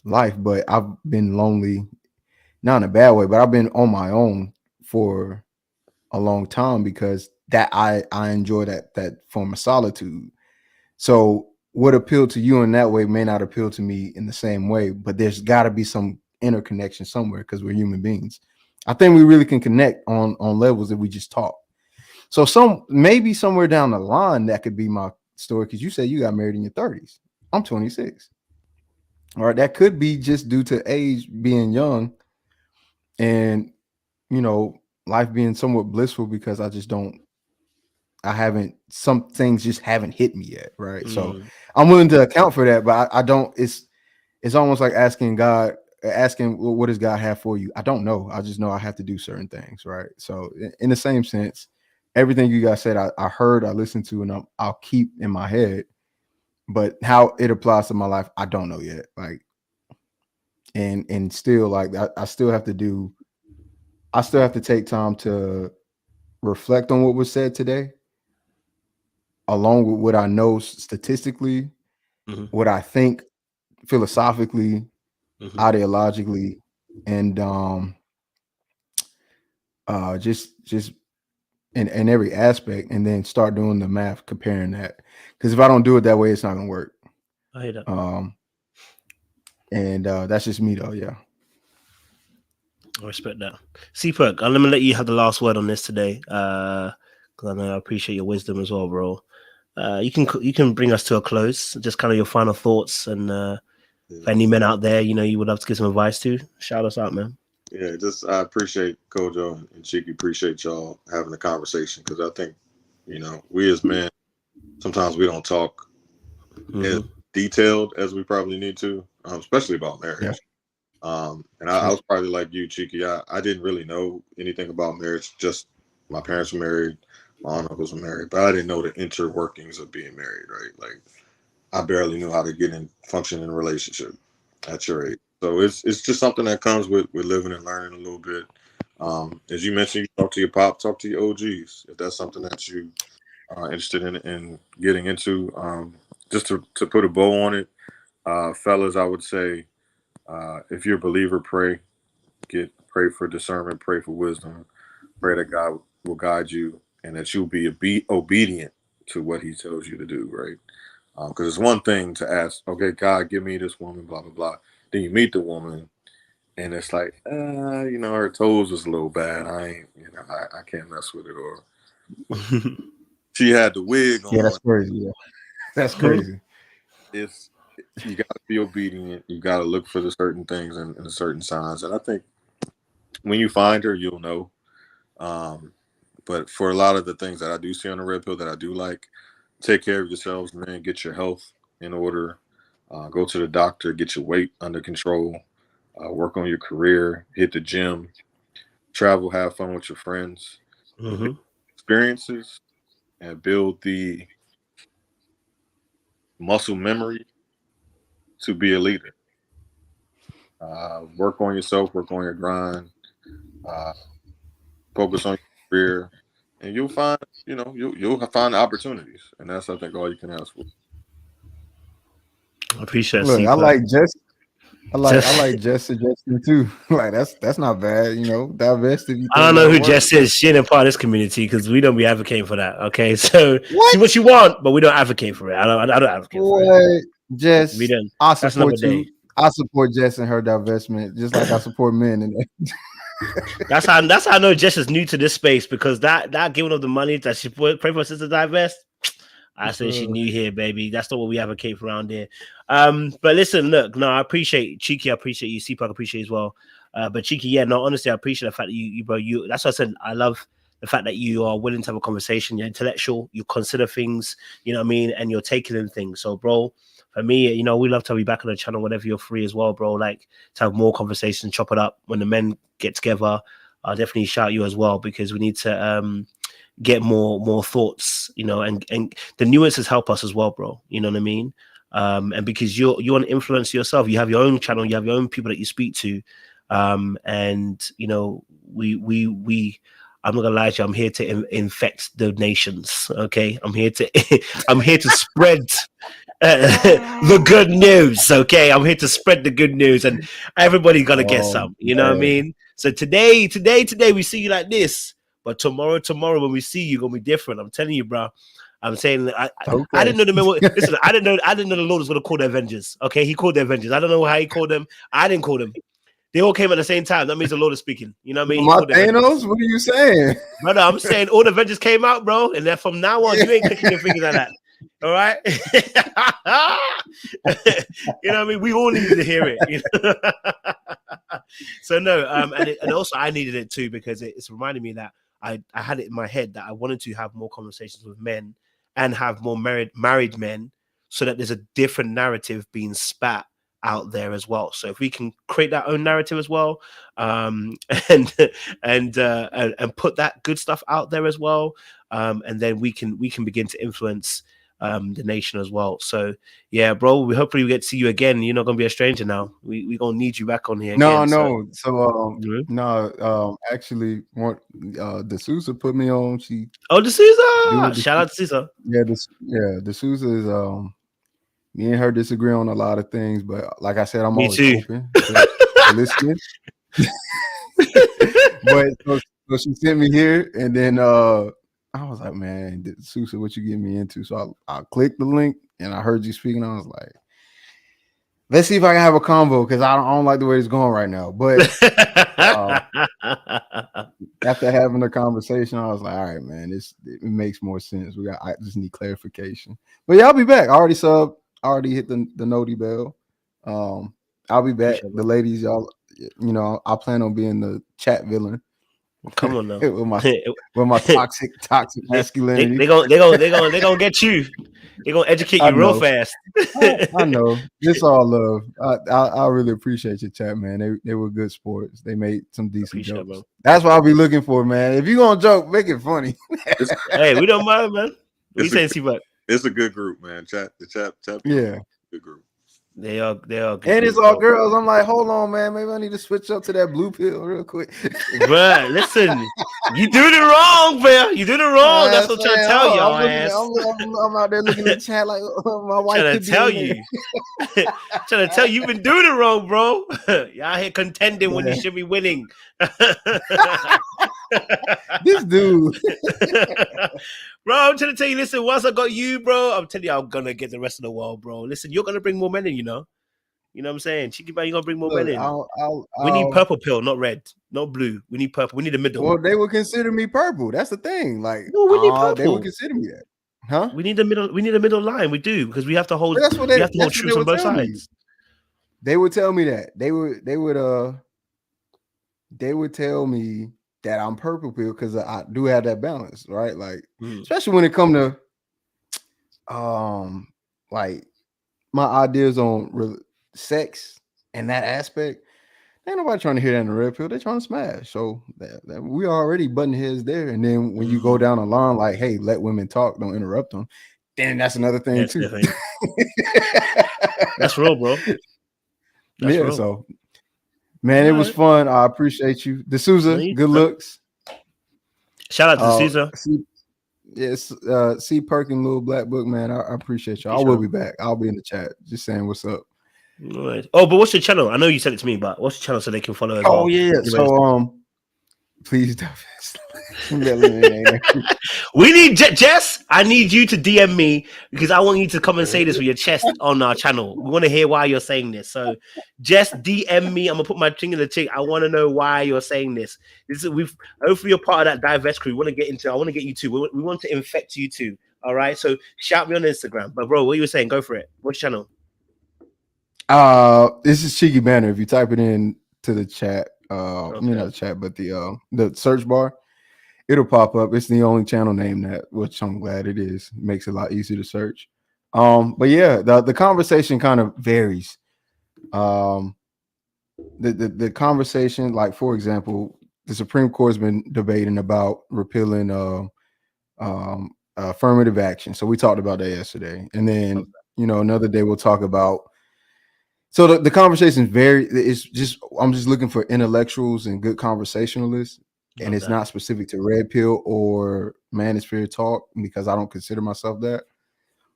S2: life, but I've been lonely, not in a bad way, but I've been on my own for a long time because that I enjoy that form of solitude. So what appealed to you in that way may not appeal to me in the same way, but there's got to be some interconnection somewhere because we're human beings. I think we really can connect on levels that we just talk. So maybe somewhere down the line that could be my story because you said you got married in your 30s. I'm 26. All right, that could be just due to age being young and life being somewhat blissful because some things just haven't hit me yet, right? So I'm willing to account for that, but I don't. It's almost like asking God, what does God have for you? I don't know. I just know I have to do certain things, right? So in the same sense, everything you guys said, I heard, I listened to, and I'll keep in my head. But how it applies to my life, I don't know yet. Like, and still, like, I still have to take time to reflect on what was said today, along with what I know statistically, what I think philosophically, ideologically, and just in every aspect, and then start doing the math, comparing that. Because if I don't do it that way, it's not gonna work.
S1: I hear that.
S2: And that's just me though. Yeah.
S1: I respect that. C-Perk, I'm gonna let you have the last word on this today. Because I know I appreciate your wisdom as well, bro. You can bring us to a close. Just kind of your final thoughts, and if any men out there, you would love to give some advice to, shout us out, man.
S6: Yeah, I appreciate Kojo and Cheeky. Appreciate y'all having the conversation because I think, we as men, sometimes we don't talk as detailed as we probably need to, especially about marriage.
S2: Yeah.
S6: And I was probably like you, Cheeky. I didn't really know anything about marriage. Just my parents were married. my aunt uncles were married, but I didn't know the interworkings of being married, right? Like I barely knew how to get in, function in a relationship at your age. So it's just something that comes with living and learning a little bit. As you mentioned, you talk to your pop, talk to your OGs. If that's something that you are interested in getting into, just to put a bow on it, fellas, I would say, if you're a believer, pray for discernment, pray for wisdom, pray that God will guide you and that you'll be obedient to what he tells you to do, right? Because it's one thing to ask, okay, God, give me this woman, blah, blah, blah. Then you meet the woman and it's like, her toes was a little bad. I can't mess with it. Or she had the wig on.
S2: Yeah, that's crazy. Yeah. That's crazy.
S6: You got to be obedient. You got to look for the certain things and the certain signs. And I think when you find her, you'll know. But for a lot of the things that I do see on the red pill that I do like, take care of yourselves, man. Get your health in order. Go to the doctor. Get your weight under control. Work on your career. Hit the gym. Travel. Have fun with your friends. Experiences. And build the muscle memory to be a leader. Work on yourself. Work on your grind. Focus on your career. And you'll find, you'll find opportunities. And that's, I think, all you can ask for.
S1: I appreciate
S2: it. I like Jess. I like Jess' suggestion too. Like that's not bad, divest.
S1: I don't know who Jess is. She ain't a part of this community because we don't be advocating for that. Okay, so see what you want, but we don't advocate for it. I don't advocate for it.
S2: Jess, we don't. I support you. I support Jess and her divestment, just like I support men in that.
S1: That's how I know Jess is new to this space, because that giving up the money that she pray for her sister to divest. I say she's new here, baby. That's not what we advocate for around here. But listen, look, no, I appreciate Cheeky. I appreciate you. CPAC, I appreciate you as well. But Cheeky, yeah, no, honestly, I appreciate the fact that you, bro, that's what I said. I love the fact that you are willing to have a conversation. You're intellectual. You consider things, you know what I mean? And you're taking in things. So, bro, for me, we love to have you back on the channel whenever you're free as well, bro. Like, to have more conversation, chop it up. When the men get together, I'll definitely shout you as well, because we need to get more thoughts, and the nuances help us as well, bro. You know what I mean? And because you want to influence yourself, you have your own channel, you have your own people that you speak to, and we I'm not gonna lie to you, I'm here to infect the nations. Okay, I'm here to spread the good news. Okay, I'm here to spread the good news, and everybody's gonna get some. You know what I mean? So today we see you like this, but tomorrow when we see you, gonna be different. I'm telling you, bro. I'm saying I didn't know the man. Listen, I didn't know the Lord was gonna call the Avengers. Okay, he called the Avengers. I don't know how he called them. I didn't call them. They all came at the same time. That means the Lord is speaking. You know what I mean?
S2: Thanos? What are you saying?
S1: Brother, I'm saying all the Avengers came out, bro. And then from now on, you ain't clicking your fingers like that. All right? You know what I mean? We all needed to hear it. So no, and also I needed it too, because it's reminding me that I had it in my head that I wanted to have more conversations with men and have more married men, so that there's a different narrative being spat out there as well. So if we can create that own narrative as well, and put that good stuff out there as well, and then we can begin to influence the nation as well. So yeah, bro, hopefully we get to see you again. You're not gonna be a stranger now. We gonna need you back on here again.
S2: Actually, D'Souza put me on.
S1: D'Souza, shout out to D'Souza.
S2: D'Souza is me and her disagree on a lot of things, but like I said, I'm always open to listening. But so she sent me here, and then I was like, man, D'Souza, what you get me into? So I clicked the link, and I heard you speaking. I was like, let's see if I can have a convo, because I don't like the way it's going right now. But after having a conversation, I was like, all right, man, it makes more sense. I just need clarification. But yeah, I'll be back. I already subbed. I already hit the noti bell. I'll be back. The ladies, y'all, I plan on being the chat villain.
S1: Come on now.
S2: with my toxic masculinity.
S1: They gonna get you. They're gonna educate you real fast.
S2: I know. It's all love. I really appreciate your chat, man. They were good sports. They made some decent jokes. Bro. That's what I'll be looking for, man. If you're gonna joke, make it funny.
S1: Hey, we don't mind, man. What you saying, C-Buck?
S6: It's a good group, man. Chat.
S2: Yeah,
S6: good group.
S1: They are good,
S2: and it's all girls. I'm like, hold on, man. Maybe I need to switch up to that blue pill real quick.
S1: Bruh, listen, you doing it wrong, bro. You doing it wrong. That's what I'm trying to tell y'all, ass.
S2: I'm out there looking at the chat like my wife
S1: trying to tell you. Trying to tell you, you've been doing it wrong, bro. You're out here contending when you should be winning.
S2: This dude.
S1: Bro, I'm trying to tell you, listen, once I got you, bro, I'm telling you, I'm going to get the rest of the world, bro. Listen, you're going to bring more men in, you know? You know what I'm saying? Cheeky man, you're going to bring more men in. We need purple pill, not red, not blue. We need purple. We need the middle.
S2: Well, they would consider me purple. That's the thing. Like,
S1: no, we need purple.
S2: They would consider me that. Huh?
S1: We need the middle. We need a middle line. We do, because we have to hold. We have to hold truths on both sides.
S2: They would tell me that. They would tell me that I'm purple pill because I do have that balance, right? Like, especially when it come to like my ideas on sex and that aspect. Ain't nobody trying to hear that in the red pill. They're trying to smash. So that we already button heads there. And then when you go down the line, like, hey, let women talk, don't interrupt them. Then that's another thing too.
S1: That's real, bro. That's real.
S2: So man, it was fun. I appreciate you. D'Souza, good looks.
S1: Shout out to D'Souza.
S2: Yes, C Perkin, Little Black Book, man. I appreciate you. I will be back. I'll be in the chat. Just saying what's up.
S1: Right. Oh, but what's your channel? I know you sent it to me, but what's your channel so they can follow as well?
S2: Oh yeah. So please don't.
S1: We need Jess. I need you to DM me because I want you to come and say this with your chest on our channel. We want to hear why you're saying this. So, Jess, DM me. I'm gonna put my thing in the chick. I want to know why you're saying this. Hopefully you're part of that diverse crew. I want to get you too. We want to infect you too. All right. So shout me on Instagram. But bro, what you were saying? Go for it. What's your channel?
S2: This is Cheeky Banner. If you type it in to the chat, not the chat, but the search bar, it'll pop up. It's the only channel name that, which I'm glad it is. It makes it a lot easier to search. But yeah, the conversation kind of varies. The conversation, like for example, the Supreme Court's been debating about repealing affirmative action. So we talked about that yesterday, and then another day we'll talk about. So the conversation is I'm just looking for intellectuals and good conversationalists, and it's not specific to Red Pill or Manosphere talk because I don't consider myself that.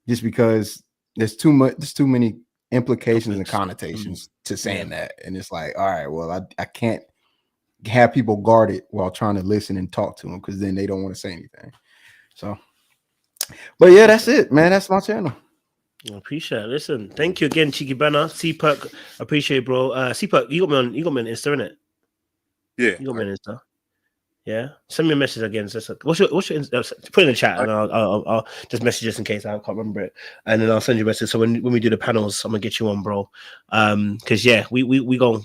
S2: Just because there's too many implications and connotations to saying that, and it's like, all right, well, I can't have people guarded while trying to listen and talk to them because then they don't want to say anything. So, but yeah, that's it, man. That's my channel.
S1: I appreciate it. Listen, thank you again, Cheeky Banner. C-Perk, appreciate it, bro. C-Perk, you got me on Insta, innit?
S6: Yeah.
S1: You got me on Insta. Yeah. Send me a message again. What's your put it in the chat and I'll just message just in case I can't remember it. And then I'll send you a message. So when we do the panels, I'm gonna get you on, bro. Because we go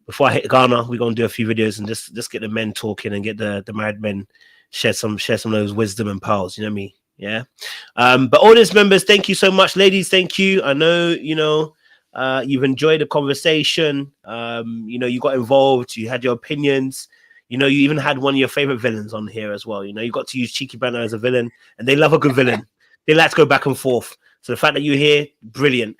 S1: before I hit Ghana, we're gonna do a few videos and just get the men talking and get the married men share some of those wisdom and pearls, you know what I mean? Yeah. But audience members, thank you so much. Ladies, thank you. I know, you've enjoyed the conversation. You got involved, you had your opinions. You even had one of your favorite villains on here as well. You got to use Cheeky Banner as a villain, and they love a good villain. They like to go back and forth. So the fact that you're here, brilliant.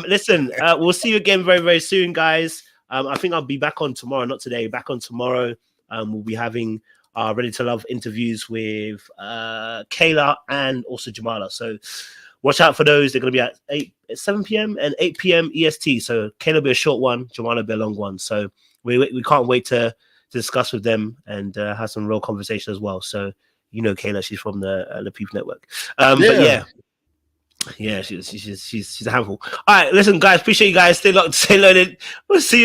S1: Listen, we'll see you again very, very soon, guys. I think I'll be back on tomorrow, not today, back on tomorrow. We'll be having Ready to Love interviews with Kayla and also Jamala. So watch out for those. They're going to be at 7 p.m. and 8 p.m. EST. So Kayla will be a short one, Jamala will be a long one. So we can't wait to discuss with them and have some real conversation as well. So Kayla, she's from the People Network. But yeah, she's a handful. All right, listen, guys, appreciate you guys. Stay locked, stay loaded. We'll see you.